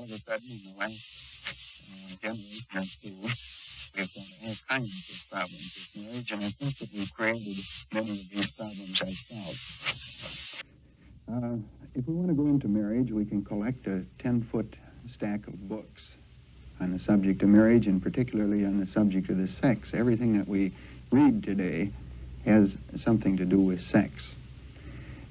of a sudden, in the last generation or two, we've got all kinds of problems with marriage, and I think that we've created many of these problems ourselves. If we want to go into marriage, we can collect a 10-foot stack of books on the subject of marriage, and particularly on the subject of the sex. Everything that we read today has something to do with sex.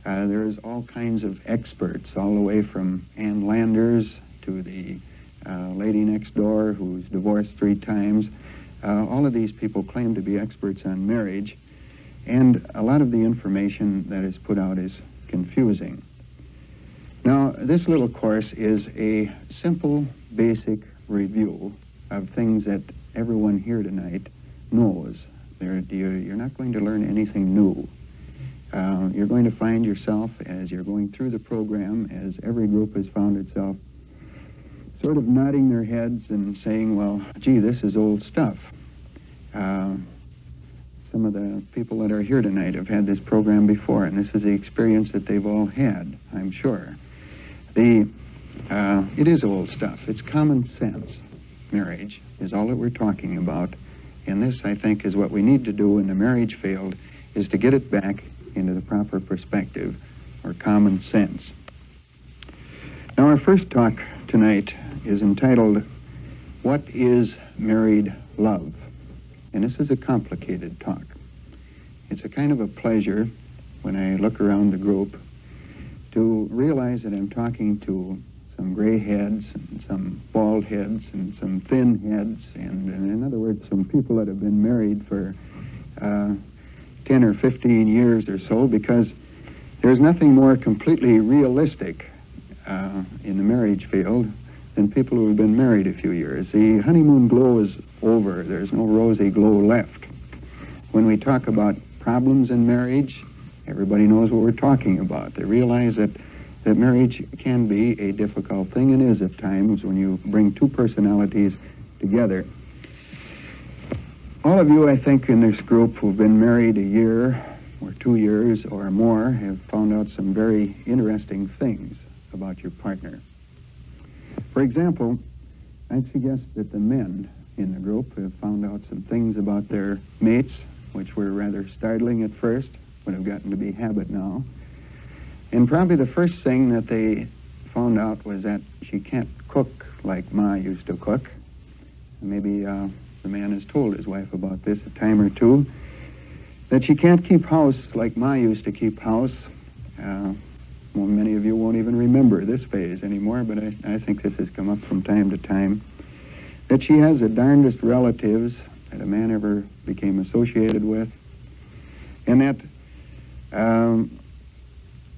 There's all kinds of experts, all the way from Ann Landers to the lady next door who's divorced 3 times. All of these people claim to be experts on marriage, and a lot of the information that is put out is confusing. Now, this little course is a simple, basic review of things that everyone here tonight knows. You're not going to learn anything new. You're going to find yourself, as you're going through the program, as every group has found itself, sort of nodding their heads and saying, well, gee, this is old stuff. Some of the people that are here tonight have had this program before, and this is the experience that they've all had, I'm sure. It is old stuff. It's common sense. Marriage is all that we're talking about, and this, I think, is what we need to do in the marriage field, is to get it back into the proper perspective, or common sense. Now, our first talk tonight is entitled, What is Married Love? And this is a complicated talk. It's a kind of a pleasure, when I look around the group, to realize that I'm talking to some gray heads and some bald heads and some thin heads, and in other words, some people that have been married for 10 or 15 years or so, because there's nothing more completely realistic in the marriage field than people who have been married a few years. The honeymoon glow is over. There's no rosy glow left. When we talk about problems in marriage, everybody knows what we're talking about. They realize that marriage can be a difficult thing, and is at times, when you bring 2 personalities together. All of you, I think, in this group who've been married a year or 2 years or more have found out some very interesting things about your partner. For example, I'd suggest that the men in the group have found out some things about their mates, which were rather startling at first, but have gotten to be habit now. And probably the first thing that they found out was that she can't cook like Ma used to cook. Maybe the man has told his wife about this a time or two, that she can't keep house like Ma used to keep house. Well, many of you won't even remember this phase anymore, but I think this has come up from time to time. That she has the darndest relatives that a man ever became associated with, and that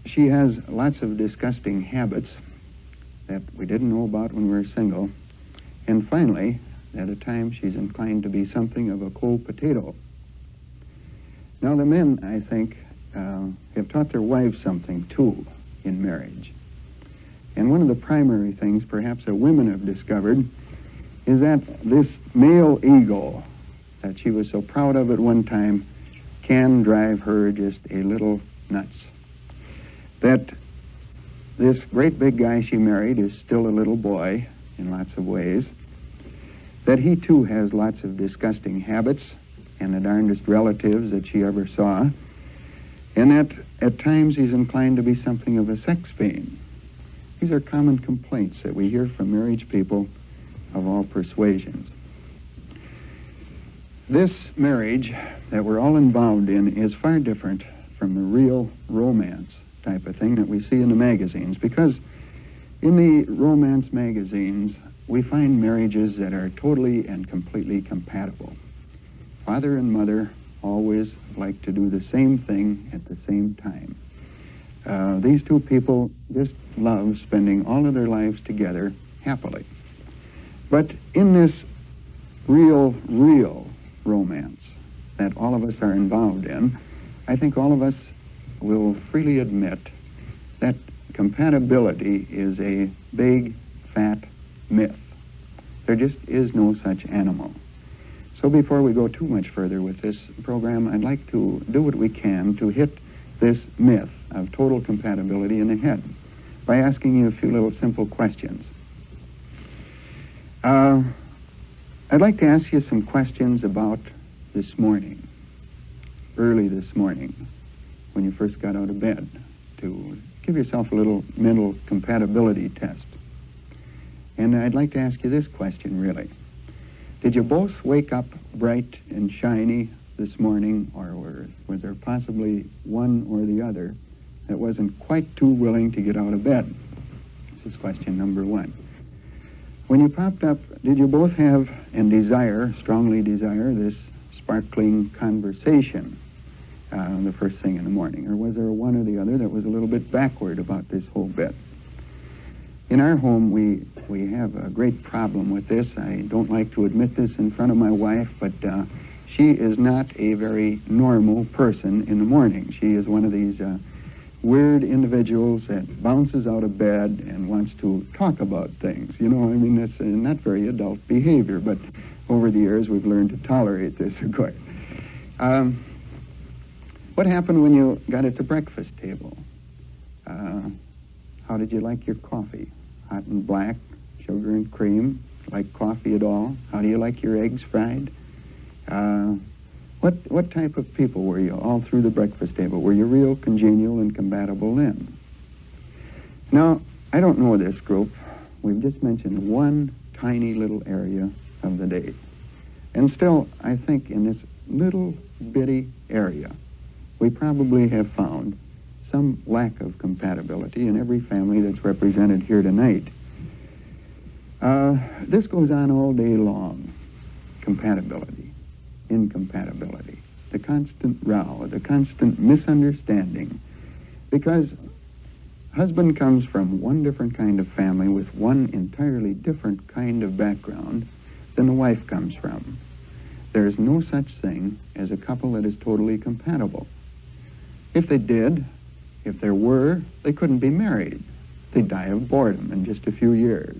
she has lots of disgusting habits that we didn't know about when we were single, and finally, that at times she's inclined to be something of a cold potato. Now, the men, I think, have taught their wives something, too, in marriage. And one of the primary things, perhaps, that women have discovered is that this male ego that she was so proud of at one time can drive her just a little nuts. That this great big guy she married is still a little boy in lots of ways. That he, too, has lots of disgusting habits and the darndest relatives that she ever saw. And that at times he's inclined to be something of a sex fiend. These are common complaints that we hear from marriage people of all persuasions. This marriage that we're all involved in is far different from the real romance type of thing that we see in the magazines, because in the romance magazines we find marriages that are totally and completely compatible. Father and mother always like to do the same thing at the same time. These 2 people just love spending all of their lives together happily. But in this real romance that all of us are involved in, I think all of us will freely admit that compatibility is a big, fat myth. There just is no such animal. So before we go too much further with this program, I'd like to do what we can to hit this myth of total compatibility in the head by asking you a few little simple questions. I'd like to ask you some questions about this morning, early this morning, when you first got out of bed, to give yourself a little mental compatibility test. And I'd like to ask you this question, really. Did you both wake up bright and shiny this morning, or was there possibly one or the other that wasn't quite too willing to get out of bed? This is question number one. When you popped up, did you both have and strongly desire, this sparkling conversation the first thing in the morning? Or was there one or the other that was a little bit backward about this whole bit? In our home, we have a great problem with this. I don't like to admit this in front of my wife, but she is not a very normal person in the morning. She is one of these weird individuals that bounces out of bed and wants to talk about things. You know, I mean, that's not very adult behavior, but over the years we've learned to tolerate this, of course. What happened when you got at the breakfast table? How did you like your coffee? Hot and black, sugar and cream? Like coffee at all? How do you like your eggs fried? What type of people were you all through the breakfast table? Were you real congenial and compatible then? Now, I don't know this group. We've just mentioned one tiny little area of the day. And still, I think in this little bitty area, we probably have found some lack of compatibility in every family that's represented here tonight. This goes on all day long. Compatibility, incompatibility, the constant row, the constant misunderstanding, because husband comes from one different kind of family with one entirely different kind of background than the wife comes from. There's no such thing as a couple that is totally compatible. If they did, if there were, they couldn't be married. They'd die of boredom in just a few years.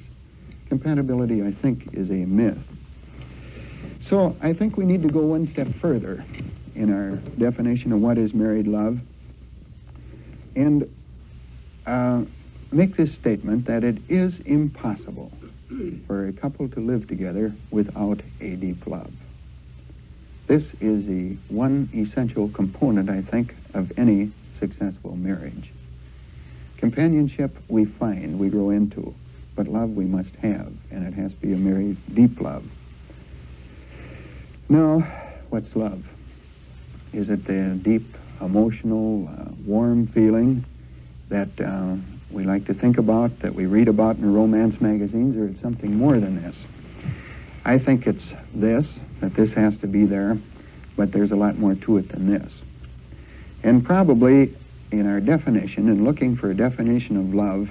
Compatibility, I think, is a myth. So I think we need to go one step further in our definition of what is married love and make this statement that it is impossible for a couple to live together without a deep love. This is the one essential component, I think, of any successful marriage. Companionship we find, we grow into, but love we must have, and it has to be a very deep love. Now, what's love? Is it the deep, emotional, warm feeling that we like to think about, that we read about in romance magazines, or it's something more than this? I think it's this, that this has to be there, but there's a lot more to it than this. And probably in our definition, in looking for a definition of love,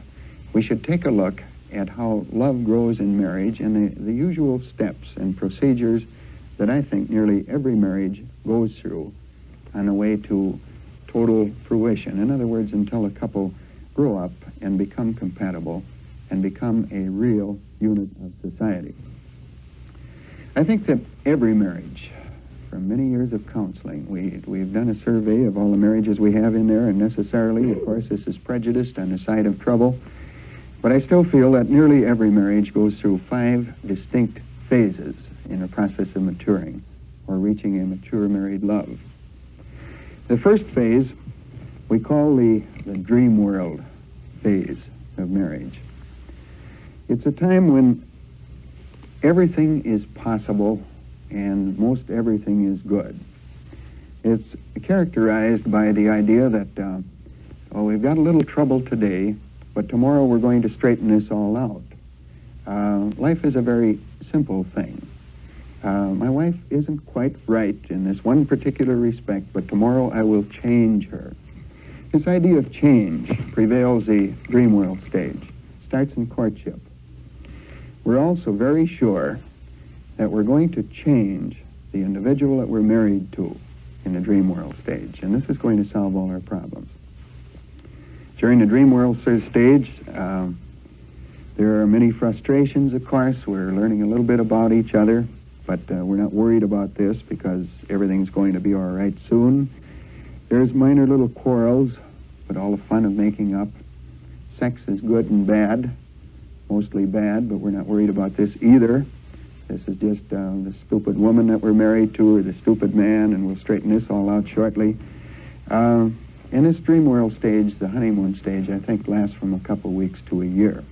we should take a look at how love grows in marriage and the usual steps and procedures that I think nearly every marriage goes through on the way to total fruition. In other words, until a couple grow up and become compatible and become a real unit of society. I think that every marriage, from many years of counseling, we've done a survey of all the marriages we have in there, and necessarily, of course, this is prejudiced on the side of trouble, but I still feel that nearly every marriage goes through 5 distinct phases in the process of maturing or reaching a mature married love. The first phase we call the dream world phase of marriage. It's a time when everything is possible and most everything is good. It's characterized by the idea that, we've got a little trouble today, but tomorrow we're going to straighten this all out. Life is a very simple thing. My wife isn't quite right in this one particular respect, but tomorrow I will change her. This idea of change prevails the dream world stage. Starts in courtship. We're also very sure that we're going to change the individual that we're married to in the dream world stage, and this is going to solve all our problems. During the dream world stage, there are many frustrations, of course. We're learning a little bit about each other, but we're not worried about this because everything's going to be all right soon. There's minor little quarrels, but all the fun of making up. Sex is good and bad. mostly bad, but we're not worried about this either. This is just the stupid woman that we're married to, or the stupid man, and we'll straighten this all out shortly. In this dream world stage, the honeymoon stage, I think lasts from a couple weeks to a year.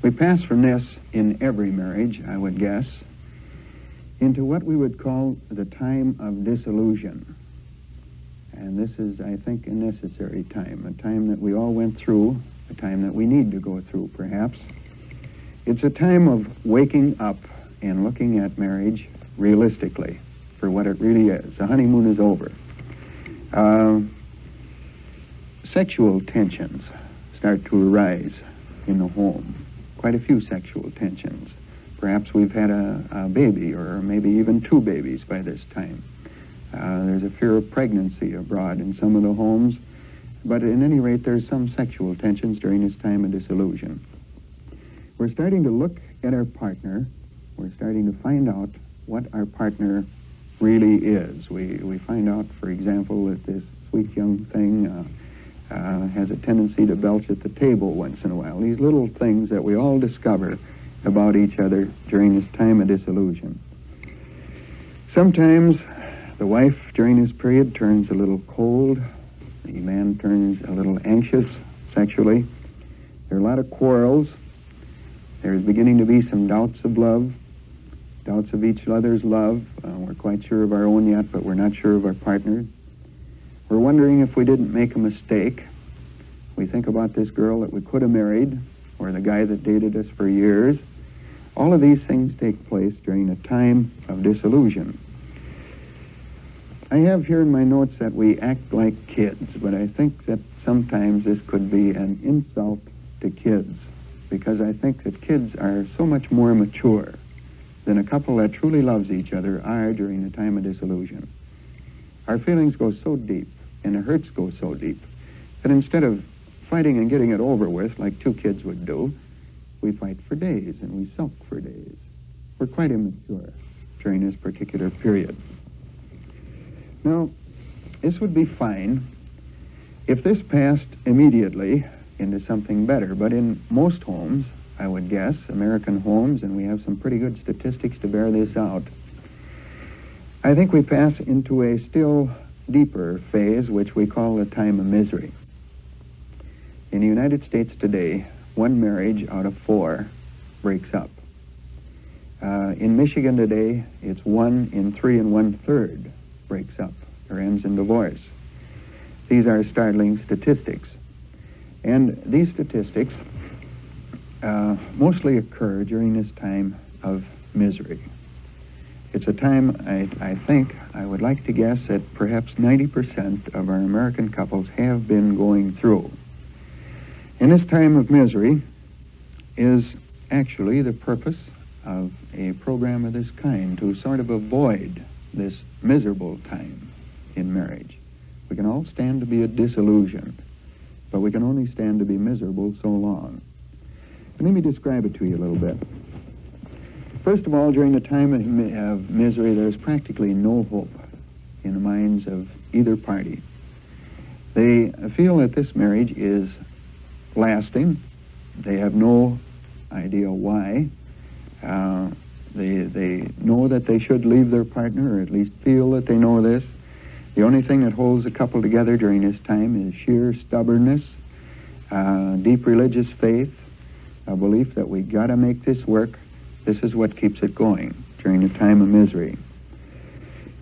We pass from this in every marriage, I would guess, into what we would call the time of disillusion. And this is, I think, a necessary time, a time that we all went through, a time that we need to go through, perhaps. It's a time of waking up and looking at marriage realistically for what it really is. The honeymoon is over. Sexual tensions start to arise in the home. Quite a few sexual tensions. Perhaps we've had a baby, or maybe even two babies by this time. There's a fear of pregnancy abroad in some of the homes, but at any rate, there's some sexual tensions during this time of disillusion. We're starting to look at our partner. We're starting to find out what our partner really is. We find out, for example, that this sweet young thing has a tendency to belch at the table once in a while. These little things that we all discover about each other during this time of disillusion. Sometimes the wife during this period turns a little cold. The man turns a little anxious sexually. There are a lot of quarrels. There's beginning to be some doubts of love, doubts of each other's love. We're quite sure of our own yet, but we're not sure of our partner. We're wondering if we didn't make a mistake. We think about this girl that we could have married, or the guy that dated us for years. All of these things take place during a time of disillusion. I have here in my notes that we act like kids, but I think that sometimes this could be an insult to kids, because I think that kids are so much more mature than a couple that truly loves each other are during the time of disillusion. Our feelings go so deep, and the hurts go so deep, that instead of fighting and getting it over with like two kids would do, we fight for days and we sulk for days. We're quite immature during this particular period. Now, this would be fine if this passed immediately into something better, but in most homes, I would guess, American homes, and we have some pretty good statistics to bear this out, I think we pass into a still deeper phase, which we call the time of misery. In the United States today, 1 marriage out of 4 breaks up. In Michigan today, it's 1 in 3 1/3 breaks up or ends in divorce. These are startling statistics. And these statistics mostly occur during this time of misery. It's a time, I think, I would like to guess that perhaps 90% of our American couples have been going through. And this time of misery is actually the purpose of a program of this kind, to sort of avoid this miserable time in marriage. We can all stand to be disillusioned, but we can only stand to be miserable so long. And let me describe it to you a little bit. First of all, during the time of misery, there's practically no hope in the minds of either party. They feel that this marriage is lasting. They have no idea why. They know that they should leave their partner, or at least feel that they know this. The only thing that holds a couple together during this time is sheer stubbornness, deep religious faith, a belief that we gotta make this work. This is what keeps it going during the time of misery.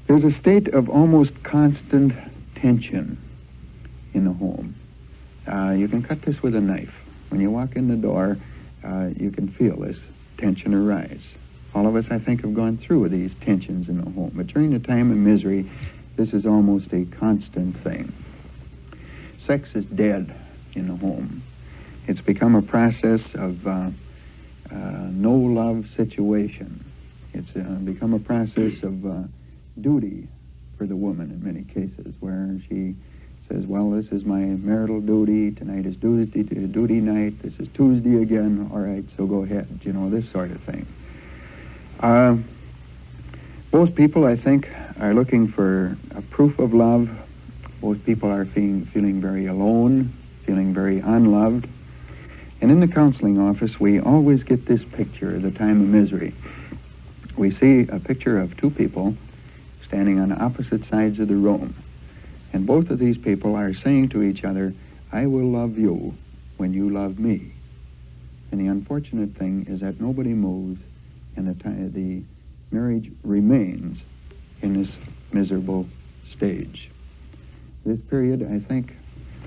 There's a state of almost constant tension in the home. You can cut this with a knife. When you walk in the door, you can feel this tension arise. All of us, I think, have gone through these tensions in the home, but during the time of misery, this is almost a constant thing. Sex is dead in the home. It's become a process of no-love situation. It's become a process of duty for the woman in many cases, where she says, well, this is my marital duty, tonight is duty night, this is Tuesday again, all right, so go ahead, you know, this sort of thing. Both people, I think, are looking for a proof of love. Both people are feeling very alone, feeling very unloved. And in the counseling office, we always get this picture of the time of misery. We see a picture of two people standing on opposite sides of the room. And both of these people are saying to each other, I will love you when you love me. And the unfortunate thing is that nobody moves, and the marriage remains in this miserable stage. This period, I think,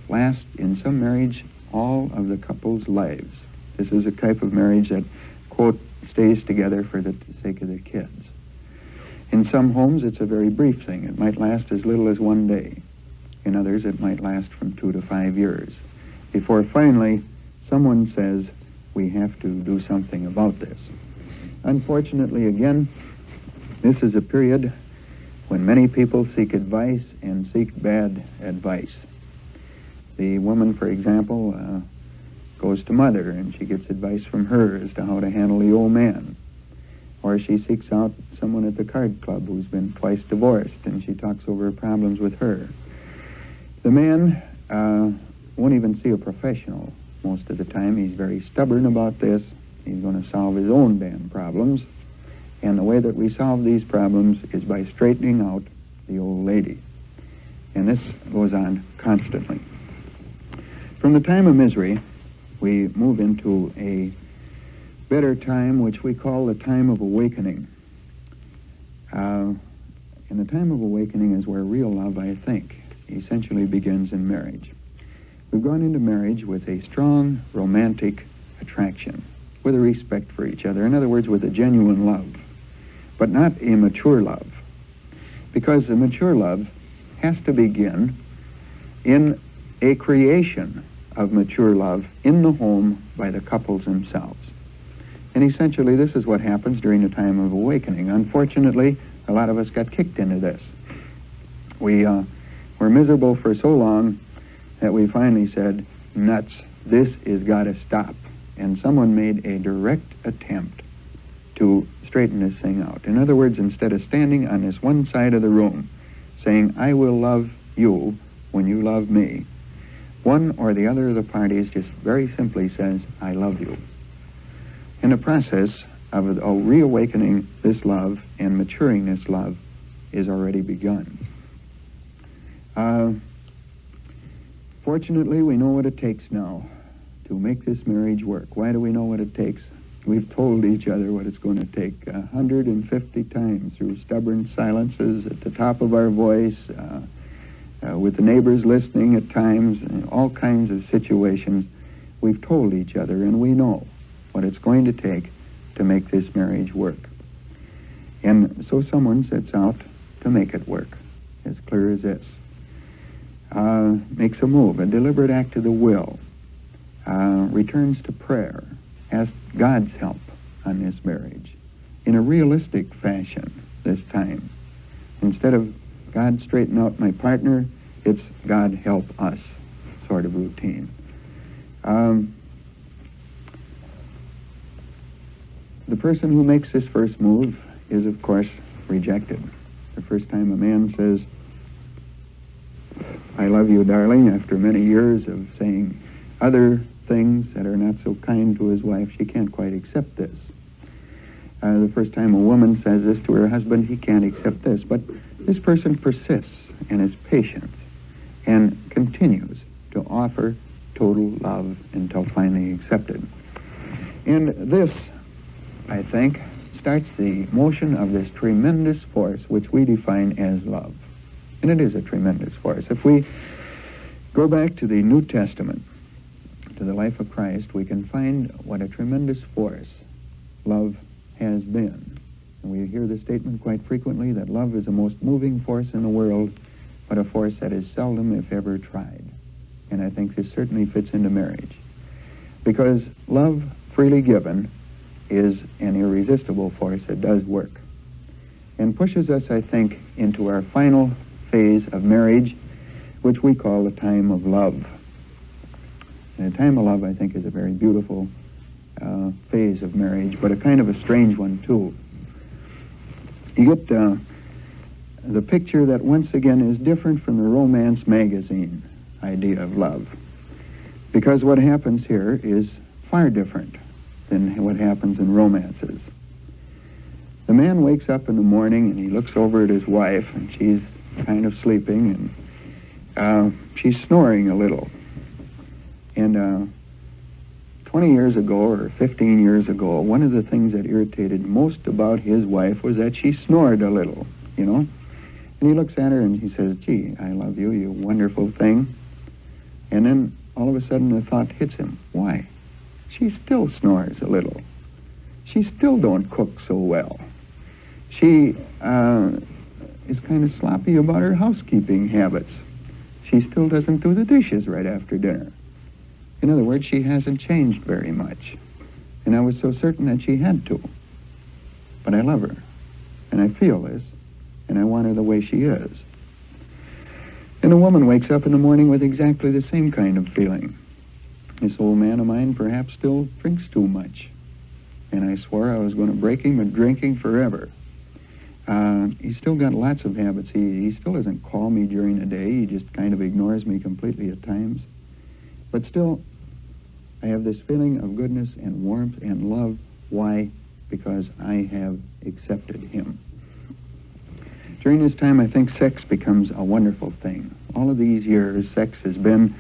lasts in some marriage all of the couple's lives. This is a type of marriage that, quote, stays together for the sake of the kids. In some homes, it's a very brief thing. It might last as little as one day. In others, it might last from 2 to 5 years, before finally someone says, we have to do something about this. Unfortunately, again, this is a period when many people seek advice and seek bad advice. The woman, for example, goes to mother and she gets advice from her as to how to handle the old man. Or she seeks out someone at the card club who's been twice divorced and she talks over her problems with her. The man won't even see a professional most of the time. He's very stubborn about this. He's going to solve his own damn problems. And the way that we solve these problems is by straightening out the old lady. And this goes on constantly. From the time of misery, we move into a better time, which we call the time of awakening. And the time of awakening is where real love, I think, essentially begins in marriage. We've gone into marriage with a strong romantic attraction, with a respect for each other. In other words, with a genuine love, but not a mature love. Because the mature love has to begin in a creation of mature love in the home by the couples themselves. And essentially, this is what happens during the time of awakening. Unfortunately, a lot of us got kicked into this. We were miserable for so long that we finally said, nuts, this has got to stop. And someone made a direct attempt to straighten this thing out. In other words, instead of standing on this one side of the room saying, I will love you when you love me, one or the other of the parties just very simply says, I love you. In the process of reawakening this love and maturing this love is already begun. Fortunately, we know what it takes now to make this marriage work. Why do we know what it takes? We've told each other what it's going to take 150 times through stubborn silences at the top of our voice, with the neighbors listening at times, and all kinds of situations. We've told each other, and we know what it's going to take to make this marriage work. And so someone sets out to make it work, as clear as this. Makes a move, a deliberate act of the will, returns to prayer, asks God's help on this marriage in a realistic fashion this time. Instead of God straighten out my partner, it's God help us sort of routine. The person who makes this first move is, of course, rejected. The first time a man says, I love you, darling, after many years of saying other things that are not so kind to his wife, she can't quite accept this. The first time a woman says this to her husband, he can't accept this. But this person persists and is patient and continues to offer total love until finally accepted. And this, I think, starts the motion of this tremendous force which we define as love. And it is a tremendous force. If we go back to the New Testament, to the life of Christ, we can find what a tremendous force love has been. And we hear the statement quite frequently that love is the most moving force in the world, but a force that is seldom, if ever, tried. And I think this certainly fits into marriage. Because love freely given is an irresistible force that does work. And pushes us, I think, into our final phase of marriage, which we call the time of love. And the time of love, I think, is a very beautiful phase of marriage, but a kind of a strange one, too. You get the picture that, once again, is different from the romance magazine idea of love. Because what happens here is far different than what happens in romances. The man wakes up in the morning and he looks over at his wife, and she's kind of sleeping, and she's snoring a little. And 20 years ago or 15 years ago, one of the things that irritated most about his wife was that she snored a little, you know. And he looks at her and he says, "Gee, I love you, you wonderful thing." And then all of a sudden the thought hits him, why? She still snores a little. She still don't cook so well. She is kind of sloppy about her housekeeping habits. She still doesn't do the dishes right after dinner. In other words, she hasn't changed very much. And I was so certain that she had to. But I love her, and I feel this, and I want her the way she is. And a woman wakes up in the morning with exactly the same kind of feeling. This old man of mine perhaps still drinks too much. And I swore I was going to break him of drinking forever. He's still got lots of habits. He still doesn't call me during the day. He just kind of ignores me completely at times. But still, I have this feeling of goodness and warmth and love. Why? Because I have accepted him. During this time, I think sex becomes a wonderful thing. All of these years, sex has been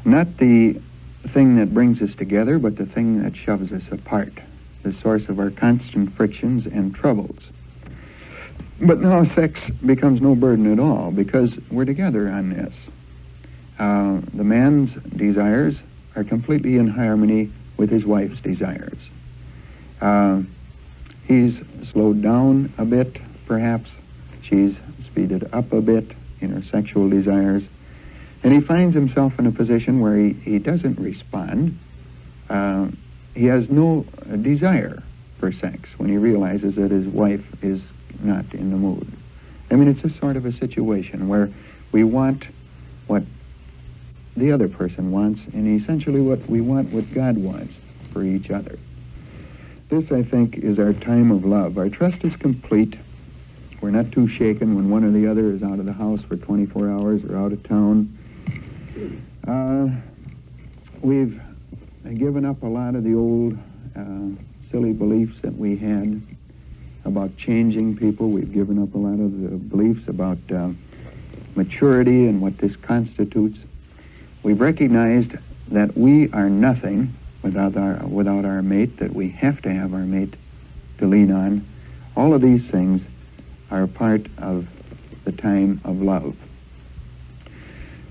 not the thing that brings us together, but the thing that shoves us apart, the source of our constant frictions and troubles. But now sex becomes no burden at all, because we're together on this. The man's desires are completely in harmony with his wife's desires. He's slowed down a bit, perhaps. She's speeded up a bit in her sexual desires. And he finds himself in a position where he doesn't respond. He has no desire for sex when he realizes that his wife is not in the mood. I mean, it's a sort of a situation where we want what the other person wants, and essentially what we want what God wants for each other. This, I think, is our time of love. Our trust is complete. We're not too shaken when one or the other is out of the house for 24 hours or out of town. We've given up a lot of the old silly beliefs that we had about changing people. We've given up a lot of the beliefs about maturity and what this constitutes. We've recognized that we are nothing without our mate, that we have to have our mate to lean on. All of these things are part of the time of love.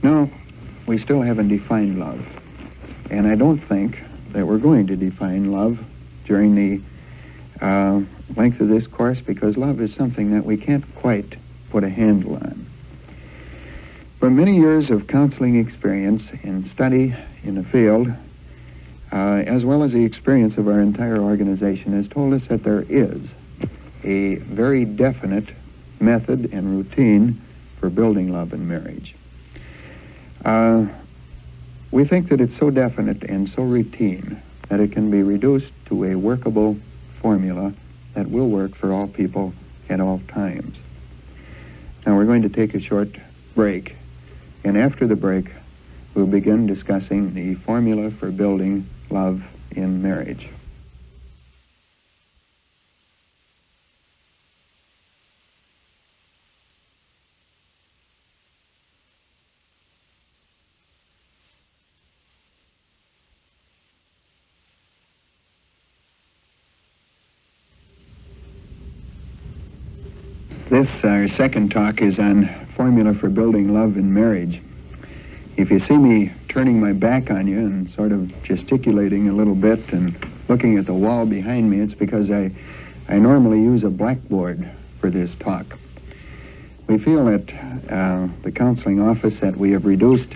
Now, we still haven't defined love, and I don't think that we're going to define love during the length of this course, because love is something that we can't quite put a handle on. But many years of counseling experience and study in the field, as well as the experience of our entire organization, has told us that there is a very definite method and routine for building love in marriage. We think that it's so definite and so routine that it can be reduced to a workable formula that will work for all people at all times. Now, we're going to take a short break, and after the break, we'll begin discussing the formula for building love in marriage. This, our second talk, is on formula for building love in marriage. If you see me turning my back on you and sort of gesticulating a little bit and looking at the wall behind me, it's because I normally use a blackboard for this talk. We feel at the counseling office that we have reduced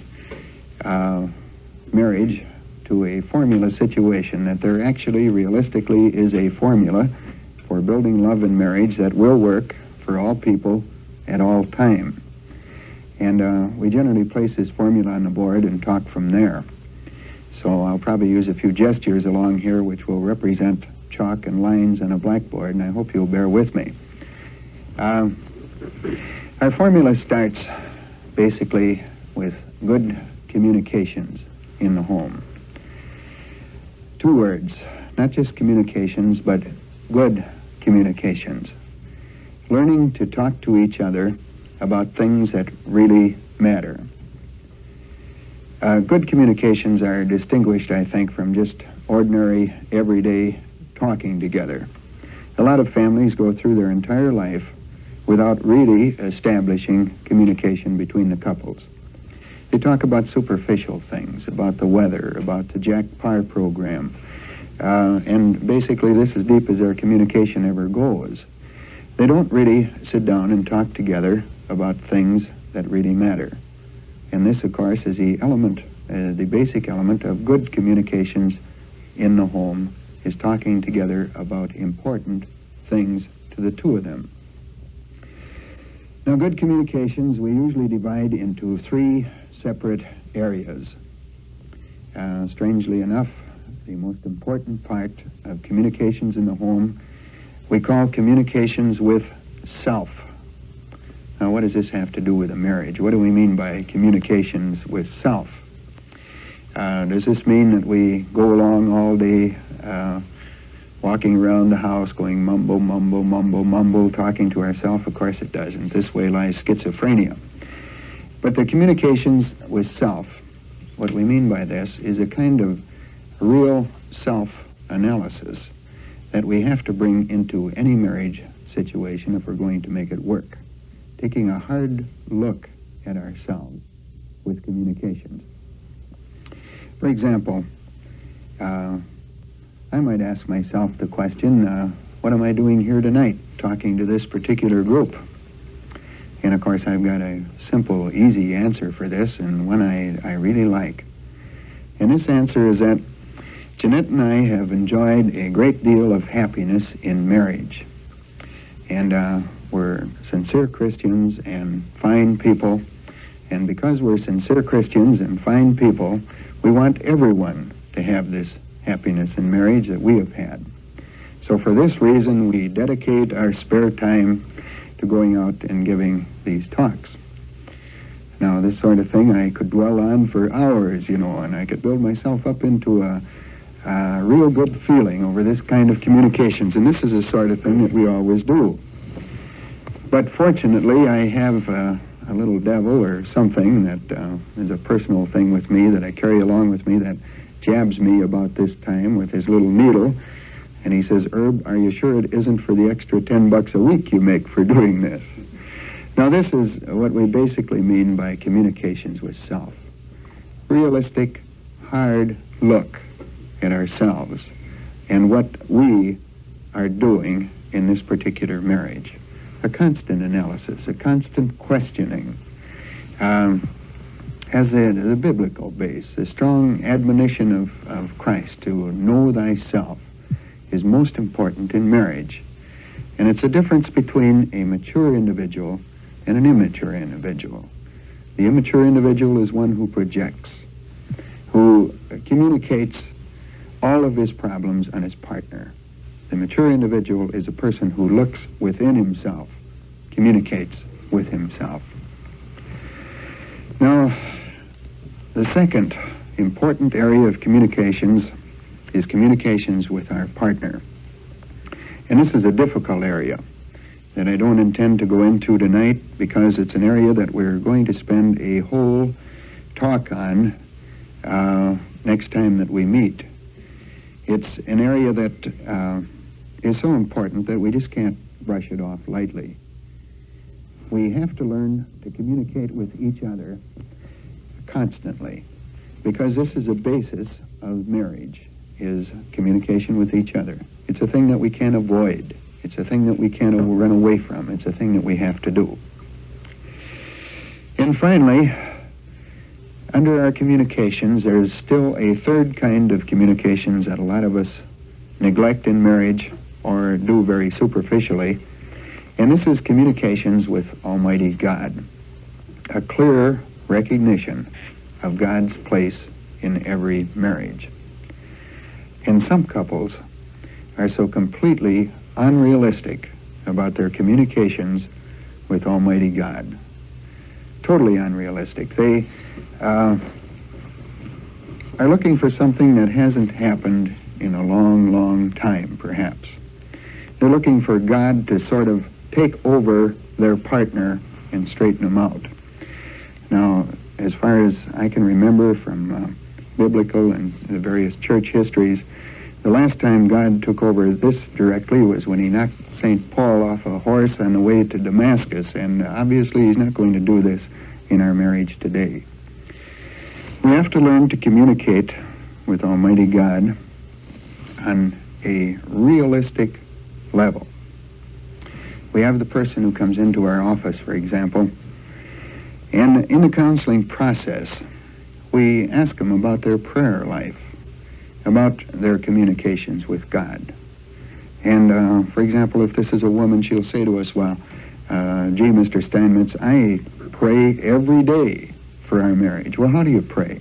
marriage to a formula situation, that there actually realistically is a formula for building love in marriage that will work for all people at all time. And we generally place this formula on the board and talk from there. So I'll probably use a few gestures along here which will represent chalk and lines on a blackboard, and I hope you'll bear with me. Our formula starts basically with good communications in the home. two words, not just communications, but good communications. Learning to talk to each other about things that really matter. Good communications are distinguished, I think, from just ordinary, everyday talking together. A lot of families go through their entire life without really establishing communication between the couples. They talk about superficial things, about the weather, about the Jack Parr program, and basically this is as deep as their communication ever goes. They don't really sit down and talk together about things that really matter. And this, of course, is the element, the basic element of good communications in the home, is talking together about important things to the two of them. Now, good communications we usually divide into three separate areas. Strangely enough, the most important part of communications in the home we call communications with self. Now, what does this have to do with a marriage? What do we mean by communications with self? Does this mean that we go along all day walking around the house going mumble, mumble, mumble, mumble, talking to ourselves? Of course it doesn't. This way lies schizophrenia. But the communications with self, what we mean by this is a kind of real self-analysis that we have to bring into any marriage situation if we're going to make it work. Taking a hard look at ourselves with communications. For example, I might ask myself the question, what am I doing here tonight, talking to this particular group? And of course I've got a simple, easy answer for this, and one I really like. And this answer is that Jeanette and I have enjoyed a great deal of happiness in marriage. And we're sincere Christians and fine people. And because we're sincere Christians and fine people, we want everyone to have this happiness in marriage that we have had. So for this reason, we dedicate our spare time to going out and giving these talks. Now, this sort of thing I could dwell on for hours, you know, and I could build myself up into a real good feeling over this kind of communications, and this is the sort of thing that we always do. But fortunately, I have a little devil or something that is a personal thing with me that I carry along with me that jabs me about this time with his little needle, and he says, "Herb, are you sure it isn't for the extra $10 a week you make for doing this?" Now, this is what we basically mean by communications with self. Realistic, hard look at ourselves and what we are doing in this particular marriage. A constant analysis, a constant questioning, has a biblical base. A strong admonition of Christ to know thyself is most important in marriage. And it's a difference between a mature individual and an immature individual. The immature individual is one who projects, who communicates all of his problems on his partner. The mature individual is a person who looks within himself, communicates with himself. Now, the second important area of communications is communications with our partner. And this is a difficult area that I don't intend to go into tonight because it's an area that we're going to spend a whole talk on next time that we meet. It's an area that is so important that we just can't brush it off lightly. We have to learn to communicate with each other constantly, because this is a basis of marriage, is communication with each other. It's a thing that we can't avoid. It's a thing that we can't run away from. It's a thing that we have to do. And finally, under our communications, there's still a third kind of communications that a lot of us neglect in marriage or do very superficially, and this is communications with Almighty God. A clear recognition of God's place in every marriage. And some couples are so completely unrealistic about their communications with Almighty God. Totally unrealistic. They are looking for something that hasn't happened in a long, long time, perhaps. They're looking for God to sort of take over their partner and straighten them out. Now, as far as I can remember from biblical and the various church histories, the last time God took over this directly was when he knocked St. Paul off a horse on the way to Damascus, and obviously he's not going to do this in our marriage today. We have to learn to communicate with Almighty God on a realistic level. We have the person who comes into our office, for example, and in the counseling process, we ask them about their prayer life, about their communications with God. And, for example, if this is a woman, she'll say to us, well, gee, Mr. Steinmetz, I pray every day for our marriage. Well, how do you pray?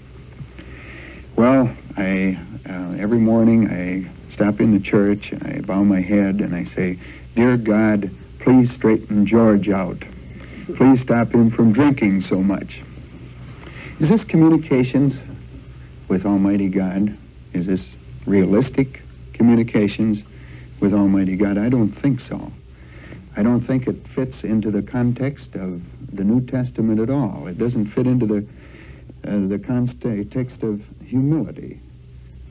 Well, every morning I stop in the church and I bow my head and I say, Dear God, please straighten George out. Please stop him from drinking so much. Is this communications with Almighty God? Is this realistic communications with Almighty God? I don't think so. I don't think it fits into the context of the New Testament at all. It doesn't fit into the context of humility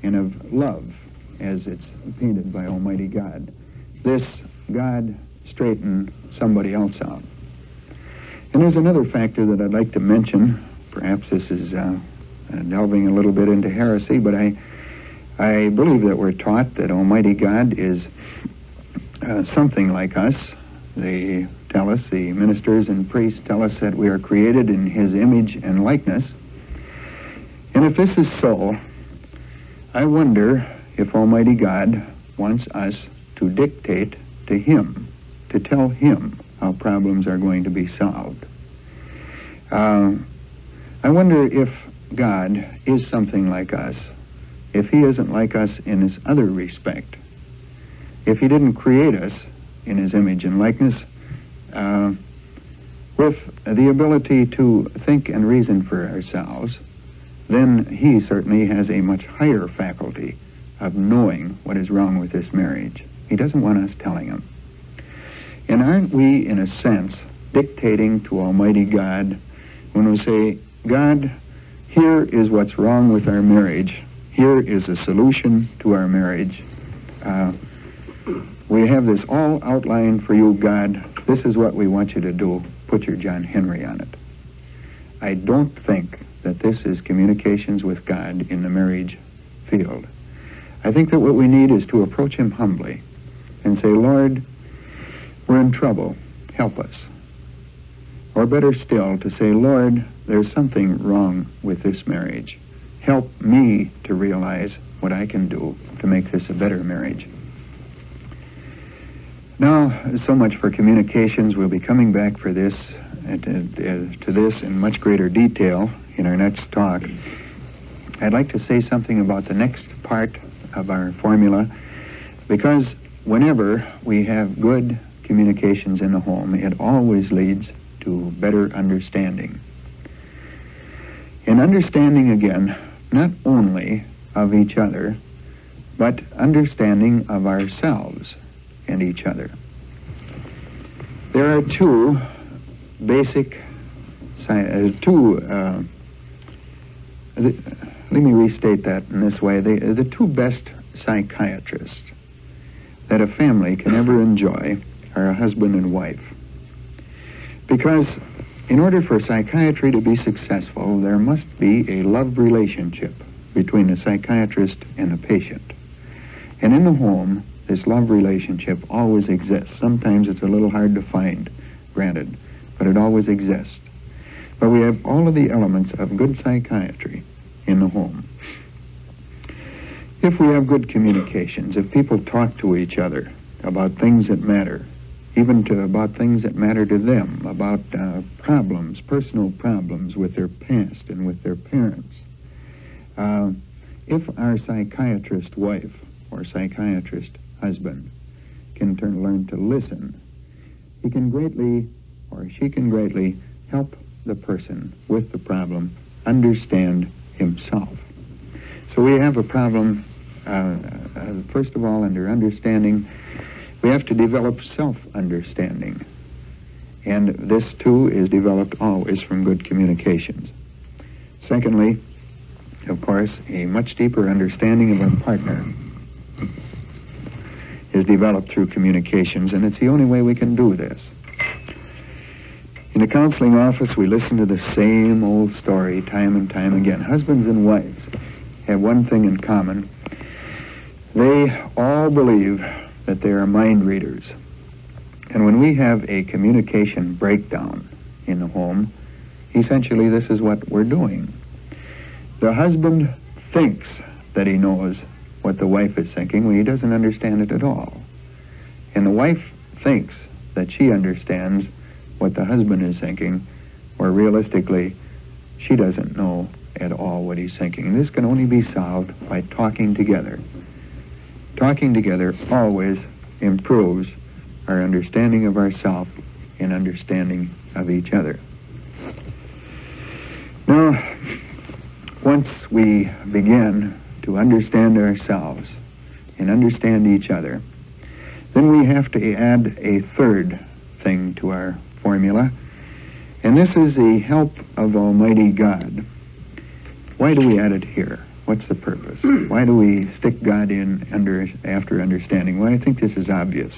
and of love as it's painted by Almighty God. This God straighten somebody else out. And there's another factor that I'd like to mention. Perhaps this is delving a little bit into heresy, but I believe that we're taught that Almighty God is something like us. They tell us, the ministers and priests tell us that we are created in his image and likeness. And if this is so, I wonder if Almighty God wants us to dictate to him, to tell him how problems are going to be solved. I wonder if God is something like us, if he isn't like us in this other respect, if he didn't create us in his image and likeness, with the ability to think and reason for ourselves, then he certainly has a much higher faculty of knowing what is wrong with this marriage. He doesn't want us telling him. And aren't we, in a sense, dictating to Almighty God when we say, God, here is what's wrong with our marriage. Here is a solution to our marriage. We have this all outlined for you, God. This is what we want you to do. Put your John Henry on it. I don't think that this is communications with God in the marriage field. I think that what we need is to approach him humbly and say, Lord, we're in trouble. Help us. Or better still, to say, Lord, there's something wrong with this marriage. Help me to realize what I can do to make this a better marriage. Now, so much for communications. We'll be coming back for this, to this in much greater detail in our next talk. I'd like to say something about the next part of our formula, because whenever we have good communications in the home, it always leads to better understanding. And understanding, again, not only of each other, but understanding of ourselves and each other. There are two basic, let me restate that in this way. The two best psychiatrists that a family can ever enjoy are a husband and wife. Because in order for psychiatry to be successful, there must be a love relationship between the psychiatrist and the patient. And in the home, this love relationship always exists. Sometimes it's a little hard to find, granted, but it always exists. But we have all of the elements of good psychiatry in the home. If we have good communications, if people talk to each other about things that matter, even about things that matter to them, about problems, personal problems with their past and with their parents, if our psychiatrist wife or psychiatrist husband can learn to listen, he can greatly, or she can greatly, help the person with the problem understand himself. So we have a problem, first of all, under understanding, we have to develop self-understanding. And this, too, is developed always from good communications. Secondly, of course, a much deeper understanding of our partner is developed through communications, and it's the only way we can do this. In the counseling office, we listen to the same old story time and time again. Husbands and wives have one thing in common. They all believe that they are mind readers. And when we have a communication breakdown in the home, essentially this is what we're doing. The husband thinks that he knows what the wife is thinking when he doesn't understand it at all. And the wife thinks that she understands what the husband is thinking, where realistically she doesn't know at all what he's thinking. And this can only be solved by talking together. Talking together always improves our understanding of ourselves and understanding of each other. Now, once we begin to understand ourselves and understand each other, then we have to add a third thing to our formula, and this is the help of Almighty God. Why do we add it here? What's the purpose? Why do we stick God in after understanding? Well, I think this is obvious.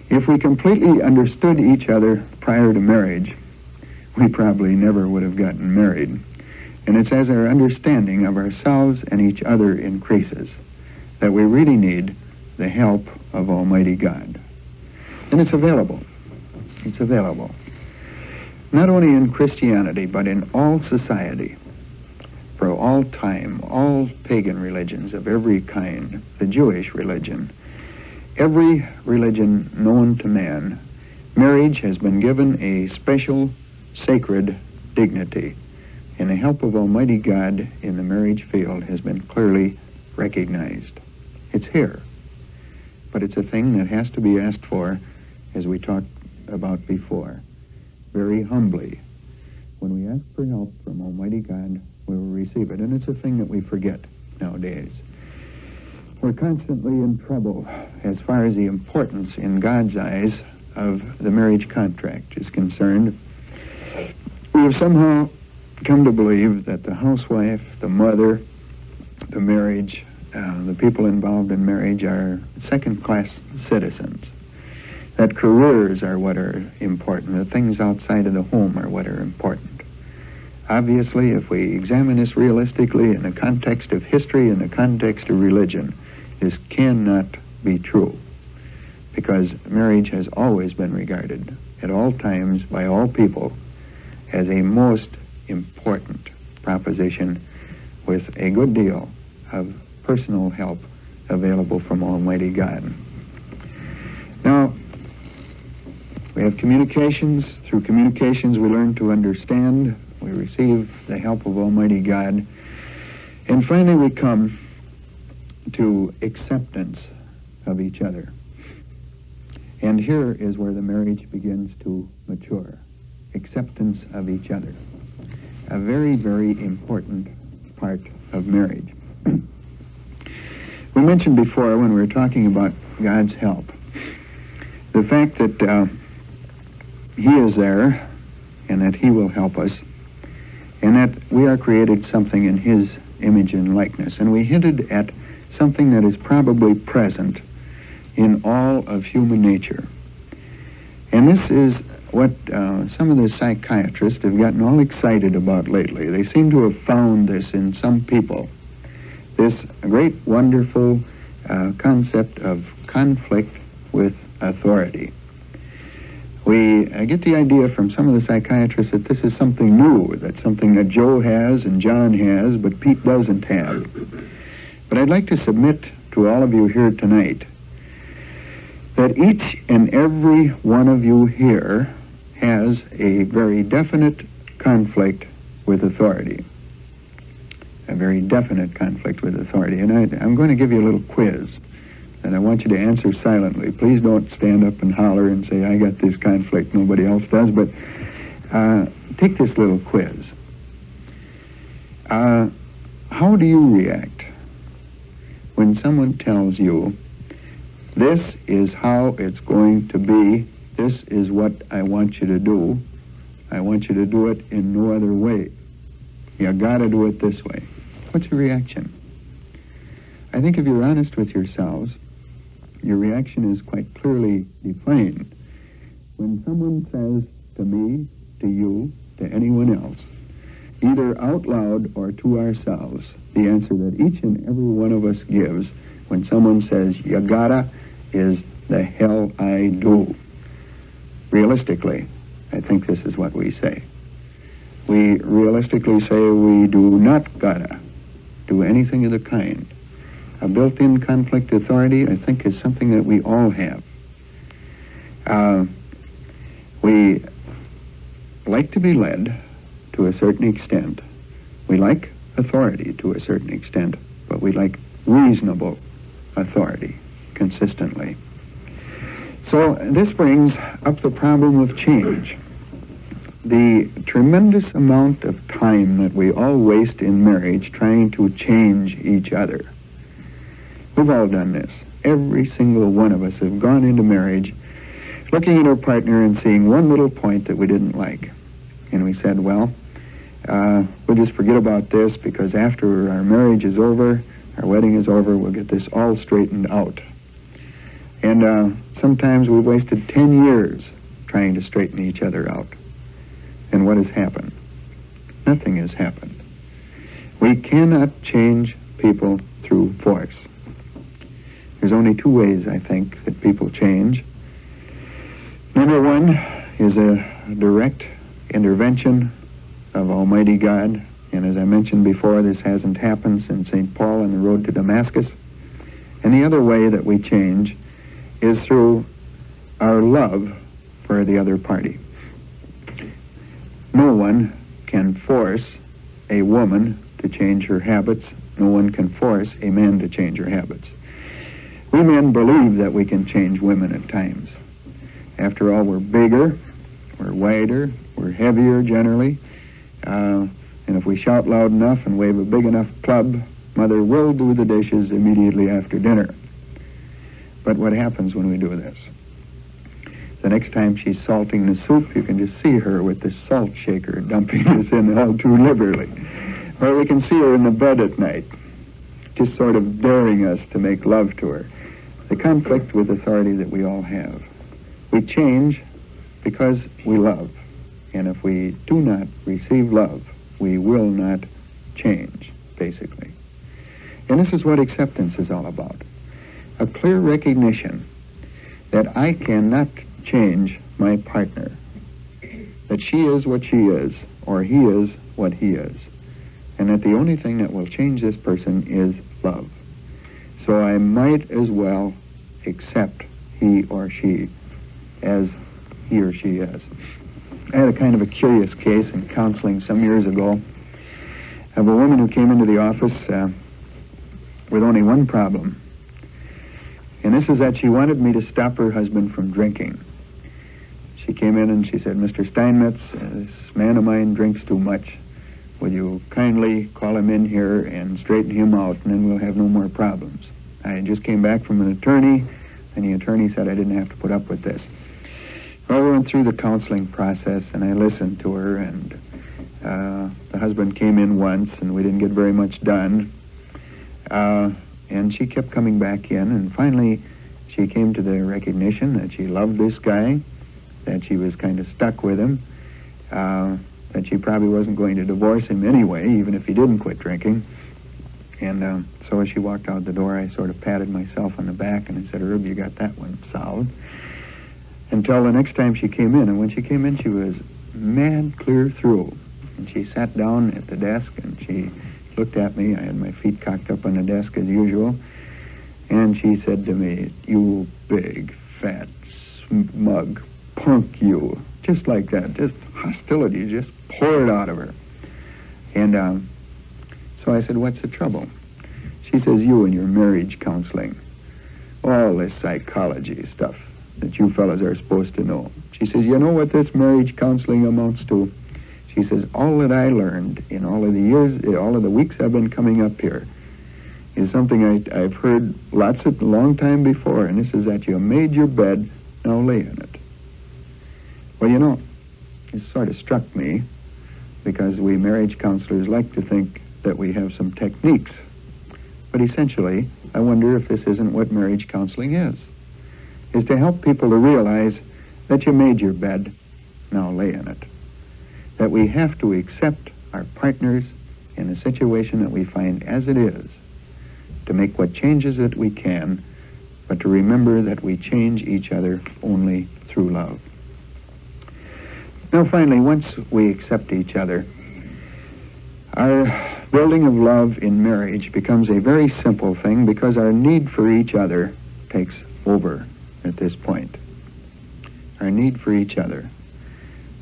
If we completely understood each other prior to marriage, we probably never would have gotten married. And it's as our understanding of ourselves and each other increases that we really need the help of Almighty God. And it's available. It's available. Not only in Christianity, but in all society. For all time, all pagan religions of every kind, the Jewish religion, every religion known to man, marriage has been given a special, sacred dignity. And the help of Almighty God in the marriage field has been clearly recognized. It's here. But it's a thing that has to be asked for, as we talked about before, very humbly. When we ask for help from Almighty God, we will receive it. And it's a thing that we forget nowadays. We're constantly in trouble as far as the importance in God's eyes of the marriage contract is concerned. We have somehow come to believe that the housewife, the mother, the marriage, the people involved in marriage are second-class citizens. That careers are what are important. The things outside of the home are what are important. Obviously, if we examine this realistically in the context of history, in the context of religion, this cannot be true, because marriage has always been regarded at all times by all people as a most important proposition with a good deal of personal help available from Almighty God. Now, we have communications. Through communications we learn to understand. We receive the help of Almighty God. And finally we come to acceptance of each other. And here is where the marriage begins to mature. Acceptance of each other. A very, very important part of marriage. We mentioned before, when we were talking about God's help, the fact that He is there and that He will help us, and that we are created something in His image and likeness. And we hinted at something that is probably present in all of human nature. And this is what some of the psychiatrists have gotten all excited about lately. They seem to have found this in some people, this great, wonderful concept of conflict with authority. We get the idea from some of the psychiatrists that this is something new, that's something that Joe has and John has, but Pete doesn't have. But I'd like to submit to all of you here tonight that each and every one of you here has a very definite conflict with authority. A very definite conflict with authority. And I'm going to give you a little quiz, and I want you to answer silently. Please don't stand up and holler and say, I got this conflict, nobody else does, but take this little quiz. How do you react when when someone tells you, this is how it's going to be, this is what I want you to do, I want you to do it in no other way. You gotta do it this way. What's your reaction? I think if you're honest with yourselves, your reaction is quite clearly defined. When someone says to me, to you, to anyone else, either out loud or to ourselves, the answer that each and every one of us gives when someone says, you gotta, is the hell I do. Realistically, I think this is what we say. We realistically say we do not gotta do anything of the kind. A built-in conflict authority, I think, is something that we all have. We like to be led to a certain extent. We like authority to a certain extent, but we like reasonable authority consistently. So this brings up the problem of change. The tremendous amount of time that we all waste in marriage trying to change each other. We've all done this. Every single one of us have gone into marriage looking at our partner and seeing one little point that we didn't like. And we said, well, we'll just forget about this because after our marriage is over, our wedding is over, we'll get this all straightened out. And sometimes we've wasted 10 years trying to straighten each other out. And what has happened? Nothing has happened. We cannot change people through force. There's only two ways, I think, that people change. Number one is a direct intervention of Almighty God. And as I mentioned before, this hasn't happened since St. Paul on the road to Damascus. And the other way that we change is through our love for the other party. No one can force a woman to change her habits. No one can force a man to change her habits. We men believe that we can change women at times. After all, we're bigger, we're wider, we're heavier generally, and if we shout loud enough and wave a big enough club, Mother will do the dishes immediately after dinner. But what happens when we do this? The next time she's salting the soup, you can just see her with this salt shaker dumping this in all too liberally. Or we can see her in the bed at night, just sort of daring us to make love to her. The conflict with authority that we all have. We change because we love. And if we do not receive love, we will not change, basically. And this is what acceptance is all about. A clear recognition that I cannot change my partner, that she is what she is, or he is what he is, and that the only thing that will change this person is love. So I might as well accept he or she as he or she is. I had a kind of a curious case in counseling some years ago of a woman who came into the office with only one problem. And this is that she wanted me to stop her husband from drinking. She came in and she said, Mr. Steinmetz, this man of mine drinks too much. Would you kindly call him in here and straighten him out, and then we'll have no more problems. I just came back from an attorney, and the attorney said I didn't have to put up with this. Well, we went through the counseling process, and I listened to her, and the husband came in once, and we didn't get very much done. And she kept coming back in, and finally she came to the recognition that she loved this guy, that she was kind of stuck with him, that she probably wasn't going to divorce him anyway, even if he didn't quit drinking. And so as she walked out the door, I sort of patted myself on the back, and I said, Herb, you got that one solved. Until the next time she came in, and when she came in, she was mad clear through. And she sat down at the desk, and she looked at me. I had my feet cocked up on the desk as usual. And she said to me, you big, fat, smug punk, you. Just like that. Just hostility just poured out of her. And so I said, what's the trouble? She says, you and your marriage counseling. All this psychology stuff that you fellas are supposed to know. She says, you know what this marriage counseling amounts to? She says, all that I learned in all of the years, all of the weeks I've been coming up here, is something I've heard a long time before, and this is that you made your bed, now lay in it. Well, you know, it sort of struck me because we marriage counselors like to think that we have some techniques. But essentially, I wonder if this isn't what marriage counseling is to help people to realize that you made your bed, now lay in it. That we have to accept our partners in a situation that we find as it is, to make what changes that we can, but to remember that we change each other only through love. Now finally, once we accept each other, our building of love in marriage becomes a very simple thing because our need for each other takes over at this point. Our need for each other.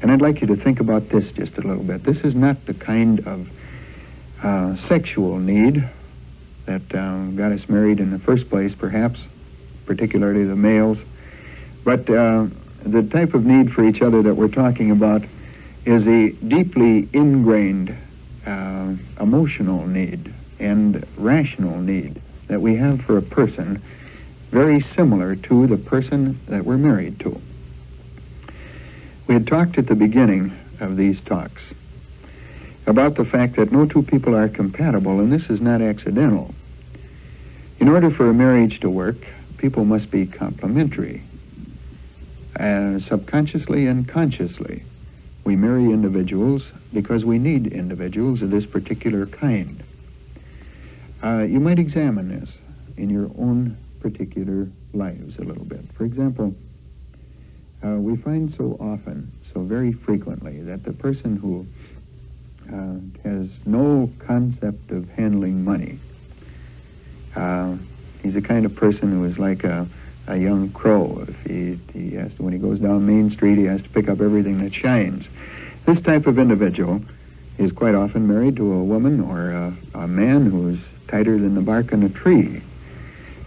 And I'd like you to think about this just a little bit. This is not the kind of sexual need that got us married in the first place, perhaps, particularly the males. But the type of need for each other that we're talking about is a deeply ingrained emotional need and rational need that we have for a person very similar to the person that we're married to. We had talked at the beginning of these talks about the fact that no two people are compatible, and this is not accidental. In order for a marriage to work, people must be complementary. Subconsciously and consciously, we marry individuals because we need individuals of this particular kind. You might examine this in your own particular lives a little bit. For example, we find so often, so very frequently, that the person who has no concept of handling money, he's the kind of person who is like a young crow. If he has to, when he goes down Main Street, he has to pick up everything that shines. This type of individual is quite often married to a woman or a man who is tighter than the bark on a tree.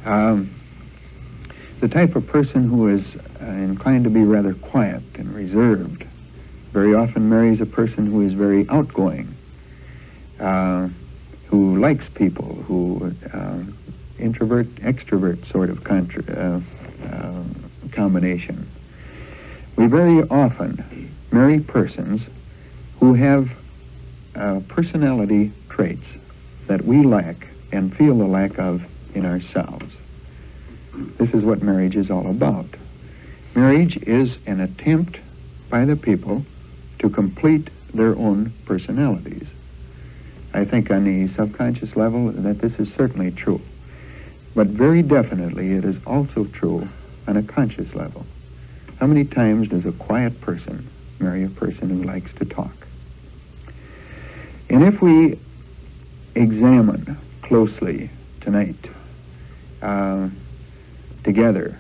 The type of person who is inclined to be rather quiet and reserved very often marries a person who is very outgoing, who likes people, who introvert, extrovert sort of combination. We very often marry persons who have personality traits that we lack and feel the lack of in ourselves. This is what marriage is all about. Marriage is an attempt by the people to complete their own personalities. I think on the subconscious level that this is certainly true. But very definitely it is also true on a conscious level. How many times does a quiet person marry a person who likes to talk? And if we examine closely tonight, together,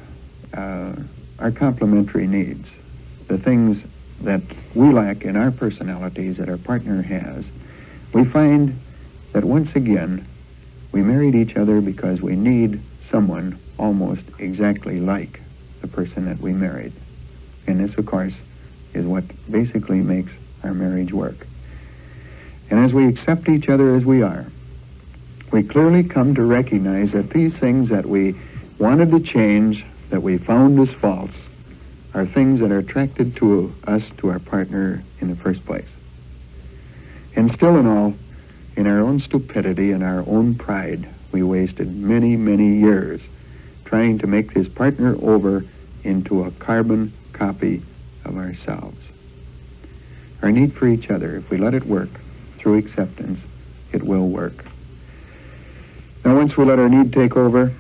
our complementary needs, the things that we lack in our personalities that our partner has, we find that once again, we married each other because we need someone almost exactly like the person that we married. And this, of course, is what basically makes our marriage work. And as we accept each other as we are, we clearly come to recognize that these things that we wanted to change, that we found as faults, are things that are attracted to us, to our partner in the first place. And still in all, in our own stupidity and our own pride, we wasted many, many years trying to make this partner over into a carbon copy of ourselves. Our need for each other, if we let it work through acceptance, it will work. Now, once we let our need take over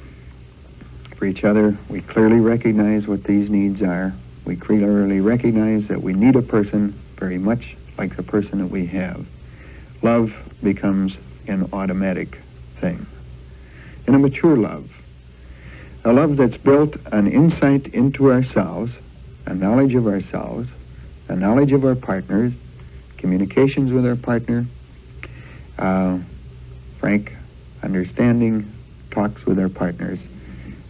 for each other, we clearly recognize what these needs are. We clearly recognize that we need a person very much like the person that we have. Love becomes an automatic thing. And a mature love, a love that's built on insight into ourselves, a knowledge of ourselves, a knowledge of our partners, communications with our partner, frank, understanding talks with our partners,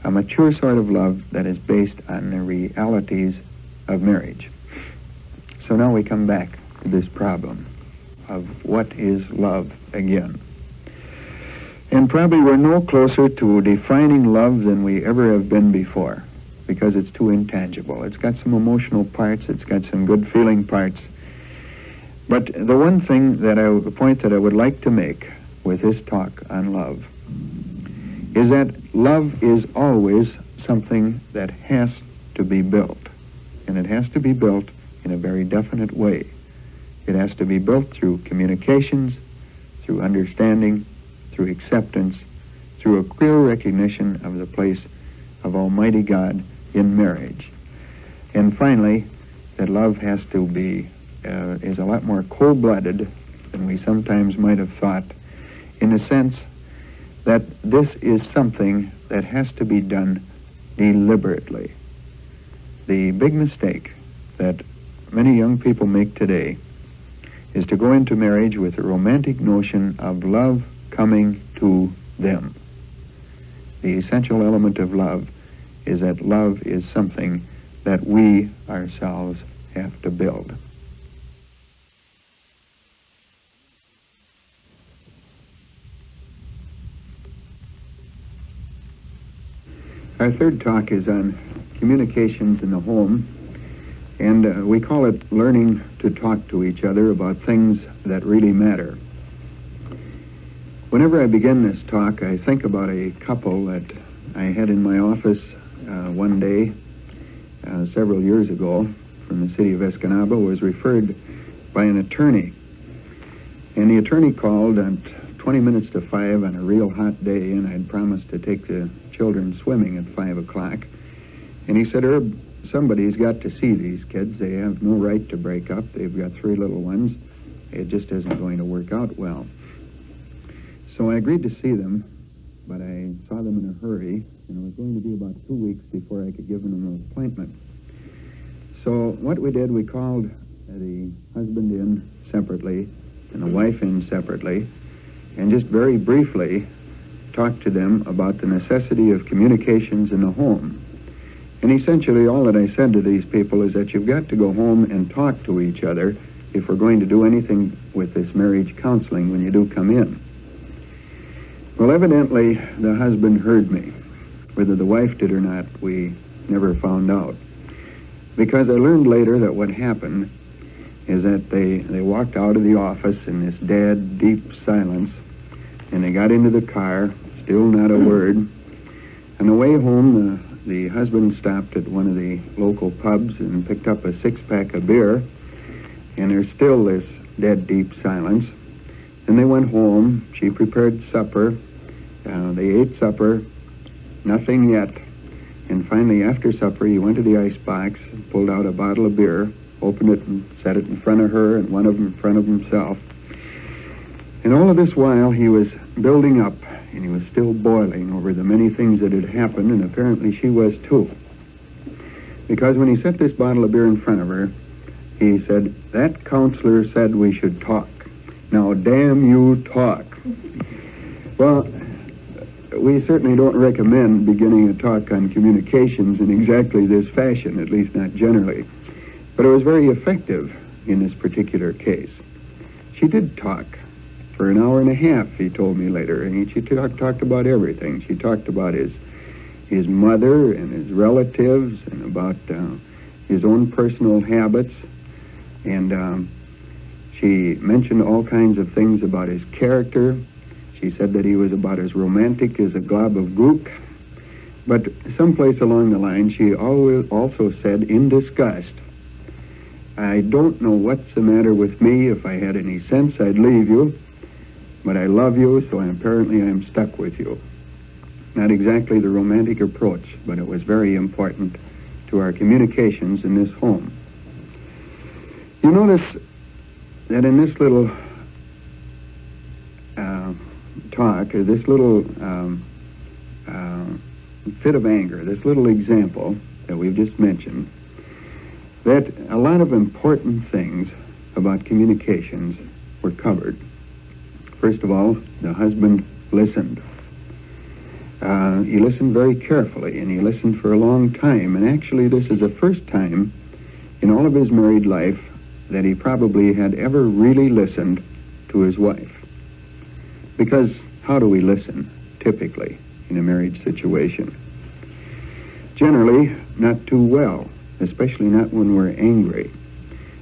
a mature sort of love that is based on the realities of marriage. So now we come back to this problem of what is love again. And probably we're no closer to defining love than we ever have been before, because it's too intangible. It's got some emotional parts, it's got some good feeling parts. But the one thing the point that I would like to make with this talk on love is that love is always something that has to be built. And it has to be built in a very definite way. It has to be built through communications, through understanding, through acceptance, through a clear recognition of the place of Almighty God in marriage. And finally, that love has to be, is a lot more cold-blooded than we sometimes might have thought, in the sense that this is something that has to be done deliberately. The big mistake that many young people make today is to go into marriage with a romantic notion of love coming to them. The essential element of love is that love is something that we ourselves have to build. Our third talk is on communications in the home, and we call it learning to talk to each other about things that really matter. Whenever I begin this talk, I think about a couple that I had in my office one day several years ago from the city of Escanaba. Was referred by an attorney. And the attorney called at 20 minutes to 5 on a real hot day, and I'd promised to take the children swimming at 5 o'clock. And he said, "Herb, somebody's got to see these kids. They have no right to break up. They've got 3 little ones. It just isn't going to work out well." So I agreed to see them, but I saw them in a hurry, and it was going to be about 2 weeks before I could give them an appointment. So what we did, we called the husband in separately and the wife in separately, and just very briefly talked to them about the necessity of communications in the home. And essentially all that I said to these people is that you've got to go home and talk to each other if we're going to do anything with this marriage counseling when you do come in. Well, evidently the husband heard me. Whether the wife did or not, we never found out. Because I learned later that what happened is that they walked out of the office in this dead, deep silence, and they got into the car, still not a word. On the way home, the husband stopped at one of the local pubs and picked up a 6-pack of beer, and there's still this dead, deep silence. Then they went home. She prepared supper. They ate supper. Nothing yet. And finally, after supper, he went to the icebox, pulled out a bottle of beer, opened it and set it in front of her and one of them in front of himself. And all of this while, he was building up, and he was still boiling over the many things that had happened, and apparently she was too. Because when he set this bottle of beer in front of her, he said, "That counselor said we should talk. Now, damn you, talk." Well, we certainly don't recommend beginning a talk on communications in exactly this fashion, at least not generally. But it was very effective in this particular case. She did talk for an hour and a half, he told me later, and she talked about everything. She talked about his mother and his relatives and about his own personal habits, and she mentioned all kinds of things about his character. She said that he was about as romantic as a glob of gook. But someplace along the line, she also said in disgust, "I don't know what's the matter with me. If I had any sense, I'd leave you. But I love you, so apparently I'm stuck with you." Not exactly the romantic approach, but it was very important to our communications in this home. You notice that in this little talk, or this little fit of anger, this little example that we've just mentioned, that a lot of important things about communications were covered. First of all, the husband listened. He listened very carefully, and he listened for a long time. And actually, this is the first time in all of his married life that he probably had ever really listened to his wife. Because how do we listen, typically, in a marriage situation? Generally, not too well, especially not when we're angry.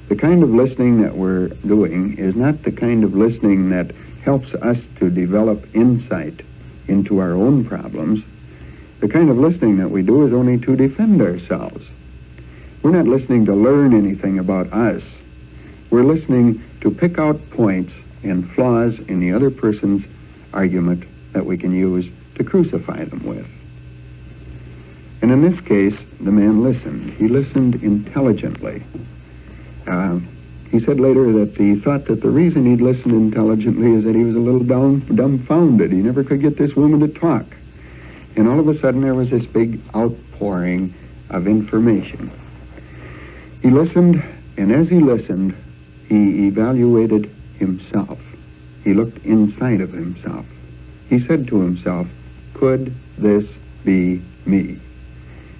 The kind of listening that we're doing is not the kind of listening that helps us to develop insight into our own problems. The kind of listening that we do is only to defend ourselves. We're not listening to learn anything about us. We're listening to pick out points and flaws in the other person's argument that we can use to crucify them with. And in this case, the man listened. He listened intelligently. He said later that he thought that the reason he'd listened intelligently is that he was a little dumbfounded. He never could get this woman to talk. And all of a sudden there was this big outpouring of information. He listened, and as he listened, he evaluated himself. He looked inside of himself. He said to himself, could this be me?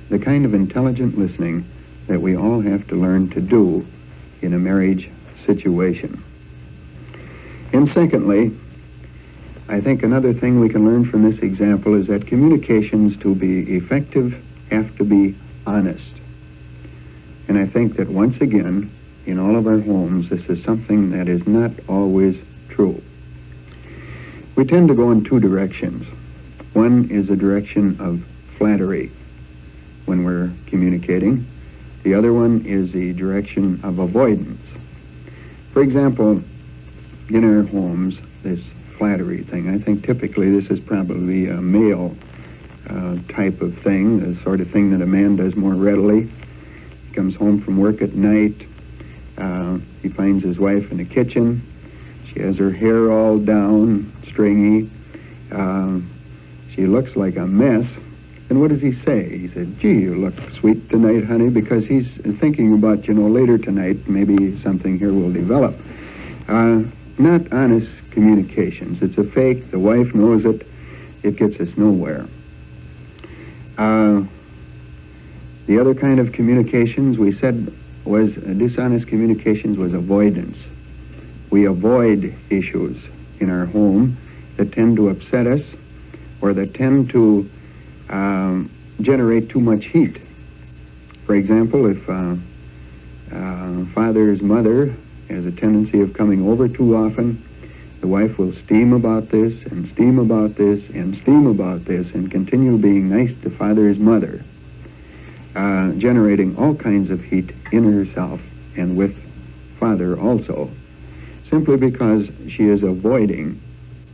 The kind of intelligent listening that we all have to learn to do in a marriage situation. And secondly, I think another thing we can learn from this example is that communications, to be effective, have to be honest. And I think that once again, in all of our homes, this is something that is not always true. We tend to go in two directions. One is the direction of flattery when we're communicating. The other one is the direction of avoidance. For example, in our homes, this flattery thing, I think typically this is probably a male type of thing, the sort of thing that a man does more readily. He comes home from work at night. He finds his wife in the kitchen. She has her hair all down, stringy. She looks like a mess. And what does he say? He said, gee, you look sweet tonight, honey, because he's thinking about, later tonight, maybe something here will develop. Not honest communications. It's a fake. The wife knows it. It gets us nowhere. The other kind of communications we said was dishonest communications was avoidance. We avoid issues in our home that tend to upset us or that tend to generate too much heat. For example, if father's mother has a tendency of coming over too often, the wife will steam about this and steam about this and steam about this and continue being nice to father's mother, generating all kinds of heat in herself and with father also, simply because she is avoiding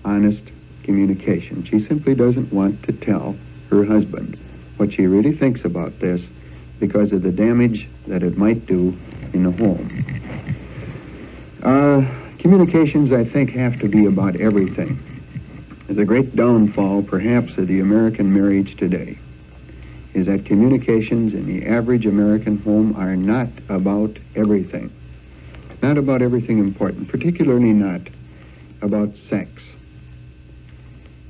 honest communication. She simply doesn't want to tell her husband what she really thinks about this because of the damage that it might do in the home. Communications, I think, have to be about everything. The great downfall, perhaps, of the American marriage today is that communications in the average American home are not about everything. Not about everything important, particularly not about sex.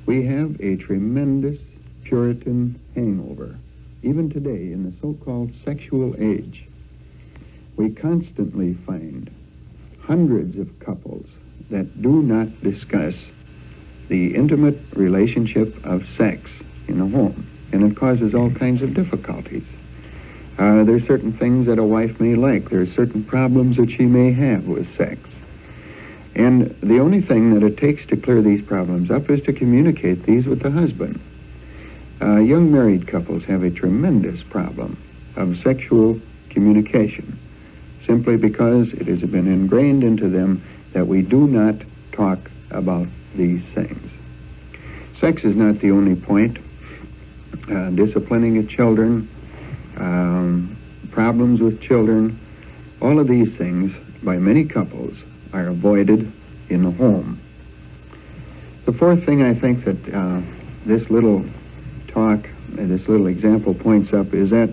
We have a tremendous Puritan hangover, even today in the so-called sexual age. We constantly find hundreds of couples that do not discuss the intimate relationship of sex in the home, and it causes all kinds of difficulties. There's certain things that a wife may like. There's certain problems that she may have with sex. And the only thing that it takes to clear these problems up is to communicate these with the husband. Young married couples have a tremendous problem of sexual communication, simply because it has been ingrained into them that we do not talk about these things. Sex is not the only point. Disciplining of children, problems with children, all of these things by many couples are avoided in the home. The fourth thing I think that this little talk, this little example points up is that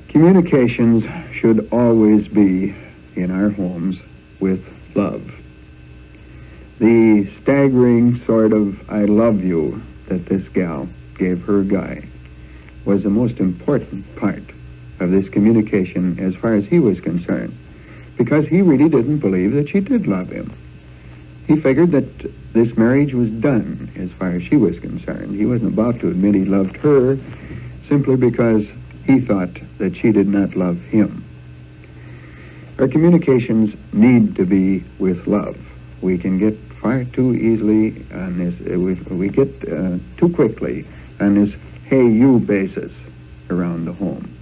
communications should always be in our homes with love. The staggering sort of I love you that this gal gave her guy was the most important part of this communication as far as he was concerned, because he really didn't believe that she did love him. He figured that this marriage was done as far as she was concerned. He wasn't about to admit he loved her simply because he thought that she did not love him. Our communications need to be with love. We can get far too easily on this, we get too quickly on this hey you basis around the home.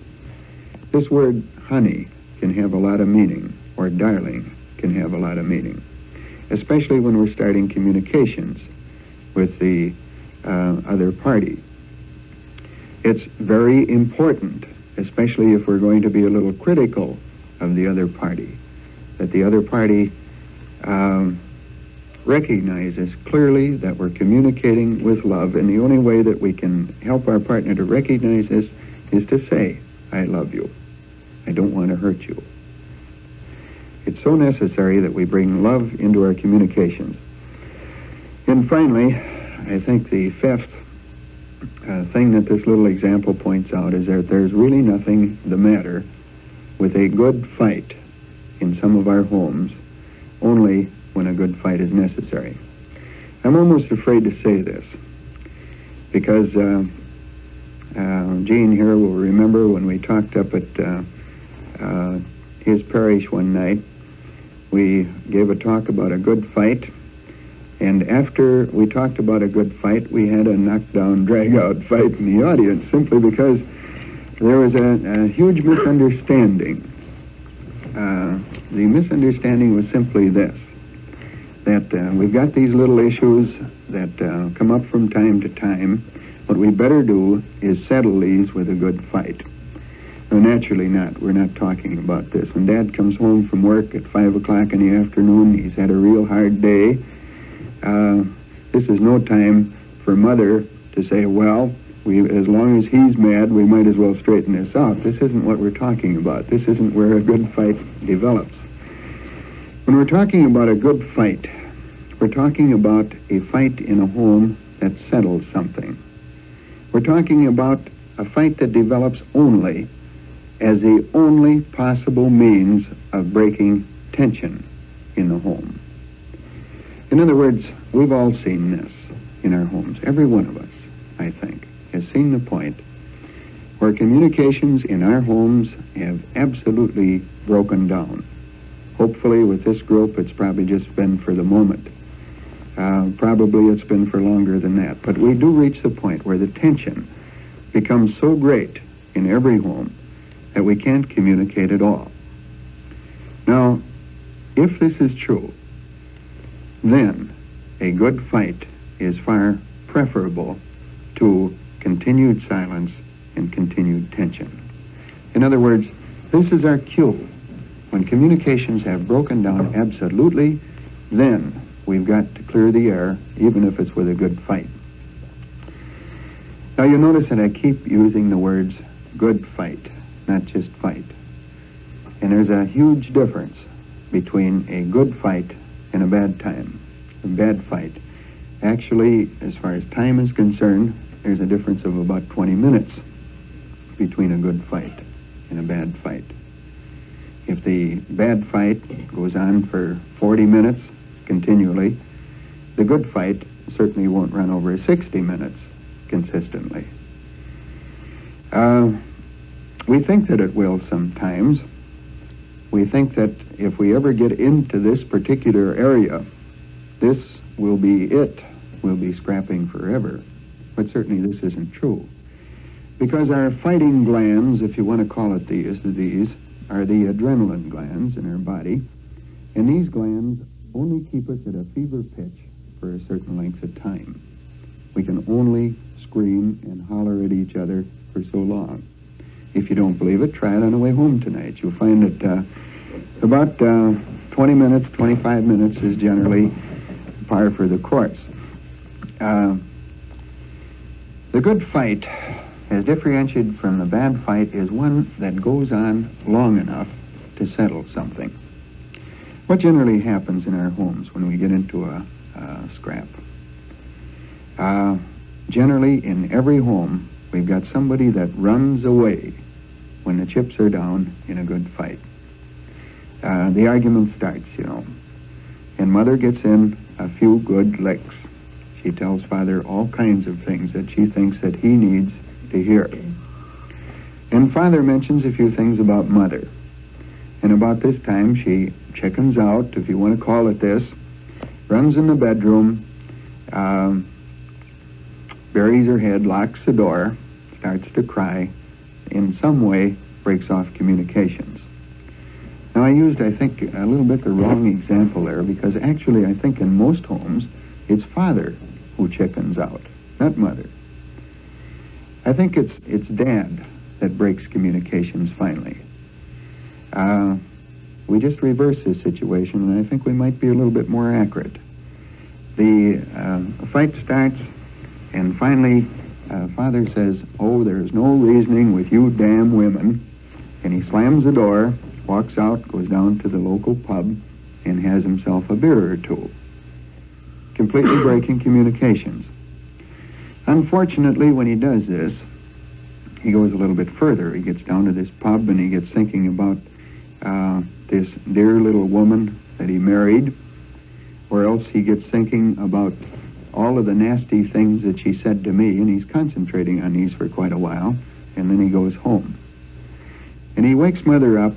This word honey can have a lot of meaning, or darling can have a lot of meaning, especially when we're starting communications with the other party. It's very important, especially if we're going to be a little critical of the other party, that the other party recognizes clearly that we're communicating with love, and the only way that we can help our partner to recognize this is to say, I love you. I don't want to hurt you. It's so necessary that we bring love into our communications. And finally, I think the fifth thing that this little example points out is that there's really nothing the matter with a good fight in some of our homes, only when a good fight is necessary. I'm almost afraid to say this, because Gene here will remember when we talked up at his parish one night, we gave a talk about a good fight, and after we talked about a good fight, we had a knockdown, drag-out fight in the audience, simply because there was a huge misunderstanding. The misunderstanding was simply this, that we've got these little issues that come up from time to time. What we better do is settle these with a good fight. No, naturally not. We're not talking about this. When Dad comes home from work at 5 o'clock in the afternoon, he's had a real hard day. This is no time for Mother to say, well, as long as he's mad, we might as well straighten this out. This isn't what we're talking about. This isn't where a good fight develops. When we're talking about a good fight, we're talking about a fight in a home that settles something. We're talking about a fight that develops only as the only possible means of breaking tension in the home. In other words, we've all seen this in our homes. Every one of us, I think, has seen the point where communications in our homes have absolutely broken down. Hopefully with this group it's probably just been for the moment. Probably it's been for longer than that. But we do reach the point where the tension becomes so great in every home that we can't communicate at all. Now, if this is true, then a good fight is far preferable to continued silence and continued tension. In other words, this is our cue. When communications have broken down absolutely, then we've got to clear the air, even if it's with a good fight. Now you notice that I keep using the words good fight, not just fight. And there's a huge difference between a good fight and a bad time, a bad fight. Actually, as far as time is concerned, there's a difference of about 20 minutes between a good fight and a bad fight. If the bad fight goes on for 40 minutes continually, the good fight certainly won't run over 60 minutes consistently. We think that it will sometimes. We think that if we ever get into this particular area, this will be it. We'll be scrapping forever. But certainly this isn't true. Because our fighting glands, if you want to call it these, are the adrenaline glands in our body. And these glands only keep us at a fever pitch for a certain length of time. We can only scream and holler at each other for so long. If you don't believe it, try it on the way home tonight. You'll find that about 20 minutes, 25 minutes is generally par for the course. The good fight, as differentiated from the bad fight, is one that goes on long enough to settle something. What generally happens in our homes when we get into a scrap? Generally, in every home, we've got somebody that runs away when the chips are down in a good fight. The argument starts, and Mother gets in a few good licks. She tells Father all kinds of things that she thinks that he needs to hear. And Father mentions a few things about Mother. And about this time, she chickens out, if you want to call it this, runs in the bedroom, buries her head, locks the door, starts to cry, in some way breaks off communications. Now, I used, I think, a little bit the wrong example there, because actually I think in most homes it's Father who chickens out, not Mother. I think it's Dad that breaks communications finally. We just reverse this situation, and I think we might be a little bit more accurate. The fight starts, and finally Father says, "Oh, there's no reasoning with you damn women," and he slams the door, walks out, goes down to the local pub, and has himself a beer or two, completely breaking communications. Unfortunately, when he does this, he goes a little bit further. He gets down to this pub, and he gets thinking about this dear little woman that he married, or else he gets thinking about all of the nasty things that she said to me, and he's concentrating on these for quite a while, and then he goes home. And he wakes Mother up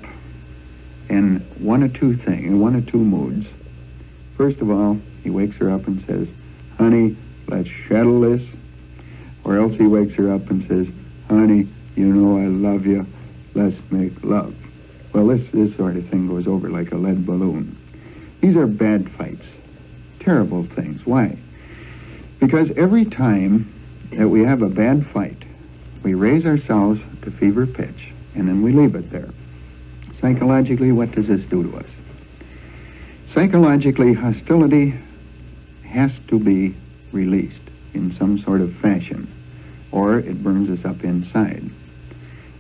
in one of two moods. First of all, he wakes her up and says, "Honey, let's settle this." Or else he wakes her up and says, "Honey, you know I love you, let's make love." Well, this sort of thing goes over like a lead balloon. These are bad fights, terrible things. Why? Because every time that we have a bad fight, we raise ourselves to fever pitch, and then we leave it there. Psychologically, what does this do to us? Psychologically, hostility has to be released in some sort of fashion, or it burns us up inside.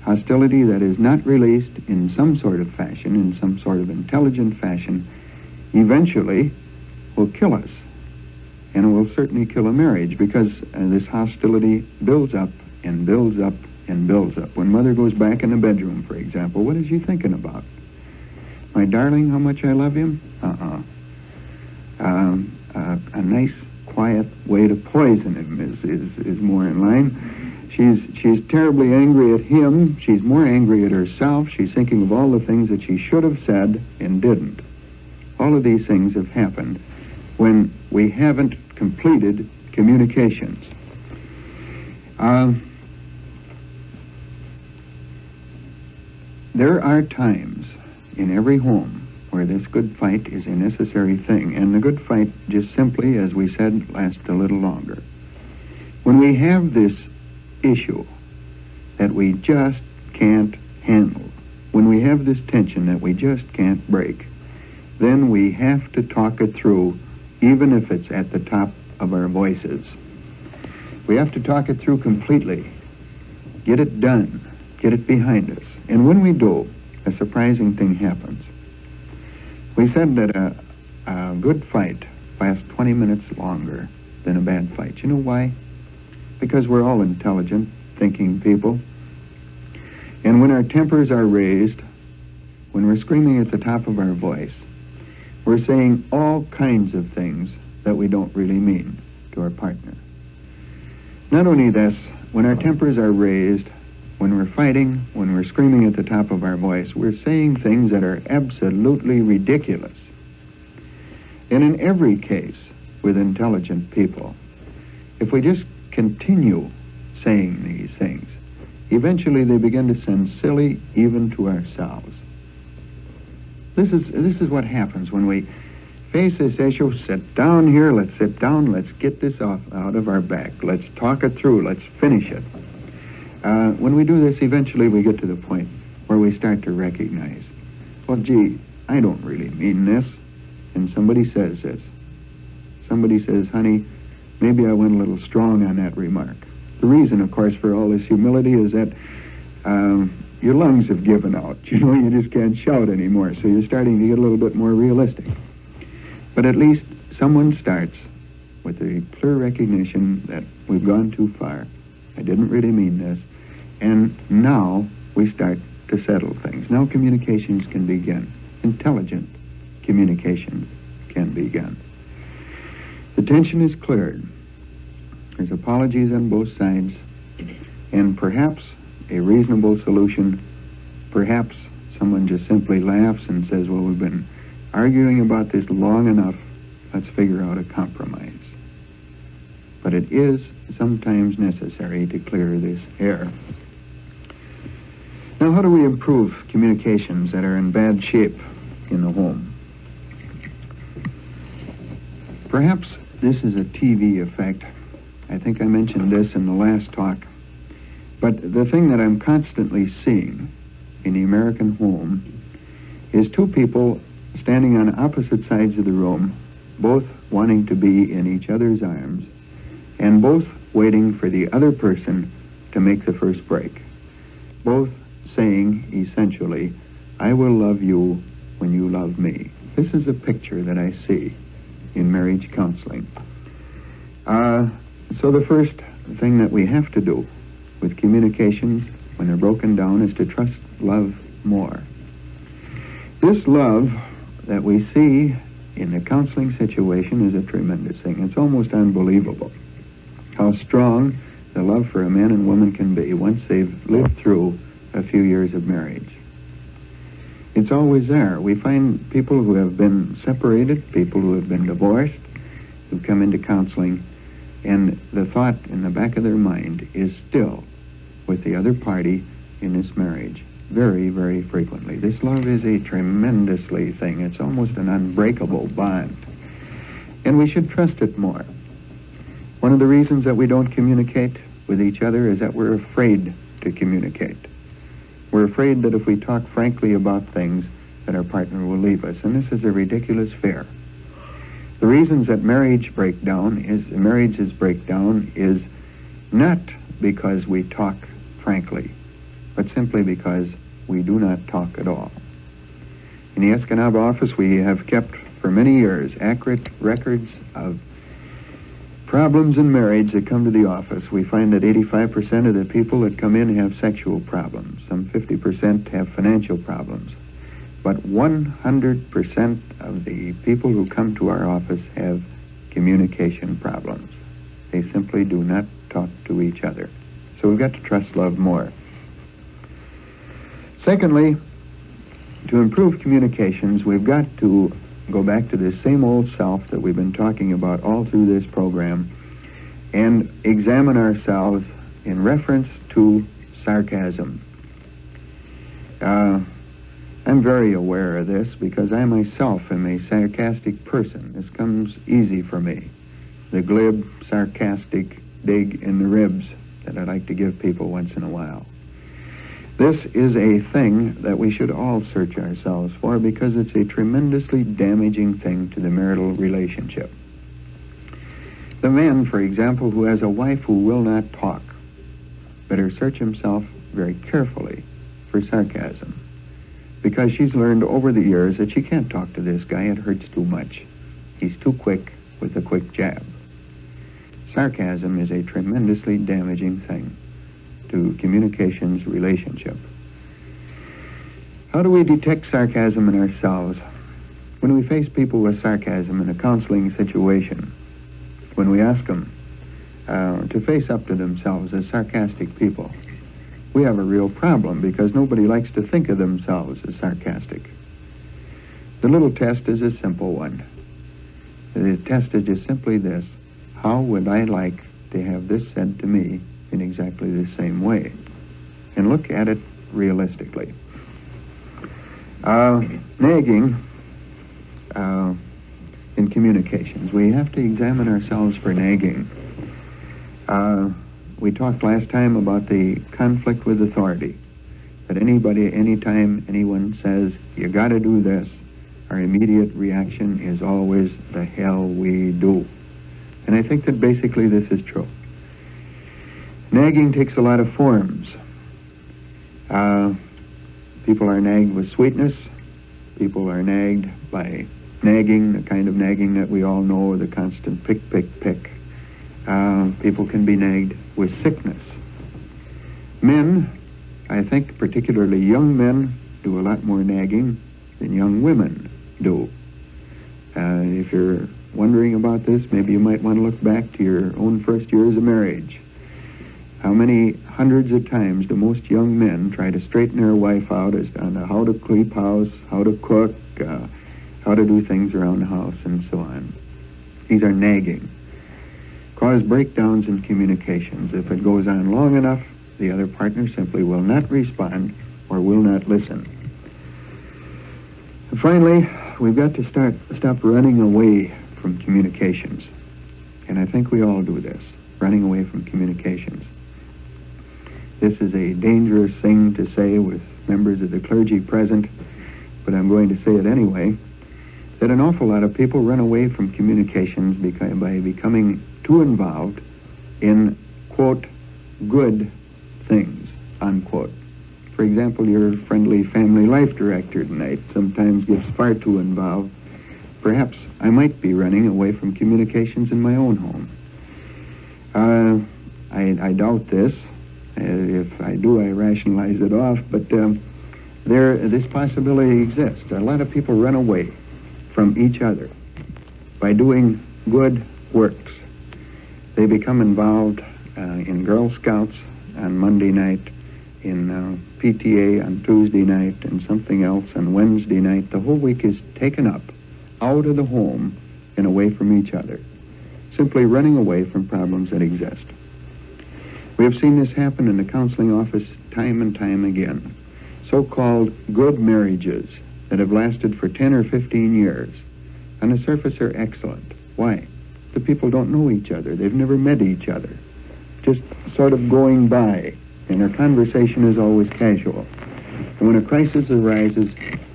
Hostility that is not released in some sort of fashion, in some sort of intelligent fashion, eventually will kill us. And it will certainly kill a marriage, because this hostility builds up and builds up and builds up. When Mother goes back in the bedroom, for example, what is she thinking about? My darling, how much I love him? A nice, quiet way to poison him is more in line. She's terribly angry at him. She's more angry at herself. She's thinking of all the things that she should have said and didn't. All of these things have happened when we haven't completed communications. There are times in every home where this good fight is a necessary thing, and the good fight, just simply, as we said, lasts a little longer. When we have this issue that we just can't handle, when we have this tension that we just can't break, then we have to talk it through, even if it's at the top of our voices. We have to talk it through completely, get it done, get it behind us. And when we do, a surprising thing happens. We said that a good fight lasts 20 minutes longer than a bad fight. You know why? Because we're all intelligent, thinking people. And when our tempers are raised, when we're screaming at the top of our voice, we're saying all kinds of things that we don't really mean to our partner. Not only this, when our tempers are raised, when we're fighting, when we're screaming at the top of our voice, we're saying things that are absolutely ridiculous. And in every case, with intelligent people, if we just continue saying these things, eventually they begin to sound silly even to ourselves. This is what happens when we face this issue. Sit down here, let's sit down, let's get this out of our back. Let's talk it through, let's finish it. When we do this, eventually we get to the point where we start to recognize, well, gee, I don't really mean this. And somebody says this. Somebody says, honey, maybe I went a little strong on that remark. The reason, of course, for all this humility is that your lungs have given out. You know, you just can't shout anymore, so you're starting to get a little bit more realistic. But at least someone starts with a clear recognition that we've gone too far. I didn't really mean this. And now we start to settle things. Now communications can begin. Intelligent communication can begin. The tension is cleared. There's apologies on both sides, and perhaps a reasonable solution. Perhaps someone just simply laughs and says, well, we've been arguing about this long enough, let's figure out a compromise. But it is sometimes necessary to clear this air. Now, how do we improve communications that are in bad shape in the home? Perhaps this is a TV effect. I think I mentioned this in the last talk. But the thing that I'm constantly seeing in the American home is two people standing on opposite sides of the room, both wanting to be in each other's arms, and both waiting for the other person to make the first break. Both saying, essentially, I will love you when you love me. This is a picture that I see in marriage counseling. So the first thing that we have to do with communications when they're broken down is to trust love more. This love that we see in the counseling situation is a tremendous thing. It's almost unbelievable how strong the love for a man and woman can be once they've lived through a few years of marriage. It's always there. We find people who have been separated, people who have been divorced, who come into counseling, and the thought in the back of their mind is still with the other party in this marriage, very, very frequently. This love is a tremendously thing. It's almost an unbreakable bond. And we should trust it more. One of the reasons that we don't communicate with each other is that we're afraid to communicate. We're afraid that if we talk frankly about things, that our partner will leave us. And this is a ridiculous fear. The reasons that marriages break down is not because we talk frankly, but simply because we do not talk at all. In the Escanaba office, we have kept for many years accurate records of problems in marriage that come to the office. We find that 85% of the people that come in have sexual problems. Some 50% have financial problems. But 100% of the people who come to our office have communication problems. They simply do not talk to each other. So we've got to trust love more. Secondly, to improve communications, we've got to go back to this same old self that we've been talking about all through this program and examine ourselves in reference to sarcasm. I'm very aware of this because I myself am a sarcastic person. This comes easy for me. The glib, sarcastic dig in the ribs that I like to give people once in a while. This is a thing that we should all search ourselves for because it's a tremendously damaging thing to the marital relationship. The man, for example, who has a wife who will not talk, better search himself very carefully for sarcasm, because she's learned over the years that she can't talk to this guy. It hurts too much. He's too quick with a quick jab. Sarcasm is a tremendously damaging thing to communications relationship. How do we detect sarcasm in ourselves? When we face people with sarcasm in a counseling situation, when we ask them to face up to themselves as sarcastic people, we have a real problem because nobody likes to think of themselves as sarcastic. The little test is a simple one. The test is just simply this: how would I like to have this said to me in exactly the same way? And look at it realistically. Nagging in communications. We have to examine ourselves for nagging. We talked last time about the conflict with authority. That anybody, anytime anyone says, you gotta do this, our immediate reaction is always, the hell we do. And I think that basically this is true. Nagging takes a lot of forms. People are nagged with sweetness. People are nagged by nagging, the kind of nagging that we all know, the constant pick, pick, pick. People can be nagged with sickness. Men, I think particularly young men, do a lot more nagging than young women do. If you're wondering about this, maybe you might want to look back to your own first years of marriage. How many hundreds of times do most young men try to straighten their wife out as to how to keep house, how to cook, how to do things around the house, and so on. These are nagging. Cause breakdowns in communications. If it goes on long enough, the other partner simply will not respond or will not listen. And finally, we've got to stop running away from communications. And I think we all do this, running away from communications. This is a dangerous thing to say with members of the clergy present, but I'm going to say it anyway, that an awful lot of people run away from communications by becoming too involved in, quote, good things, unquote. For example, your friendly family life director tonight sometimes gets far too involved. Perhaps I might be running away from communications in my own home. I doubt this. If I do, I rationalize it off, but this possibility exists. A lot of people run away from each other by doing good works. They become involved in Girl Scouts on Monday night, in PTA on Tuesday night, and something else on Wednesday night. The whole week is taken up out of the home and away from each other, simply running away from problems that exist. We have seen this happen in the counseling office time and time again. So-called good marriages that have lasted for 10 or 15 years, on the surface are excellent. Why? The people don't know each other. They've never met each other. Just sort of going by, and their conversation is always casual. And when a crisis arises,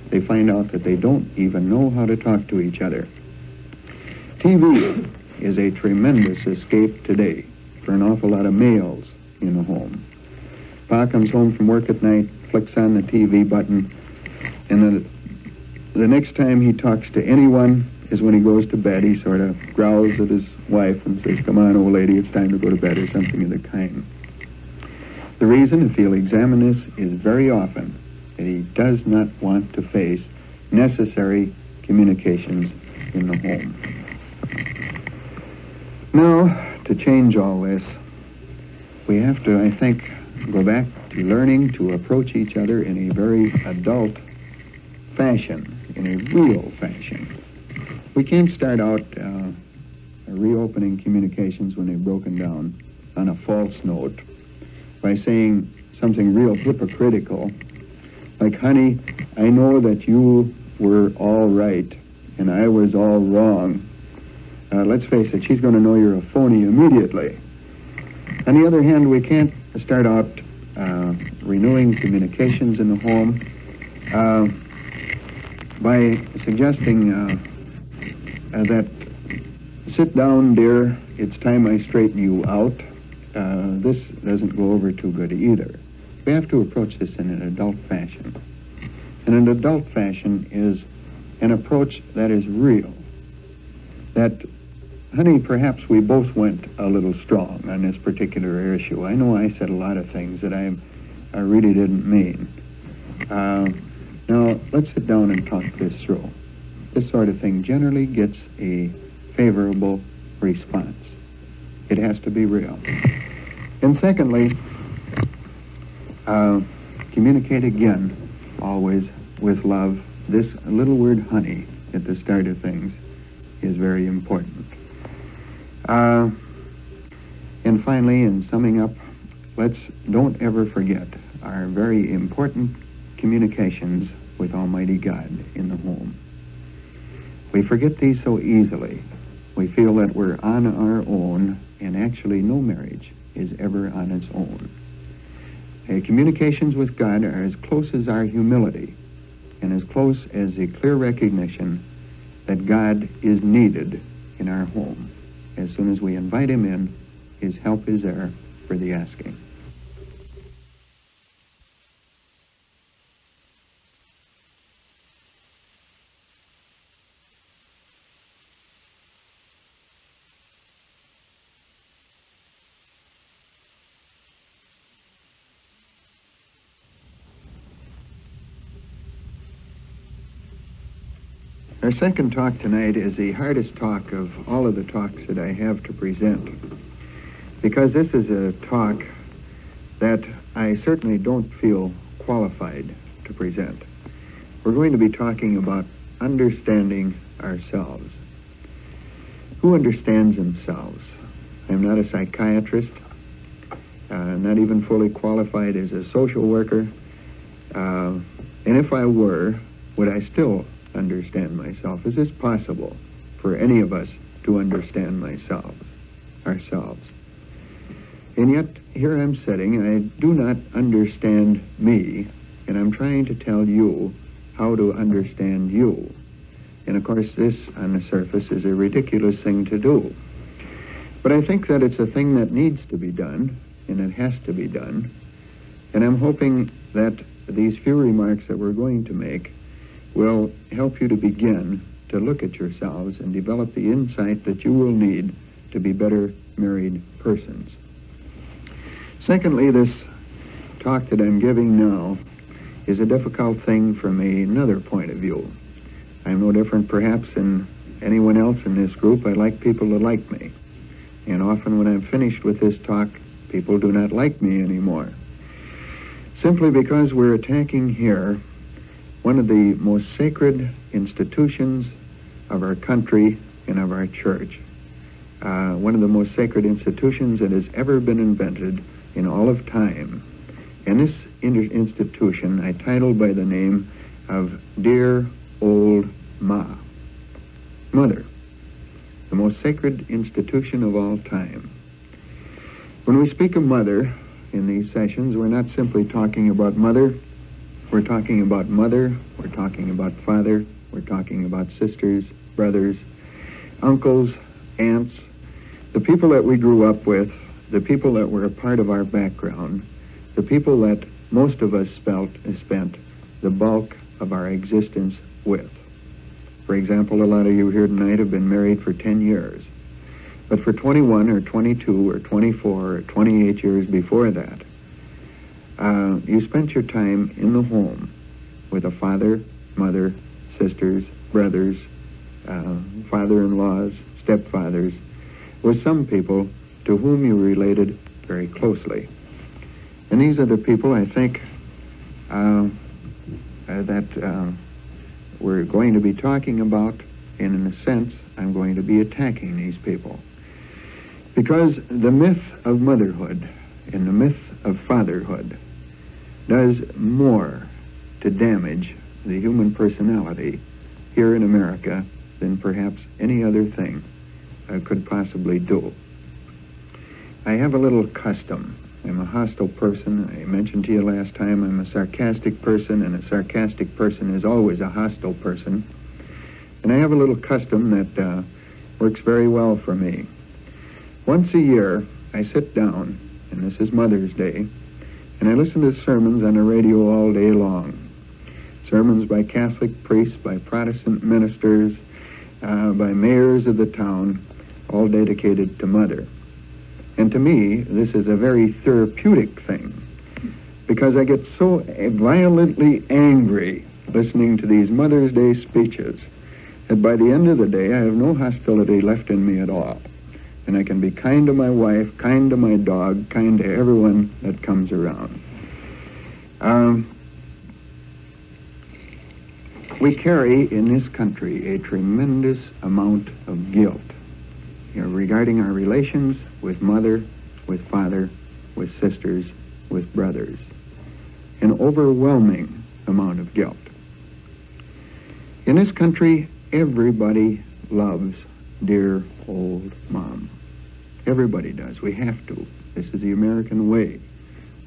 they find out that they don't even know how to talk to each other. TV is a tremendous escape today for an awful lot of males in the home. Pa comes home from work at night, flicks on the TV button, and the next time he talks to anyone is when he goes to bed. He sort of growls at his wife and says, "Come on, old lady, it's time to go to bed," or something of the kind. The reason, if you'll examine this, is very often that he does not want to face necessary communications in the home. Now, to change all this, we have to, I think, go back to learning to approach each other in a very adult fashion, in a real fashion. We can't start out reopening communications when they've broken down on a false note by saying something real hypocritical, like, "Honey, I know that you were all right and I was all wrong." Let's face it, she's going to know you're a phony immediately. On the other hand, we can't start out renewing communications in the home by suggesting that, "Sit down, dear, it's time I straighten you out." This doesn't go over too good either. We have to approach this in an adult fashion. And an adult fashion is an approach that is real. That, "Honey, perhaps we both went a little strong on this particular issue. I know I said a lot of things that I really didn't mean. Now, let's sit down and talk this through." This sort of thing generally gets a favorable response. It has to be real. And secondly, communicate again, always with love. This little word "honey" at the start of things is very important. And finally, in summing up, don't ever forget our very important communications with Almighty God in the home. We forget these so easily. We feel that we're on our own, and actually no marriage is ever on its own. Communications with God are as close as our humility, and as close as a clear recognition that God is needed in our home. As soon as we invite him in, his help is there for the asking. Our second talk tonight is the hardest talk of all of the talks that I have to present, because this is a talk that I certainly don't feel qualified to present. We're going to be talking about understanding ourselves. Who understands themselves? I'm not a psychiatrist, not even fully qualified as a social worker, and if I were, would I still understand myself? Is this possible for any of us to understand ourselves? And yet, here I'm sitting, and I do not understand me, and I'm trying to tell you how to understand you. And of course, this, on the surface, is a ridiculous thing to do. But I think that it's a thing that needs to be done, and it has to be done. And I'm hoping that these few remarks that we're going to make will help you to begin to look at yourselves and develop the insight that you will need to be better married persons. Secondly, this talk that I'm giving now is a difficult thing from another point of view. I'm no different, perhaps, than anyone else in this group. I like people to like me. And often when I'm finished with this talk, people do not like me anymore. Simply because we're attacking here one of the most sacred institutions of our country and of our church. One of the most sacred institutions that has ever been invented in all of time. And this institution I titled by the name of Dear Old Ma, Mother, the most sacred institution of all time. When we speak of mother in these sessions, we're not simply talking about mother. We're talking about mother, we're talking about father, we're talking about sisters, brothers, uncles, aunts, the people that we grew up with, the people that were a part of our background, the people that most of us spent the bulk of our existence with. For example, a lot of you here tonight have been married for 10 years. But for 21 or 22 or 24 or 28 years before that, you spent your time in the home with a father, mother, sisters, brothers, father-in-laws, stepfathers, with some people to whom you related very closely. And these are the people, I think, that we're going to be talking about, and in a sense, I'm going to be attacking these people. Because the myth of motherhood and the myth of fatherhood does more to damage the human personality here in America than perhaps any other thing could possibly do. I have a little custom. I'm a hostile person. I mentioned to you last time I'm a sarcastic person, and a sarcastic person is always a hostile person. And I have a little custom that works very well for me. Once a year, I sit down, and this is Mother's Day, and I listen to sermons on the radio all day long. Sermons by Catholic priests, by Protestant ministers, by mayors of the town, all dedicated to Mother. And to me, this is a very therapeutic thing, because I get so violently angry listening to these Mother's Day speeches that by the end of the day, I have no hostility left in me at all. And I can be kind to my wife, kind to my dog, kind to everyone that comes around. We carry in this country a tremendous amount of guilt regarding our relations with mother, with father, with sisters, with brothers. An overwhelming amount of guilt. In this country, everybody loves dear old Mom. Everybody does. We have to. This is the American way.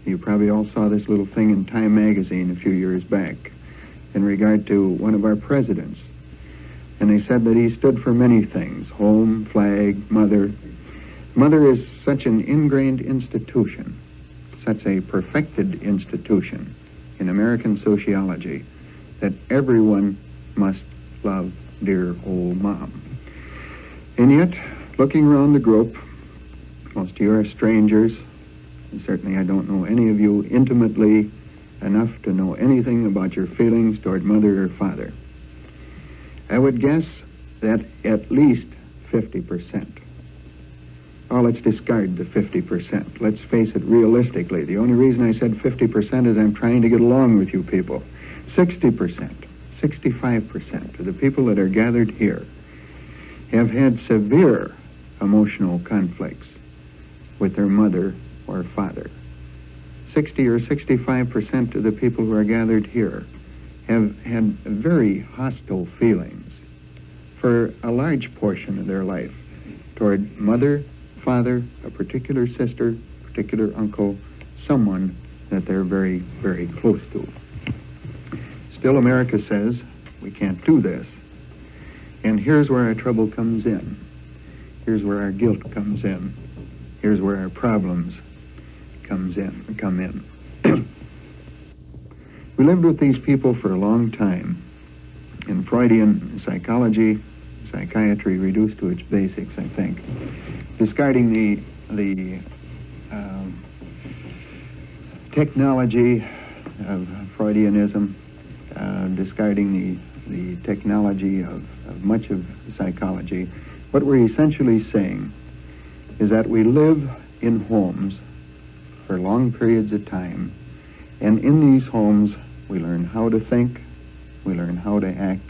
You probably all saw this little thing in Time magazine a few years back in regard to one of our presidents. And they said that he stood for many things: home, flag, mother. Mother is such an ingrained institution, such a perfected institution in American sociology, that everyone must love dear old Mom. And yet, looking around the group, most of you are strangers, and certainly I don't know any of you intimately enough to know anything about your feelings toward mother or father. I would guess that at least 50%. Oh, let's discard the 50%. Let's face it realistically. The only reason I said 50% is I'm trying to get along with you people. 60%, 65% of the people that are gathered here have had severe emotional conflicts with their mother or father. 60 or 65% of the people who are gathered here have had very hostile feelings for a large portion of their life toward mother, father, a particular sister, particular uncle, someone that they're very, very close to. Still, America says we can't do this. And here's where our trouble comes in. Here's where our guilt comes in. Here's where our problems come in. We lived with these people for a long time. In Freudian psychology, psychiatry reduced to its basics, I think, discarding the technology of Freudianism, discarding the technology of much of psychology. What we're essentially saying is that we live in homes for long periods of time, and in these homes we learn how to think, we learn how to act,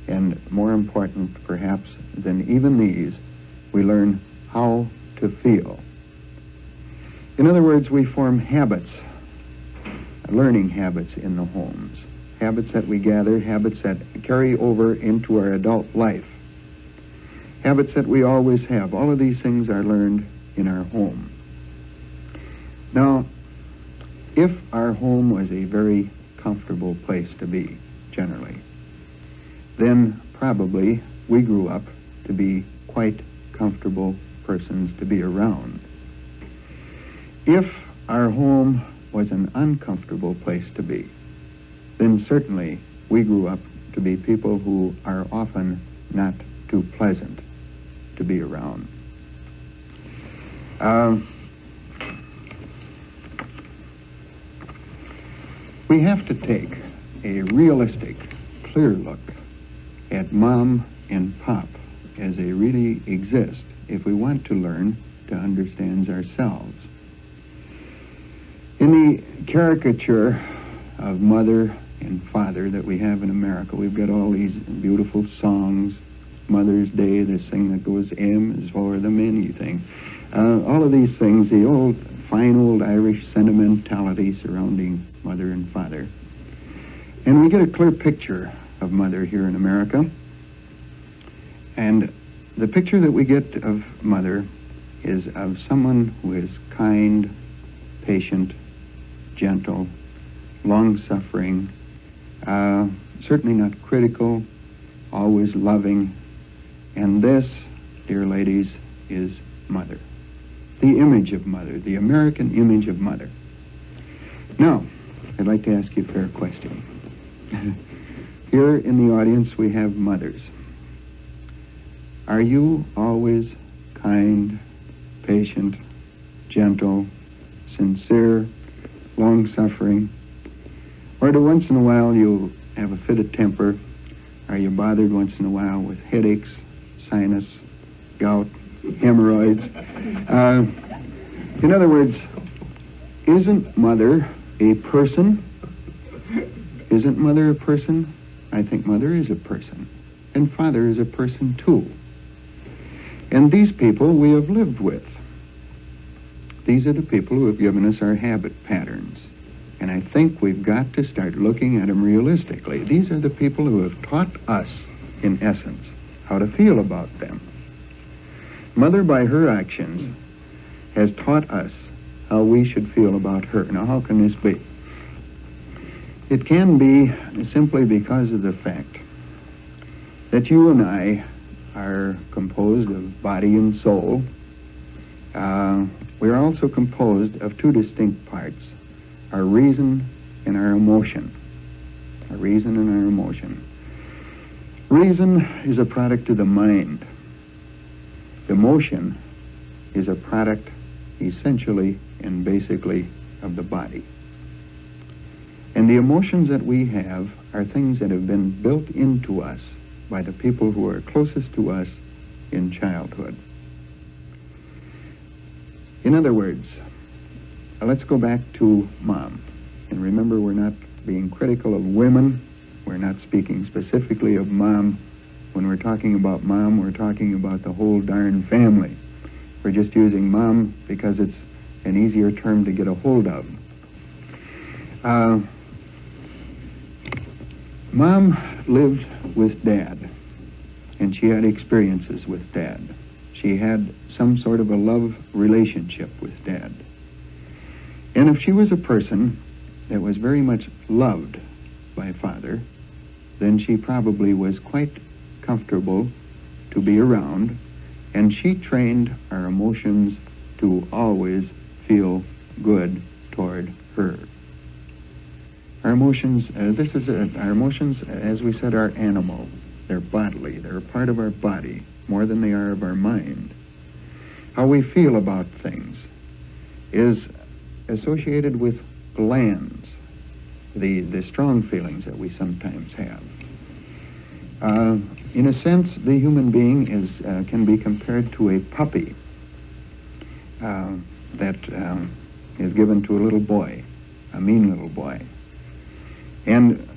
and more important perhaps than even these, we learn how to feel. In other words, we form habits, learning habits in the homes, habits that we gather, habits that carry over into our adult life, habits that we always have. All of these things are learned in our home. Now, if our home was a very comfortable place to be, generally, then probably we grew up to be quite comfortable persons to be around. If our home was an uncomfortable place to be, then certainly we grew up to be people who are often not too pleasant to be around. We have to take a realistic, clear look at Mom and Pop as they really exist if we want to learn to understand ourselves. In the caricature of mother and father that we have in America, we've got all these beautiful songs. Mother's Day, this thing that goes M is for the many thing. All of these things, the old, fine old Irish sentimentality surrounding mother and father. And we get a clear picture of mother here in America. And the picture that we get of mother is of someone who is kind, patient, gentle, long-suffering, certainly not critical, always loving. And this, dear ladies, is mother. The image of mother, the American image of mother. Now, I'd like to ask you a fair question. Here in the audience we have mothers. Are you always kind, patient, gentle, sincere, long-suffering? Or do once in a while you have a fit of temper? Are you bothered once in a while with headaches, sinus, gout, hemorrhoids? In other words, isn't mother a person? Isn't mother a person? I think mother is a person. And father is a person too. And these people we have lived with. These are the people who have given us our habit patterns. And I think we've got to start looking at them realistically. These are the people who have taught us, in essence, how to feel about them. Mother, by her actions, has taught us how we should feel about her. Now, how can this be? It can be simply because of the fact that you and I are composed of body and soul. We are also composed of two distinct parts, our reason and our emotion. Our reason and our emotion. Reason is a product of the mind. Emotion is a product, essentially and basically, of the body. And the emotions that we have are things that have been built into us by the people who are closest to us in childhood. In other words, let's go back to Mom. And remember, we're not being critical of women. We're not speaking specifically of Mom. When we're talking about Mom, we're talking about the whole darn family. We're just using Mom because it's an easier term to get a hold of. Mom lived with Dad, and she had experiences with Dad. She had some sort of a love relationship with Dad. And if she was a person that was very much loved by Father, then she probably was quite comfortable to be around, and she trained our emotions to always feel good toward her. Our emotions, our emotions, as we said, are animal. They're bodily. They're a part of our body more than they are of our mind. How we feel about things is associated with glands, the strong feelings that we sometimes have. In a sense, the human being can be compared to a puppy that is given to a little boy, a mean little boy. And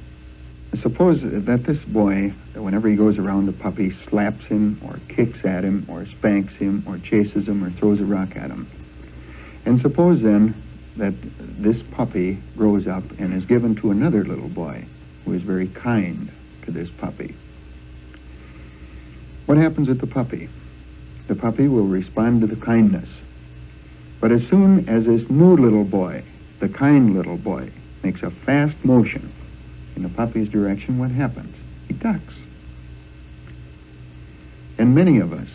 suppose that this boy, whenever he goes around, the puppy slaps him or kicks at him or spanks him or chases him or throws a rock at him. And suppose then that this puppy grows up and is given to another little boy who is very kind to this puppy. What happens with the puppy? The puppy will respond to the kindness. But as soon as this new little boy, the kind little boy, makes a fast motion in the puppy's direction, what happens? He ducks. And many of us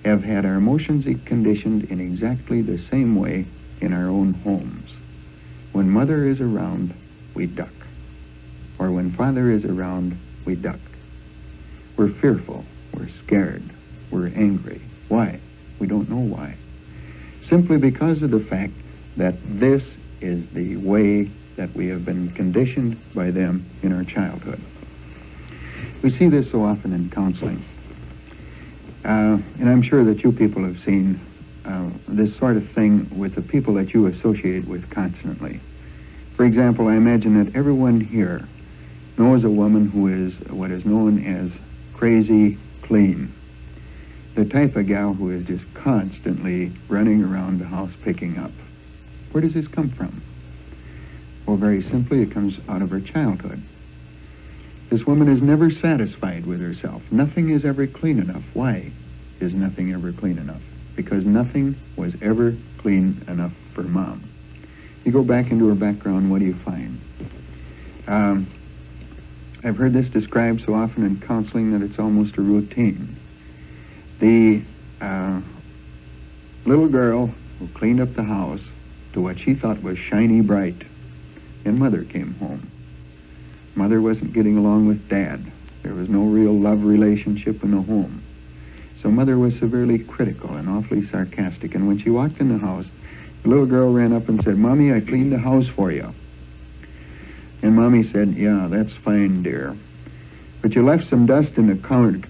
have had our emotions conditioned in exactly the same way in our own homes. When Mother is around, we duck. Or when Father is around, we duck. We're fearful, we're scared, we're angry. Why? We don't know why. Simply because of the fact that this is the way that we have been conditioned by them in our childhood. We see this so often in counseling. And I'm sure that you people have seen this sort of thing with the people that you associate with constantly. For example, I imagine that everyone here knows a woman who is what is known as crazy clean. The type of gal who is just constantly running around the house picking up. Where does this come from? Well, very simply, it comes out of her childhood. This woman is never satisfied with herself. Nothing is ever clean enough. Why is nothing ever clean enough? Because nothing was ever clean enough for Mom. You go back into her background, what do you find? I've heard this described so often in counseling that it's almost a routine. The little girl who cleaned up the house to what she thought was shiny bright, and Mother came home. Mother wasn't getting along with Dad. There was no real love relationship in the home. So Mother was severely critical and awfully sarcastic, and when she walked in the house, the little girl ran up and said, "Mommy, I cleaned the house for you." And Mommy said, "Yeah, that's fine, dear. But you left some dust in the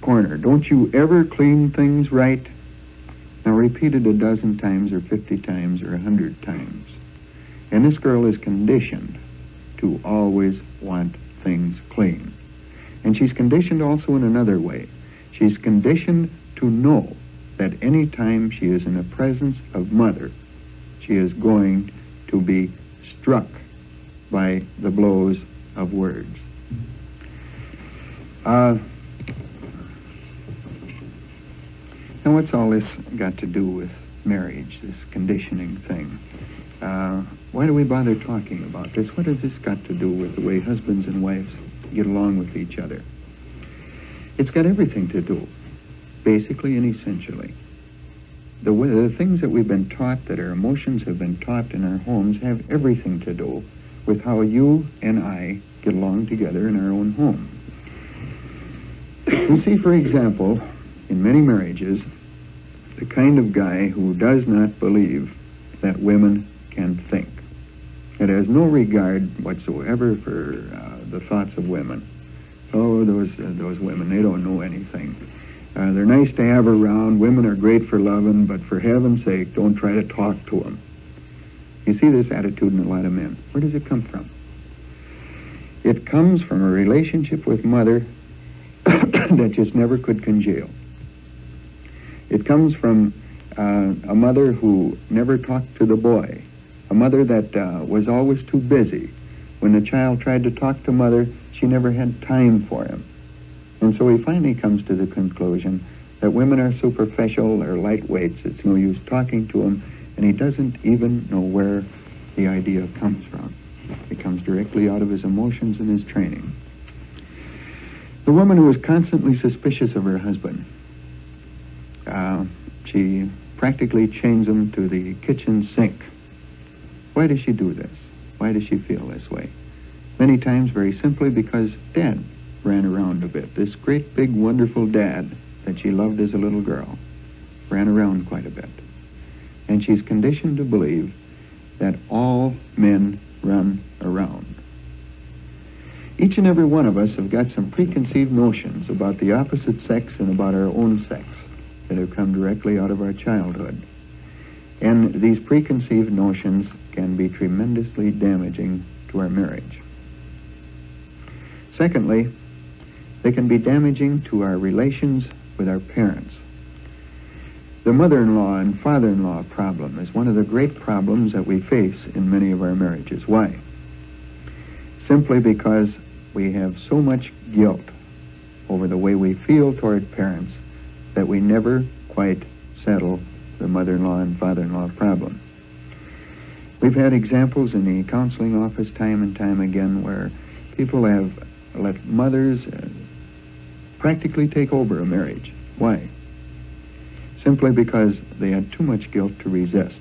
corner. Don't you ever clean things right?" Now repeated a dozen times or 50 times or 100 times. And this girl is conditioned to always want things clean. And she's conditioned also in another way. She's conditioned to know that any time she is in the presence of Mother, she is going to be struck by the blows of words. Now what's all this got to do with marriage, this conditioning thing? Why do we bother talking about this? What has this got to do with the way husbands and wives get along with each other? It's got everything to do, basically and essentially. The things that we've been taught, that our emotions have been taught in our homes, have everything to do with how you and I get along together in our own home. You see, for example, in many marriages, the kind of guy who does not believe that women can think. It has no regard whatsoever for the thoughts of women. Oh, those women, they don't know anything. They're nice to have around. Women are great for loving, but for heaven's sake, don't try to talk to them. You see this attitude in a lot of men. Where does it come from? It comes from a relationship with mother that just never could congeal. It comes from a mother who never talked to the boy, a mother that was always too busy. When the child tried to talk to mother, she never had time for him. And so he finally comes to the conclusion that women are superficial or lightweights. It's no use talking to him, and he doesn't even know where the idea comes from. It comes directly out of his emotions and his training. The woman who is constantly suspicious of her husband, she practically chains him to the kitchen sink. Why does she do this? Why does she feel this way? Many times, very simply, because Dad ran around a bit. This great, big, wonderful Dad that she loved as a little girl ran around quite a bit. And she's conditioned to believe that all men run around. Each and every one of us have got some preconceived notions about the opposite sex and about our own sex that have come directly out of our childhood. And these preconceived notions can be tremendously damaging to our marriage. Secondly, they can be damaging to our relations with our parents. The mother-in-law and father-in-law problem is one of the great problems that we face in many of our marriages. Why? Simply because we have so much guilt over the way we feel toward parents that we never quite settle the mother-in-law and father-in-law problem. We've had examples in the counseling office time and time again where people have let mothers practically take over a marriage. Why? Simply because they had too much guilt to resist.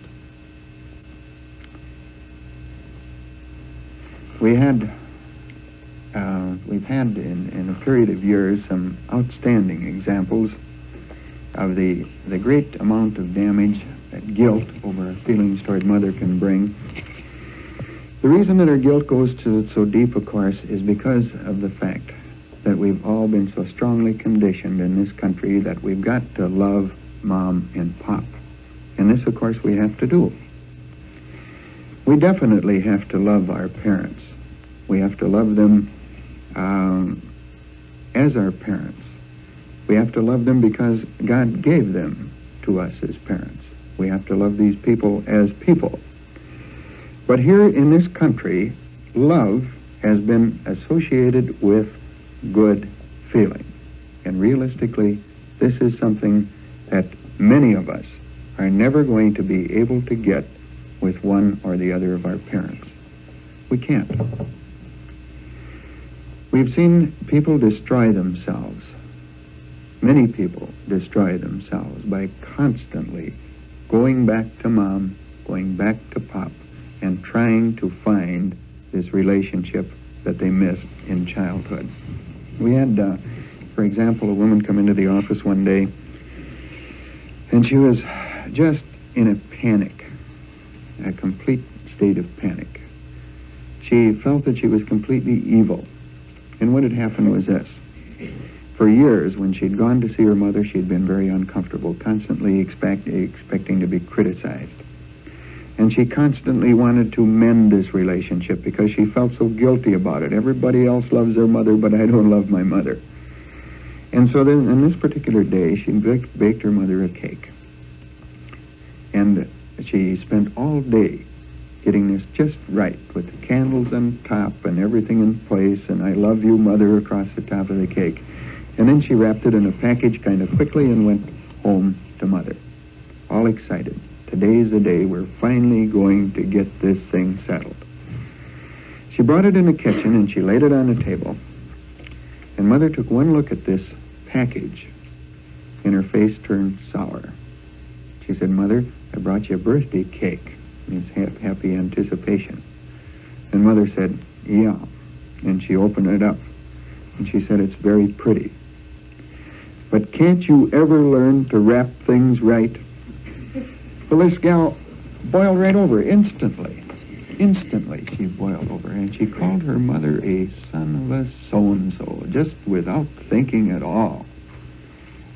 We've had in a period of years some outstanding examples of the great amount of damage that guilt over feelings toward mother can bring. The reason that our guilt goes to so deep, of course, is because of the fact that we've all been so strongly conditioned in this country that we've got to love Mom and Pop. And this, of course, we have to do. We definitely have to love our parents. We have to love them as our parents. We have to love them because God gave them to us as parents. We have to love these people as people. But here in this country, love has been associated with good feeling. And realistically, this is something that many of us are never going to be able to get with one or the other of our parents. We can't. We've seen people destroy themselves. Many people destroy themselves by constantly going back to Mom, going back to Pop, and trying to find this relationship that they missed in childhood. We had, for example, a woman come into the office one day, and she was just in a panic, a complete state of panic. She felt that she was completely evil. And what had happened was this. For years, when she'd gone to see her mother, she'd been very uncomfortable, constantly expecting to be criticized. And she constantly wanted to mend this relationship because she felt so guilty about it. Everybody else loves their mother, but I don't love my mother. And so then, on this particular day, she baked her mother a cake. And she spent all day getting this just right, with the candles on top and everything in place, and I love you, Mother, across the top of the cake. And then she wrapped it in a package kind of quickly and went home to Mother, all excited. Today's the day we're finally going to get this thing settled. She brought it in the kitchen and she laid it on the table, and Mother took one look at this package, and her face turned sour. She said, "Mother, I brought you a birthday cake. It's happy anticipation." And Mother said, "Yeah." And she opened it up, and she said, "It's very pretty. But can't you ever learn to wrap things right?" Well, this gal boiled right over instantly. instantly she boiled over, and she called her mother a son of a so-and-so, just without thinking at all.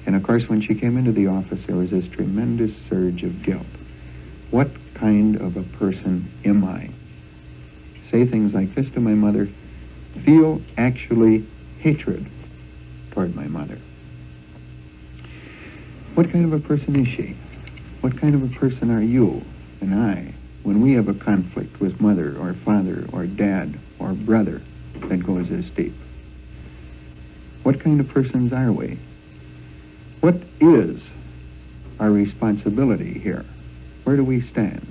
And of course, when she came into the office, there was this tremendous surge of guilt. What kind of a person am I? Say things like this to my mother, feel actually hatred toward my mother. What kind of a person is she? What kind of a person are you and I when we have a conflict with mother or father or dad or brother that goes this deep? What kind of persons are we? What is our responsibility here? Where do we stand?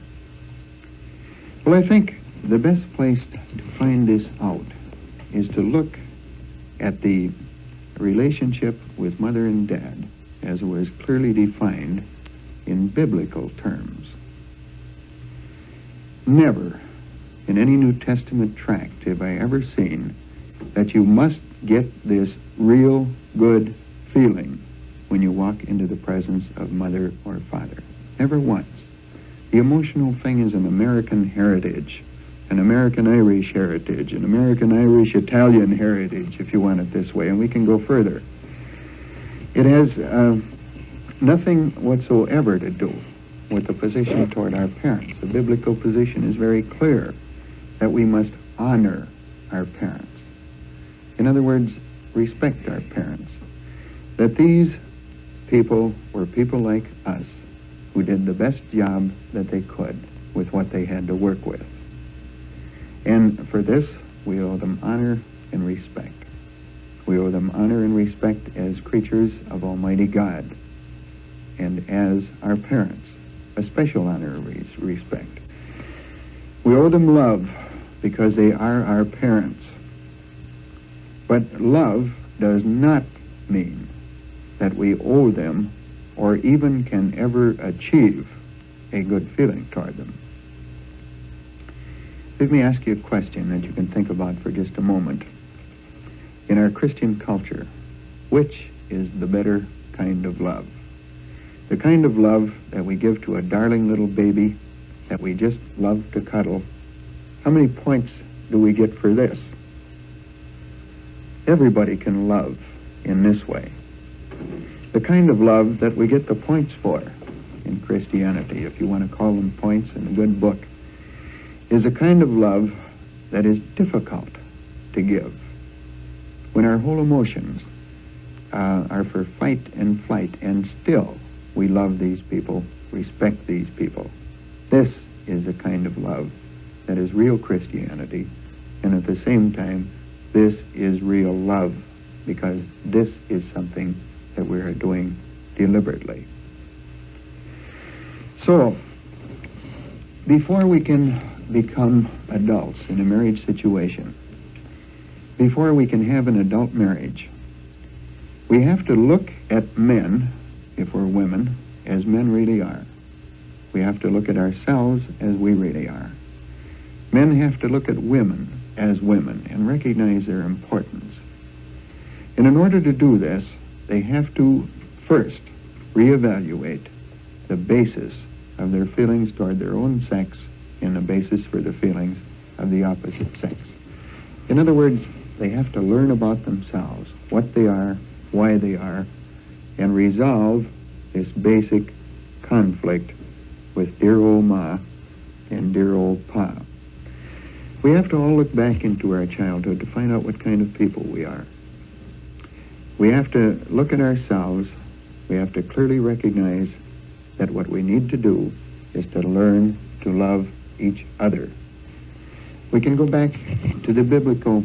Well, I think the best place to find this out is to look at the relationship with mother and dad as it was clearly defined in biblical terms. Never in any New Testament tract have I ever seen that you must get this real good feeling when you walk into the presence of mother or father. Never once. The emotional thing is an American heritage, an American-Irish heritage, an American-Irish-Italian heritage, if you want it this way, and we can go further. It has nothing whatsoever to do with the position toward our parents. The biblical position is very clear that we must honor our parents. In other words, respect our parents. That these people were people like us who did the best job that they could with what they had to work with. And for this, we owe them honor and respect. We owe them honor and respect as creatures of Almighty God and as our parents, a special honor and respect. We owe them love because they are our parents. But love does not mean that we owe them or even can ever achieve a good feeling toward them. Let me ask you a question that you can think about for just a moment. In our Christian culture, which is the better kind of love? The kind of love that we give to a darling little baby that we just love to cuddle. How many points do we get for this? Everybody can love in this way. The kind of love that we get the points for in Christianity, if you want to call them points in a good book, is a kind of love that is difficult to give. When our whole emotions are for fight and flight, and still we love these people, respect these people. This is a kind of love that is real Christianity, and at the same time, this is real love, because this is something that we are doing deliberately. So, before we can become adults in a marriage situation, before we can have an adult marriage, we have to look at men, if we're women, as men really are. We have to look at ourselves as we really are. Men have to look at women as women and recognize their importance. And in order to do this, they have to first reevaluate the basis of their feelings toward their own sex and the basis for the feelings of the opposite sex. In other words, they have to learn about themselves, what they are, why they are, and resolve this basic conflict with dear old Ma and dear old Pa. We have to all look back into our childhood to find out what kind of people we are. We have to look at ourselves. We have to clearly recognize that what we need to do is to learn to love each other. We can go back to the biblical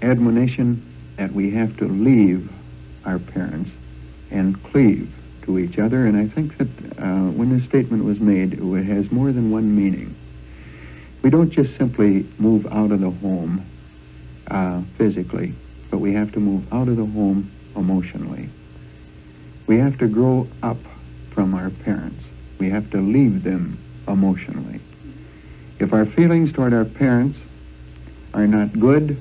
admonition that we have to leave our parents and cleave to each other, and I think that when this statement was made, it has more than one meaning. We don't just simply move out of the home physically, but we have to move out of the home emotionally. We have to grow up from our parents. We have to leave them emotionally. If our feelings toward our parents are not good,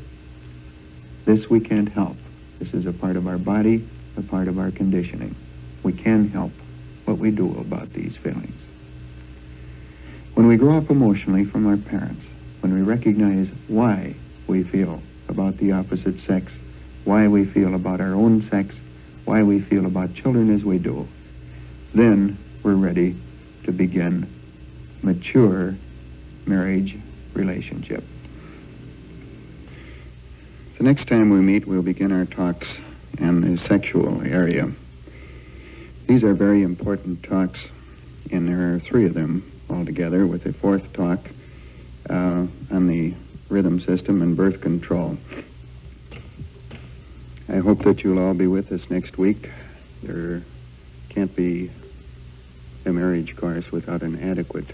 this we can't help. This is a part of our body, a part of our conditioning. We can help what we do about these feelings. When we grow up emotionally from our parents, when we recognize why we feel about the opposite sex, why we feel about our own sex, why we feel about children as we do, then we're ready to begin mature marriage relationship. The next time we meet, we'll begin our talks in the sexual area. These are very important talks, and there are 3 of them altogether, with a 4th talk on the rhythm system and birth control. I hope that you'll all be with us next week. There can't be a marriage course without an adequate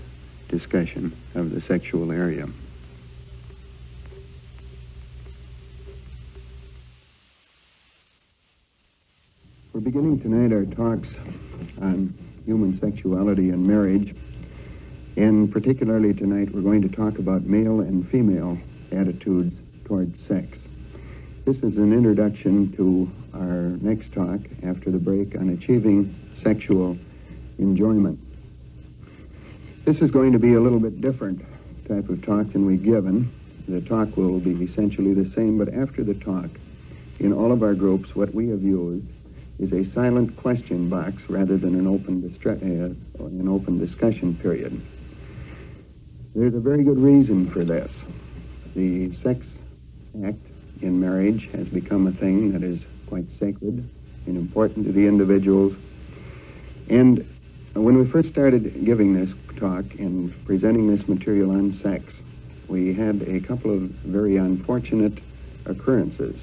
discussion of the sexual area. We're beginning tonight our talks on human sexuality and marriage, and particularly tonight we're going to talk about male and female attitudes towards sex. This is an introduction to our next talk after the break on achieving sexual enjoyment. This is going to be a little bit different type of talk than we've given. The talk will be essentially the same, but after the talk, in all of our groups, what we have used is a silent question box rather than an open discussion period. There's a very good reason for this. The sex act in marriage has become a thing that is quite sacred and important to the individuals. And when we first started giving this talk and presenting this material on sex, we had a couple of very unfortunate occurrences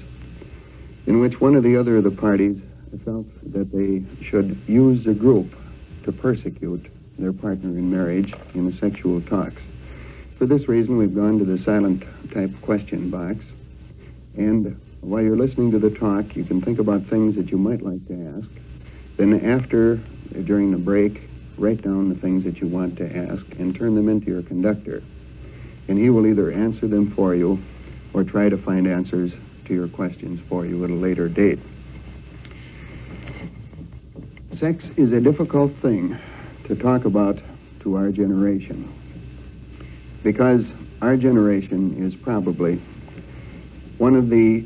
in which one or the other of the parties felt that they should use the group to persecute their partner in marriage in the sexual talks. For this reason, we've gone to the silent type question box, and while you're listening to the talk, you can think about things that you might like to ask. Then during the break, write down the things that you want to ask and turn them into your conductor. And he will either answer them for you or try to find answers to your questions for you at a later date. Sex is a difficult thing to talk about to our generation, because our generation is probably one of the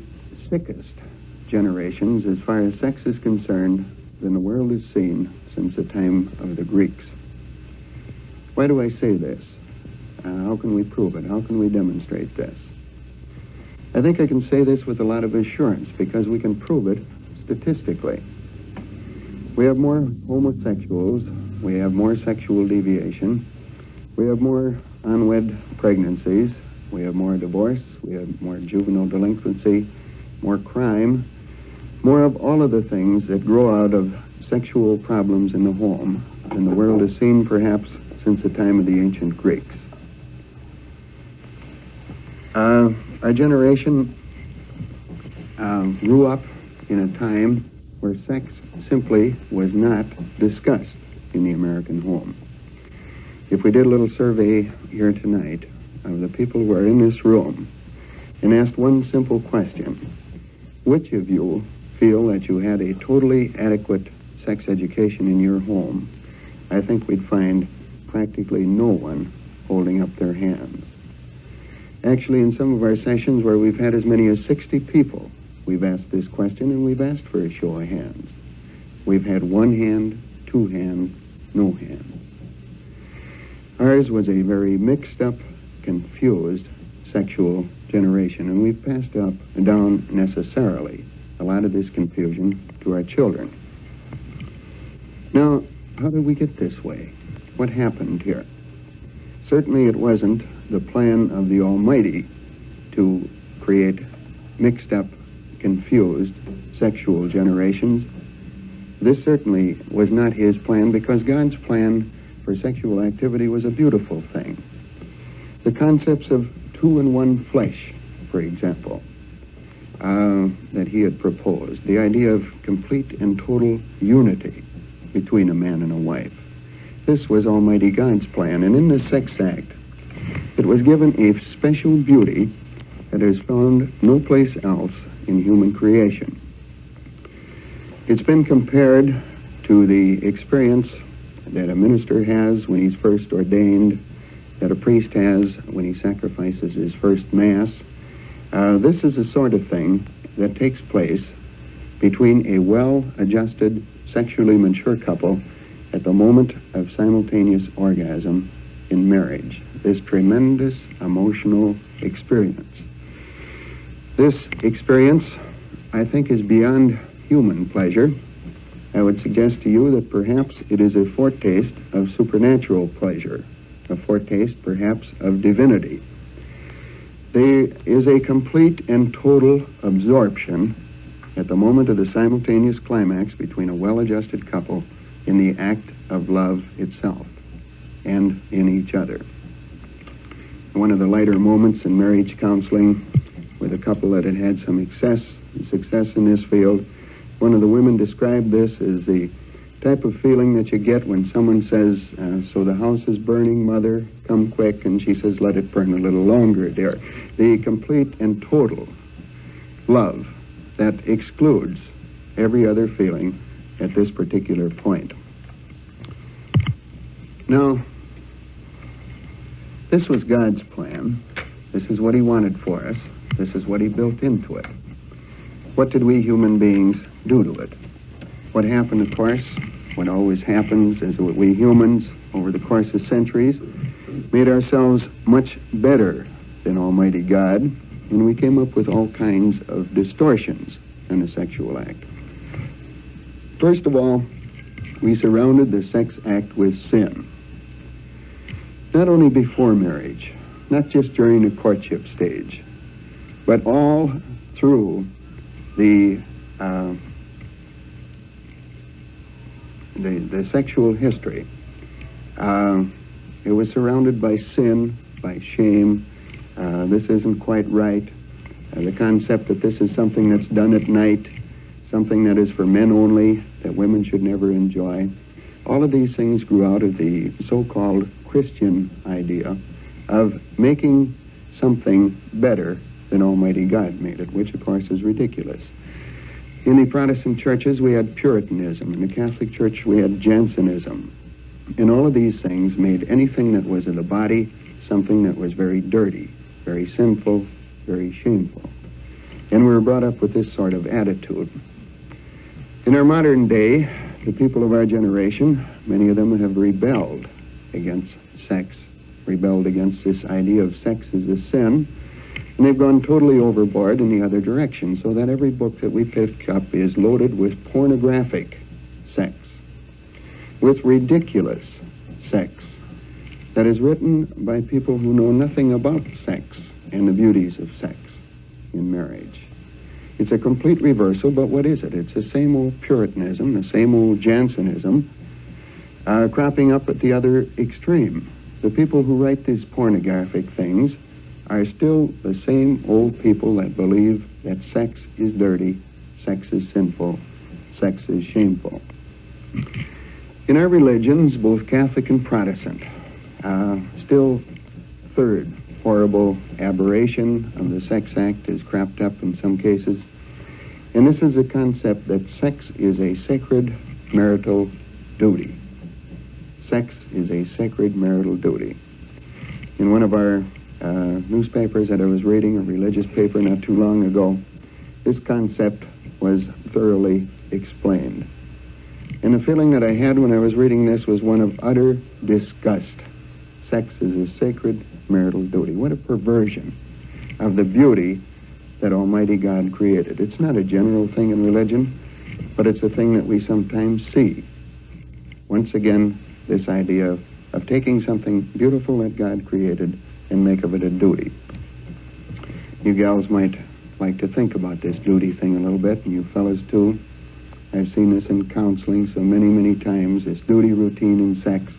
sickest generations as far as sex is concerned than the world has seen since the time of the Greeks. Why do I say this? How can we prove it? How can we demonstrate this? I think I can say this with a lot of assurance because we can prove it statistically. We have more homosexuals, we have more sexual deviation, we have more unwed pregnancies, we have more divorce, we have more juvenile delinquency, more crime, more of all of the things that grow out of sexual problems in the home than the world has seen perhaps since the time of the ancient Greeks. Our generation grew up in a time where sex simply was not discussed in the American home. If we did a little survey here tonight of the people who are in this room and asked one simple question, which of you feel that you had a totally adequate sex education in your home, I think we'd find practically no one holding up their hands. Actually, in some of our sessions where we've had as many as 60 people, we've asked this question and we've asked for a show of hands. We've had 1 hand, 2 hands, no hands. Ours was a very mixed up, confused sexual generation, and we've passed down necessarily a lot of this confusion to our children. Now, how did we get this way? What happened here? Certainly it wasn't the plan of the Almighty to create mixed up, confused sexual generations. This certainly was not his plan, because God's plan for sexual activity was a beautiful thing. The concepts of 2 in 1 flesh, for example, that he had proposed, the idea of complete and total unity between a man and a wife. This was Almighty God's plan, and in the sex act, it was given a special beauty that is found no place else in human creation. It's been compared to the experience that a minister has when he's first ordained that a priest has when he sacrifices his first Mass. This is the sort of thing that takes place between a well-adjusted, sexually mature couple at the moment of simultaneous orgasm in marriage. This tremendous emotional experience. This experience, I think, is beyond human pleasure. I would suggest to you that perhaps it is a foretaste of supernatural pleasure, a foretaste perhaps of divinity. There is a complete and total absorption at the moment of the simultaneous climax between a well-adjusted couple in the act of love itself and in each other. One of the lighter moments in marriage counseling with a couple that had had some success in this field, one of the women described this as the type of feeling that you get when someone says, so the house is burning, mother, come quick, and she says, let it burn a little longer, dear. The complete and total love that excludes every other feeling at this particular point. Now, this was God's plan. This is what he wanted for us. This is what he built into it. What did we human beings do to it? What happened, of course, what always happens is that we humans, over the course of centuries, made ourselves much better than Almighty God, and we came up with all kinds of distortions in the sexual act. First of all, we surrounded the sex act with sin. Not only before marriage, not just during the courtship stage, but all through the sexual history. It was surrounded by sin, by shame. This isn't quite right. The concept that this is something that's done at night, something that is for men only, that women should never enjoy. All of these things grew out of the so-called Christian idea of making something better than Almighty God made it, which of course is ridiculous. In the Protestant churches, we had Puritanism. In the Catholic Church, we had Jansenism. And all of these things made anything that was in the body something that was very dirty, very sinful, very shameful. And we were brought up with this sort of attitude. In our modern day, the people of our generation, many of them have rebelled against sex, rebelled against this idea of sex as a sin, and they've gone totally overboard in the other direction, so that every book that we pick up is loaded with pornographic sex, with ridiculous sex, that is written by people who know nothing about sex and the beauties of sex in marriage. It's a complete reversal, but what is it? It's the same old Puritanism, the same old Jansenism, cropping up at the other extreme. The people who write these pornographic things are still the same old people that believe that sex is dirty, sex is sinful, sex is shameful. In our religions, both Catholic and Protestant, still third horrible aberration of the sex act is cropped up in some cases. And this is a concept that sex is a sacred marital duty. Sex is a sacred marital duty. In one of our newspapers that I was reading, a religious paper not too long ago, this concept was thoroughly explained. And the feeling that I had when I was reading this was one of utter disgust. Sex is a sacred marital duty. What a perversion of the beauty that Almighty God created. It's not a general thing in religion, but it's a thing that we sometimes see. Once again, this idea of taking something beautiful that God created and make of it a duty. You gals might like to think about this duty thing a little bit, and you fellas too. I've seen this in counseling so many, many times, this duty routine in sex.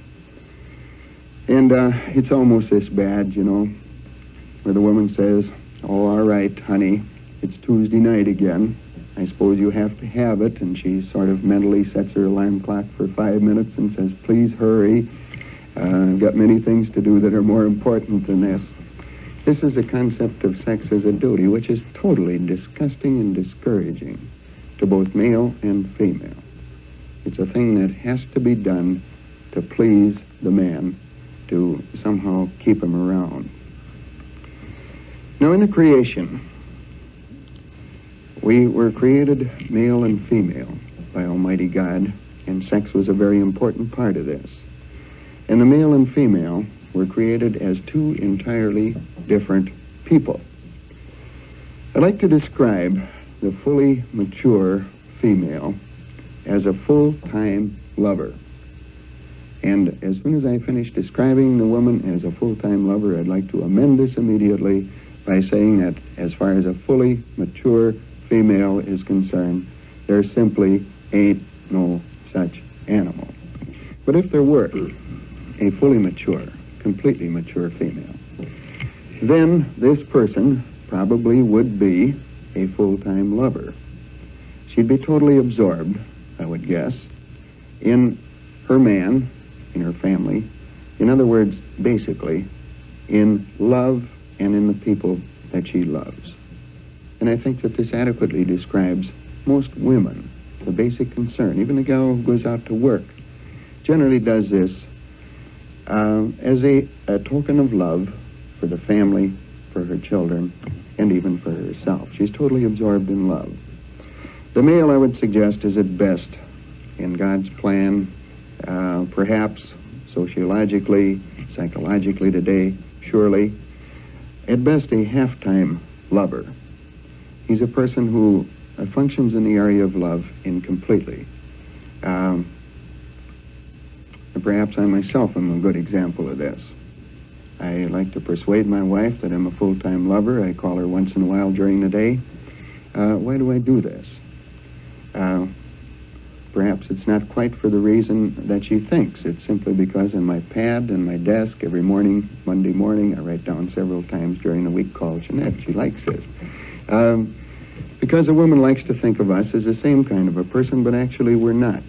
And it's almost this bad, you know, where the woman says, oh, all right, honey, it's Tuesday night again. I suppose you have to have it. And she sort of mentally sets her alarm clock for 5 minutes and says, please hurry. I've got many things to do that are more important than this. This is a concept of sex as a duty, which is totally disgusting and discouraging to both male and female. It's a thing that has to be done to please the man to somehow keep him around. Now, in the creation, we were created male and female by Almighty God, and sex was a very important part of this. And the male and female were created as two entirely different people. I'd like to describe the fully mature female as a full-time lover. And as soon as I finish describing the woman as a full-time lover, I'd like to amend this immediately by saying that as far as a fully mature female is concerned, there simply ain't no such animal. But if there were a fully mature, completely mature female, then this person probably would be a full-time lover. She'd be totally absorbed, I would guess, in her man, in her family. In other words, basically, in love and in the people that she loves. And I think that this adequately describes most women, the basic concern. Even the gal who goes out to work generally does this as a token of love for the family, for her children, and even for herself. She's totally absorbed in love. The male, I would suggest, is at best, in God's plan, perhaps sociologically, psychologically today, surely, at best a half-time lover. He's a person who functions in the area of love incompletely. And perhaps I myself am a good example of this. I like to persuade my wife that I'm a full-time lover. I call her once in a while during the day. Why do I do this? Perhaps it's not quite for the reason that she thinks. It's simply because in my pad and my desk every morning, Monday morning, I write down several times during the week, call Jeanette. She likes this. Because a woman likes to think of us as the same kind of a person, but actually we're not.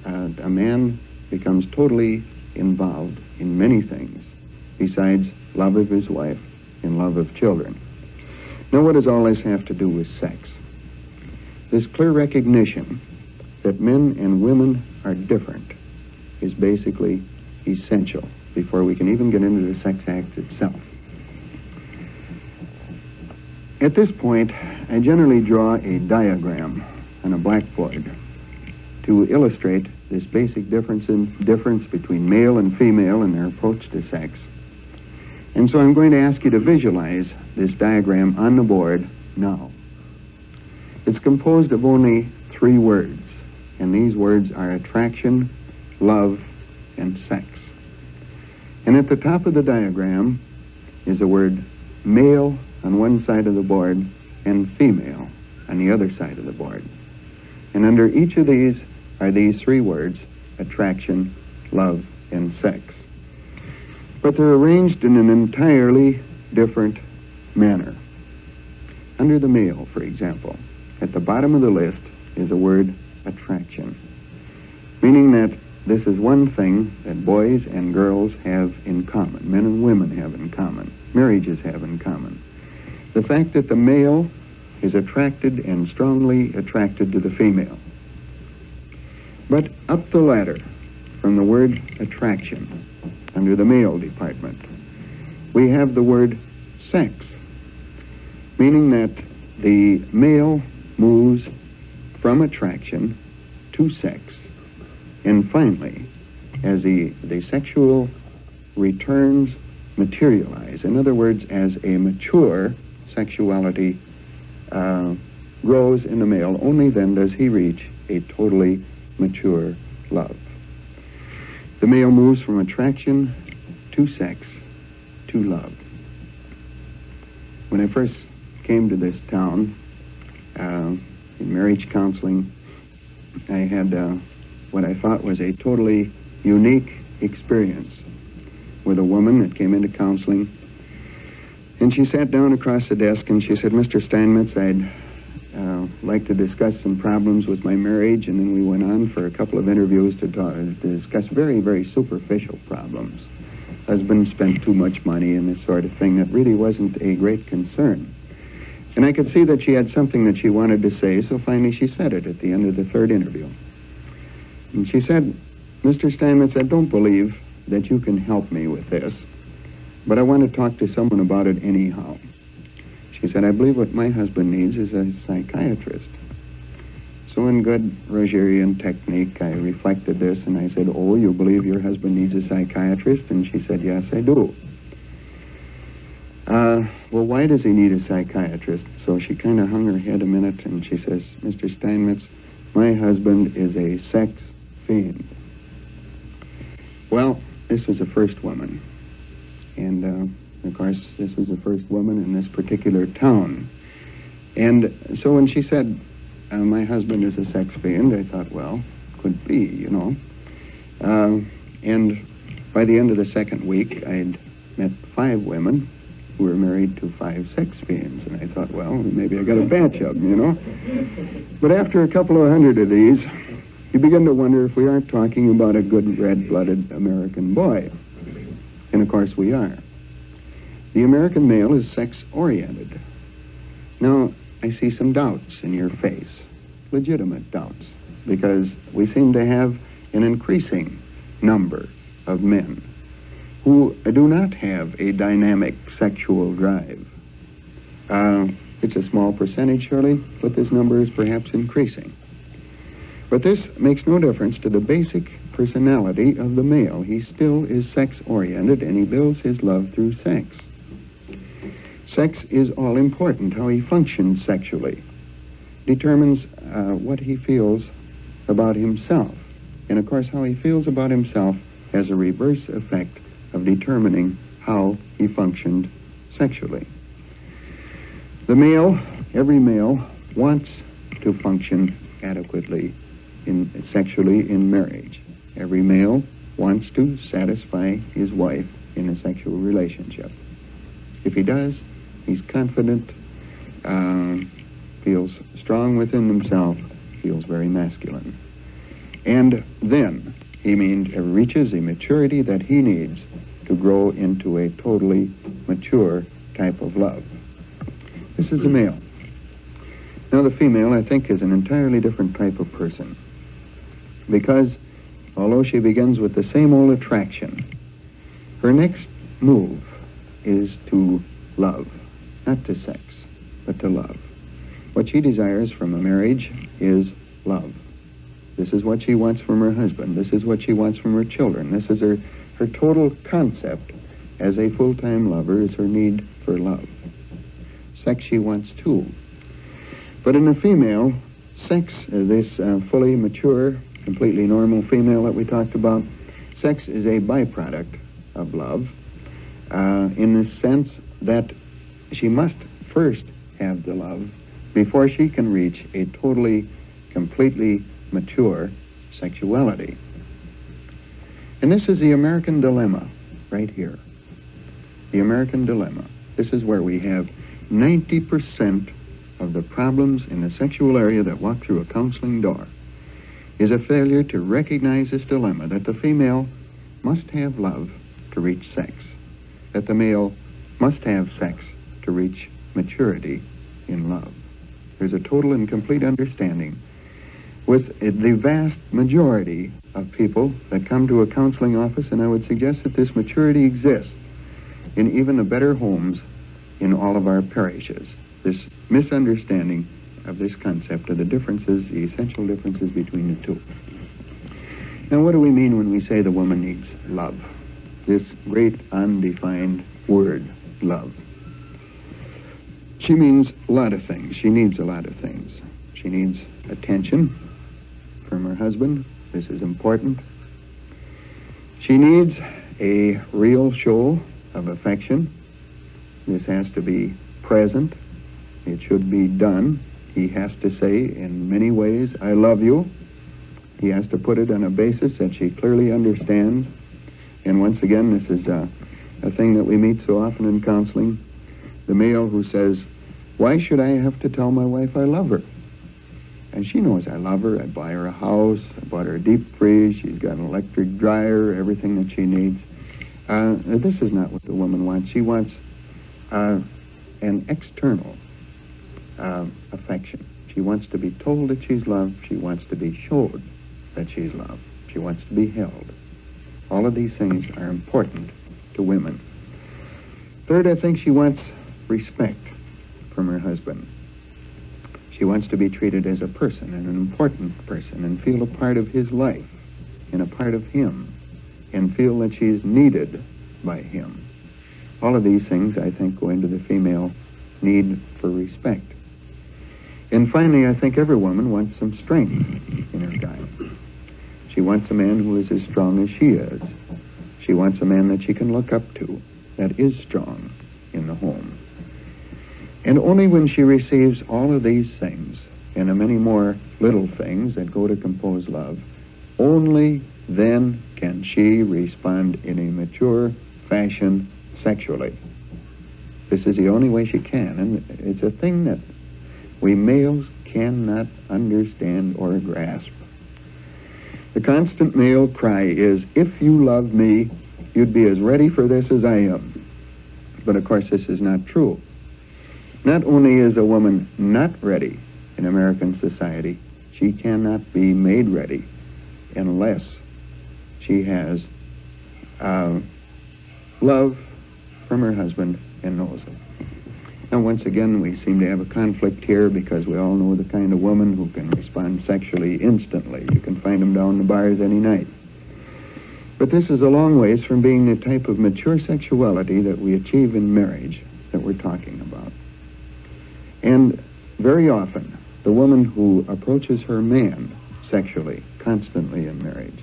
A man becomes totally involved in many things besides love of his wife and love of children. Now, what does all this have to do with sex? This clear recognition that men and women are different is basically essential before we can even get into the sex act itself. At this point, I generally draw a diagram on a blackboard to illustrate this basic difference between male and female in their approach to sex. And so I'm going to ask you to visualize this diagram on the board now. It's composed of only 3 words, and these words are attraction, love, and sex. And at the top of the diagram is the word male on one side of the board and female on the other side of the board. And under each of these are these 3 words, attraction, love, and sex. But they're arranged in an entirely different manner. Under the male, for example, at the bottom of the list is the word attraction, meaning that this is one thing that boys and girls have in common, men and women have in common, marriages have in common. The fact that the male is attracted and strongly attracted to the female. But up the ladder from the word attraction, under the male department, we have the word sex, meaning that the male moves from attraction to sex, and finally, as the sexual returns materialize, in other words, as a mature sexuality grows in the male, only then does he reach a totally mature love. The male moves from attraction to sex to love. When I first came to this town, in marriage counseling, I had what I thought was a totally unique experience with a woman that came into counseling. And she sat down across the desk and she said, "Mr. Steinmetz, I'd like to discuss some problems with my marriage." And then we went on for a couple of interviews to discuss very, very superficial problems. Husband spent too much money and this sort of thing that really wasn't a great concern. And I could see that she had something that she wanted to say, so finally she said it at the end of the 3rd interview. And she said, "Mr. Steinmetz, I don't believe that you can help me with this, but I want to talk to someone about it anyhow. She said, I believe what my husband needs is a psychiatrist. So in good Rogerian technique, I reflected this and I said, oh, you believe your husband needs a psychiatrist? And she said, yes, I do. Well, why does he need a psychiatrist? So she kind of hung her head a minute and she says, Mr. Steinmetz, my husband is a sex fiend. Well, this was the first woman. And, of course, this was the first woman in this particular town. And so when she said, my husband is a sex fiend, I thought, well, could be, you know. And by the end of the second week, I'd met 5 women who were married to 5 sex fiends. And I thought, well, maybe I got a batch of them, you know. But after a couple of hundred of these, you begin to wonder if we aren't talking about a good red-blooded American boy. And of course we are. The American male is sex-oriented. Now, I see some doubts in your face, legitimate doubts, because we seem to have an increasing number of men who do not have a dynamic sexual drive. It's a small percentage, surely, but this number is perhaps increasing. But this makes no difference to the basic personality of the male. He still is sex-oriented, and he builds his love through sex. Sex is all important. How he functions sexually determines what he feels about himself. And of course, how he feels about himself has a reverse effect of determining how he functioned sexually. The male, every male, wants to function adequately sexually in marriage. Every male wants to satisfy his wife in a sexual relationship. If he does, he's confident, feels strong within himself, feels very masculine. And then he reaches a maturity that he needs to grow into a totally mature type of love. This is the male. Now the female, I think, is an entirely different type of person, because although she begins with the same old attraction, her next move is to love, not to sex, but to love. What she desires from a marriage is love. This is what she wants from her husband. This is what she wants from her children. This is her total concept as a full-time lover is her need for love. Sex she wants too. But in a female, sex, this fully mature, completely normal female that we talked about, sex is a byproduct of love in the sense that she must first have the love before she can reach a totally, completely mature sexuality. And this is the American dilemma right here. The American dilemma. This is where we have 90% of the problems in the sexual area that walk through a counseling door is a failure to recognize this dilemma, that the female must have love to reach sex, that the male must have sex to reach maturity in love. There's a total and complete understanding with the vast majority of people that come to a counseling office, and I would suggest that this maturity exists in even the better homes in all of our parishes. This misunderstanding of this concept of the differences, the essential differences between the two. Now, what do we mean when we say the woman needs love? This great undefined word, love. She means a lot of things. She needs a lot of things. She needs attention from her husband. This is important. She needs a real show of affection. This has to be present. It should be done. He has to say in many ways, I love you. He has to put it on a basis that she clearly understands. And once again, this is a thing that we meet so often in counseling. The male who says, why should I have to tell my wife I love her? And she knows I love her. I buy her a house. I bought her a deep freeze. She's got an electric dryer, everything that she needs. This is not what the woman wants. She wants an external affection. She wants to be told that she's loved. She wants to be showed that she's loved. She wants to be held. All of these things are important to women. Third, I think she wants respect from her husband. She wants to be treated as a person, and an important person, and feel a part of his life, and a part of him, and feel that she's needed by him. All of these things, I think, go into the female need for respect. And finally, I think every woman wants some strength in her guy. She wants a man who is as strong as she is. She wants a man that she can look up to, that is strong in the home. And only when she receives all of these things, and the many more little things that go to compose love, only then can she respond in a mature fashion sexually. This is the only way she can, and it's a thing that we males cannot understand or grasp. The constant male cry is, if you love me, you'd be as ready for this as I am. But of course, this is not true. Not only is a woman not ready in American society, she cannot be made ready unless she has love from her husband and knows it. Now, once again, we seem to have a conflict here because we all know the kind of woman who can respond sexually instantly. You can find them down the bars any night. But this is a long ways from being the type of mature sexuality that we achieve in marriage that we're talking about. And very often, the woman who approaches her man sexually, constantly in marriage,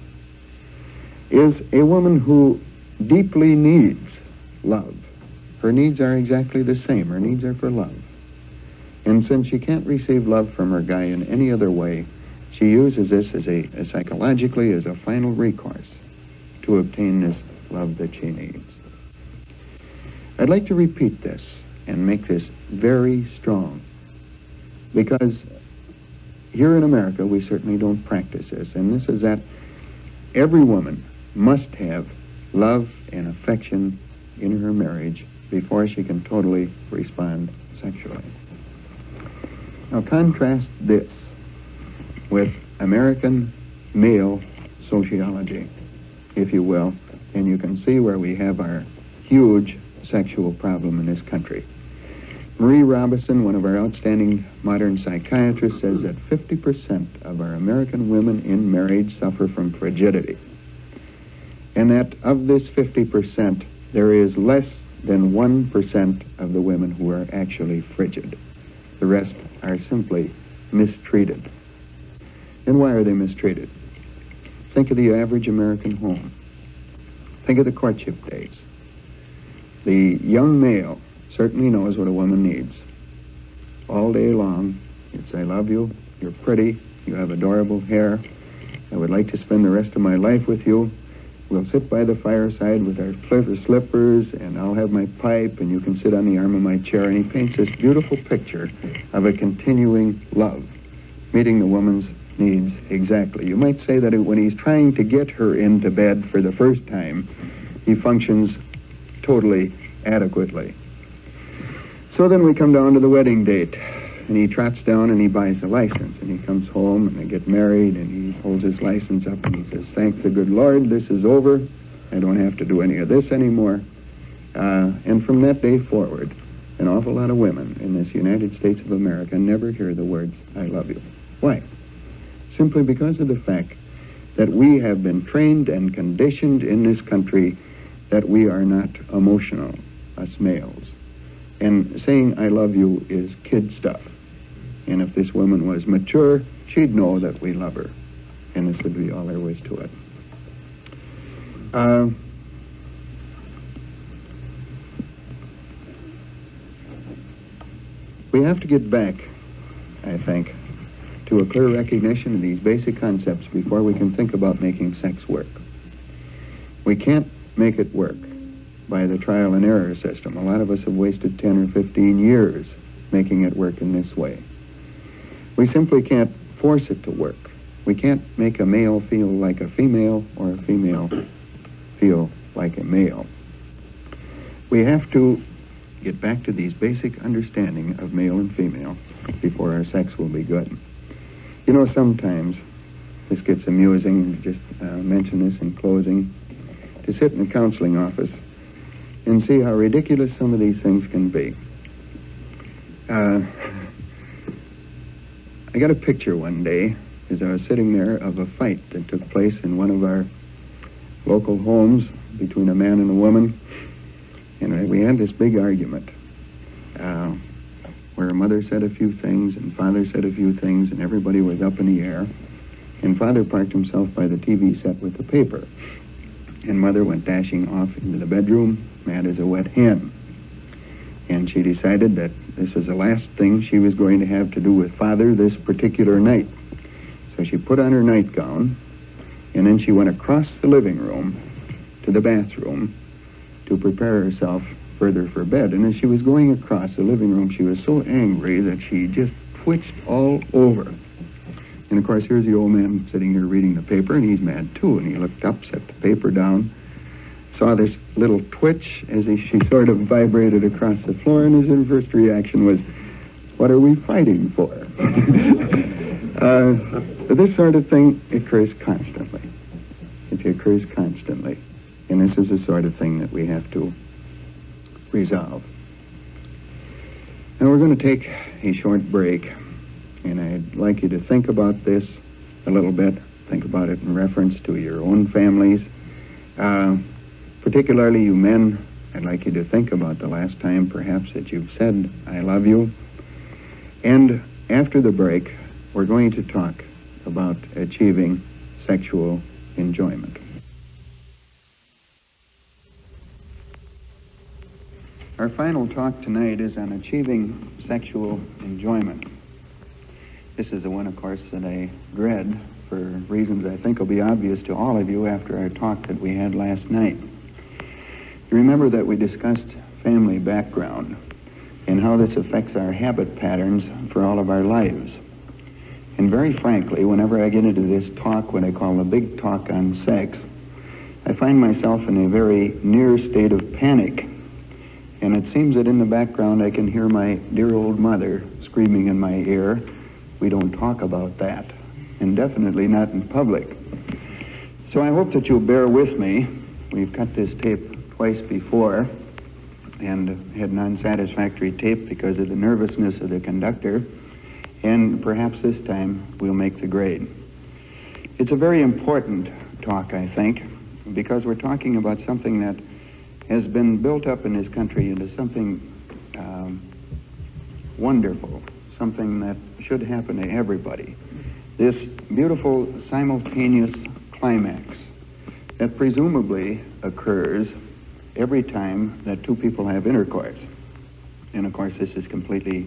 is a woman who deeply needs love. Her needs are exactly the same. Her needs are for love. And since she can't receive love from her guy in any other way, she uses this as psychologically as a final recourse to obtain this love that she needs. I'd like to repeat this and make this very strong, because here in America we certainly don't practice this, and this is that every woman must have love and affection in her marriage before she can totally respond sexually. Now contrast this with American male sociology, if you will, and you can see where we have our huge sexual problem in this country. Marie Robison, one of our outstanding modern psychiatrists, says that 50% of our American women in marriage suffer from frigidity. And that of this 50%, there is less than 1% of the women who are actually frigid. The rest are simply mistreated. And why are they mistreated? Think of the average American home. Think of the courtship days. The young male certainly knows what a woman needs. All day long, it's, I love you, you're pretty, you have adorable hair, I would like to spend the rest of my life with you. We'll sit by the fireside with our slippers, and I'll have my pipe, and you can sit on the arm of my chair. And he paints this beautiful picture of a continuing love, meeting the woman's needs exactly. You might say that when he's trying to get her into bed for the first time, he functions totally adequately. So then we come down to the wedding date, and he trots down and he buys a license, and he comes home and they get married, and he holds his license up and he says, thank the good Lord, this is over. I don't have to do any of this anymore. And from that day forward, an awful lot of women in this United States of America never hear the words, I love you. Why? Simply because of the fact that we have been trained and conditioned in this country that we are not emotional, us males. And saying I love you is kid stuff. And if this woman was mature, she'd know that we love her. And this would be all there was to it. We have to get back, I think, to a clear recognition of these basic concepts before we can think about making sex work. We can't make it work by the trial and error system. A lot of us have wasted 10 or 15 years making it work in this way. We simply can't force it to work. We can't make a male feel like a female or a female feel like a male. We have to get back to these basic understanding of male and female before our sex will be good. You know, sometimes this gets amusing, just mention this in closing. to sit in a counseling office and see how ridiculous some of these things can be. I got a picture one day as I was sitting there of a fight that took place in one of our local homes between a man and a woman, and we had this big argument where mother said a few things and father said a few things, and everybody was up in the air, and father parked himself by the TV set with the paper, and mother went dashing off into the bedroom, mad as a wet hen. And she decided that this was the last thing she was going to have to do with father this particular night. So she put on her nightgown, and then she went across the living room to the bathroom to prepare herself further for bed. And as she was going across the living room, she was so angry that she just twitched all over. And of course, here's the old man sitting here reading the paper, and he's mad too. And he looked up, set the paper down, saw this little twitch as she sort of vibrated across the floor, and his first reaction was, "What are we fighting for?" This sort of thing occurs constantly. It occurs constantly. And this is the sort of thing that we have to resolve. Now we're going to take a short break, and I'd like you to think about this a little bit. Think about it in reference to your own families. Particularly you men, I'd like you to think about the last time perhaps that you've said, "I love you." And after the break, we're going to talk about achieving sexual enjoyment. Our final talk tonight is on achieving sexual enjoyment. This is the one, of course, that I dread for reasons I think will be obvious to all of you after our talk that we had last night. You remember that we discussed family background and how this affects our habit patterns for all of our lives. And very frankly, whenever I get into this talk, what I call the big talk on sex, I find myself in a very near state of panic. And it seems that in the background I can hear my dear old mother screaming in my ear, "We don't talk about that," and definitely not in public. So I hope that you'll bear with me. We've cut this tape twice before and had non-satisfactory tape because of the nervousness of the conductor, and perhaps this time we'll make the grade. It's a very important talk, I think, because we're talking about something that has been built up in this country into something wonderful, something that should happen to everybody. This beautiful simultaneous climax that presumably occurs every time that two people have intercourse. And of course, this is completely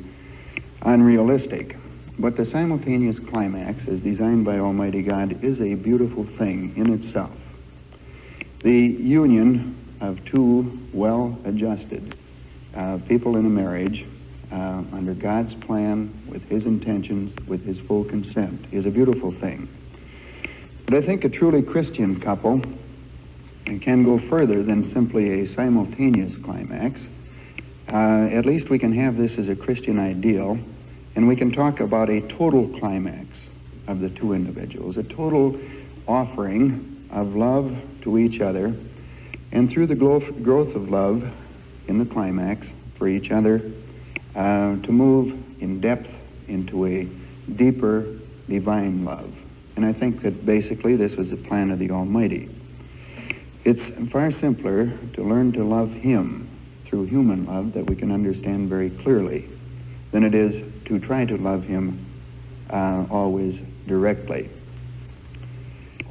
unrealistic. But the simultaneous climax, as designed by Almighty God, is a beautiful thing in itself. The union of two well-adjusted people in a marriage under God's plan, with His intentions, with His full consent, is a beautiful thing. But I think a truly Christian couple can go further than simply a simultaneous climax. At least we can have this as a Christian ideal, and we can talk about a total climax of the two individuals, a total offering of love to each other, and through the growth of love in the climax for each other, to move in depth into a deeper divine love. And I think that basically this was the plan of the Almighty. It's far simpler to learn to love Him through human love that we can understand very clearly than it is to try to love Him always directly.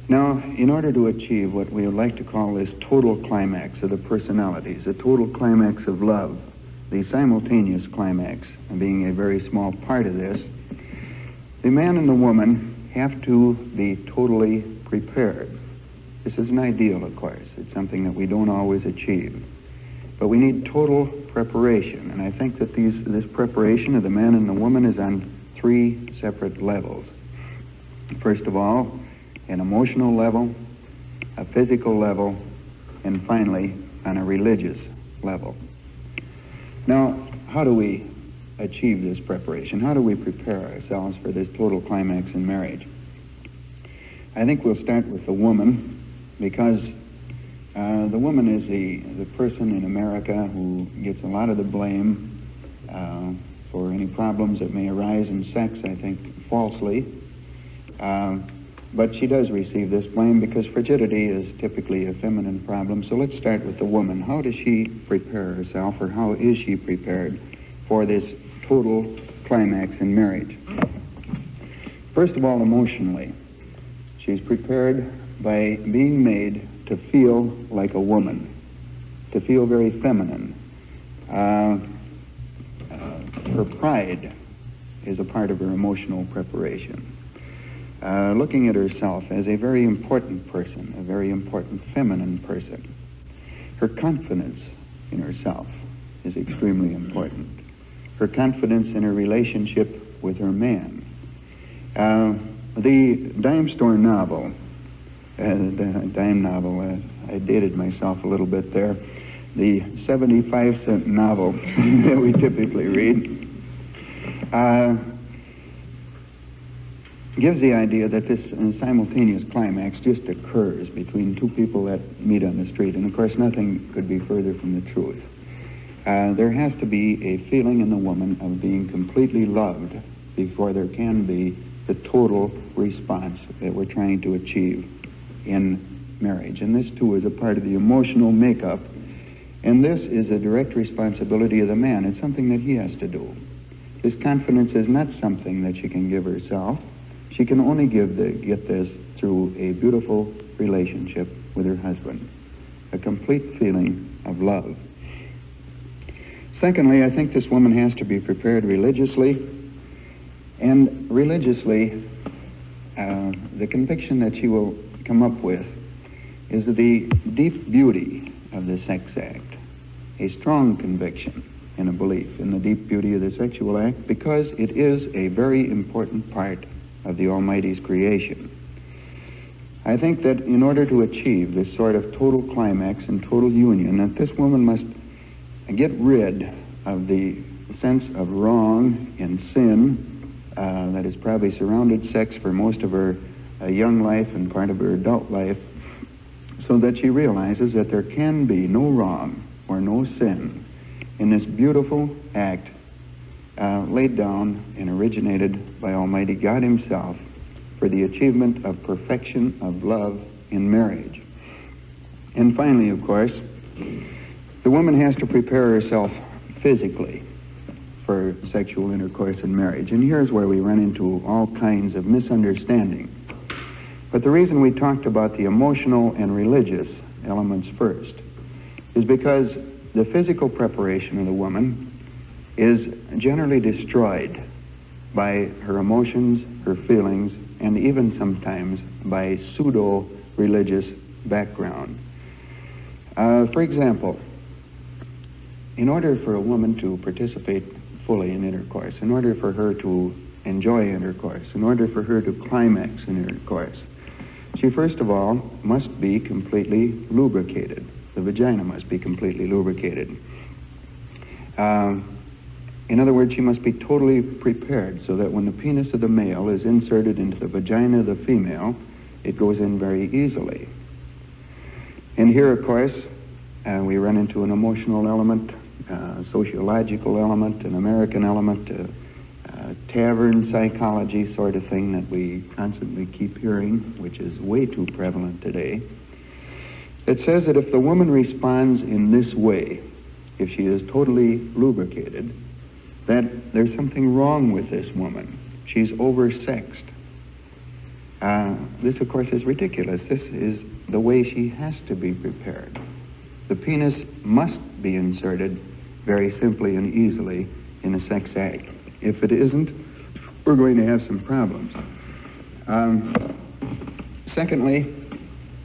Now, in order to achieve what we would like to call this total climax of the personalities, a total climax of love, the simultaneous climax being a very small part of this, the man and the woman have to be totally prepared. This is an ideal, of course. It's something that we don't always achieve. But we need total preparation, and I think that this preparation of the man and the woman is on three separate levels. First of all, an emotional level, a physical level, and finally, on a religious level. Now, how do we achieve this preparation? How do we prepare ourselves for this total climax in marriage? I think we'll start with the woman, because The woman is the person in America who gets a lot of the blame for any problems that may arise in sex, I think falsely. But she does receive this blame because frigidity is typically a feminine problem. So let's start with the woman. How does she prepare herself, or how is she prepared for this total climax in marriage? First of all, emotionally, she's prepared by being made to feel like a woman, to feel very feminine. Her pride is a part of her emotional preparation. Looking at herself as a very important person, a very important feminine person. Her confidence in herself is extremely important. Her confidence in her relationship with her man. The dime store novel, dime novel, I dated myself a little bit there, the 75-cent novel that we typically read, gives the idea that this simultaneous climax just occurs between two people that meet on the street. And of course, nothing could be further from the truth. There has to be a feeling in the woman of being completely loved before there can be the total response that we're trying to achieve in marriage. And this, too, is a part of the emotional makeup. And this is a direct responsibility of the man. It's something that he has to do. This confidence is not something that she can give herself. She can only get this through a beautiful relationship with her husband, a complete feeling of love. Secondly, I think this woman has to be prepared religiously, and religiously, the conviction that she will come up with is the deep beauty of the sex act, a strong conviction and a belief in the deep beauty of the sexual act, because it is a very important part of the Almighty's creation. I think that in order to achieve this sort of total climax and total union, that this woman must get rid of the sense of wrong and sin that has probably surrounded sex for most of her young life and part of her adult life, so that she realizes that there can be no wrong or no sin in this beautiful act laid down and originated by Almighty God Himself for the achievement of perfection of love in marriage. And finally, of course, the woman has to prepare herself physically for sexual intercourse in marriage. And here's where we run into all kinds of misunderstanding. But the reason we talked about the emotional and religious elements first is because the physical preparation of the woman is generally destroyed by her emotions, her feelings, and even sometimes by pseudo-religious background. For example, in order for a woman to participate fully in intercourse, in order for her to enjoy intercourse, in order for her to climax in intercourse, she first of all must be completely lubricated. The vagina must be completely lubricated. In other words, she must be totally prepared so that when the penis of the male is inserted into the vagina of the female, it goes in very easily. And here, of course, we run into an emotional element, sociological element, an American element, tavern psychology sort of thing that we constantly keep hearing, which is way too prevalent today. It says that if the woman responds in this way, if she is totally lubricated, that there's something wrong with this woman. She's oversexed. This, of course, is ridiculous. This is the way she has to be prepared. The penis must be inserted very simply and easily in a sex act. If it isn't, we're going to have some problems. Secondly,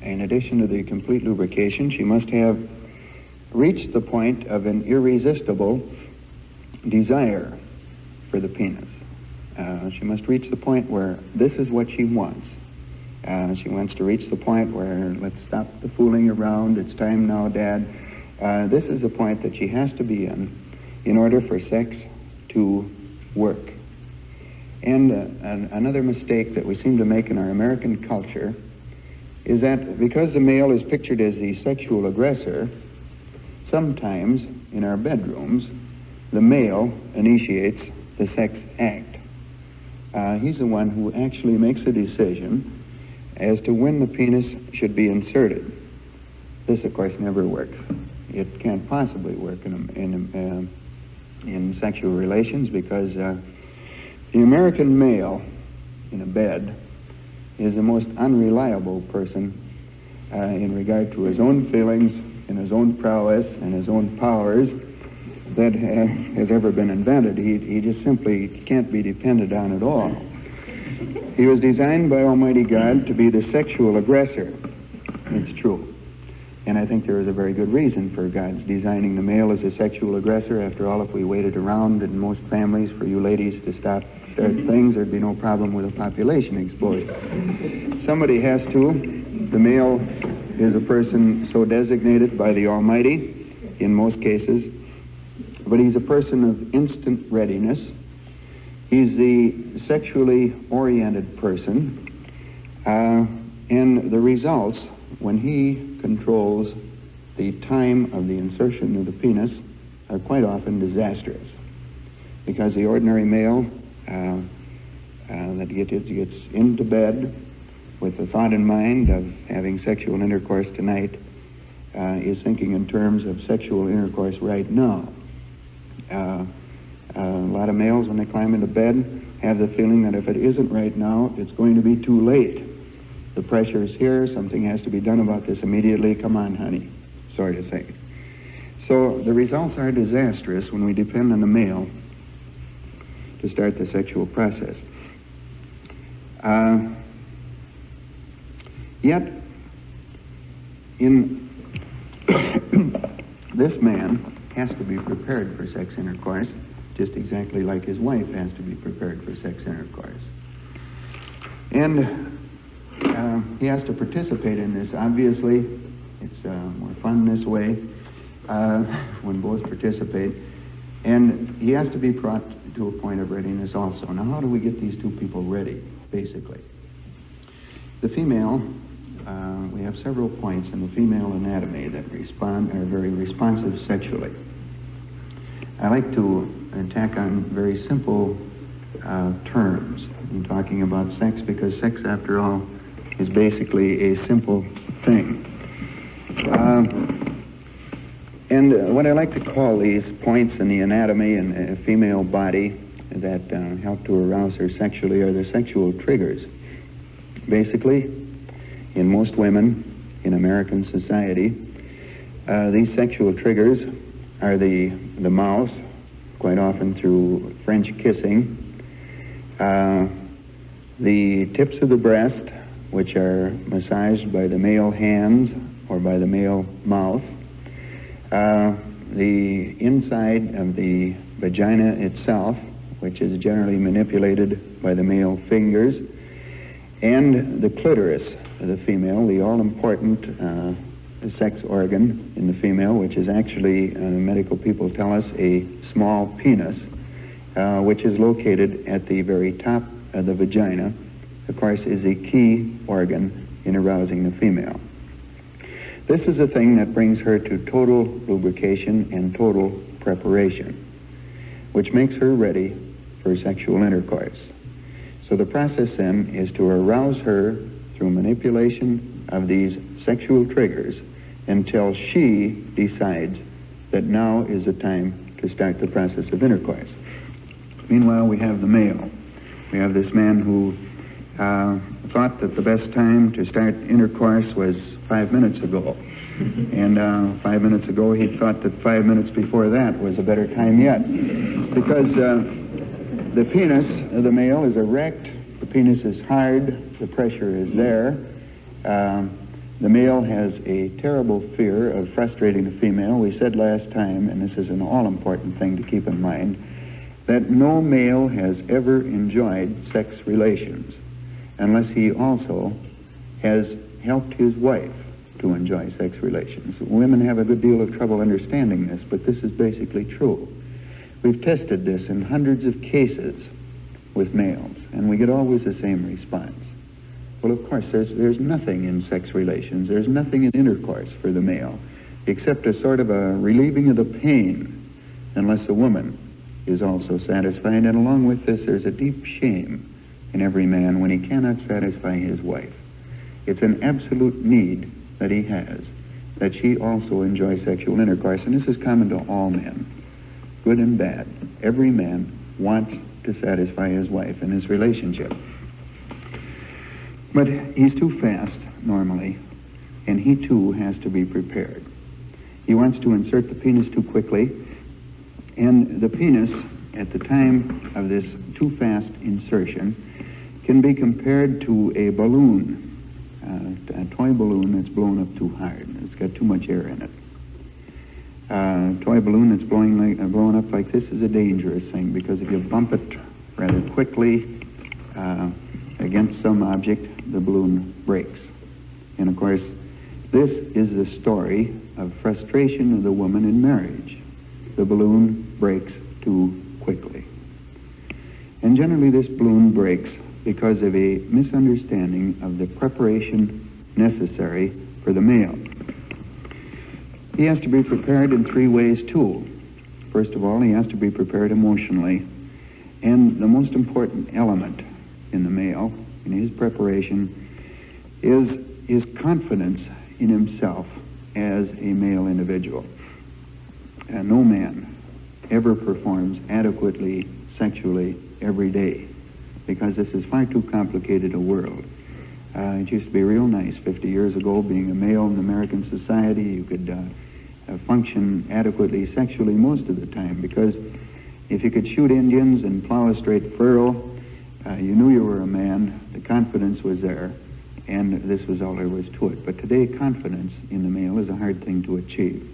in addition to the complete lubrication, she must have reached the point of an irresistible desire for the penis. She must reach the point where this is what she wants. She wants to reach the point where, let's stop the fooling around, it's time now, Dad. This is the point that she has to be in order for sex to work. And another mistake that we seem to make in our American culture is that because the male is pictured as the sexual aggressor, sometimes in our bedrooms, the male initiates the sex act. He's the one who actually makes a decision as to when the penis should be inserted. This, of course, never works. It can't possibly work in sexual relations because the American male in a bed is the most unreliable person in regard to his own feelings and his own prowess and his own powers that has ever been invented. He just simply can't be depended on at all. He was designed by Almighty God to be the sexual aggressor. It's true. And I think there is a very good reason for God's designing the male as a sexual aggressor. After all, if we waited around in most families for you ladies to start things, there'd be no problem with a population explosion. Somebody has to. The male is a person so designated by the Almighty in most cases, but he's a person of instant readiness. He's the sexually oriented person, and the results, when he controls the time of the insertion of the penis, are quite often disastrous. Because the ordinary male that gets into bed with the thought in mind of having sexual intercourse tonight is thinking in terms of sexual intercourse right now. A lot of males, when they climb into bed, have the feeling that if it isn't right now, it's going to be too late. The pressure is here, something has to be done about this immediately, come on, honey, sort of thing. So the results are disastrous when we depend on the male to start the sexual process. Yet, in this man has to be prepared for sex intercourse, just exactly like his wife has to be prepared for sex intercourse. And he has to participate in this. Obviously, it's more fun this way when both participate. And he has to be brought to a point of readiness also. Now, how do we get these two people ready, basically? The female, we have several points in the female anatomy that are very responsive sexually. I like to attack on very simple terms in talking about sex, because sex, after all, is basically a simple thing. And what I like to call these points in the anatomy in a female body that help to arouse her sexually are the sexual triggers. Basically, in most women in American society, these sexual triggers are the mouth, quite often through French kissing, the tips of the breast, which are massaged by the male hands or by the male mouth, the inside of the vagina itself, which is generally manipulated by the male fingers, and the clitoris of the female, the all-important sex organ in the female, which is actually, medical people tell us, a small penis, which is located at the very top of the vagina, of course, is a key organ in arousing the female. This is the thing that brings her to total lubrication and total preparation, which makes her ready for sexual intercourse. So the process then is to arouse her through manipulation of these sexual triggers until she decides that now is the time to start the process of intercourse. Meanwhile, we have the male. We have this man who thought that the best time to start intercourse was 5 minutes ago. And 5 minutes ago, he thought that 5 minutes before that was a better time yet. Because the penis of the male is erect, the penis is hard, the pressure is there. The male has a terrible fear of frustrating the female. We said last time, and this is an all-important thing to keep in mind, that no male has ever enjoyed sex relations unless he also has helped his wife to enjoy sex relations. Women have a good deal of trouble understanding this, but this is basically true. We've tested this in hundreds of cases with males, and we get always the same response. Well, of course, there's nothing in sex relations, there's nothing in intercourse for the male, except a sort of a relieving of the pain, unless the woman is also satisfied. And along with this, there's a deep shame in every man when he cannot satisfy his wife. It's an absolute need that he has, that she also enjoy sexual intercourse. And this is common to all men, good and bad. Every man wants to satisfy his wife in his relationship. But he's too fast, normally, and he too has to be prepared. He wants to insert the penis too quickly, and the penis, at the time of this too fast insertion, can be compared to a balloon, a toy balloon that's blown up too hard. It's got too much air in it. A toy balloon that's blown up like this is a dangerous thing, because if you bump it rather quickly against some object, the balloon breaks. And of course, this is the story of frustration of the woman in marriage. The balloon breaks too quickly. And generally this balloon breaks because of a misunderstanding of the preparation necessary for the male. He has to be prepared in three ways too. First of all, he has to be prepared emotionally. And the most important element in the male, in his preparation, is his confidence in himself as a male individual. And no man ever performs adequately sexually every day, because this is far too complicated a world. It used to be real nice 50 years ago, being a male in American society. You could function adequately sexually most of the time, because if you could shoot Indians and plow a straight furrow, you knew you were a man, the confidence was there, and this was all there was to it. But today, confidence in the male is a hard thing to achieve.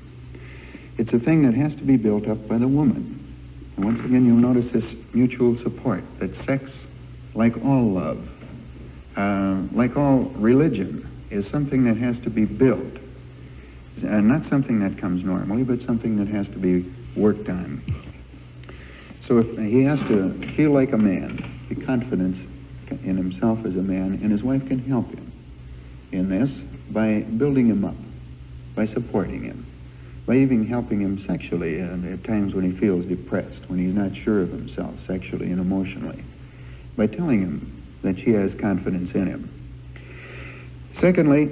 It's a thing that has to be built up by the woman. And once again, you'll notice this mutual support, that sex, like all love, like all religion, is something that has to be built. Not something that comes normally, but something that has to be worked on. So if he has to feel like a man, be confident in himself as a man, and his wife can help him in this by building him up, by supporting him, by even helping him sexually at times when he feels depressed, when he's not sure of himself sexually and emotionally, by telling him that she has confidence in him. Secondly,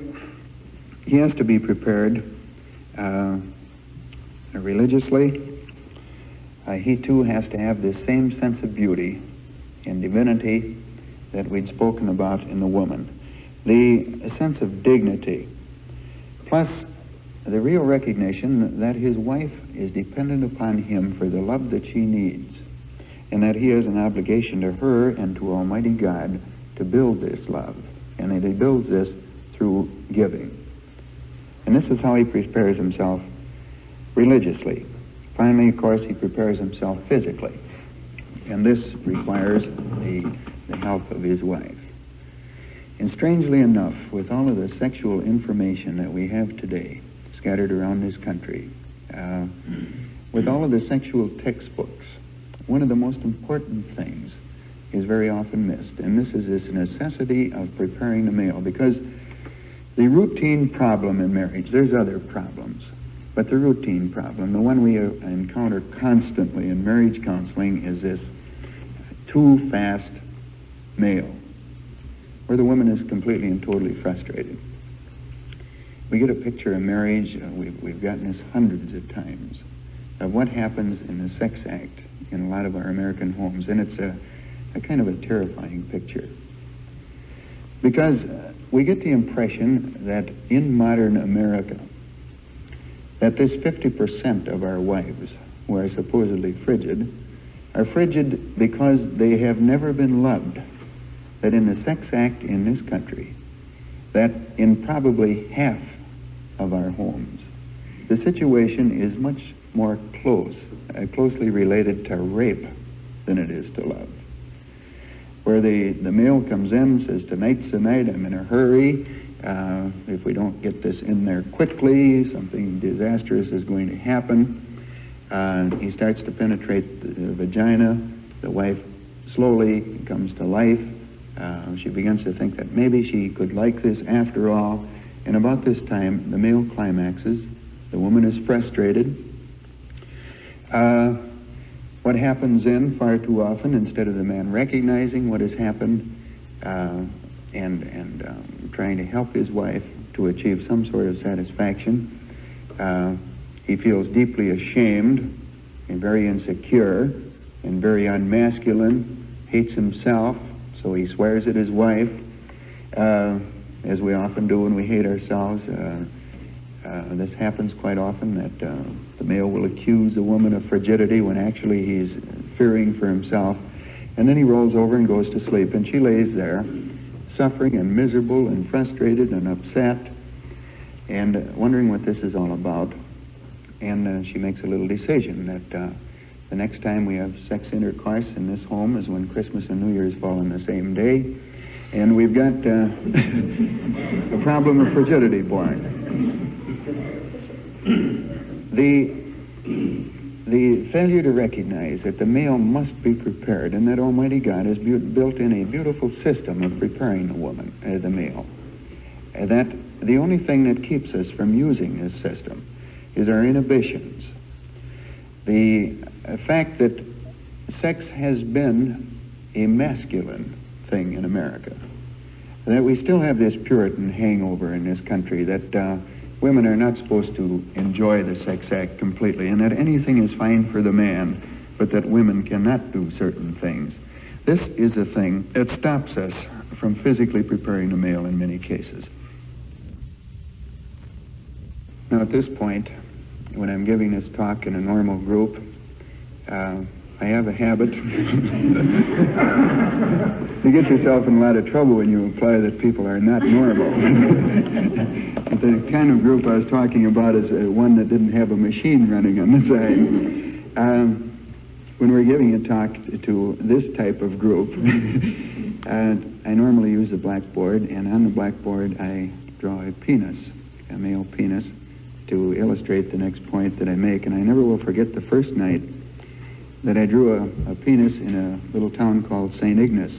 he has to be prepared religiously. He too has to have this same sense of beauty and divinity that we'd spoken about in the woman. The sense of dignity, plus the real recognition that his wife is dependent upon him for the love that she needs, and that he has an obligation to her and to Almighty God to build this love, and that he builds this through giving. And this is how he prepares himself religiously. Finally, of course, he prepares himself physically, and this requires the help of his wife. And strangely enough, with all of the sexual information that we have today scattered around this country, with all of the sexual textbooks, one of the most important things is very often missed, and this is this necessity of preparing the male, because the routine problem in marriage, there's other problems, but the routine problem, the one we encounter constantly in marriage counseling, is this too fast male, where the woman is completely and totally frustrated. We get a picture of marriage, we've gotten this hundreds of times, of what happens in the sex act in a lot of our American homes, and it's a kind of a terrifying picture. Because we get the impression that in modern America, that this 50% of our wives who are supposedly frigid are frigid because they have never been loved. That in the sex act in this country, that in probably half of our homes, the situation is much more closely related to rape than it is to love. Where the male comes in, says, tonight's the night, I'm in a hurry. If we don't get this in there quickly, something disastrous is going to happen. He starts to penetrate the vagina. The wife slowly comes to life. She begins to think that maybe she could like this after all, and about this time, the male climaxes. The woman is frustrated. What happens then, far too often, instead of the man recognizing what has happened and trying to help his wife to achieve some sort of satisfaction, he feels deeply ashamed and very insecure and very unmasculine, hates himself, so he swears at his wife, as we often do when we hate ourselves. This happens quite often, that the male will accuse the woman of frigidity when actually he's fearing for himself. And then he rolls over and goes to sleep, and she lays there, suffering and miserable and frustrated and upset, and wondering what this is all about. And she makes a little decision that the next time we have sex intercourse in this home is when Christmas and New Year's fall on the same day, and we've got a problem of frigidity born. The failure to recognize that the male must be prepared, and that Almighty God has built in a beautiful system of preparing the woman, the male. That the only thing that keeps us from using this system is our inhibitions. The fact that sex has been a masculine thing in America, that we still have this Puritan hangover in this country, that women are not supposed to enjoy the sex act completely, and that anything is fine for the man, but that women cannot do certain things. This is a thing that stops us from physically preparing the male in many cases. Now, at this point, when I'm giving this talk in a normal group, I have a habit. You get yourself in a lot of trouble when you imply that people are not normal. The kind of group I was talking about is one that didn't have a machine running on the side. When we're giving a talk to this type of group, I normally use a blackboard, and on the blackboard I draw a penis, a male penis, to illustrate the next point that I make. And I never will forget the first night that I drew a penis in a little town called St. Ignace.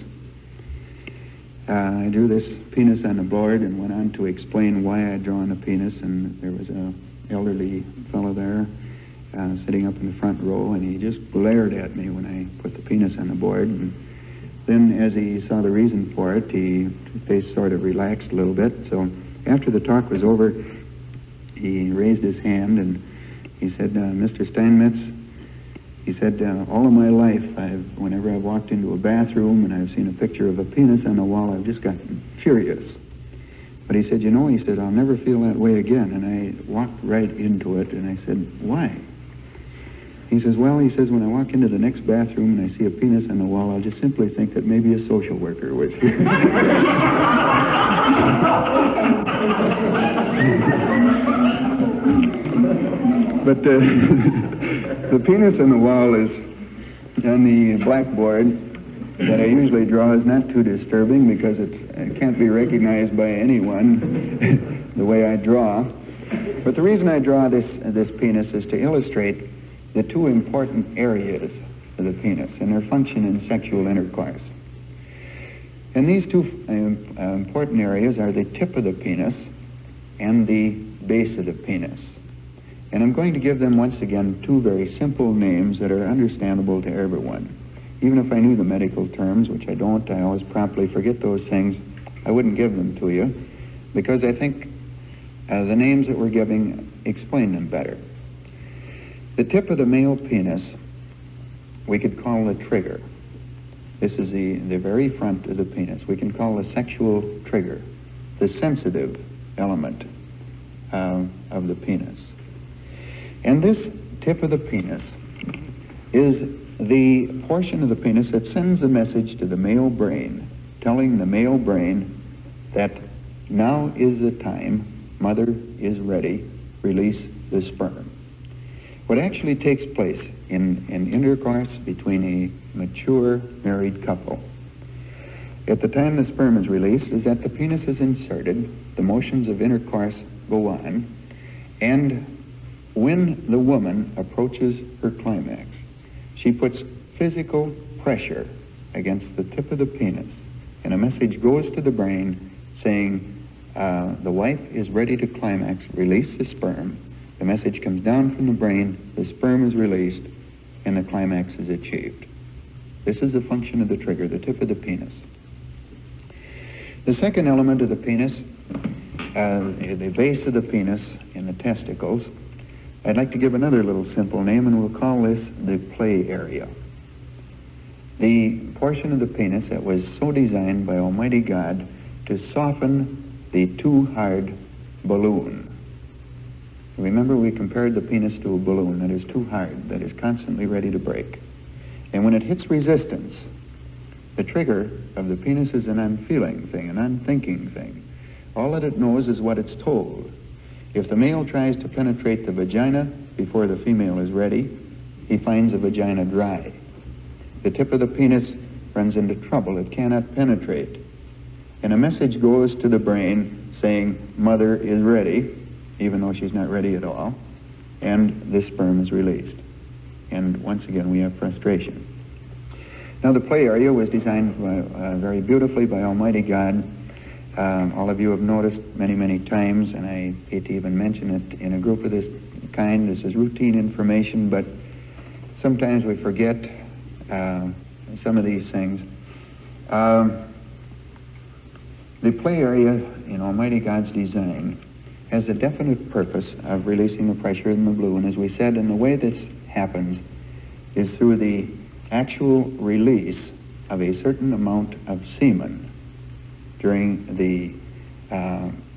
I drew this penis on the board and went on to explain why I had drawn a penis, and there was an elderly fellow there sitting up in the front row, and he just glared at me when I put the penis on the board. And then as he saw the reason for it, his face sort of relaxed a little bit. So after the talk was over, he raised his hand and he said, Mr. Steinmetz, he said, all of my life, whenever I've walked into a bathroom and I've seen a picture of a penis on the wall, I've just gotten furious. But he said, you know, he said, I'll never feel that way again. And I walked right into it, and I said, why? He says, well, he says, when I walk into the next bathroom and I see a penis on the wall, I'll just simply think that maybe a social worker was here. But the penis on the wall is on the blackboard that I usually draw is not too disturbing because it can't be recognized by anyone the way I draw. But the reason I draw this penis is to illustrate the two important areas of the penis and their function in sexual intercourse. And these two important areas are the tip of the penis and the base of the penis. And I'm going to give them once again two very simple names that are understandable to everyone. Even if I knew the medical terms, which I don't, I always promptly forget those things, I wouldn't give them to you, because I think the names that we're giving explain them better. The tip of the male penis we could call the trigger. This is the very front of the penis. We can call the sexual trigger, the sensitive element of the penis. And this tip of the penis is the portion of the penis that sends a message to the male brain, telling the male brain that now is the time, mother is ready, release the sperm. What actually takes place in intercourse between a mature married couple at the time the sperm is released is that the penis is inserted, the motions of intercourse go on, and when the woman approaches her climax, she puts physical pressure against the tip of the penis and a message goes to the brain saying, the wife is ready to climax, release the sperm. The message comes down from the brain, the sperm is released, and the climax is achieved. This is the function of the trigger, the tip of the penis. The second element of the penis, the base of the penis in the testicles, I'd like to give another little simple name, and we'll call this the play area. The portion of the penis that was so designed by Almighty God to soften the too hard balloon. Remember, we compared the penis to a balloon that is too hard, that is constantly ready to break. And when it hits resistance, the trigger of the penis is an unfeeling thing, an unthinking thing. All that it knows is what it's told. If the male tries to penetrate the vagina before the female is ready, he finds the vagina dry. The tip of the penis runs into trouble. It cannot penetrate. And a message goes to the brain saying, mother is ready, even though she's not ready at all, and this sperm is released. And once again, we have frustration. Now, the play area was designed very beautifully by Almighty God. All of you have noticed many, many times, and I hate to even mention it in a group of this kind. This is routine information, but sometimes we forget some of these things. The play area in Almighty God's design has the definite purpose of releasing the pressure in the balloon, as we said, and the way this happens is through the actual release of a certain amount of semen during the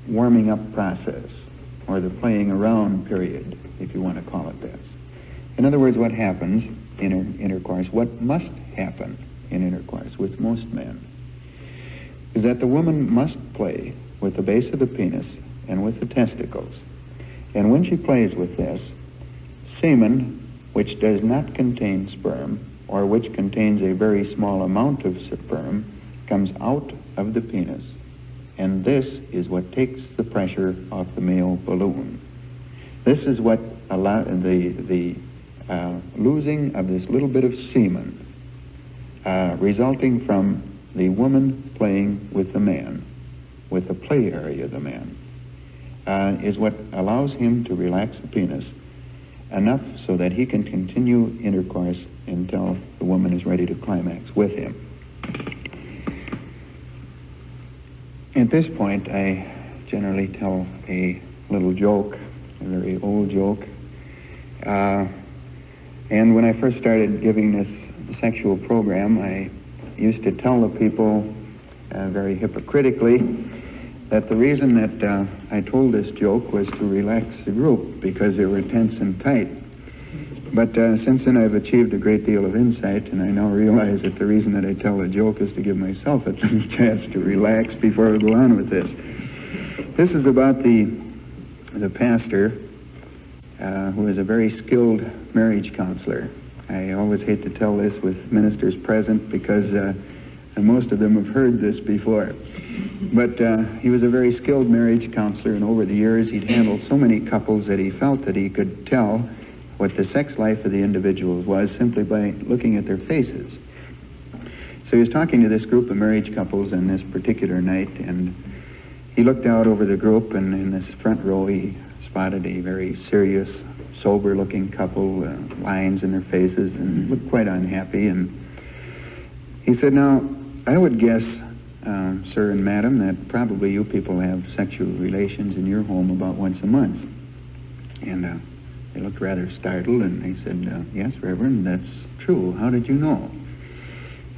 warming up process, or the playing around period, if you want to call it this. In other words, what happens in intercourse, what must happen in intercourse with most men, is that the woman must play with the base of the penis and with the testicles. And when she plays with this, semen, which does not contain sperm, or which contains a very small amount of sperm, comes out of the penis. And this is what takes the pressure off the male balloon. This is what allows the losing of this little bit of semen resulting from the woman playing with the man, with the play area of the man, is what allows him to relax the penis enough so that he can continue intercourse until the woman is ready to climax with him. At this point, I generally tell a little joke, a very old joke. And when I first started giving this sexual program, I used to tell the people very hypocritically that the reason that I told this joke was to relax the group because they were tense and tight. But since then I've achieved a great deal of insight, and I now realize that the reason that I tell a joke is to give myself a chance to relax before I go on with this. This is about the pastor who is a very skilled marriage counselor. I always hate to tell this with ministers present because most of them have heard this before. But he was a very skilled marriage counselor, and over the years he'd handled so many couples that he felt that he could tell what the sex life of the individuals was simply by looking at their faces. So he was talking to this group of marriage couples on this particular night, and he looked out over the group, and in this front row he spotted a very serious, sober-looking couple, lines in their faces, and looked quite unhappy. And he said, "Now, I would guess, sir and madam, that probably you people have sexual relations in your home about once a month." And they looked rather startled, and they said, "Yes, Reverend, that's true. How did you know?"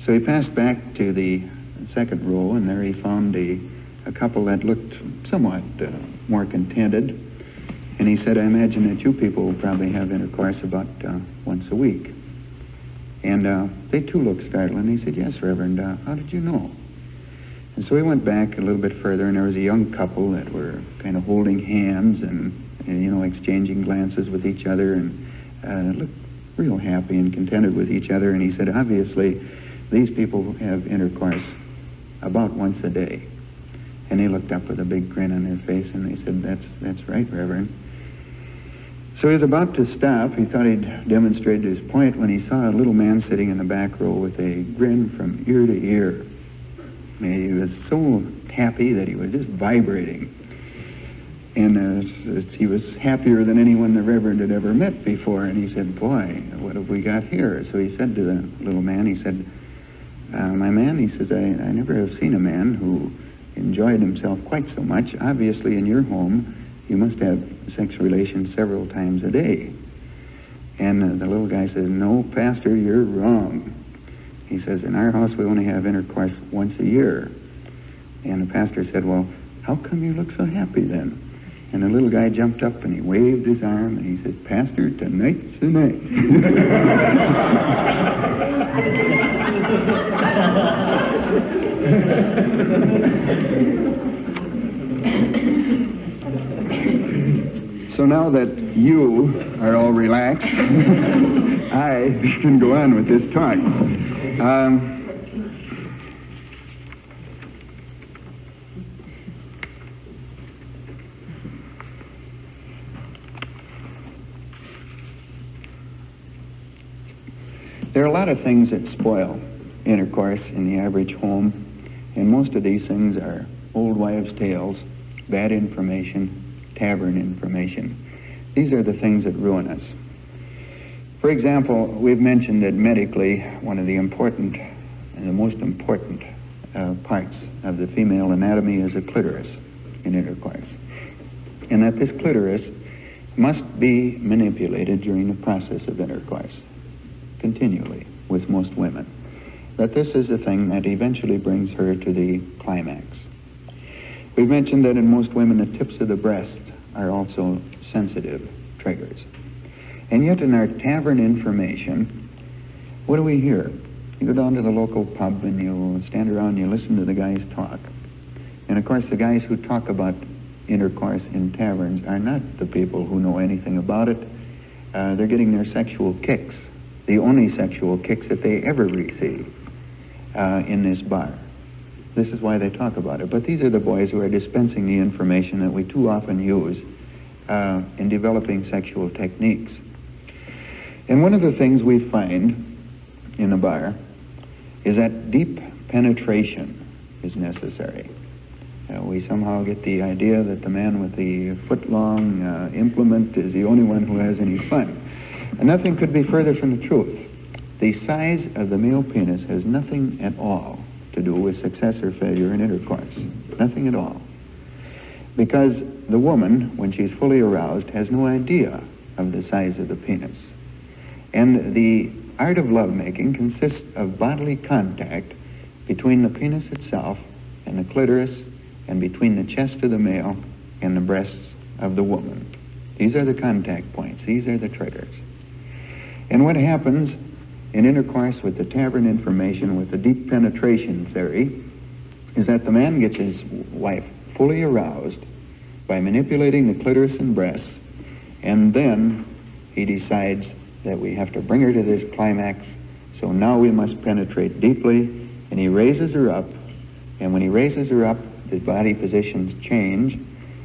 So he passed back to the second row, and there he found a couple that looked somewhat more contented. And he said, "I imagine that you people probably have intercourse about once a week." And they too looked startled, and he said, "Yes, Reverend, how did you know?" And so he went back a little bit further, and there was a young couple that were kind of holding hands and exchanging glances with each other, and looked real happy and contented with each other. And he said, "Obviously, these people have intercourse about once a day." And they looked up with a big grin on their face, and they said, That's right, Reverend." So he was about to stop. He thought he'd demonstrated his point when he saw a little man sitting in the back row with a grin from ear to ear. He was so happy that he was just vibrating. And he was happier than anyone the Reverend had ever met before. And he said, boy, what have we got here? So he said to the little man, he said, my man, he says, I never have seen a man who enjoyed himself quite so much. Obviously, in your home, you must have sex relations several times a day. And the little guy says, no, Pastor, you're wrong. He says, in our house, we only have intercourse once a year. And the pastor said, well, how come you look so happy then? And the little guy jumped up and he waved his arm and he said, Pastor, tonight's the night. So now that you are all relaxed, I can go on with this talk. There are a lot of things that spoil intercourse in the average home, and most of these things are old wives' tales, bad information, tavern information. These are the things that ruin us. For example, we've mentioned that medically, one of the important and the most important parts of the female anatomy is a clitoris in intercourse. And that this clitoris must be manipulated during the process of intercourse, continually, with most women. That this is the thing that eventually brings her to the climax. We've mentioned that in most women, the tips of the breast are also sensitive triggers. And yet in our tavern information, what do we hear? You go down to the local pub and you stand around and you listen to the guys talk. And of course the guys who talk about intercourse in taverns are not the people who know anything about it. They're getting their sexual kicks, the only sexual kicks that they ever receive in this bar. This is why they talk about it. But these are the boys who are dispensing the information that we too often use in developing sexual techniques. And one of the things we find in a bar is that deep penetration is necessary. We somehow get the idea that the man with the foot-long implement is the only one who has any fun. And nothing could be further from the truth. The size of the male penis has nothing at all to do with success or failure in intercourse. Nothing at all. Because the woman, when she's fully aroused, has no idea of the size of the penis. And the art of lovemaking consists of bodily contact between the penis itself and the clitoris, and between the chest of the male and the breasts of the woman. These are the contact points. These are the triggers. And what happens in intercourse with the tavern information, with the deep penetration theory, is that the man gets his wife fully aroused by manipulating the clitoris and breasts, and then he decides that we have to bring her to this climax, so now we must penetrate deeply, and he raises her up, and when he raises her up, the body positions change,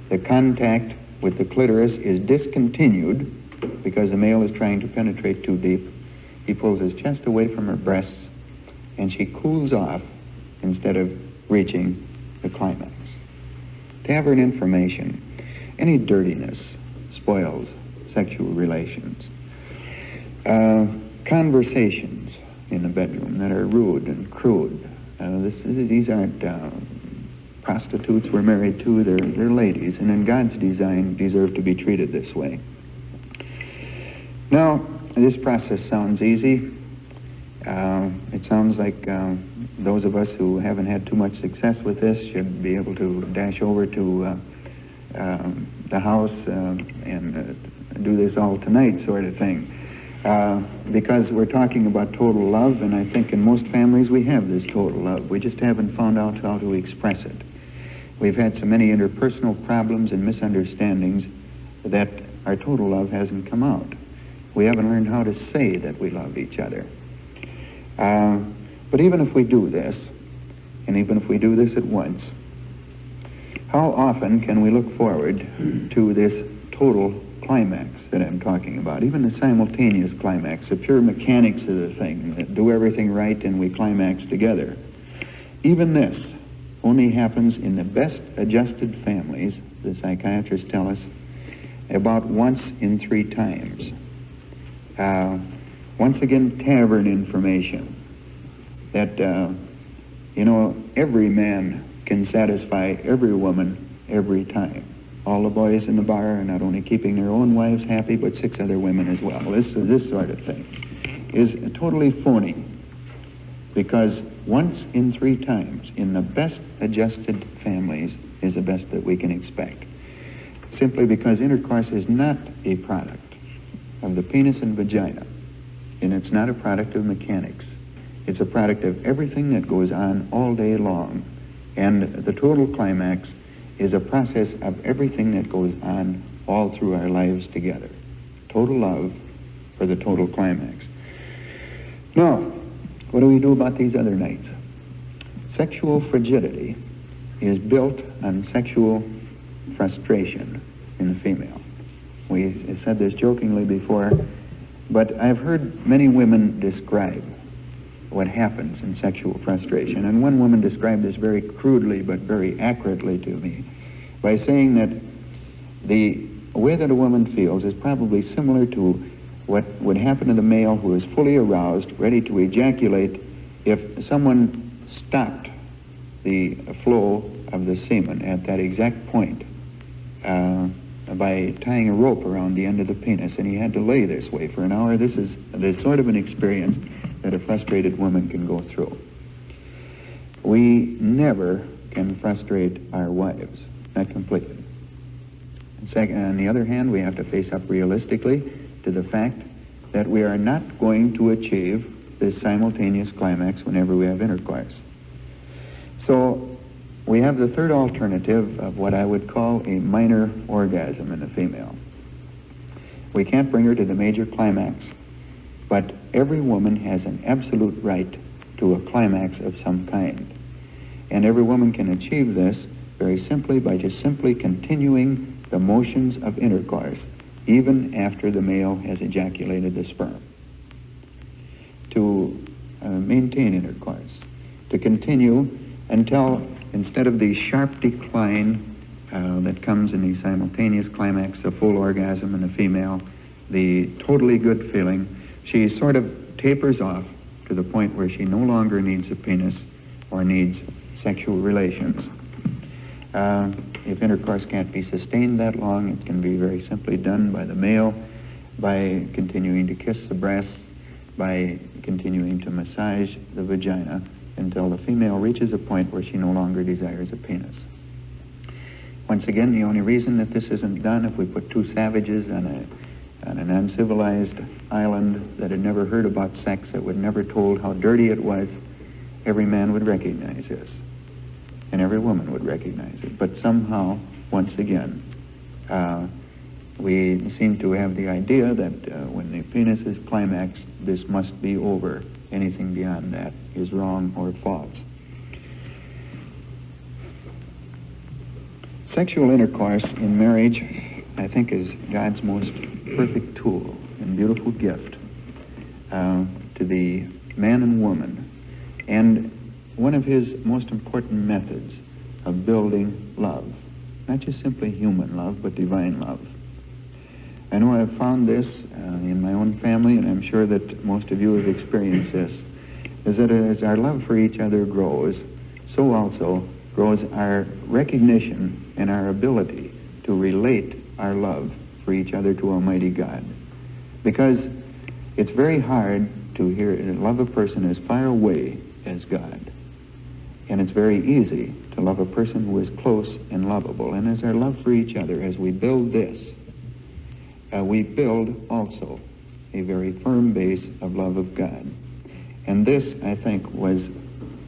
the contact with the clitoris is discontinued because the male is trying to penetrate too deep. He pulls his chest away from her breasts, and she cools off instead of reaching the climax. Tavern information, any dirtiness spoils sexual relations. Conversations in the bedroom that are rude and crude. These aren't prostitutes we're married to, they're ladies, and in God's design deserve to be treated this way. Now, this process sounds easy. It sounds like those of us who haven't had too much success with this should be able to dash over to the house and do this all tonight sort of thing. Because we're talking about total love, and I think in most families we have this total love. We just haven't found out how to express it. We've had so many interpersonal problems and misunderstandings that our total love hasn't come out. We haven't learned how to say that we love each other. But even if we do this, and even if we do this at once, how often can we look forward to this total climax that I'm talking about, even the simultaneous climax, the pure mechanics of the thing, that do everything right and we climax together. Even this only happens in the best adjusted families, the psychiatrists tell us, about once in 3 times. Once again, tavern information that, every man can satisfy every woman every time. All the boys in the bar are not only keeping their own wives happy, but 6 other women as well. This sort of thing is totally phony, because once in 3 times in the best adjusted families is the best that we can expect. Simply because intercourse is not a product of the penis and vagina, and it's not a product of mechanics. It's a product of everything that goes on all day long, and the total climax is a process of everything that goes on all through our lives together. Total love for the total climax. Now, what do we do about these other nights? Sexual frigidity is built on sexual frustration in the female. We said this jokingly before, but I've heard many women describe what happens in sexual frustration. And one woman described this very crudely but very accurately to me by saying that the way that a woman feels is probably similar to what would happen to the male who is fully aroused, ready to ejaculate, if someone stopped the flow of the semen at that exact point by tying a rope around the end of the penis, and he had to lay this way for an hour. This is the sort of an experience that a frustrated woman can go through. We never can frustrate our wives, not completely. Second, on the other hand, we have to face up realistically to the fact that we are not going to achieve this simultaneous climax whenever we have intercourse. So we have the third alternative of what I would call a minor orgasm in the female. We can't bring her to the major climax, but every woman has an absolute right to a climax of some kind. And every woman can achieve this very simply by just simply continuing the motions of intercourse even after the male has ejaculated the sperm. To maintain intercourse, to continue until, instead of the sharp decline that comes in the simultaneous climax, the full orgasm in the female, the totally good feeling, she sort of tapers off to the point where she no longer needs a penis or needs sexual relations. If intercourse can't be sustained that long, it can be very simply done by the male by continuing to kiss the breasts, by continuing to massage the vagina until the female reaches a point where she no longer desires a penis. Once again, the only reason that this isn't done, if we put 2 savages on an uncivilized island that had never heard about sex, that would never told how dirty it was, every man would recognize this. And every woman would recognize it. But somehow, once again, we seem to have the idea that when the penis is climaxed, this must be over. Anything beyond that is wrong or false. Sexual intercourse in marriage, I think, is God's most perfect tool and beautiful gift to the man and woman, and one of his most important methods of building love, not just simply human love, but divine love. I know I've found this in my own family, and I'm sure that most of you have experienced this, is that as our love for each other grows, so also grows our recognition and our ability to relate our love for each other to Almighty God. Because it's very hard to love a person as far away as God. And it's very easy to love a person who is close and lovable. And as our love for each other, as we build this, we build also a very firm base of love of God. And this, I think, was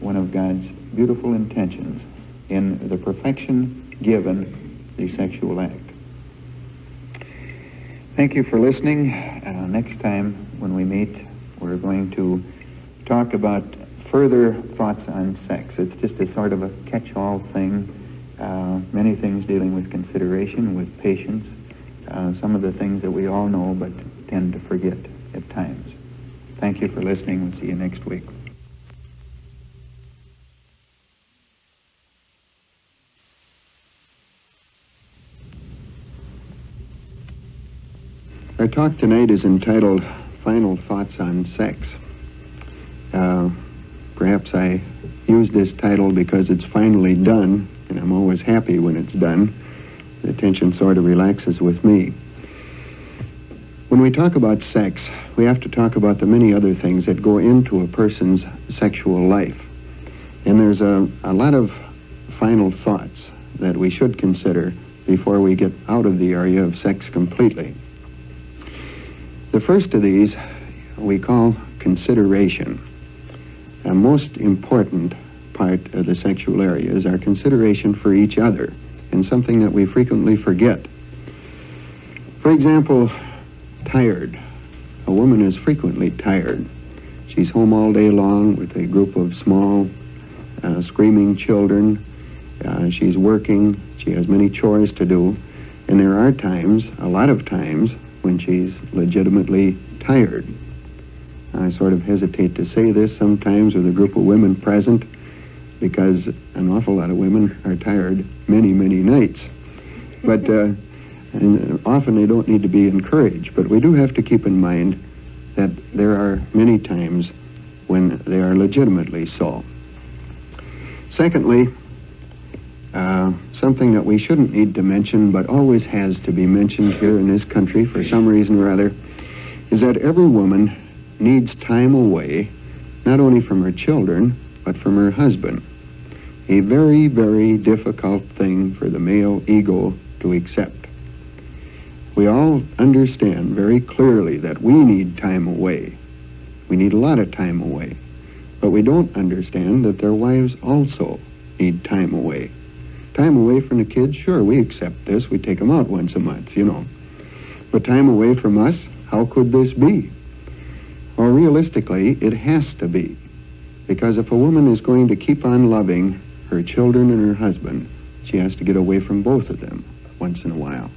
one of God's beautiful intentions in the perfection given the sexual act. Thank you for listening. Next time when we meet, we're going to talk about further thoughts on sex. It's just a sort of a catch-all thing. Many things dealing with consideration, with patience, some of the things that we all know but tend to forget at times. Thank you for listening. We'll see you next week. Our talk tonight is entitled Final Thoughts on Sex. Perhaps I use this title because it's finally done, and I'm always happy when it's done. The tension sort of relaxes with me. When we talk about sex, we have to talk about the many other things that go into a person's sexual life. And there's a lot of final thoughts that we should consider before we get out of the area of sex completely. The first of these we call consideration. The most important part of the sexual area is our consideration for each other, and something that we frequently forget. For example, tired. A woman is frequently tired. She's home all day long with a group of small, screaming children. She's working. She has many chores to do. And there are times, a lot of times, when she's legitimately tired. I sort of hesitate to say this sometimes with a group of women present, because an awful lot of women are tired many, many nights. But and often they don't need to be encouraged. But we do have to keep in mind that there are many times when they are legitimately so. Secondly, something that we shouldn't need to mention, but always has to be mentioned here in this country for some reason or other, is that every woman needs time away, not only from her children, but from her husband. A very, very difficult thing for the male ego to accept. We all understand very clearly that we need time away. We need a lot of time away. But we don't understand that their wives also need time away. Time away from the kids, sure, we accept this. We take them out once a month, you know. But time away from us, how could this be? Well, realistically, it has to be. Because if a woman is going to keep on loving her children and her husband, she has to get away from both of them once in a while.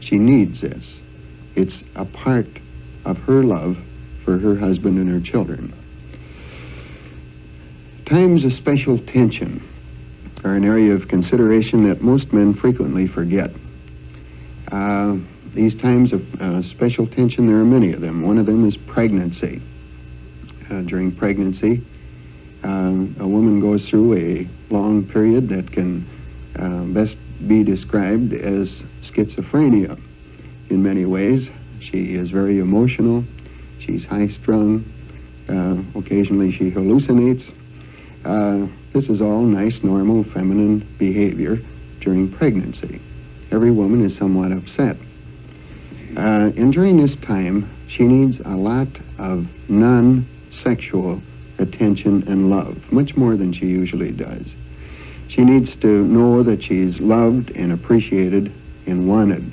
She needs this. It's a part of her love for her husband and her children. Times of special tension are an area of consideration that most men frequently forget. These times of special tension, there are many of them. One of them is pregnancy. During pregnancy, a woman goes through a long period that can best be described as schizophrenia in many ways. She is very emotional. She's high-strung. Occasionally she hallucinates. This is all nice, normal, feminine behavior during pregnancy. Every woman is somewhat upset. And during this time, she needs a lot of non-sexual attention and love, much more than she usually does. She needs to know that she's loved and appreciated and wanted.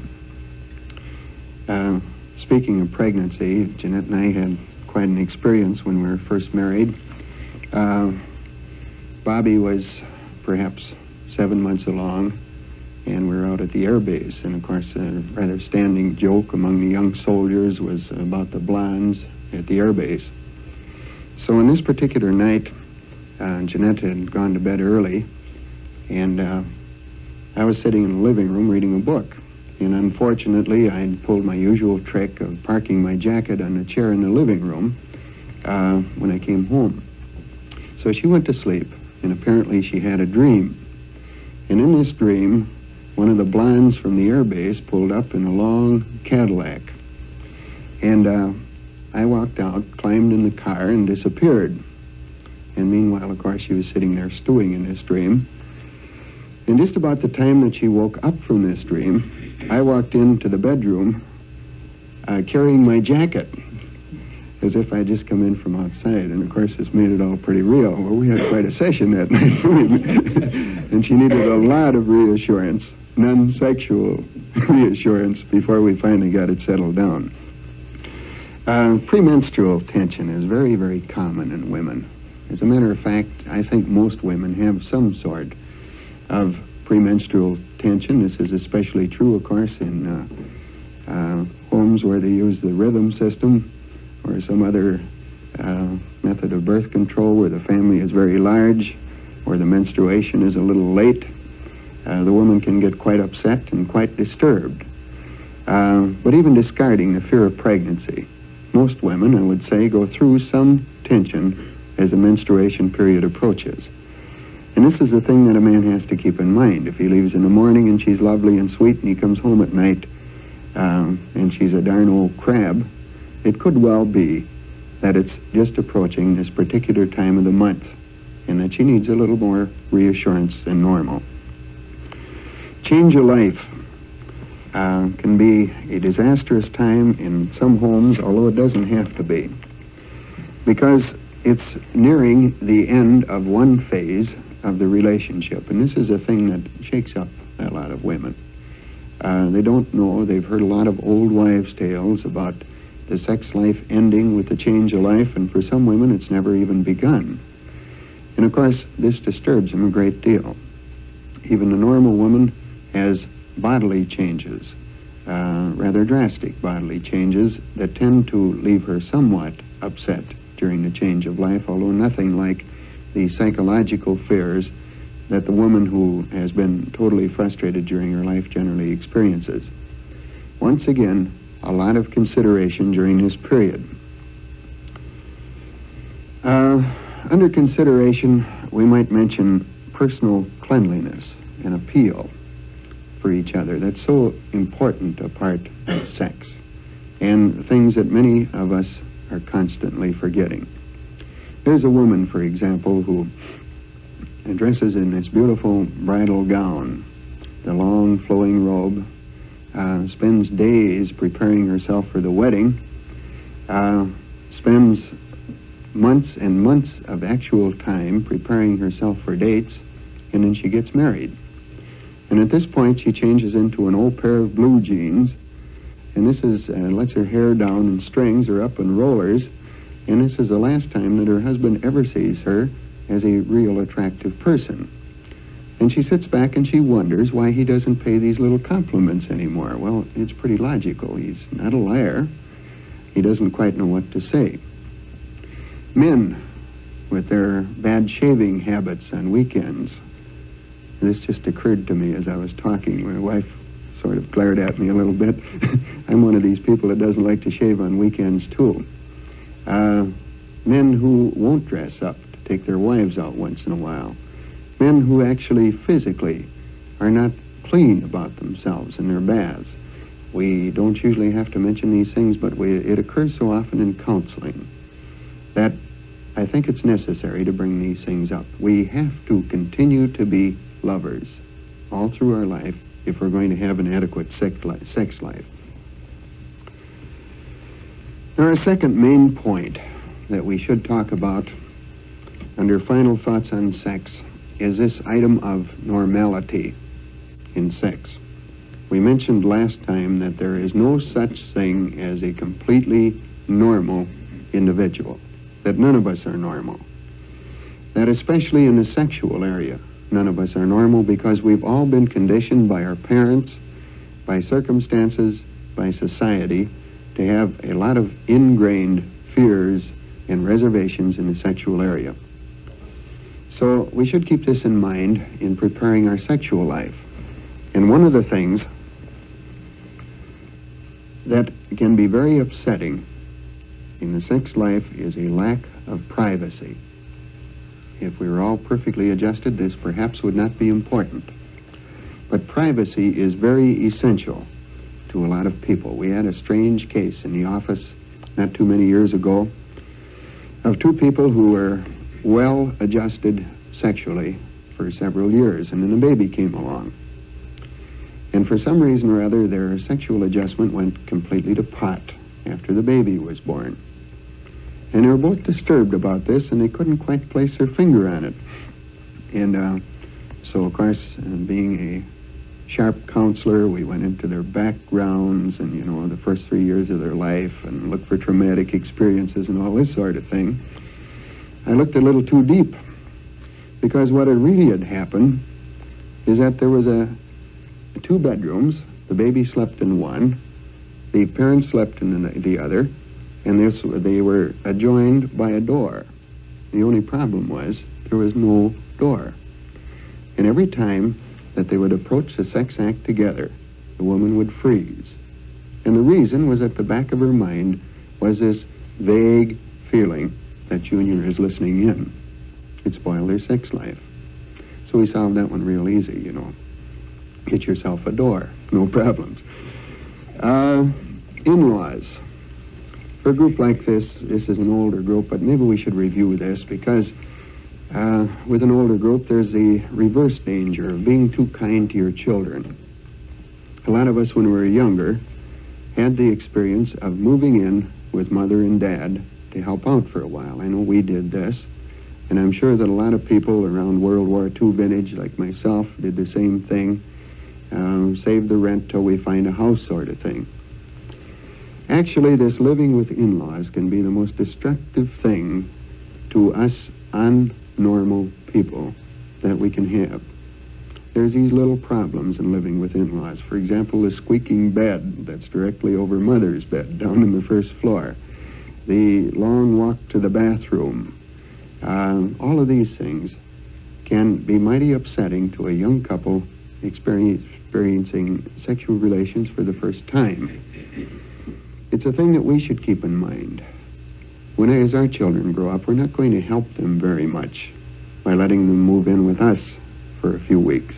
Speaking of pregnancy, Jeanette and I had quite an experience when we were first married. Bobby was perhaps 7 months along, and we were out at the air base. And of course, a rather standing joke among the young soldiers was about the blondes at the air base. So on this particular night, Jeanette had gone to bed early, and I was sitting in the living room reading a book. And unfortunately, I'd pulled my usual trick of parking my jacket on a chair in the living room when I came home. So she went to sleep, and apparently she had a dream. And in this dream, one of the blondes from the air base pulled up in a long Cadillac. And I walked out, climbed in the car, and disappeared. And meanwhile, of course, she was sitting there stewing in this dream. And just about the time that she woke up from this dream, I walked into the bedroom carrying my jacket, as if I'd just come in from outside. And of course, this made it all pretty real. Well, we had quite a session that night. And she needed a lot of reassurance, non-sexual reassurance, before we finally got it settled down. Premenstrual tension is very, very common in women. As a matter of fact, I think most women have some sort of premenstrual tension. This is especially true, of course, in homes where they use the rhythm system or some other method of birth control where the family is very large or the menstruation is a little late. The woman can get quite upset and quite disturbed. But even discarding the fear of pregnancy, most women, I would say, go through some tension as the menstruation period approaches. And this is the thing that a man has to keep in mind. If he leaves in the morning and she's lovely and sweet, and he comes home at night and she's a darn old crab, it could well be that it's just approaching this particular time of the month and that she needs a little more reassurance than normal. Change of life can be a disastrous time in some homes, although it doesn't have to be, because it's nearing the end of one phase of the relationship, and this is a thing that shakes up a lot of women. They don't know. They've heard a lot of old wives' tales about the sex life ending with the change of life, and for some women it's never even begun. And of course, this disturbs them a great deal. Even a normal woman has bodily changes, rather drastic bodily changes that tend to leave her somewhat upset during the change of life, although nothing like the psychological fears that the woman who has been totally frustrated during her life generally experiences. Once again, a lot of consideration during this period. Under consideration, we might mention personal cleanliness and appeal for each other. That's so important a part of sex, and things that many of us are constantly forgetting. There's a woman, for example, who dresses in this beautiful bridal gown, the long flowing robe, spends days preparing herself for the wedding, spends months and months of actual time preparing herself for dates, and then she gets married. And at this point, she changes into an old pair of blue jeans, and this is lets her hair down in strings or up in rollers, and this is the last time that her husband ever sees her as a real attractive person. And she sits back and she wonders why he doesn't pay these little compliments anymore. Well, it's pretty logical. He's not a liar. He doesn't quite know what to say. Men with their bad shaving habits on weekends. This just occurred to me as I was talking. My wife sort of glared at me a little bit. I'm one of these people that doesn't like to shave on weekends, too. Men who won't dress up to take their wives out once in a while. Men who actually physically are not clean about themselves in their baths. We don't usually have to mention these things, but it occurs so often in counseling that I think it's necessary to bring these things up. We have to continue to be lovers all through our life if we're going to have an adequate sex life. Now, our second main point that we should talk about under final thoughts on sex is this item of normality in sex. We mentioned last time that there is no such thing as a completely normal individual, that none of us are normal, that especially in the sexual area, none of us are normal because we've all been conditioned by our parents, by circumstances, by society, to have a lot of ingrained fears and reservations in the sexual area. So we should keep this in mind in preparing our sexual life. And one of the things that can be very upsetting in the sex life is a lack of privacy. If we were all perfectly adjusted, this perhaps would not be important. But privacy is very essential to a lot of people. We had a strange case in the office not too many years ago of two people who were well adjusted sexually for several years, and then a baby came along. And for some reason or other, their sexual adjustment went completely to pot after the baby was born. And they were both disturbed about this, and they couldn't quite place their finger on it. And so, of course, being a sharp counselor, we went into their backgrounds and, you know, the first 3 years of their life and looked for traumatic experiences and all this sort of thing. I looked a little too deep, because what had really had happened is that there was two bedrooms. The baby slept in one, the parents slept in the other, and they were adjoined by a door. The only problem was there was no door. And every time that they would approach the sex act together, the woman would freeze And the reason was at the back of her mind was this vague feeling that Junior is listening in. It spoiled their sex life. So we solved that one real easy, you know. Get yourself a door, no problems. In-laws. For a group like this is an older group, but maybe we should review this because with an older group, there's the reverse danger of being too kind to your children. A lot of us, when we were younger, had the experience of moving in with Mother and Dad to help out for a while. I know we did this, and I'm sure that a lot of people around World War II vintage, like myself, did the same thing. Save the rent till we find a house sort of thing. Actually, this living with in-laws can be the most destructive thing to us unnormal people that we can have. There's these little problems in living with in-laws. For example, the squeaking bed that's directly over Mother's bed down in the first floor. The long walk to the bathroom. All of these things can be mighty upsetting to a young couple experiencing sexual relations for the first time. It's a thing that we should keep in mind. As our children grow up, we're not going to help them very much by letting them move in with us for a few weeks.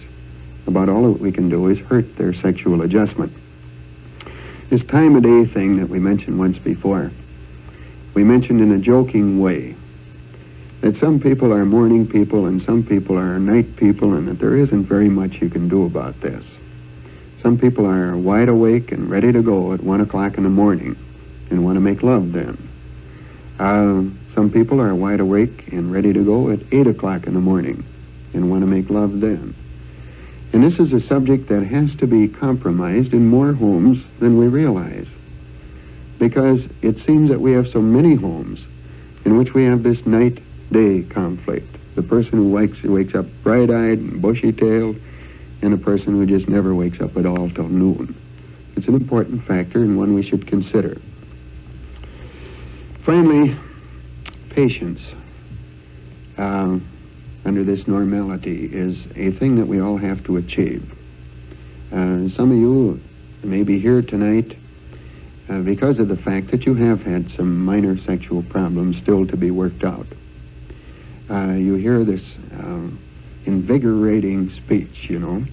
About all that we can do is hurt their sexual adjustment. This time of day thing that we mentioned once before, we mentioned in a joking way that some people are morning people and some people are night people, and that there isn't very much you can do about this. Some people are wide awake and ready to go at 1 o'clock in the morning and want to make love then. Some people are wide awake and ready to go at 8 o'clock in the morning and want to make love then. And this is a subject that has to be compromised in more homes than we realize, because it seems that we have so many homes in which we have this night-day conflict. The person who wakes up bright-eyed and bushy-tailed, and a person who just never wakes up at all till noon. It's an important factor and one we should consider. Finally, patience under this normality is a thing that we all have to achieve. Some of you may be here tonight because of the fact that you have had some minor sexual problems still to be worked out. You hear this invigorating speech, you know,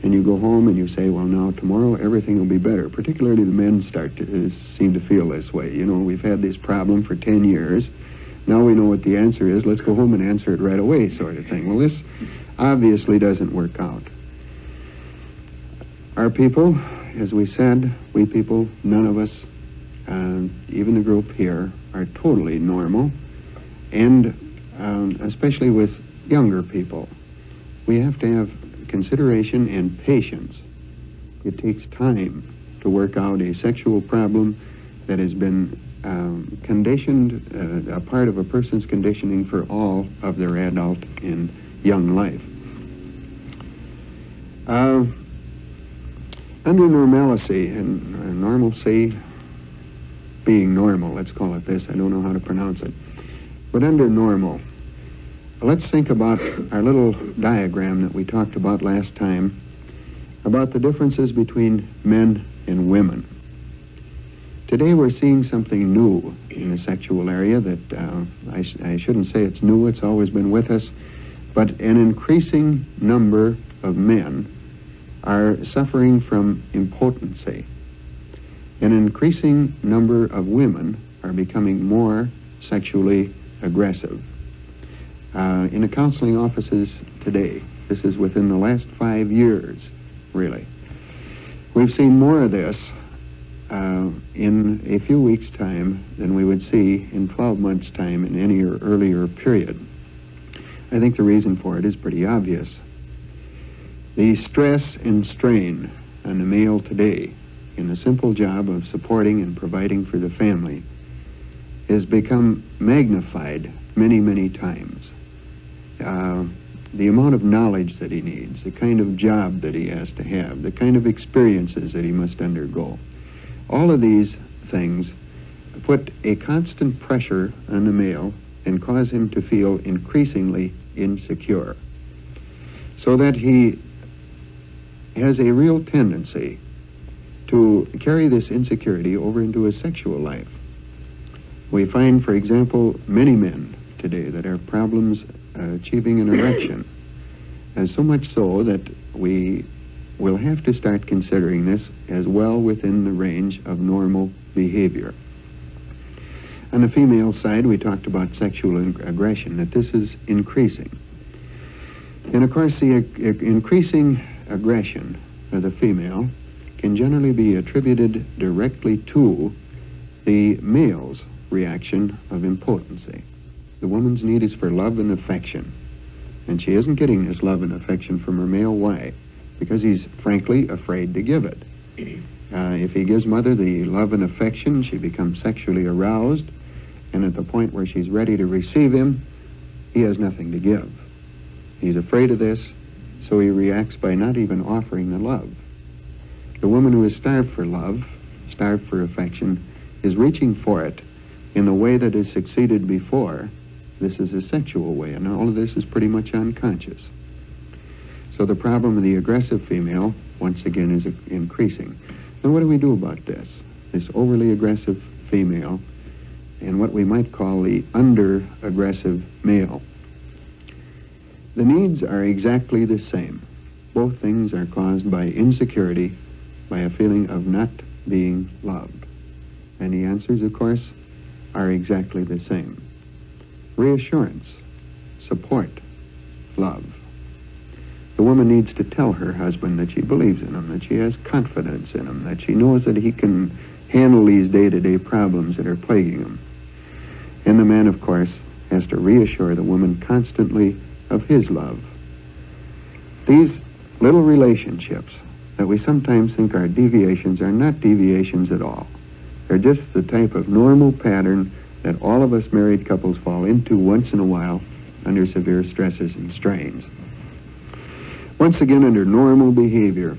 and you go home and you say, well, now tomorrow everything will be better. Particularly the men start to seem to feel this way. You know, we've had this problem for 10 years. Now we know what the answer is. Let's go home and answer it right away, sort of thing. Well, this obviously doesn't work out. Our people, as we said, we people, none of us, even the group here, are totally normal, and especially with younger people. We have to have consideration and patience. It takes time to work out a sexual problem that has been conditioned, a part of a person's conditioning for all of their adult and young life. Under normalcy, and normalcy being normal, let's call it this, I don't know how to pronounce it, but under normal, let's think about our little diagram that we talked about last time, about the differences between men and women. Today we're seeing something new in the sexual area that I shouldn't say it's new, it's always been with us, but an increasing number of men are suffering from impotency. An increasing number of women are becoming more sexually aggressive. In the counseling offices today, this is within the last 5 years, really, we've seen more of this in a few weeks' time than we would see in 12 months' time in any earlier period. I think the reason for it is pretty obvious. The stress and strain on the male today in the simple job of supporting and providing for the family has become magnified many, many times. The amount of knowledge that he needs, the kind of job that he has to have, the kind of experiences that he must undergo, all of these things put a constant pressure on the male and cause him to feel increasingly insecure, so that he has a real tendency to carry this insecurity over into a sexual life. We find, for example, many men today that have problems achieving an erection, so much so that we will have to start considering this as well within the range of normal behavior. On the female side, we talked about sexual aggression, that this is increasing. And of course, the increasing aggression of the female can generally be attributed directly to the male's reaction of impotency. The woman's need is for love and affection, and she isn't getting this love and affection from her male. Why? Because he's frankly afraid to give it. If he gives mother the love and affection, she becomes sexually aroused, and at the point where she's ready to receive him, he has nothing to give. He's afraid of this, so he reacts by not even offering the love. The woman who is starved for love, starved for affection, is reaching for it in the way that has succeeded before. This is a sexual way, and all of this is pretty much unconscious. So the problem of the aggressive female, once again, is increasing. Now, what do we do about this overly aggressive female and what we might call the under-aggressive male? The needs are exactly the same. Both things are caused by insecurity, by a feeling of not being loved. And the answers, of course, are exactly the same. Reassurance, support, love. The woman needs to tell her husband that she believes in him, that she has confidence in him, that she knows that he can handle these day-to-day problems that are plaguing him. And the man, of course, has to reassure the woman constantly of his love. These little relationships that we sometimes think are deviations are not deviations at all. They're just the type of normal pattern that all of us married couples fall into once in a while under severe stresses and strains. Once again, under normal behavior,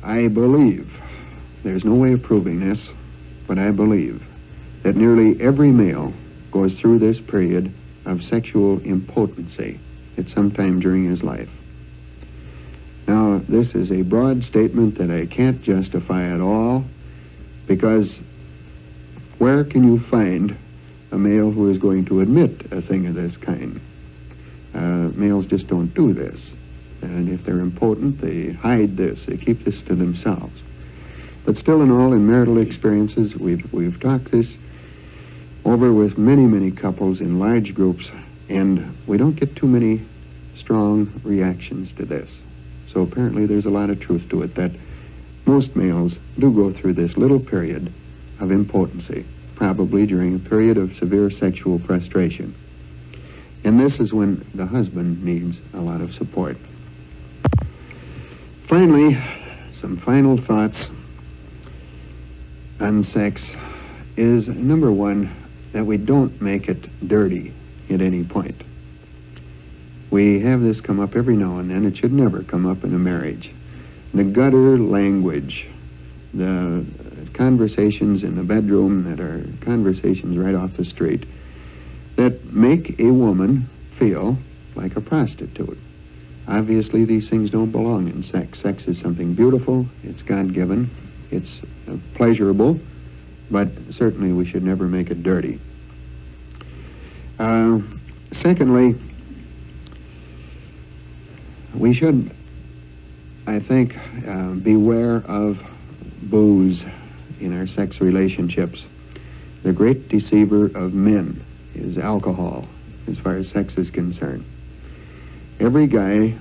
I believe, there's no way of proving this, but I believe that nearly every male goes through this period of sexual impotency at some time during his life. Now, this is a broad statement that I can't justify at all, because where can you find a male who is going to admit a thing of this kind? Males just don't do this. And if they're impotent, they hide this. They keep this to themselves. But still in all, in marital experiences, we've talked this over with many, many couples in large groups, and we don't get too many strong reactions to this. So apparently there's a lot of truth to it, that most males do go through this little period of impotency, probably during a period of severe sexual frustration. And this is when the husband needs a lot of support. Finally, some final thoughts on sex is, number one, that we don't make it dirty at any point. We have this come up every now and then. It should never come up in a marriage. The gutter language, the conversations in the bedroom that are conversations right off the street, that make a woman feel like a prostitute. Obviously, these things don't belong in sex. Sex is something beautiful, it's God-given, it's pleasurable, but certainly we should never make it dirty. Secondly, we should, I think, beware of booze in our sex relationships. The great deceiver of men is alcohol, as far as sex is concerned. Every guy,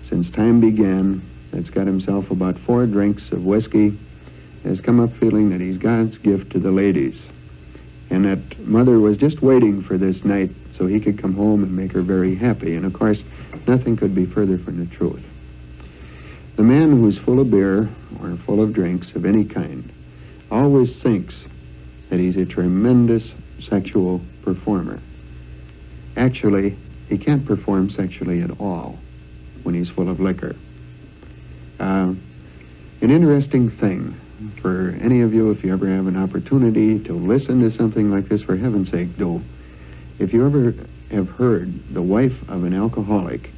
since time began, that's got himself about 4 drinks of whiskey has come up feeling that he's God's gift to the ladies, and that mother was just waiting for this night so he could come home and make her very happy. And of course, nothing could be further from the truth. The man who's full of beer or full of drinks of any kind always thinks that he's a tremendous sexual performer. Actually, he can't perform sexually at all when he's full of liquor. An interesting thing for any of you, if you ever have an opportunity to listen to something like this, for heaven's sake, do. If you ever have heard the wife of an alcoholic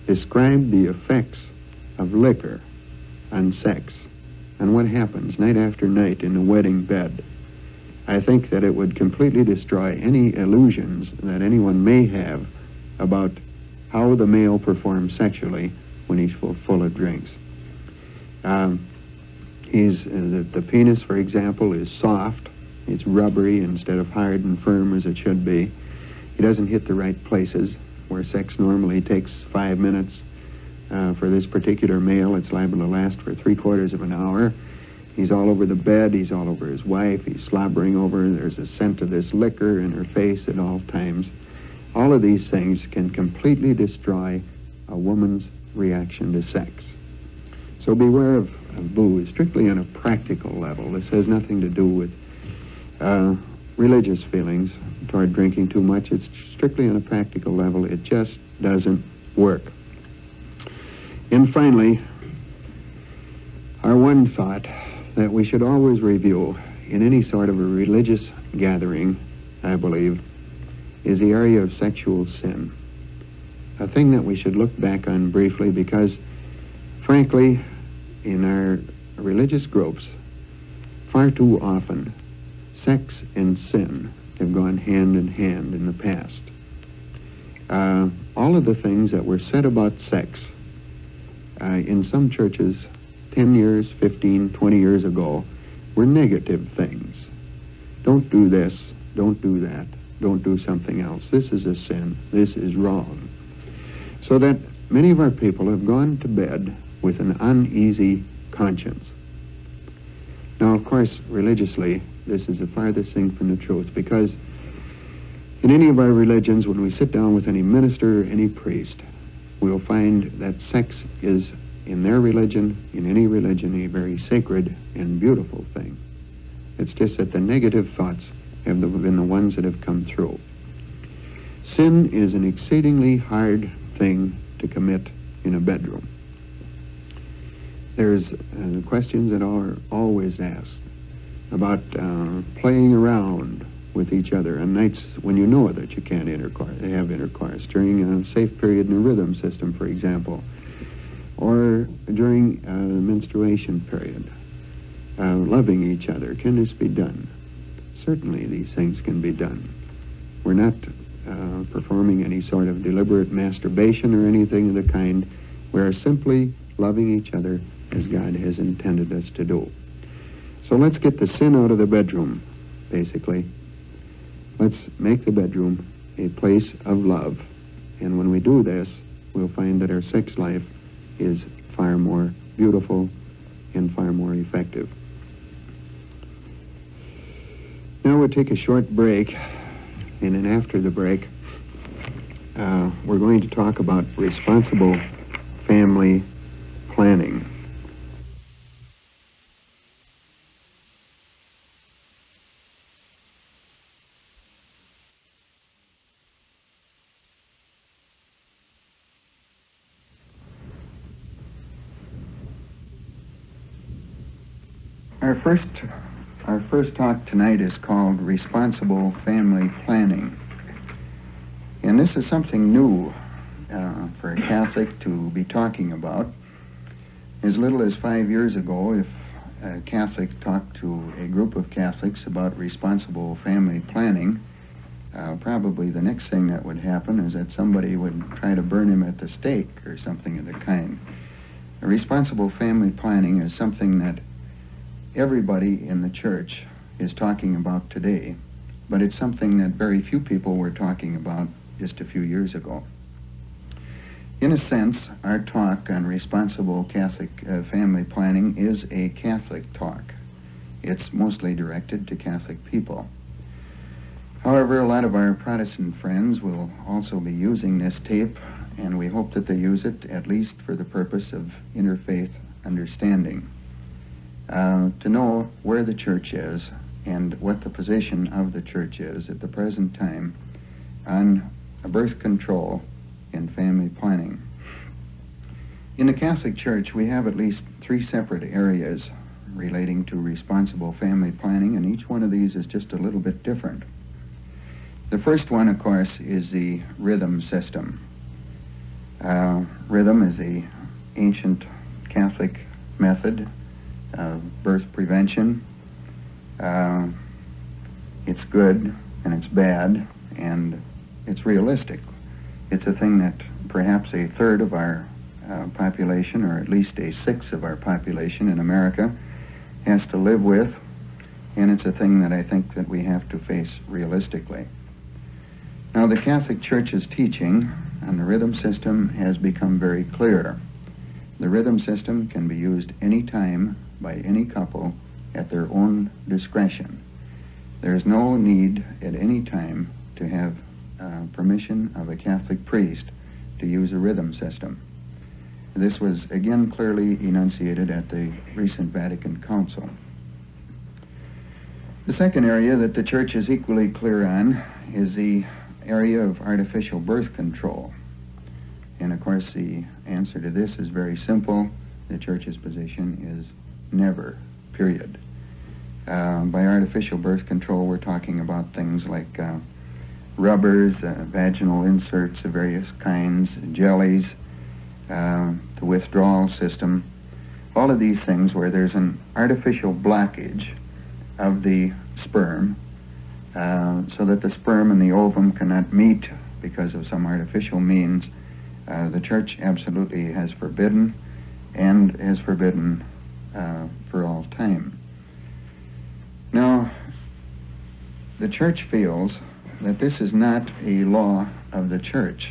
describe the effects of liquor on sex, on what happens night after night in the wedding bed, I think that it would completely destroy any illusions that anyone may have about how the male performs sexually when he's full of drinks. The penis, for example, is soft. It's rubbery instead of hard and firm as it should be. He doesn't hit the right places, where sex normally takes 5 minutes. For this particular male, it's liable to last for 3/4 of an hour. He's all over the bed, he's all over his wife, he's slobbering over her, there's a scent of this liquor in her face at all times. All of these things can completely destroy a woman's reaction to sex. So beware of booze, strictly on a practical level. This has nothing to do with religious feelings toward drinking too much. It's strictly on a practical level. It just doesn't work. And finally, our one thought that we should always review in any sort of a religious gathering, I believe, is the area of sexual sin. A thing that we should look back on briefly because, frankly, in our religious groups, far too often, sex and sin have gone hand in hand in the past. All of the things that were said about sex in some churches 10 years, 15, 20 years ago were negative things. Don't do this, don't do that, don't do something else. This is a sin, this is wrong. So that many of our people have gone to bed with an uneasy conscience. Now, of course, religiously, this is the farthest thing from the truth, because in any of our religions, when we sit down with any minister or any priest, we'll find that sex is, in their religion, in any religion, a very sacred and beautiful thing. It's just that the negative thoughts have been the ones that have come through. Sin is an exceedingly hard thing to commit in a bedroom. There's questions that are always asked about playing around with each other on nights when you know that you can't have intercourse, during a safe period in the rhythm system, for example, or during the menstruation period. Loving each other. Can this be done? Certainly these things can be done. We're not performing any sort of deliberate masturbation or anything of the kind. We're simply loving each other as God has intended us to do. So let's get the sin out of the bedroom, basically. Let's make the bedroom a place of love. And when we do this, we'll find that our sex life is far more beautiful and far more effective. Now we'll take a short break, and then after the break, we're going to talk about responsible family planning. Our first talk tonight is called Responsible Family Planning. And this is something new for a Catholic to be talking about. As little as 5 years ago, if a Catholic talked to a group of Catholics about responsible family planning, probably the next thing that would happen is that somebody would try to burn him at the stake or something of the kind. Responsible family planning is something that everybody in the church is talking about today, but it's something that very few people were talking about just a few years ago. In a sense, our talk on responsible Catholic family planning is a Catholic talk. It's mostly directed to Catholic people. However, a lot of our Protestant friends will also be using this tape, and we hope that they use it at least for the purpose of interfaith understanding. To know where the church is and what the position of the church is at the present time on birth control and family planning. In the Catholic Church, we have at least 3 separate areas relating to responsible family planning, and each one of these is just a little bit different. The first one, of course, is the rhythm system. Rhythm is an ancient Catholic method birth prevention. It's good and it's bad and it's realistic. It's a thing that perhaps a third of our population, or at least a sixth of our population in America, has to live with, and it's a thing that I think that we have to face realistically. Now, the Catholic Church's teaching on the rhythm system has become very clear. The rhythm system can be used any time by any couple at their own discretion. There is no need at any time to have permission of a Catholic priest to use a rhythm system. This was again clearly enunciated at the recent Vatican Council. The second area that the Church is equally clear on is the area of artificial birth control. And of course the answer to this is very simple. The Church's position is never, period. By artificial birth control, we're talking about things like rubbers, vaginal inserts of various kinds, jellies, the withdrawal system, all of these things where there's an artificial blockage of the sperm so that the sperm and the ovum cannot meet because of some artificial means. The Church absolutely has forbidden, and has forbidden for all time. Now, the Church feels that this is not a law of the Church,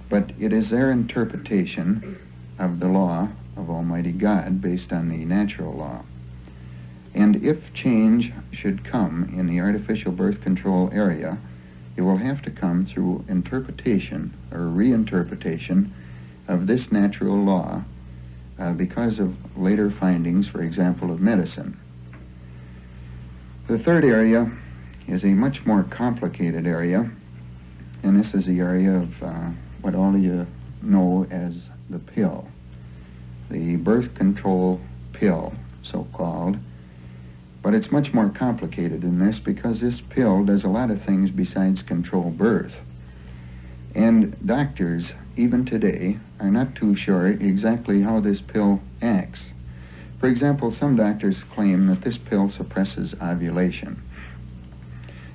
but it is their interpretation of the law of Almighty God based on the natural law. And if change should come in the artificial birth control area, it will have to come through interpretation or reinterpretation of this natural law because of later findings, for example, of medicine. The third area is a much more complicated area, and this is the area of what all of you know as the pill, the birth control pill, so-called. But it's much more complicated than this because this pill does a lot of things besides control birth. And doctors, even today, are not too sure exactly how this pill acts. For example, some doctors claim that this pill suppresses ovulation.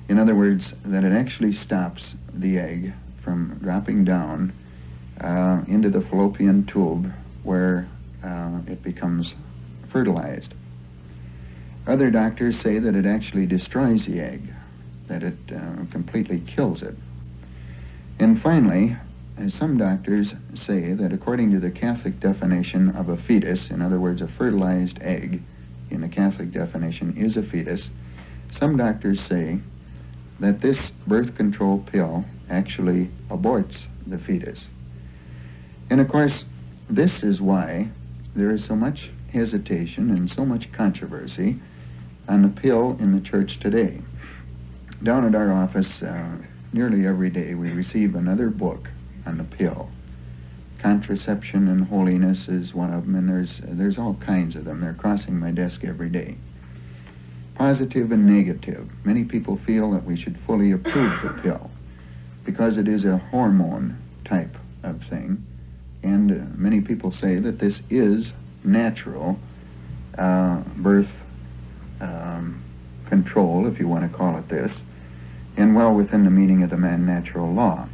In other words, that it actually stops the egg from dropping down into the fallopian tube where it becomes fertilized. Other doctors say that it actually destroys the egg, that it completely kills it. And finally, some doctors say that according to the Catholic definition of a fetus, in other words, a fertilized egg in the Catholic definition is a fetus, some doctors say that this birth control pill actually aborts the fetus. And of course, this is why there is so much hesitation and so much controversy on the pill in the Church today. Down at our office, nearly every day we receive another book on the pill. Contraception and Holiness is one of them, and there's all kinds of them. They're crossing my desk every day. Positive and negative. Many people feel that we should fully approve the pill because it is a hormone type of thing, and many people say that this is natural birth control, if you want to call it this, and well within the meaning of the natural law.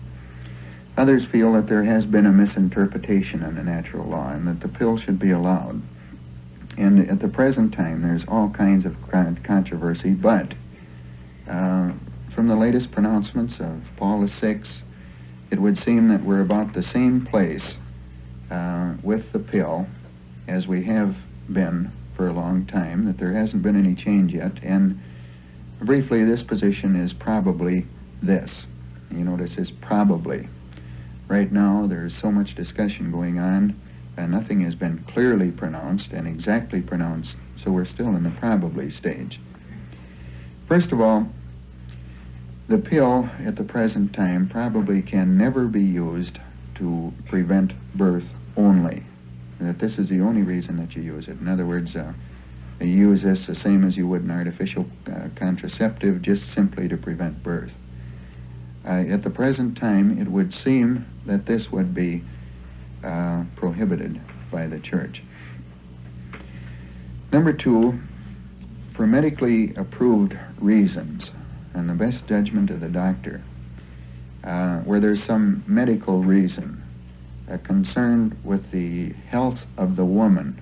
Others feel that there has been a misinterpretation of the natural law and that the pill should be allowed. And at the present time, there's all kinds of controversy, but from the latest pronouncements of Paul VI, it would seem that we're about the same place with the pill as we have been for a long time, that there hasn't been any change yet. And briefly, this position is probably this. You notice it's probably. Right now, there's so much discussion going on, and nothing has been clearly pronounced and exactly pronounced, so we're still in the probably stage. First of all, the pill at the present time probably can never be used to prevent birth only. That this is the only reason that you use it. In other words, you use this the same as you would an artificial contraceptive, just simply to prevent birth. At the present time, it would seem that this would be prohibited by the Church. Number two, for medically approved reasons and the best judgment of the doctor, where there's some medical reason concerned with the health of the woman,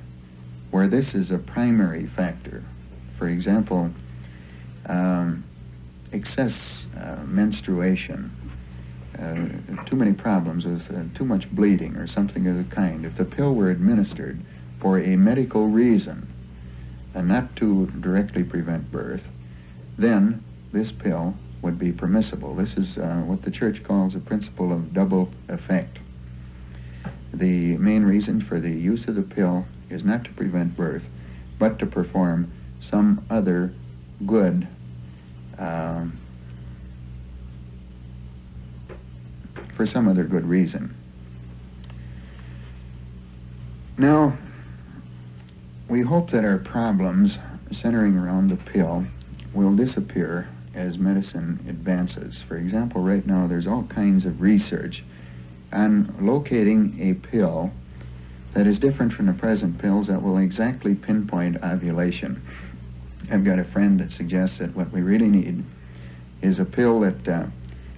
where this is a primary factor. For example, excess menstruation, too many problems with too much bleeding or something of the kind. If the pill were administered for a medical reason and not to directly prevent birth, then this pill would be permissible. This is what the Church calls a principle of double effect. The main reason for the use of the pill is not to prevent birth, but to perform some other good for some other good reason. Now, we hope that our problems centering around the pill will disappear as medicine advances. For example, right now there's all kinds of research on locating a pill that is different from the present pills that will exactly pinpoint ovulation. I've got a friend that suggests that what we really need is a pill that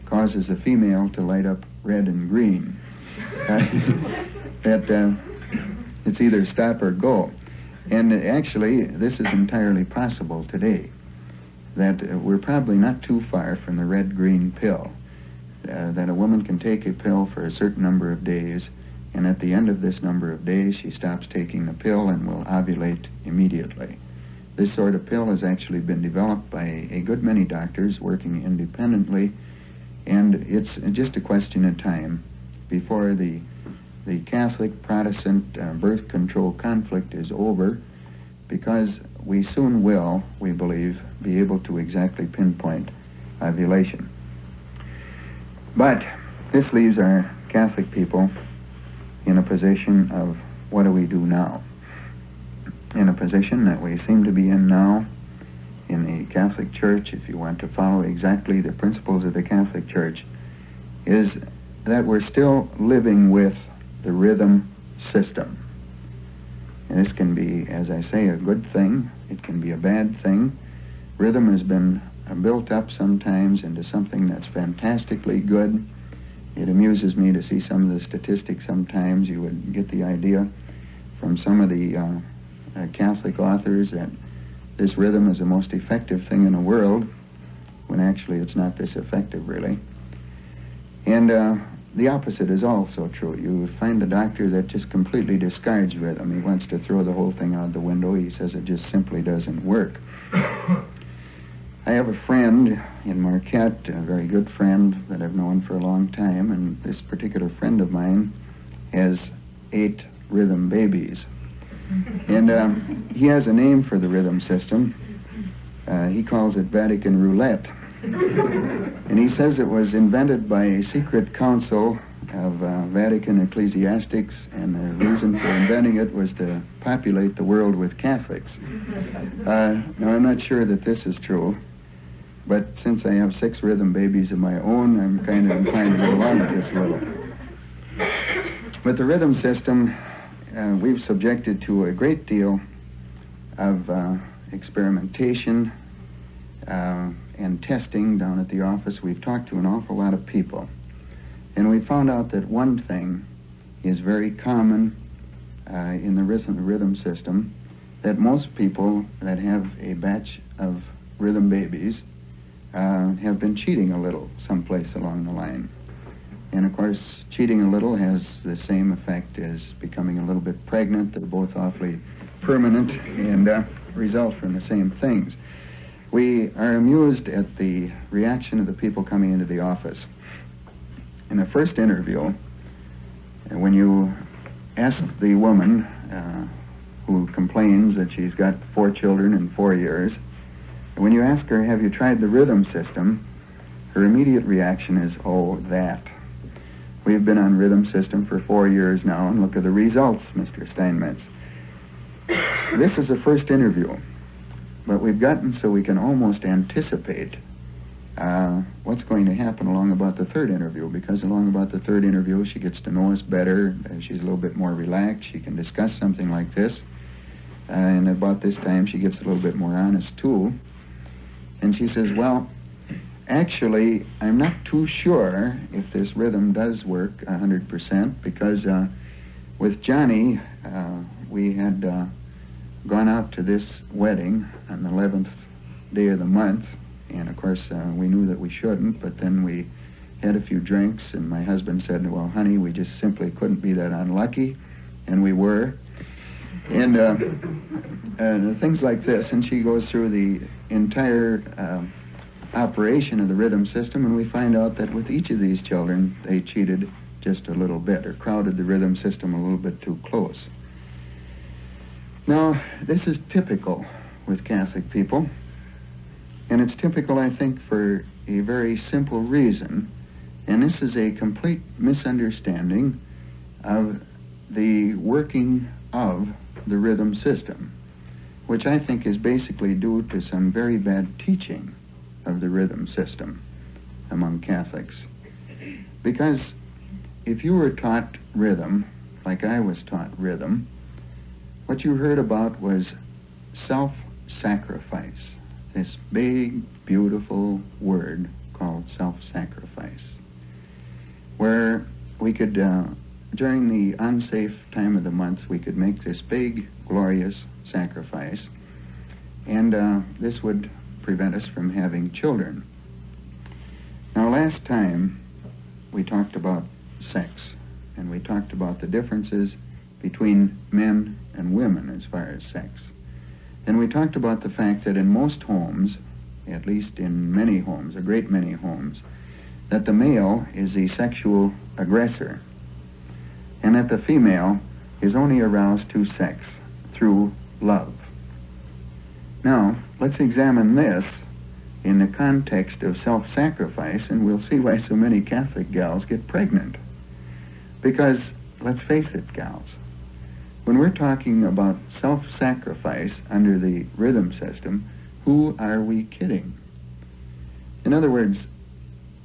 causes a female to light up red and green. It's either stop or go. And actually, this is entirely possible today, that we're probably not too far from the red-green pill, that a woman can take a pill for a certain number of days, and at the end of this number of days, she stops taking the pill and will ovulate immediately. This sort of pill has actually been developed by a good many doctors working independently, and it's just a question of time before the Catholic-Protestant birth control conflict is over, because we soon will, we believe, be able to exactly pinpoint ovulation. But this leaves our Catholic people in a position of, what do we do now? In a position that we seem to be in now in the Catholic Church, if you want to follow exactly the principles of the Catholic Church, is that we're still living with the rhythm system. And this can be, as I say, a good thing. It can be a bad thing. Rhythm has been built up sometimes into something that's fantastically good. It amuses me to see some of the statistics sometimes. You would get the idea from some of the Catholic authors that this rhythm is the most effective thing in the world, when actually it's not this effective, really. And the opposite is also true. You find a doctor that just completely discards rhythm. He wants to throw the whole thing out the window. He says it just simply doesn't work. I have a friend in Marquette, a very good friend that I've known for a long time, and this particular friend of mine has 8 rhythm babies. And he has a name for the rhythm system. He calls it Vatican Roulette. And he says it was invented by a secret council of Vatican ecclesiastics, and the reason for inventing it was to populate the world with Catholics. Now, I'm not sure that this is true, but since I have 6 rhythm babies of my own, I'm kind of inclined to go along with this a little. But the rhythm system, we've subjected to a great deal of experimentation and testing down at the office. We've talked to an awful lot of people, and we found out that one thing is very common in the rhythm system, that most people that have a batch of rhythm babies have been cheating a little someplace along the line. And of course, cheating a little has the same effect as becoming a little bit pregnant. They're both awfully permanent and result from the same things. We are amused at the reaction of the people coming into the office. In the first interview, when you ask the woman who complains that she's got 4 children in 4 years, when you ask her, have you tried the rhythm system, her immediate reaction is, oh, that. We've been on rhythm system for 4 years now, and look at the results, Mr. Steinmetz. This is the first interview, but we've gotten so we can almost anticipate what's going to happen along about the 3rd interview, because along about the 3rd interview, she gets to know us better, she's a little bit more relaxed, she can discuss something like this. And about this time, she gets a little bit more honest, too. And she says, well, actually, I'm not too sure if this rhythm does work 100%, because with Johnny, we had gone out to this wedding on the 11th day of the month, and of course we knew that we shouldn't, but then we had a few drinks, and my husband said, well, honey, we just simply couldn't be that unlucky, and we were. And things like this, and she goes through the entire operation of the rhythm system, and we find out that with each of these children, they cheated just a little bit, or crowded the rhythm system a little bit too close. Now, this is typical with Catholic people, and it's typical, I think, for a very simple reason, and this is a complete misunderstanding of the working of the rhythm system, which I think is basically due to some very bad teaching of the rhythm system among Catholics. Because if you were taught rhythm, like I was taught rhythm, what you heard about was self-sacrifice, this big, beautiful word called self-sacrifice, where we could, during the unsafe time of the month, we could make this big, glorious sacrifice, and this would prevent us from having children. Now, last time we talked about sex, and we talked about the differences between men and women as far as sex. And we talked about the fact that in most homes, at least in many homes, a great many homes, that the male is the sexual aggressor, and that the female is only aroused to sex through love. Now, let's examine this in the context of self-sacrifice, and we'll see why so many Catholic gals get pregnant. Because, let's face it, gals, when we're talking about self-sacrifice under the rhythm system, who are we kidding? In other words,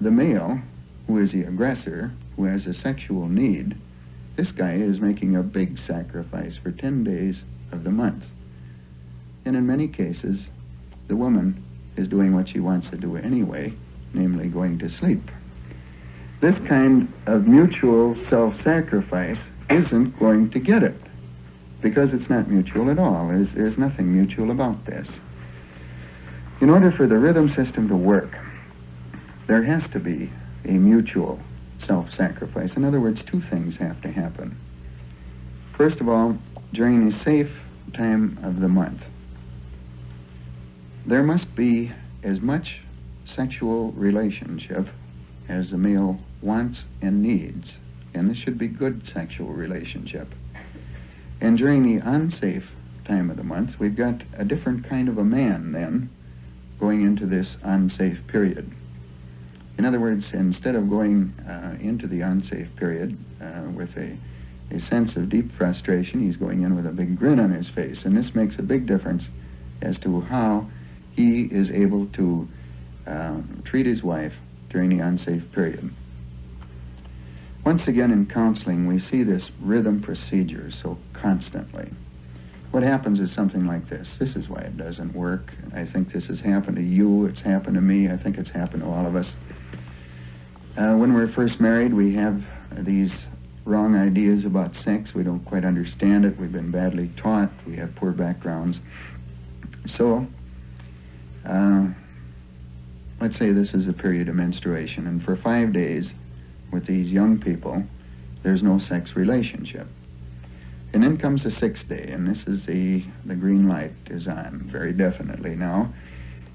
the male, who is the aggressor, who has a sexual need, this guy is making a big sacrifice for 10 days of the month. And in many cases, the woman is doing what she wants to do anyway, namely going to sleep. This kind of mutual self-sacrifice isn't going to get it, because it's not mutual at all. There's nothing mutual about this. In order for the rhythm system to work, there has to be a mutual self-sacrifice. In other words, two things have to happen. First of all, during the safe time of the month, there must be as much sexual relationship as the male wants and needs, and this should be good sexual relationship. And during the unsafe time of the month, we've got a different kind of a man then going into this unsafe period. In other words, instead of going into the unsafe period with a sense of deep frustration, he's going in with a big grin on his face, and this makes a big difference as to how he is able to treat his wife during the unsafe period. Once again, in counseling, we see this rhythm procedure so constantly. What happens is something like this. This is why it doesn't work. I think this has happened to you. It's happened to me. I think it's happened to all of us. When we're first married, we have these wrong ideas about sex. We don't quite understand it. We've been badly taught. We have poor backgrounds. So, let's say this is a period of menstruation, and for 5 days with these young people, there's no sex relationship. And then comes the 6th day, and this is the green light is on very definitely now.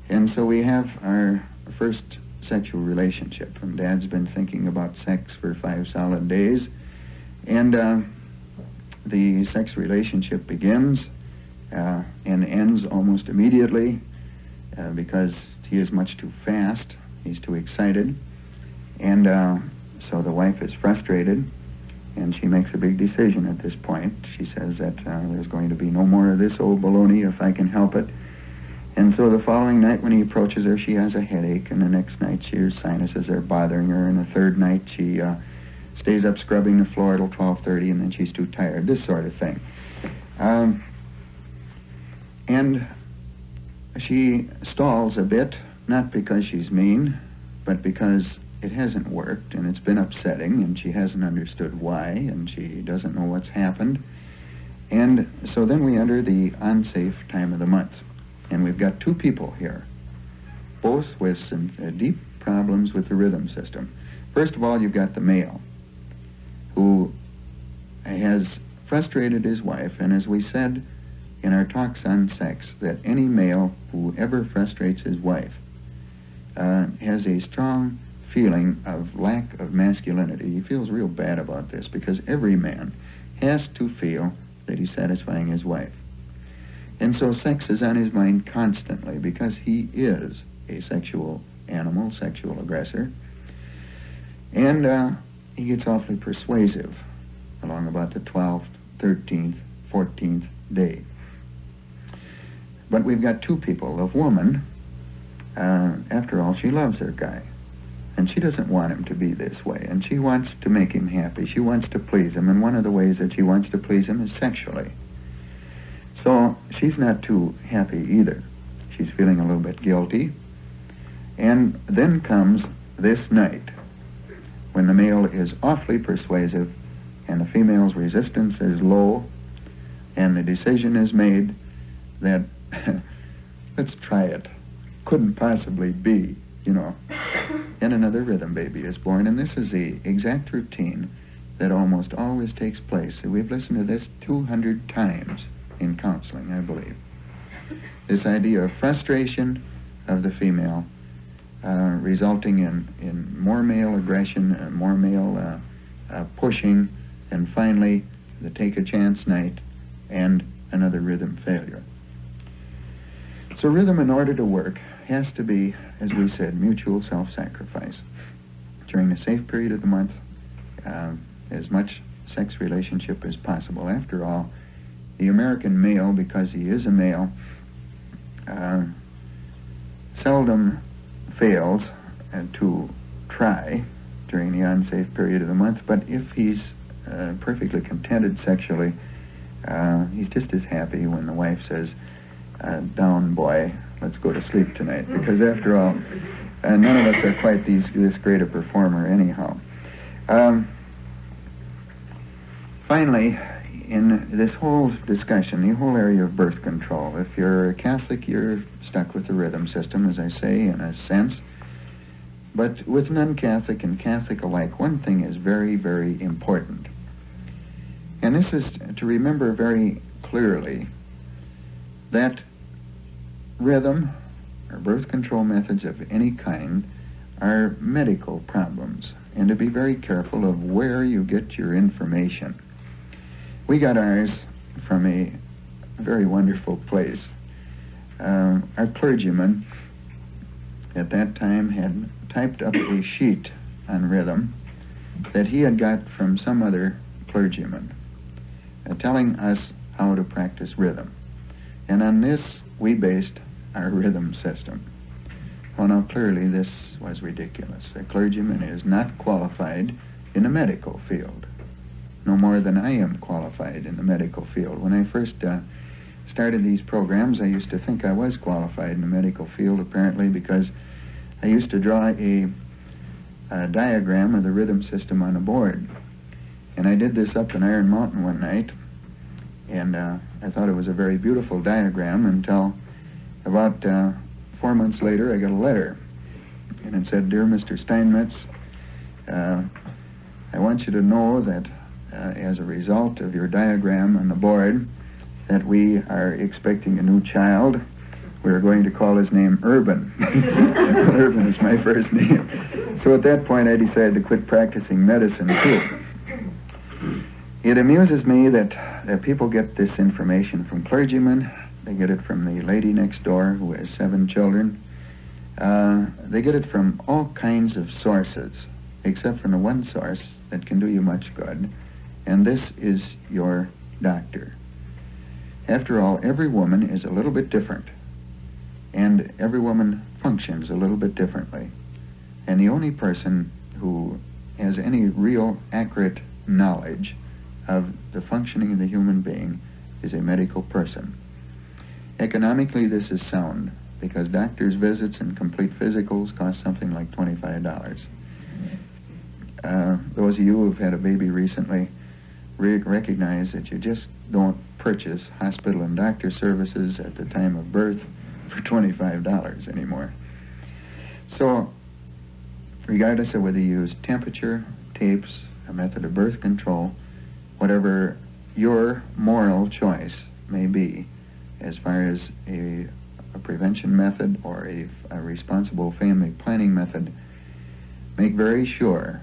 And so we have our first sexual relationship, and Dad's been thinking about sex for 5 solid days, and the sex relationship begins and ends almost immediately because he is much too fast, he's too excited, and so the wife is frustrated, and she makes a big decision at this point. She says that there's going to be no more of this old baloney if I can help it. And so the following night when he approaches her, she has a headache, and the next night her sinuses are bothering her, and the third night she stays up scrubbing the floor till 12:30, and then she's too tired, this sort of thing. And she stalls a bit, not because she's mean, but because it hasn't worked and it's been upsetting and she hasn't understood why and she doesn't know what's happened. And so then we enter the unsafe time of the month. And we've got two people here, both with some deep problems with the rhythm system. First of all, you've got the male, who has frustrated his wife, and as we said in our talks on sex, that any male who ever frustrates his wife has a strong feeling of lack of masculinity. He feels real bad about this because every man has to feel that he's satisfying his wife. And so sex is on his mind constantly because he is a sexual animal, sexual aggressor. And he gets awfully persuasive along about the 12th, 13th, 14th day. But we've got two people. The woman, after all, she loves her guy. And she doesn't want him to be this way. And she wants to make him happy. She wants to please him. And one of the ways that she wants to please him is sexually. So she's not too happy either. She's feeling a little bit guilty. And then comes this night when the male is awfully persuasive and the female's resistance is low and the decision is made that let's try it. Couldn't possibly be, you know. And another rhythm baby is born, and this is the exact routine that almost always takes place. We've listened to this 200 times in counseling, I believe. This idea of frustration of the female resulting in more male aggression, more male pushing, and finally the take a chance night and another rhythm failure. So rhythm, in order to work, has to be, as we said, mutual self-sacrifice. During the safe period of the month, as much sex relationship as possible. After all, the American male, because he is a male, seldom fails to try during the unsafe period of the month, but if he's perfectly contented sexually, he's just as happy when the wife says, down boy, let's go to sleep tonight, because after all, none of us are quite this great a performer anyhow. Finally, in this whole discussion, the whole area of birth control, if you're a Catholic, you're stuck with the rhythm system, as I say, in a sense. But with non-Catholic and Catholic alike, one thing is very, very important. And this is to remember very clearly that rhythm or birth control methods of any kind are medical problems, and to be very careful of where you get your information. We got ours from a very wonderful place. Our clergyman at that time had typed up a sheet on rhythm that he had got from some other clergyman, telling us how to practice rhythm. And on this, we based our rhythm system. Well, now clearly this was ridiculous. A clergyman is not qualified in the medical field, no more than I am qualified in the medical field. When I first started these programs, I used to think I was qualified in the medical field, apparently, because I used to draw a diagram of the rhythm system on a board. And I did this up in Iron Mountain one night, and I thought it was a very beautiful diagram until about 4 months later I got a letter, and it said, "Dear Mr. Steinmetz, I want you to know that as a result of your diagram on the board, that we are expecting a new child. We're going to call his name Urban." Urban is my first name. So at that point I decided to quit practicing medicine too. It amuses me that people get this information from clergymen. They get it from the lady next door who has 7 children. They get it from all kinds of sources, except from the one source that can do you much good, and this is your doctor. After all, every woman is a little bit different, and every woman functions a little bit differently. And the only person who has any real accurate knowledge of the functioning of the human being is a medical person. Economically, this is sound because doctor's visits and complete physicals cost something like $25. Those of you who've had a baby recently recognize that you just don't purchase hospital and doctor services at the time of birth for $25 anymore. So, regardless of whether you use temperature, tapes, a method of birth control, whatever your moral choice may be, as far as a prevention method or a responsible family planning method, make very sure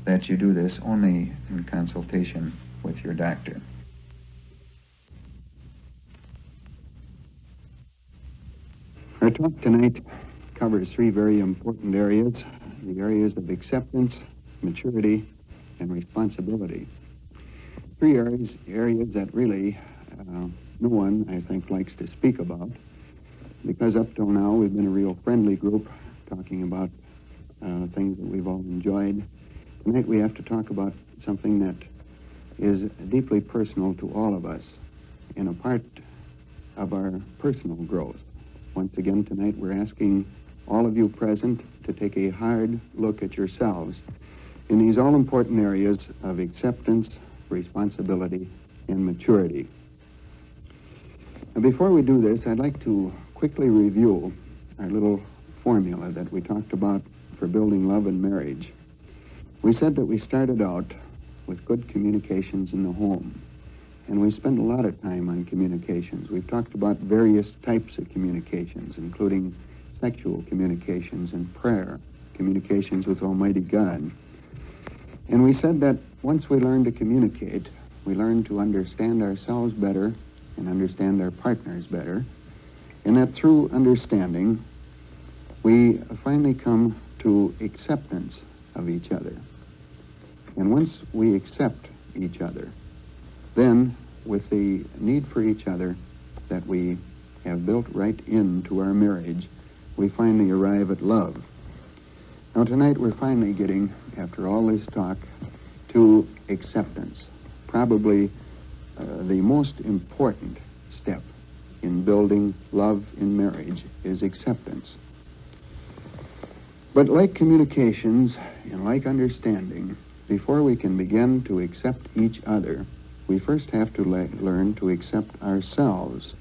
that you do this only in consultation with your doctor. Our talk tonight covers three very important areas, the areas of acceptance, maturity, and responsibility. Three areas that really no one, I think, likes to speak about, because up till now we've been a real friendly group talking about things that we've all enjoyed. Tonight we have to talk about something that is deeply personal to all of us and a part of our personal growth. Once again tonight we're asking all of you present to take a hard look at yourselves in these all-important areas of acceptance, responsibility, and maturity. Now, before we do this, I'd like to quickly review our little formula that we talked about for building love and marriage. We said that we started out with good communications in the home, and we spent a lot of time on communications. We've talked about various types of communications, including sexual communications and prayer, communications with Almighty God. And we said that once we learn to communicate, we learn to understand ourselves better and understand our partners better, and that through understanding, we finally come to acceptance of each other. And once we accept each other, then with the need for each other that we have built right into our marriage, we finally arrive at love. Now tonight we're finally getting, after all this talk, to acceptance. Probably the most important step in building love in marriage is acceptance. But like communications and like understanding, before we can begin to accept each other, we first have to learn to accept ourselves.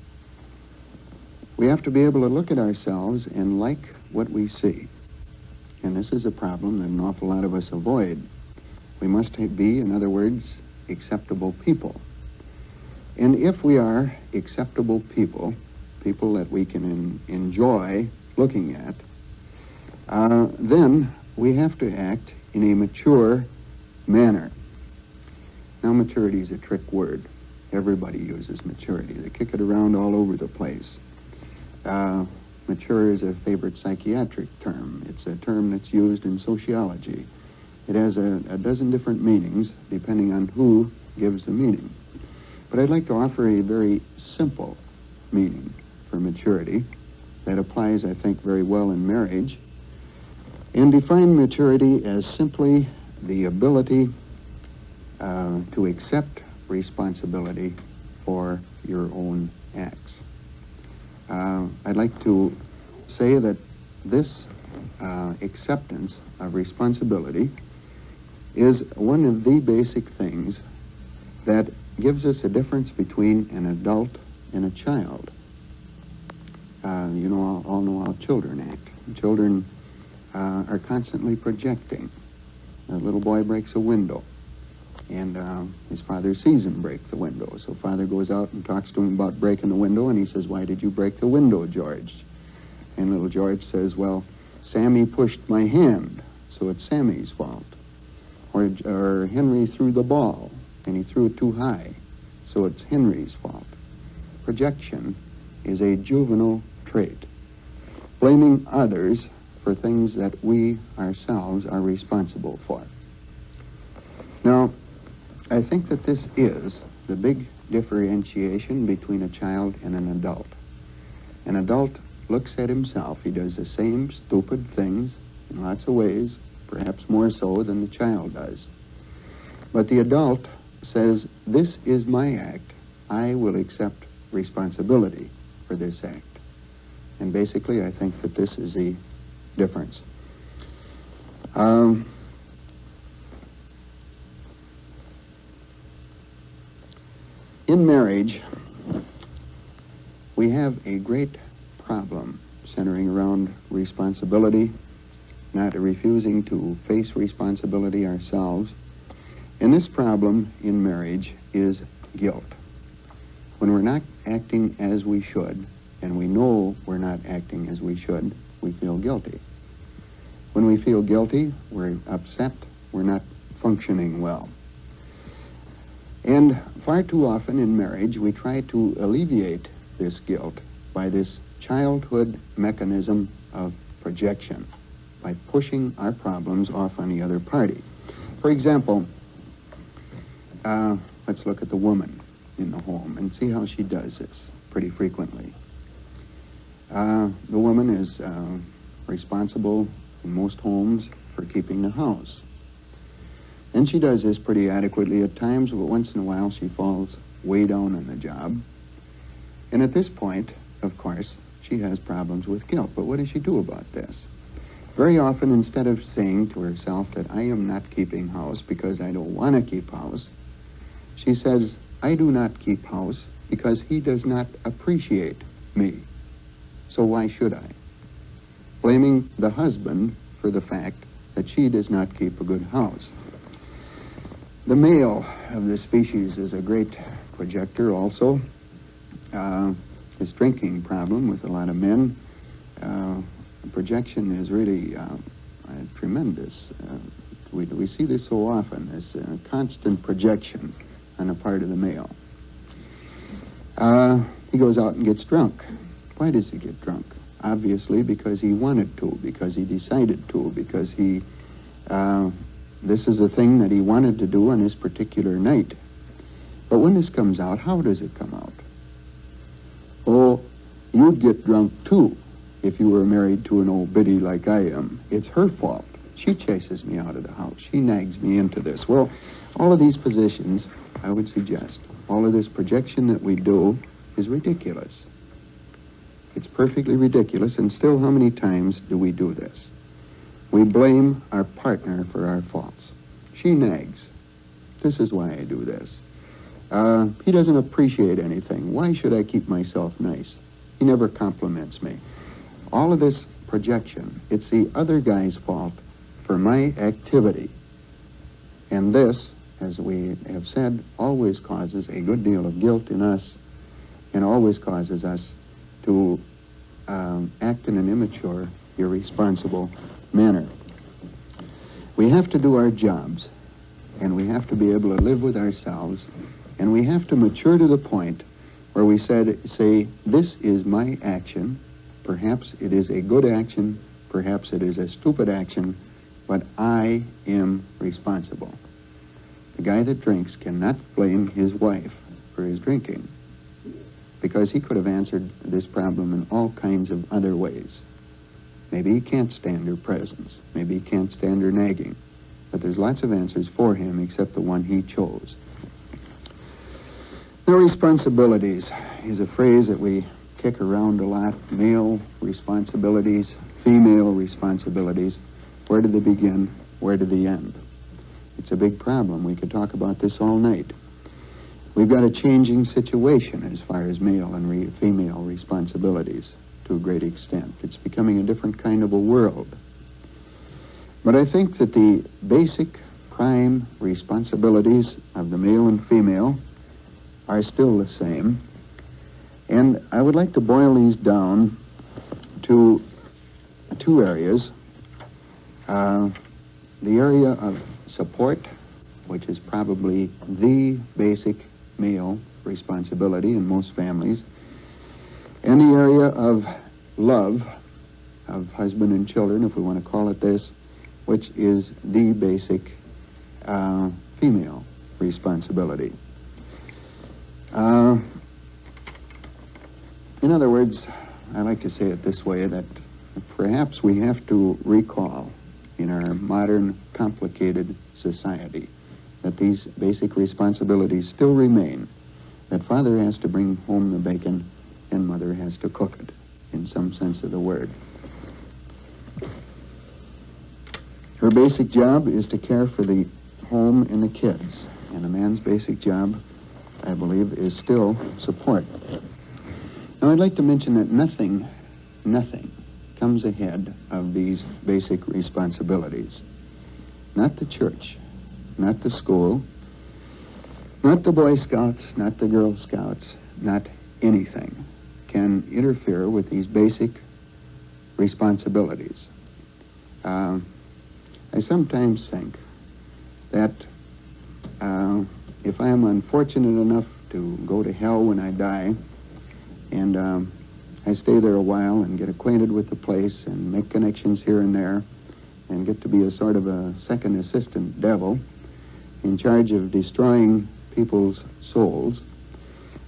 We have to be able to look at ourselves and like what we see. And this is a problem that an awful lot of us avoid. We must be, in other words, acceptable people. And if we are acceptable people, people that we can enjoy looking at, then we have to act in a mature manner. Now, maturity is a trick word. Everybody uses maturity. They kick it around all over the place. Mature is a favorite psychiatric term. It's a term that's used in sociology. It has a dozen different meanings, depending on who gives the meaning. But I'd like to offer a very simple meaning for maturity that applies, I think, very well in marriage, and define maturity as simply the ability to accept responsibility for your own acts. I'd like to say that this acceptance of responsibility is one of the basic things that gives us a difference between an adult and a child. You know, all know how children act. Children are constantly projecting. A little boy breaks a window, and his father sees him break the window. So father goes out and talks to him about breaking the window, and he says, "Why did you break the window, George?" And little George says, "Well, Sammy pushed my hand, so it's Sammy's fault." Or Henry threw the ball, and he threw it too high, so it's Henry's fault. Projection is a juvenile trait, blaming others for things that we ourselves are responsible for. Now, I think that this is the big differentiation between a child and an adult. An adult looks at himself. He does the same stupid things in lots of ways, perhaps more so than the child does. But the adult says, "This is my act. I will accept responsibility for this act. And basically, I think that this is the difference. In marriage, we have a great problem centering around responsibility, not refusing to face responsibility ourselves. And this problem in marriage is guilt. When we're not acting as we should, and we know we're not acting as we should, we feel guilty. When we feel guilty, we're upset, we're not functioning well. And far too often in marriage, we try to alleviate this guilt by this childhood mechanism of projection, by pushing our problems off on the other party. For example, let's look at the woman in the home and see how she does this pretty frequently. The woman is responsible in most homes for keeping the house. And she does this pretty adequately at times, but once in a while she falls way down on the job. And at this point, of course, she has problems with guilt. But what does she do about this? Very often, instead of saying to herself that I am not keeping house because I don't want to keep house, she says, I do not keep house because he does not appreciate me. So why should I? Blaming the husband for the fact that she does not keep a good house. The male of the species is a great projector also. His drinking problem with a lot of men, projection is really tremendous. We see this so often, this constant projection on the part of the male. He goes out and gets drunk. Why does he get drunk? Obviously because he wanted to, because he decided to, because he, this is a thing that he wanted to do on this particular night. But when this comes out, how does it come out? Oh, you'd get drunk too if you were married to an old biddy like I am. It's her fault. She chases me out of the house. She nags me into this. Well, all of these positions, I would suggest, all of this projection that we do is ridiculous. It's perfectly ridiculous, and still how many times do we do this? We blame our partner for our faults. She nags. This is why I do this. He doesn't appreciate anything. Why should I keep myself nice? He never compliments me. All of this projection, it's the other guy's fault for my activity. And this, as we have said, always causes a good deal of guilt in us and always causes us to act in an immature, irresponsible manner. We have to do our jobs, and we have to be able to live with ourselves, and we have to mature to the point where we say, this is my action. Perhaps it is a good action, perhaps it is a stupid action, but I am responsible. The guy that drinks cannot blame his wife for his drinking, because he could have answered this problem in all kinds of other ways. Maybe he can't stand her presence. Maybe he can't stand her nagging. But there's lots of answers for him except the one he chose. Now, responsibilities is a phrase that we kick around a lot. Male responsibilities, female responsibilities. Where do they begin? Where do they end? It's a big problem. We could talk about this all night. We've got a changing situation as far as male and female responsibilities to a great extent. It's becoming a different kind of a world. But I think that the basic prime responsibilities of the male and female are still the same. And I would like to boil these down to two areas. The area of support, which is probably the basic male responsibility in most families, and the area of love, of husband and children, if we want to call it this, which is the basic female responsibility. In other words, I like to say it this way, that perhaps we have to recall in our modern, complicated society that these basic responsibilities still remain, that father has to bring home the bacon, and mother has to cook it, in some sense of the word. Her basic job is to care for the home and the kids, and a man's basic job, I believe, is still support. Now, I'd like to mention that nothing comes ahead of these basic responsibilities. Not the church, not the school, not the Boy Scouts, not the Girl Scouts, not anything can interfere with these basic responsibilities. I sometimes think that if I am unfortunate enough to go to hell when I die, and I stay there a while and get acquainted with the place and make connections here and there and get to be a sort of a second assistant devil in charge of destroying people's souls,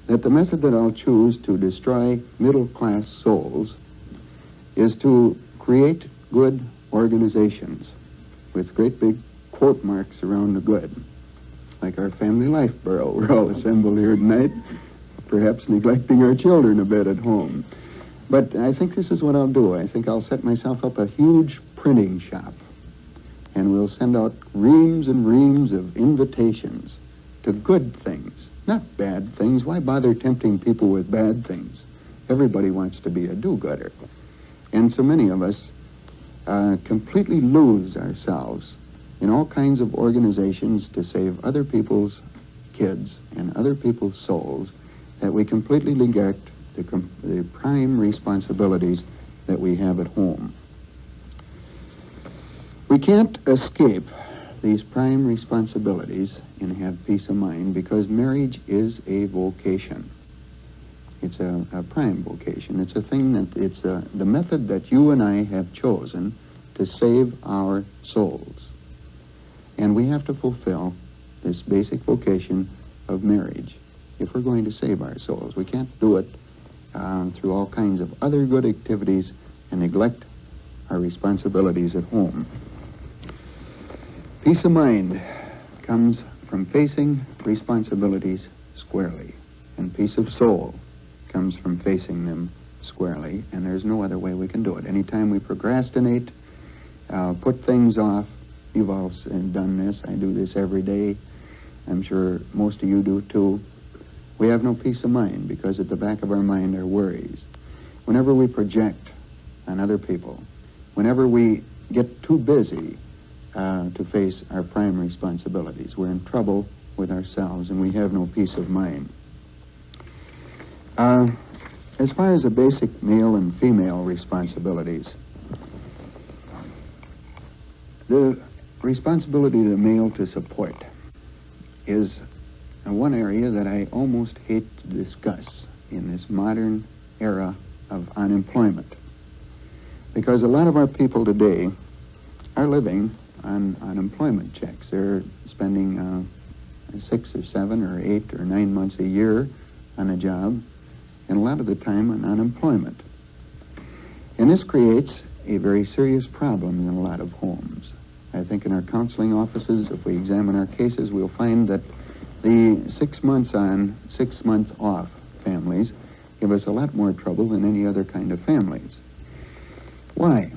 that the method that I'll choose to destroy middle-class souls is to create good organizations with great big quote marks around the good, like our family life bureau. We're all assembled here tonight, perhaps neglecting our children a bit at home. But I think this is what I'll do. I think I'll set myself up a huge printing shop, and we'll send out reams and reams of invitations to good things, not bad things. Why bother tempting people with bad things? Everybody wants to be a do-gooder. And so many of us completely lose ourselves in all kinds of organizations to save other people's kids and other people's souls, that we completely neglect the prime responsibilities that we have at home. We can't escape these prime responsibilities and have peace of mind, because marriage is a vocation. It's a prime vocation. It's a thing that, it's the method that you and I have chosen to save our souls. And we have to fulfill this basic vocation of marriage if we're going to save our souls. We can't do it through all kinds of other good activities and neglect our responsibilities at home. Peace of mind comes from facing responsibilities squarely, and peace of soul comes from facing them squarely, and there's no other way we can do it. Anytime we procrastinate, put things off, you've all done this, I do this every day, I'm sure most of you do too, we have no peace of mind, because at the back of our mind are worries. Whenever we project on other people, whenever we get too busy to face our prime responsibilities, we're in trouble with ourselves, and we have no peace of mind. As far as the basic male and female responsibilities, the responsibility of the male to support is one area that I almost hate to discuss in this modern era of unemployment, because a lot of our people today are living on unemployment checks. They're spending 6 or 7 or 8 or 9 months a year on a job, and a lot of the time on unemployment. And this creates a very serious problem in a lot of homes. I think in our counseling offices, if we examine our cases, we'll find that the 6 months on, 6 month off families give us a lot more trouble than any other kind of families. Why?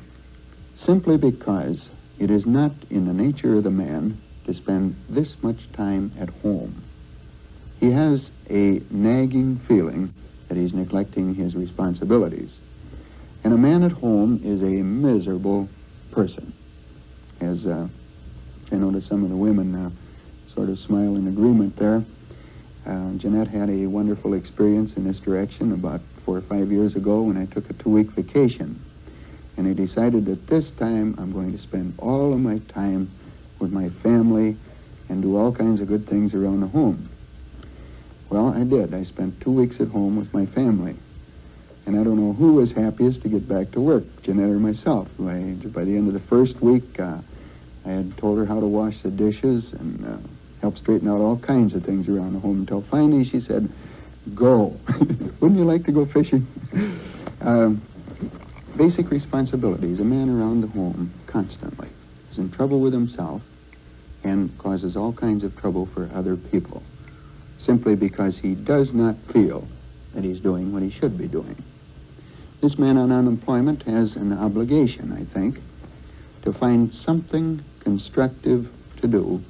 Simply because it is not in the nature of the man to spend this much time at home. He has a nagging feeling that he's neglecting his responsibilities. And a man at home is a miserable person. As I notice some of the women sort of smile in agreement there. Jeanette had a wonderful experience in this direction about 4 or 5 years ago when I took a 2-week vacation. And I decided that this time I'm going to spend all of my time with my family and do all kinds of good things around the home. Well, I did. I spent 2 weeks at home with my family. And I don't know who was happiest to get back to work, Jeanette or myself. By the end of the first week, I had told her how to wash the dishes and help straighten out all kinds of things around the home, until finally she said, "Go." Wouldn't you like to go fishing? Basic responsibilities. A man around the home constantly is in trouble with himself and causes all kinds of trouble for other people, simply because he does not feel that he's doing what he should be doing. This man on unemployment has an obligation, I think, to find something constructive to do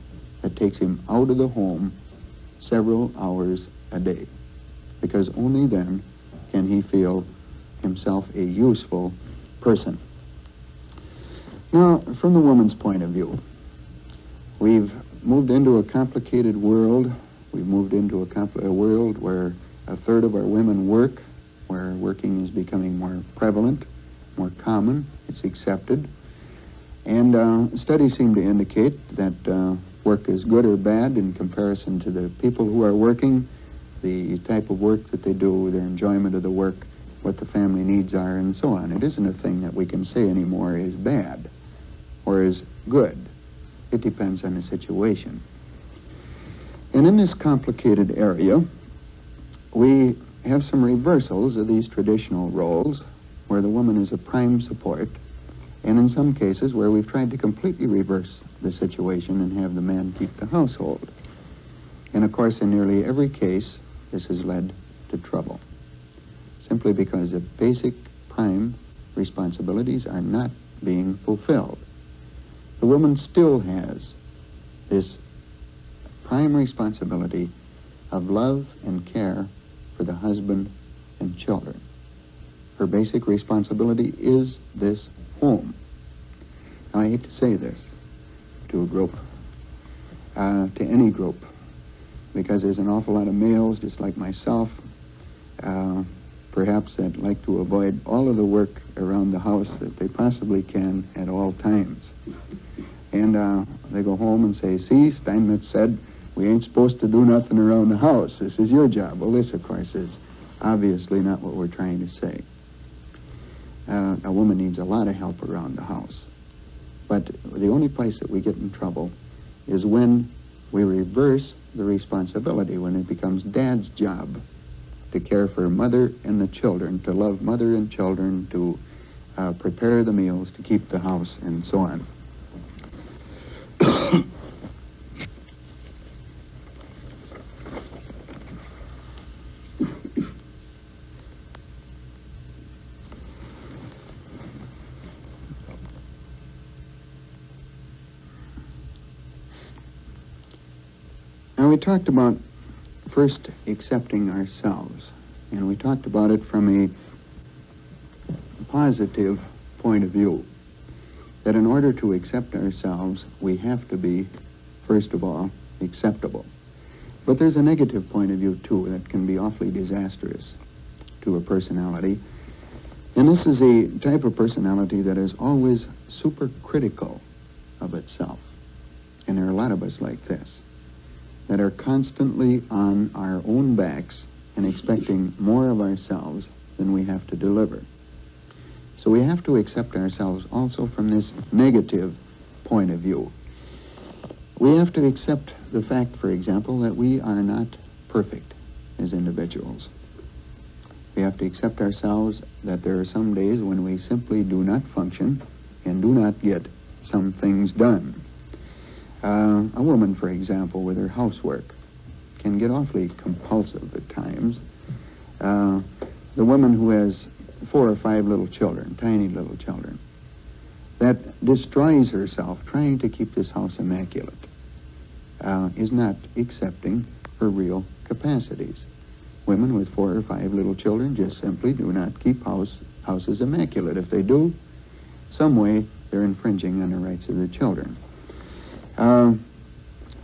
that takes him out of the home several hours a day, because only then can he feel himself a useful person. Now, from the woman's point of view, we've moved into a complicated world. We've moved into a world where a third of our women work, where working is becoming more prevalent, more common, it's accepted. And studies seem to indicate that work is good or bad in comparison to the people who are working, the type of work that they do, their enjoyment of the work, what the family needs are, and so on. It isn't a thing that we can say anymore is bad or is good. It depends on the situation. And in this complicated area, we have some reversals of these traditional roles where the woman is a prime support, and in some cases where we've tried to completely reverse the situation and have the man keep the household. And of course, in nearly every case, this has led to trouble, simply because the basic prime responsibilities are not being fulfilled. The woman still has this prime responsibility of love and care for the husband and children. Her basic responsibility is this home. Now, I hate to say this to a group, to any group, because there's an awful lot of males, just like myself, perhaps that like to avoid all of the work around the house that they possibly can at all times. And they go home and say, see, Steinmetz said, we ain't supposed to do nothing around the house. This is your job. Well, this, of course, is obviously not what we're trying to say. A woman needs a lot of help around the house. But the only place that we get in trouble is when we reverse the responsibility, when it becomes Dad's job to care for mother and the children, to love mother and children, to prepare the meals, to keep the house, and so on. Now, we talked about first accepting ourselves, and we talked about it from a positive point of view, that in order to accept ourselves, we have to be, first of all, acceptable. But there's a negative point of view, too, that can be awfully disastrous to a personality, and this is a type of personality that is always super critical of itself. And there are a lot of us like this, that are constantly on our own backs and expecting more of ourselves than we have to deliver. So we have to accept ourselves also from this negative point of view. We have to accept the fact, for example, that we are not perfect as individuals. We have to accept ourselves that there are some days when we simply do not function and do not get some things done. A woman, for example, with her housework can get awfully compulsive at times. The woman who has 4 or 5 little children, tiny little children, that destroys herself trying to keep this house immaculate, is not accepting her real capacities. Women with 4 or 5 little children just simply do not keep houses immaculate. If they do, some way they're infringing on the rights of the children.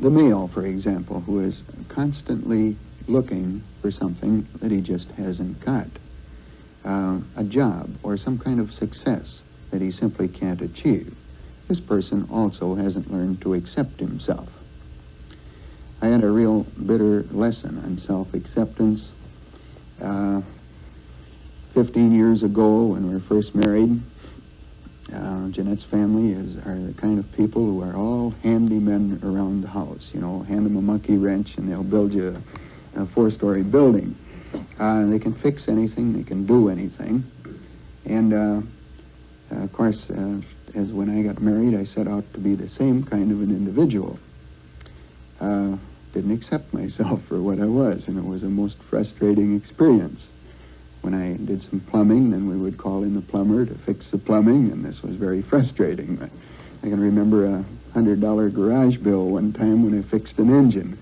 The male, for example, who is constantly looking for something that he just hasn't got, a job or some kind of success that he simply can't achieve. This person also hasn't learned to accept himself. I had a real bitter lesson on self-acceptance 15 years ago when we were first married. Jeanette's family are the kind of people who are all handymen around the house. You know, hand them a monkey wrench and they'll build you a 4-story building. They can fix anything, they can do anything. And of course, as when I got married, I set out to be the same kind of an individual. Didn't accept myself for what I was, and it was a most frustrating experience. When I did some plumbing, then we would call in the plumber to fix the plumbing, and this was very frustrating. I can remember a $100 garage bill one time when I fixed an engine,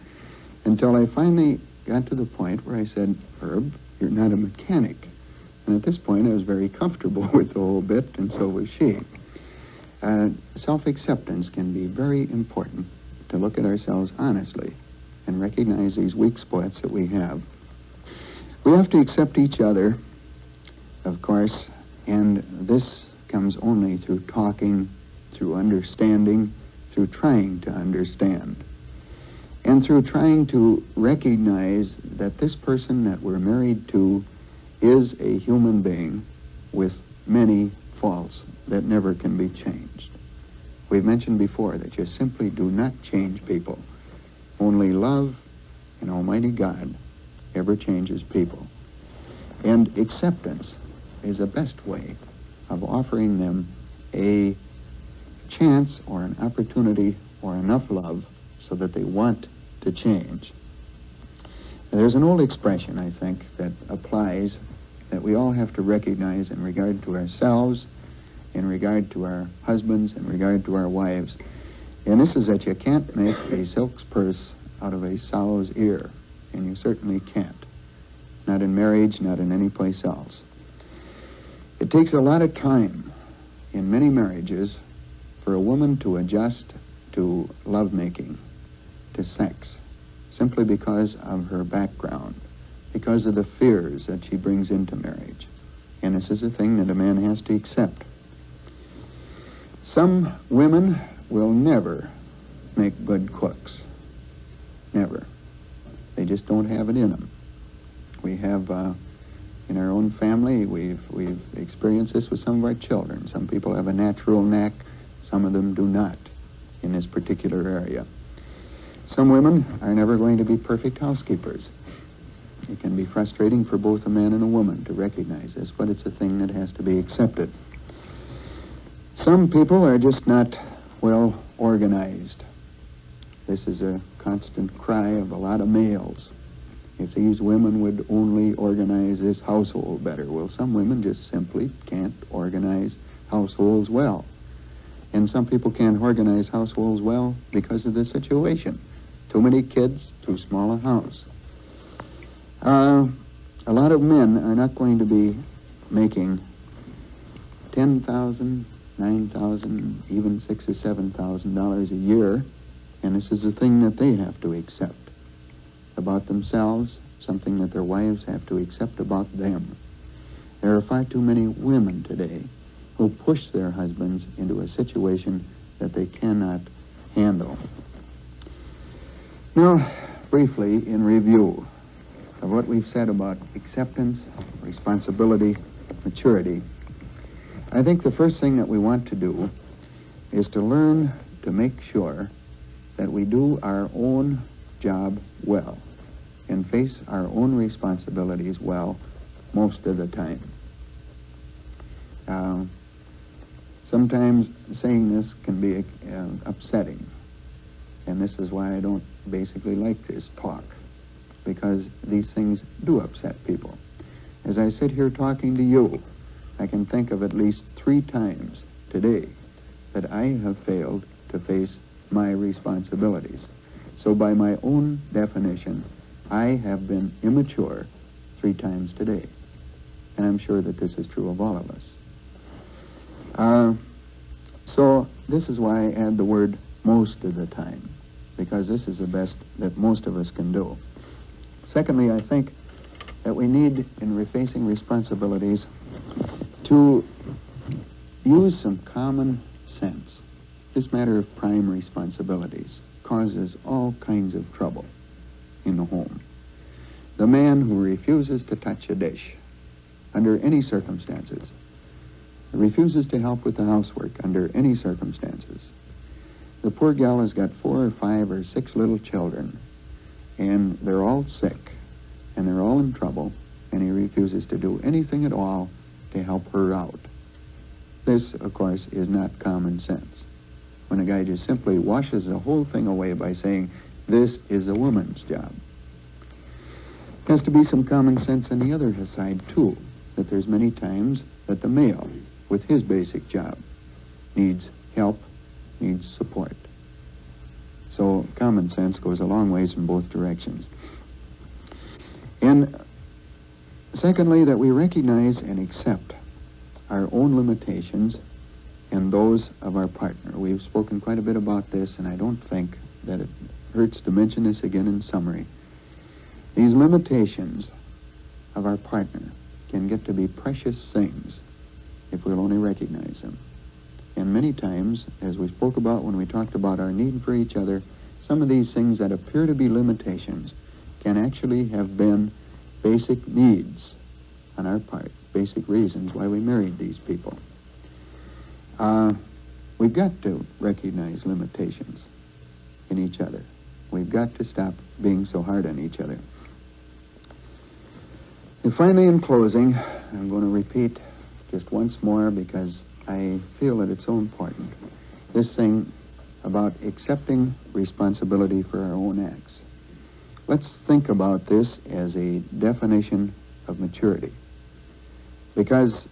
until I finally got to the point where I said, Herb, you're not a mechanic. And at this point, I was very comfortable with the whole bit, and so was she. Self-acceptance can be very important, to look at ourselves honestly and recognize these weak spots that we have. We have to accept each other, of course, and this comes only through talking, through understanding, through trying to understand, and through trying to recognize that this person that we're married to is a human being with many faults that never can be changed. We've mentioned before that you simply do not change people. Only love and Almighty God ever changes people. And acceptance is the best way of offering them a chance or an opportunity or enough love so that they want to change. There's an old expression, I think, that applies, that we all have to recognize in regard to ourselves, in regard to our husbands, in regard to our wives. And this is that you can't make a silk's purse out of a sow's ear. And you certainly can't. Not in marriage, not in any place else. It takes a lot of time in many marriages for a woman to adjust to lovemaking, to sex, simply because of her background, because of the fears that she brings into marriage. And this is a thing that a man has to accept. Some women will never make good cooks. Never. They just don't have it in them. We have, in our own family, we've experienced this with some of our children. Some people have a natural knack, some of them do not in this particular area. Some women are never going to be perfect housekeepers. It can be frustrating for both a man and a woman to recognize this, but it's a thing that has to be accepted. Some people are just not well organized. This is a constant cry of a lot of males. If these women would only organize this household better. Well, some women just simply can't organize households well. And some people can't organize households well because of the situation. Too many kids, too small a house. A lot of men are not going to be making $10,000, $9,000, even $6,000 or $7,000 a year, and this is a thing that they have to accept about themselves, something that their wives have to accept about them. There are far too many women today who push their husbands into a situation that they cannot handle. Now, briefly, in review of what we've said about acceptance, responsibility, maturity, I think the first thing that we want to do is to learn to make sure that we do our own job well and face our own responsibilities well most of the time. Sometimes saying this can be upsetting, and this is why I don't basically like this talk, because these things do upset people. As I sit here talking to you, I can think of at least 3 times today that I have failed to face my responsibilities. So by my own definition, I have been immature 3 times today. And I'm sure that this is true of all of us. So this is why I add the word most of the time, because this is the best that most of us can do. Secondly, I think that we need, in facing responsibilities, to use some common sense. This matter of prime responsibilities causes all kinds of trouble in the home. The man who refuses to touch a dish under any circumstances, refuses to help with the housework under any circumstances. The poor gal has got 4 or 5 or 6 little children, and they're all sick, and they're all in trouble, and he refuses to do anything at all to help her out. This, of course, is not common sense. When a guy just simply washes the whole thing away by saying, this is a woman's job. There has to be some common sense on the other side, too. that there's many times that the male, with his basic job, needs help, needs support. So common sense goes a long ways in both directions. And secondly, that we recognize and accept our own limitations and those of our partner. We've spoken quite a bit about this, and I don't think that it hurts to mention this again in summary. These limitations of our partner can get to be precious things if we'll only recognize them. And many times, as we spoke about when we talked about our need for each other, some of these things that appear to be limitations can actually have been basic needs on our part, basic reasons why we married these people. We've got to recognize limitations in each other. We've got to stop being so hard on each other. And finally, in closing, I'm going to repeat just once more because I feel that it's so important. This thing about accepting responsibility for our own acts. Let's think about this as a definition of maturity. Because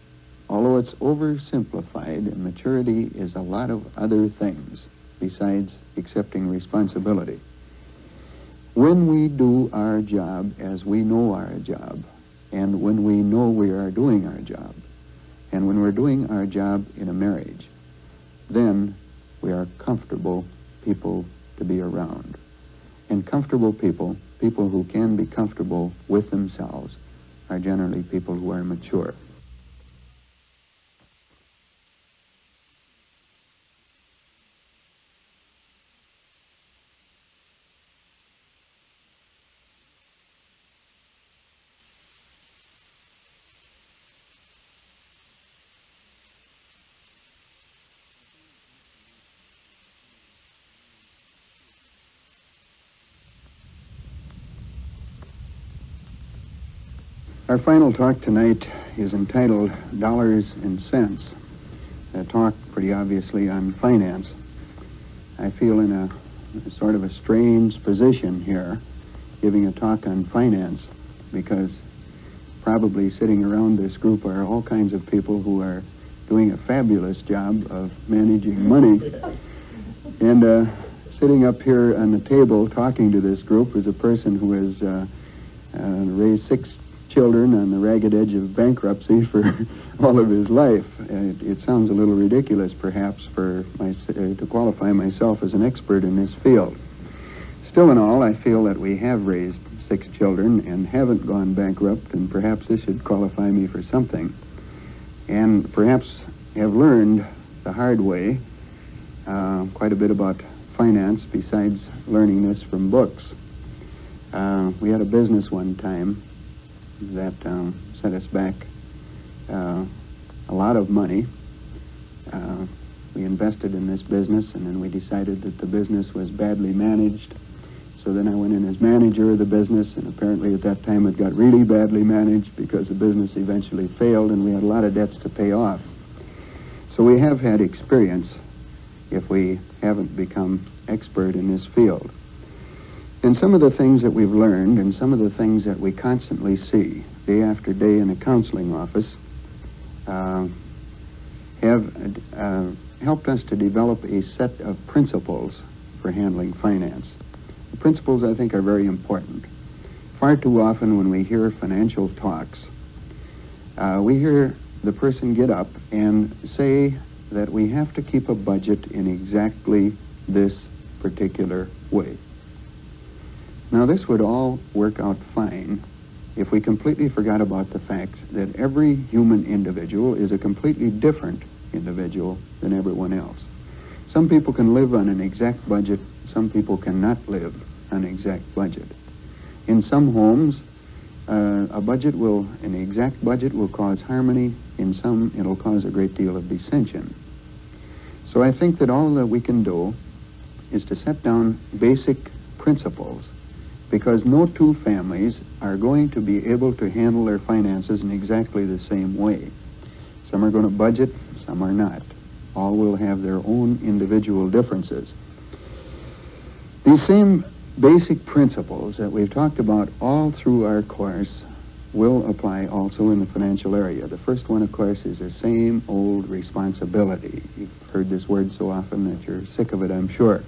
although it's oversimplified, and maturity is a lot of other things besides accepting responsibility. When we do our job as we know our job, and when we know we are doing our job, and when we're doing our job in a marriage, then we are comfortable people to be around. And comfortable people, people who can be comfortable with themselves, are generally people who are mature. Our final talk tonight is entitled Dollars and Cents. A talk pretty obviously on finance. I feel in a sort of a strange position here, giving a talk on finance, because probably sitting around this group are all kinds of people who are doing a fabulous job of managing money. And sitting up here on the table talking to this group is a person who has raised 6 children on the ragged edge of bankruptcy for all of his life. It sounds a little ridiculous, perhaps, to qualify myself as an expert in this field. Still in all, I feel that we have raised 6 children and haven't gone bankrupt, and perhaps this should qualify me for something. And perhaps have learned the hard way quite a bit about finance besides learning this from books. We had a business one time that set us back a lot of money. We invested in this business, and then we decided that the business was badly managed. So then I went in as manager of the business, and apparently at that time it got really badly managed because the business eventually failed, and we had a lot of debts to pay off. So we have had experience if we haven't become expert in this field. And some of the things that we've learned and some of the things that we constantly see day after day in a counseling office have helped us to develop a set of principles for handling finance. The principles, I think, are very important. Far too often when we hear financial talks, we hear the person get up and say that we have to keep a budget in exactly this particular way. Now, this would all work out fine if we completely forgot about the fact that every human individual is a completely different individual than everyone else. Some people can live on an exact budget, some people cannot live on an exact budget. In some homes, an exact budget will cause harmony. In some, it'll cause a great deal of dissension. So I think that all that we can do is to set down basic principles, because no two families are going to be able to handle their finances in exactly the same way. Some are going to budget, some are not. All will have their own individual differences. These same basic principles that we've talked about all through our course will apply also in the financial area. The first one, of course, is the same old responsibility. You've heard this word so often that you're sick of it, I'm sure.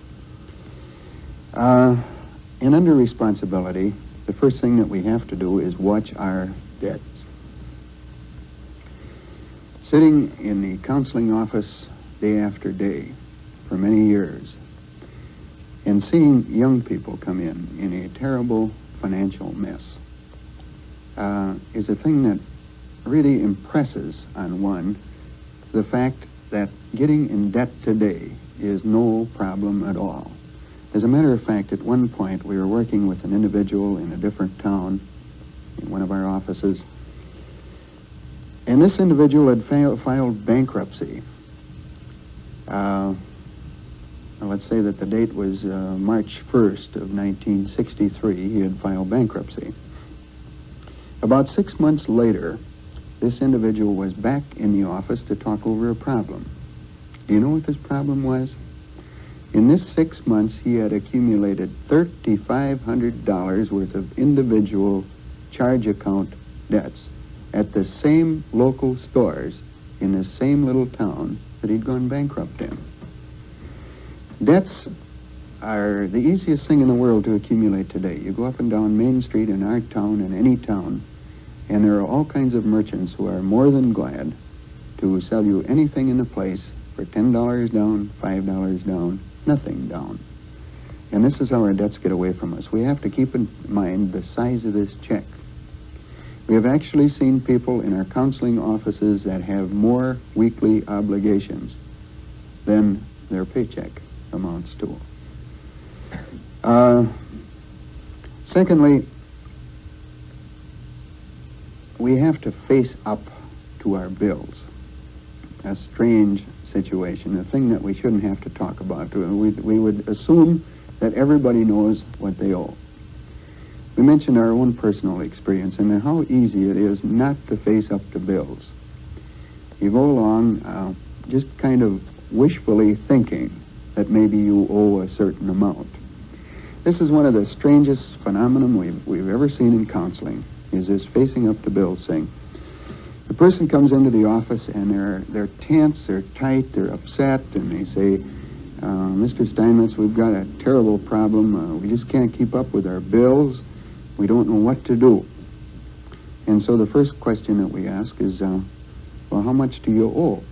And under responsibility, the first thing that we have to do is watch our debts. Sitting in the counseling office day after day for many years and seeing young people come in a terrible financial mess is a thing that really impresses on one the fact that getting in debt today is no problem at all. As a matter of fact, at one point we were working with an individual in a different town in one of our offices, and this individual had filed bankruptcy. Let's say that the date was March 1st of 1963. He had filed bankruptcy. About 6 months later, this individual was back in the office to talk over a problem. Do you know what this problem was? In this 6 months, he had accumulated $3,500 worth of individual charge account debts at the same local stores in the same little town that he'd gone bankrupt in. Debts are the easiest thing in the world to accumulate today. You go up and down Main Street in our town and any town, and there are all kinds of merchants who are more than glad to sell you anything in the place for $10 down, $5 down, nothing down. And this is how our debts get away from us. We have to keep in mind the size of this check. We have actually seen people in our counseling offices that have more weekly obligations than their paycheck amounts to. Secondly, we have to face up to our bills. A strange situation, a thing that we shouldn't have to talk about. We would assume that everybody knows what they owe. We mentioned our own personal experience and how easy it is not to face up to bills. You go along just kind of wishfully thinking that maybe you owe a certain amount. This is one of the strangest phenomena we've ever seen in counseling, is this facing up to bills thing. The person comes into the office and they're tense, they're tight, they're upset, and they say, Mr. Steinmetz, we've got a terrible problem. We just can't keep up with our bills. We don't know what to do. And so the first question that we ask is, well, how much do you owe?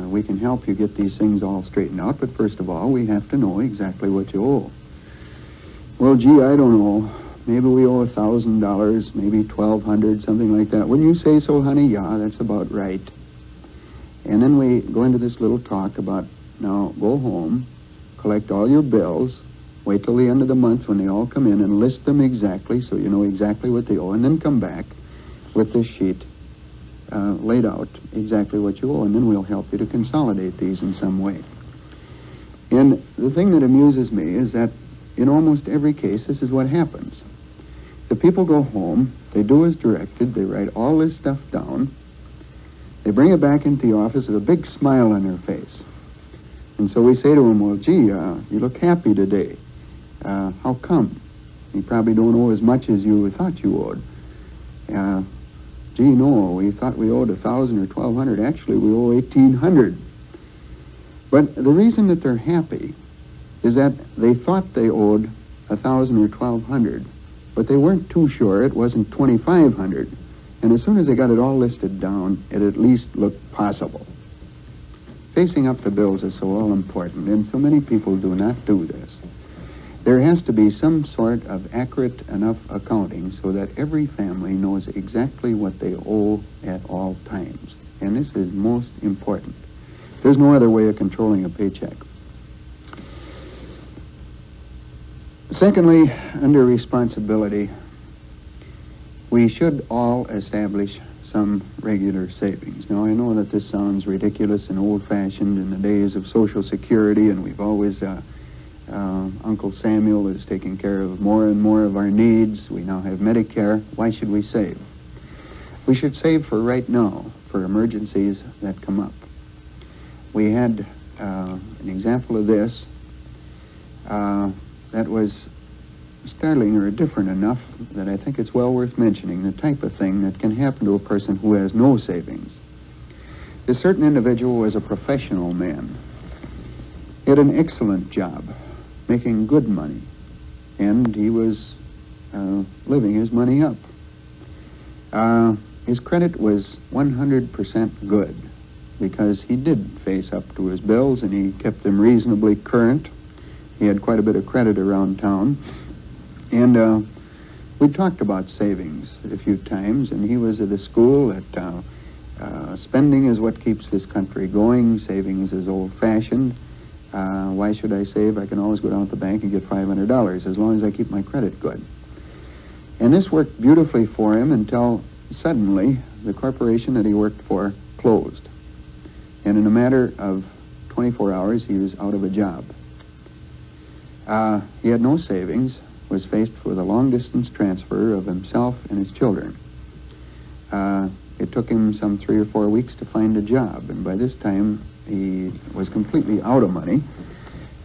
We can help you get these things all straightened out, but first of all, we have to know exactly what you owe. Well, gee, I don't know. Maybe we owe $1,000, maybe $1,200, something like that. Wouldn't you say so, honey? Yeah, that's about right. And then we go into this little talk about, now, go home, collect all your bills, wait till the end of the month when they all come in and list them exactly so you know exactly what they owe, and then come back with this sheet laid out exactly what you owe, and then we'll help you to consolidate these in some way. And the thing that amuses me is that in almost every case, this is what happens. The people go home, they do as directed, they write all this stuff down, they bring it back into the office with a big smile on their face. And so we say to them, well, gee, you look happy today. How come? You probably don't owe as much as you thought you owed. Gee, no, we thought we owed $1,000 or $1,200. Actually, we owe $1,800. But the reason that they're happy is that they thought they owed $1,000 or $1,200, but they weren't too sure it wasn't $2,500. And as soon as they got it all listed down, it at least looked possible. Facing up to bills is so all important, and so many people do not do this. There has to be some sort of accurate enough accounting so that every family knows exactly what they owe at all times. And this is most important. There's no other way of controlling a paycheck. Secondly, under responsibility, we should all establish some regular savings. Now, I know that this sounds ridiculous and old-fashioned in the days of Social Security, and we've always, Uncle Samuel is taking care of more and more of our needs. We now have Medicare. Why should we save? We should save for right now, for emergencies that come up. We had an example of this. That was startling or different enough that I think it's well worth mentioning the type of thing that can happen to a person who has no savings. This certain individual was a professional man. He had an excellent job, making good money, and he was living his money up. His credit was 100% good because he did face up to his bills and he kept them reasonably current. He had quite a bit of credit around town. And we talked about savings a few times, and he was of the school that spending is what keeps this country going. Savings is old-fashioned. Why should I save? I can always go down to the bank and get $500 as long as I keep my credit good. And this worked beautifully for him until suddenly the corporation that he worked for closed. And in a matter of 24 hours, he was out of a job. He had no savings, was faced with a long-distance transfer of himself and his children. It took him some 3 or 4 weeks to find a job, and by this time he was completely out of money.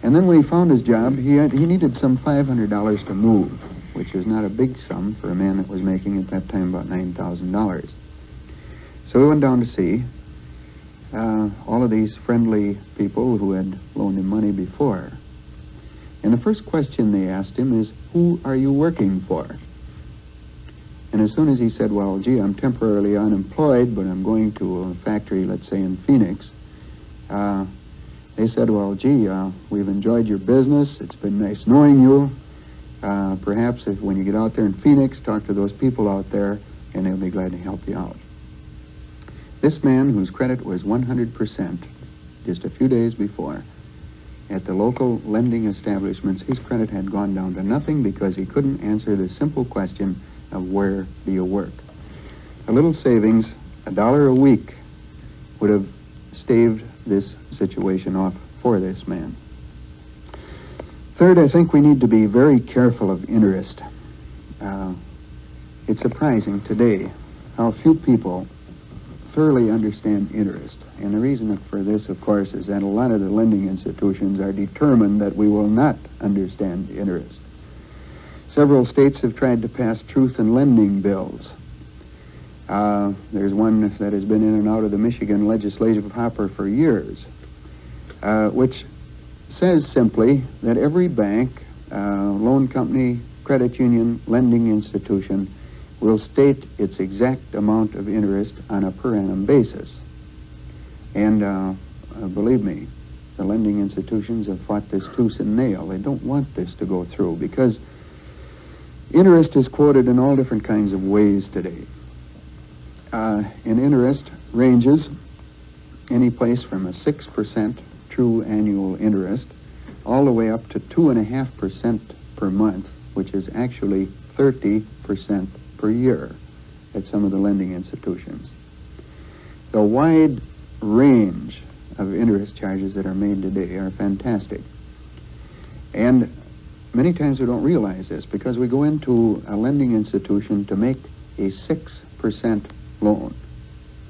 And then when he found his job, he needed some $500 to move, which is not a big sum for a man that was making at that time about $9,000. So we went down to see all of these friendly people who had loaned him money before. And the first question they asked him is, "Who are you working for?" And as soon as he said, "Well, gee, I'm temporarily unemployed, but I'm going to a factory, let's say in Phoenix," they said, "Well, gee, we've enjoyed your business. It's been nice knowing you. Perhaps if when you get out there in Phoenix, talk to those people out there, and they'll be glad to help you out." This man, whose credit was 100%, just a few days before, at the local lending establishments, his credit had gone down to nothing because he couldn't answer the simple question of where do you work. A little savings, $1 a week, would have staved this situation off for this man. Third, I think we need to be very careful of interest. It's surprising today how few people thoroughly understand interest. And the reason for this, of course, is that a lot of the lending institutions are determined that we will not understand interest. Several states have tried to pass truth in lending bills. There's one that has been in and out of the Michigan legislative hopper for years, which says simply that every bank, loan company, credit union, lending institution will state its exact amount of interest on a per annum basis. And believe me, the lending institutions have fought this tooth and nail. They don't want this to go through because interest is quoted in all different kinds of ways today. And interest ranges any place from a 6% true annual interest all the way up to 2.5% per month, which is actually 30% per year at some of the lending institutions. The wide range of interest charges that are made today are fantastic. And many times we don't realize this because we go into a lending institution to make a 6% loan,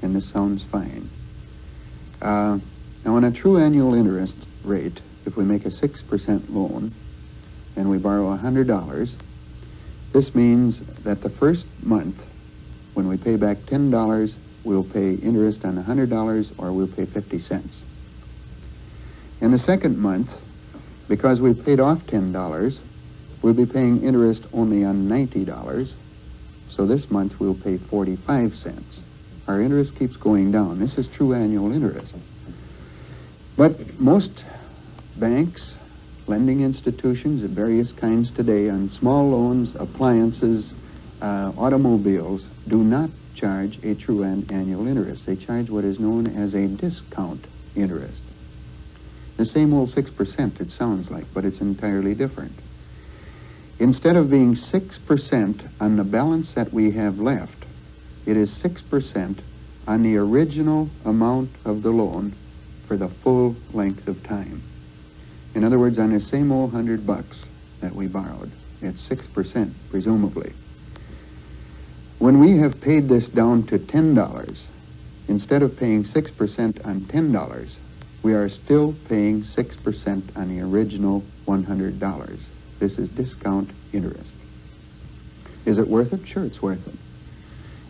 and this sounds fine. Now, on a true annual interest rate, if we make a 6% loan and we borrow $100, this means that the first month, when we pay back $10, we'll pay interest on $100 or we'll pay 50 cents. In the second month, because we've paid off $10, we'll be paying interest only on $90, so this month we'll pay 45 cents. Our interest keeps going down. This is true annual interest. But most banks, lending institutions of various kinds today on small loans, appliances, automobiles, do not charge a true annual interest. They charge what is known as a discount interest. The same old 6% it sounds like, but it's entirely different. Instead of being 6% on the balance that we have left, it is 6% on the original amount of the loan for the full length of time. In other words, on the same old $100 that we borrowed, it's 6%, presumably. When we have paid this down to $10, instead of paying 6% on $10, we are still paying 6% on the original $100. This is discount interest. Is it worth it? Sure, it's worth it.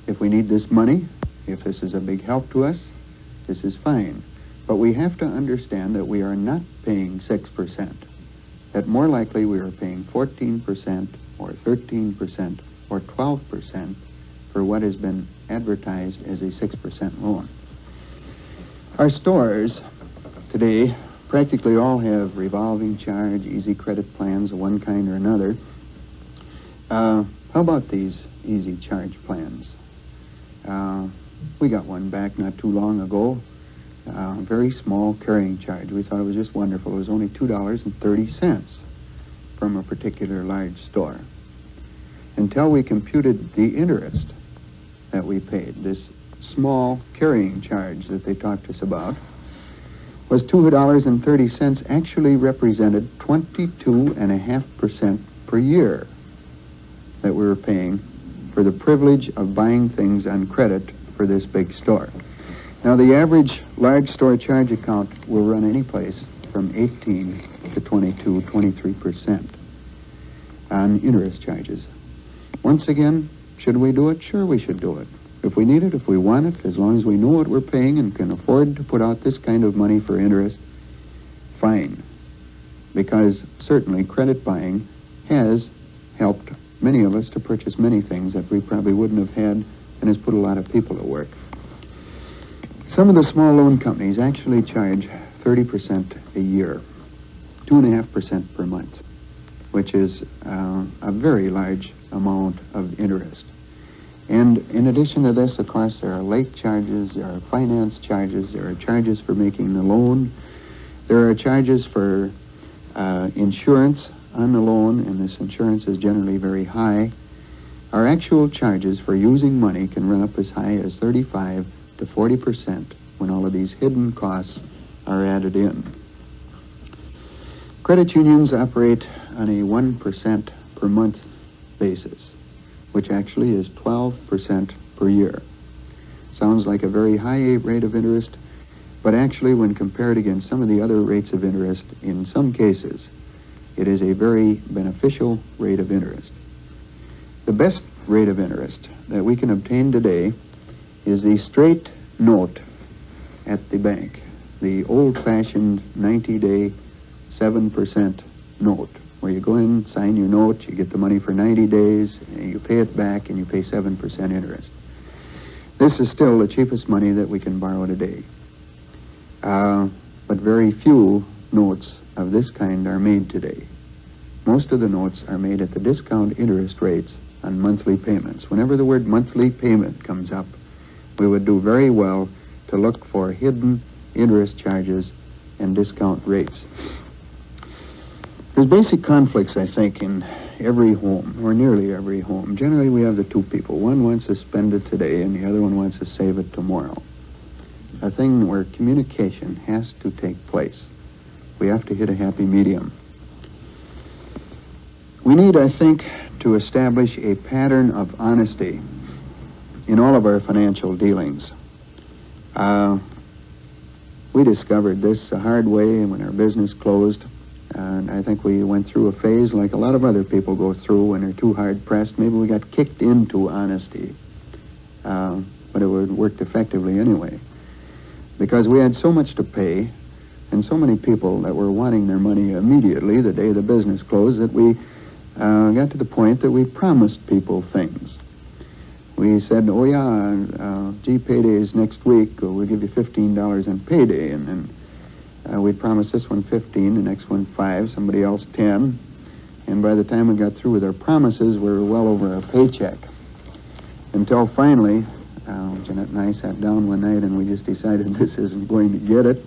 If we need this money, if this is a big help to us, this is fine. But we have to understand that we are not paying 6%. That more likely we are paying 14% or 13% or 12% for what has been advertised as a 6% loan. Our stores today practically all have revolving charge, easy credit plans of one kind or another. How about these easy charge plans? We got one back not too long ago. Very small carrying charge. We thought it was just wonderful. It was only $2.30 from a particular large store. Until we computed the interest that we paid, this small carrying charge that they talked to us about was $2.30, actually represented 22.5% per year that we were paying for the privilege of buying things on credit for this big store. Now, the average large store charge account will run any place from 18 to 22, 23% on interest charges. Once again, should we do it? Sure, we should do it. If we need it, if we want it, as long as we know what we're paying and can afford to put out this kind of money for interest, fine. Because certainly credit buying has helped many of us to purchase many things that we probably wouldn't have had, and has put a lot of people to work. Some of the small loan companies actually charge 30% a year, 2.5% per month, which is a very large amount of interest. And in addition to this, of course, there are late charges, there are finance charges, there are charges for making the loan, there are charges for insurance on the loan, and this insurance is generally very high. Our actual charges for using money can run up as high as 35 to 40% when all of these hidden costs are added in. Credit unions operate on a 1% per month basis, which actually is 12% per year. Sounds like a very high rate of interest, but actually when compared against some of the other rates of interest, in some cases, it is a very beneficial rate of interest. The best rate of interest that we can obtain today is the straight note at the bank, the old-fashioned 90-day 7% note, where you go in, sign your note, you get the money for 90 days, and you pay it back, and you pay 7% interest. This is still the cheapest money that we can borrow today. But very few notes of this kind are made today. Most of the notes are made at the discount interest rates on monthly payments. Whenever the word monthly payment comes up, we would do very well to look for hidden interest charges and discount rates. There's basic conflicts, I think, in every home, or nearly every home. Generally, we have the two people. One wants to spend it today, and the other one wants to save it tomorrow. A thing where communication has to take place. We have to hit a happy medium. We need, I think, to establish a pattern of honesty in all of our financial dealings. We discovered this the hard way when our business closed. And I think we went through a phase like a lot of other people go through when they're too hard-pressed. Maybe we got kicked into honesty, but it worked effectively anyway. Because we had so much to pay, and so many people that were wanting their money immediately the day the business closed, that we got to the point that we promised people things. We said, oh yeah, gee, payday's next week, we'll give you $15 on payday, and then we'd promise this one 15, the next one 5, somebody else 10, and by the time we got through with our promises, we were well over a paycheck. Until finally, Jeanette and I sat down one night and we just decided this isn't going to get it,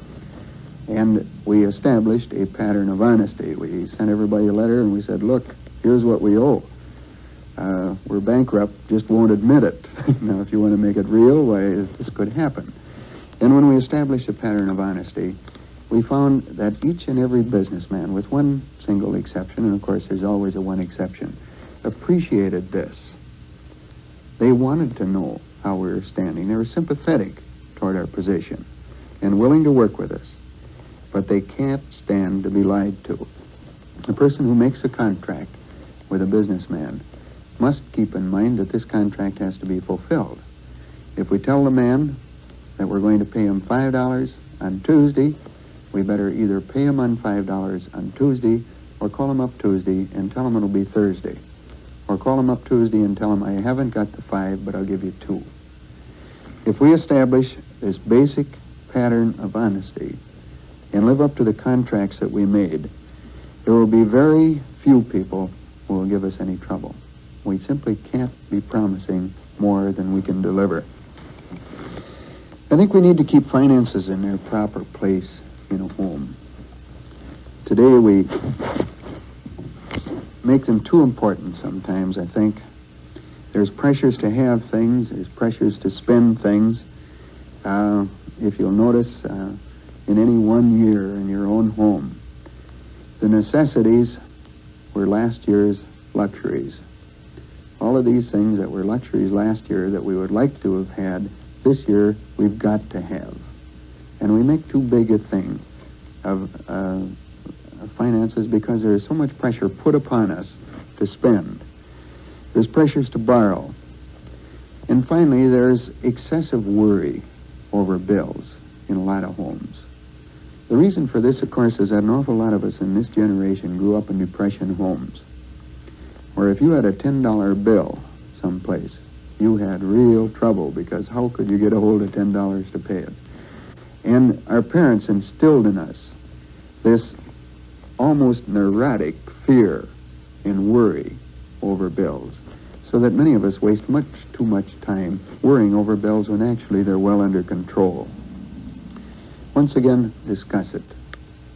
and we established a pattern of honesty. We sent everybody a letter and we said, look, here's what we owe. We're bankrupt, just won't admit it. Now, if you want to make it real, why, this could happen. And when we established a pattern of honesty, we found that each and every businessman, with one single exception, and of course there's always a one exception, appreciated this. They wanted to know how we were standing. They were sympathetic toward our position and willing to work with us. But they can't stand to be lied to. A person who makes a contract with a businessman must keep in mind that this contract has to be fulfilled. If we tell the man that we're going to pay him $5 on Tuesday, we better either pay him on $5 on Tuesday or call him up Tuesday and tell him it'll be Thursday. Or call him up Tuesday and tell him, I haven't got the 5, but I'll give you 2. If we establish this basic pattern of honesty and live up to the contracts that we made, there will be very few people who will give us any trouble. We simply can't be promising more than we can deliver. I think we need to keep finances in their proper place in a home. Today we make them too important sometimes, I think. There's pressures to have things, there's pressures to spend things. If you'll notice, in any one year in your own home, the necessities were last year's luxuries. All of these things that were luxuries last year that we would like to have had, this year we've got to have. And we make too big a thing of finances because there's so much pressure put upon us to spend. There's pressures to borrow. And finally, there's excessive worry over bills in a lot of homes. The reason for this, of course, is that an awful lot of us in this generation grew up in Depression homes, where if you had a $10 bill someplace, you had real trouble because how could you get a hold of $10 to pay it? And our parents instilled in us this almost neurotic fear and worry over bills, so that many of us waste much too much time worrying over bills when actually they're well under control. Once again, discuss it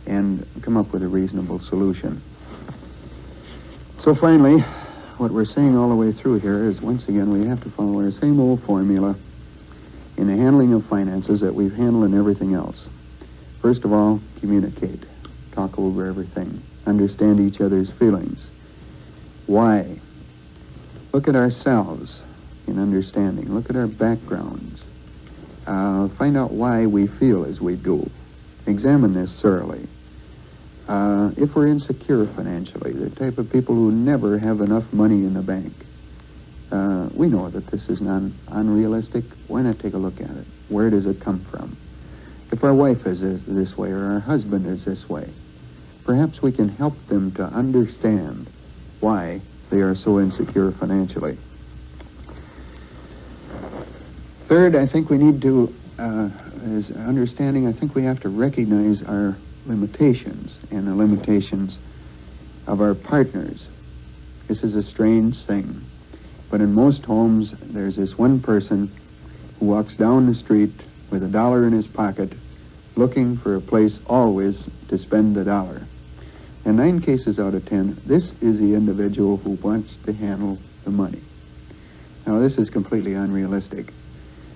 and come up with a reasonable solution. So finally, what we're saying all the way through here is, once again, we have to follow our same old formula in the handling of finances that we've handled in everything else. First of all, communicate. Talk over everything. Understand each other's feelings. Why? Look at ourselves in understanding. Look at our backgrounds. Find out why we feel as we do. Examine this thoroughly. If we're insecure financially, the type of people who never have enough money in the bank, we know that this is unrealistic. Why not take a look at it? Where does it come from? If our wife is this way or our husband is this way, perhaps we can help them to understand why they are so insecure financially. Third, I think we need to, as understanding, I think we have to recognize our limitations and the limitations of our partners. This is a strange thing, but in most homes, there's this one person who walks down the street with $1 in his pocket, looking for a place always to spend the $1. And 9 cases out of 10, this is the individual who wants to handle the money. Now, this is completely unrealistic.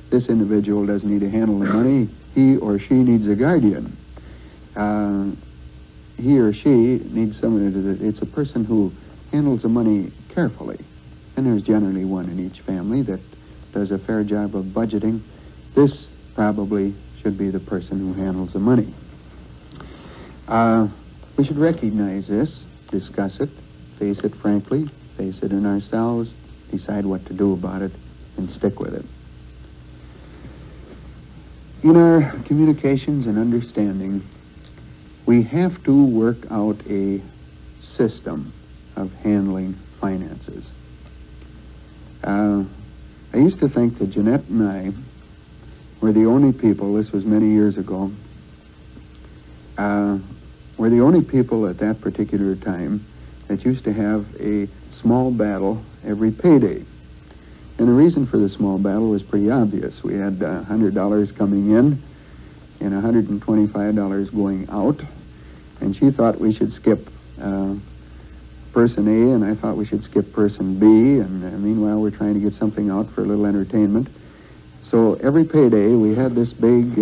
This individual doesn't need to handle the money. He or she needs a guardian. He or she needs someone it's a person who handles the money carefully. And there's generally one in each family that does a fair job of budgeting. This probably should be the person who handles the money. We should recognize this, discuss it, face it frankly, face it in ourselves, decide what to do about it, and stick with it. In our communications and understanding, we have to work out a system of handling finances. I used to think that Jeanette and I were the only people, this was many years ago, were the only people at that particular time that used to have a small battle every payday. And the reason for the small battle was pretty obvious. We had $100 coming in and $125 going out, and she thought we should skip person A, and I thought we should skip person B, and meanwhile we're trying to get something out for a little entertainment. So every payday we had this big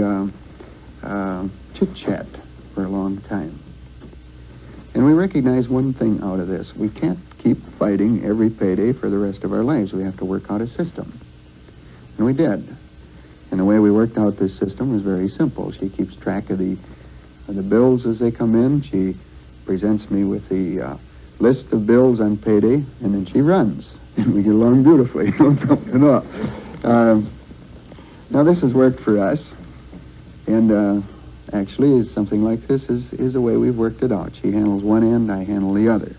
chit-chat for a long time. And we recognize one thing out of this. We can't keep fighting every payday for the rest of our lives. We have to work out a system. And we did. And the way we worked out this system was very simple. She keeps track of the bills as they come in. She presents me with the list of bills on payday, and then she runs. And we get along beautifully, no trouble at all. Now, this has worked for us, and actually, is something like this is the way we've worked it out. She handles one end, I handle the other.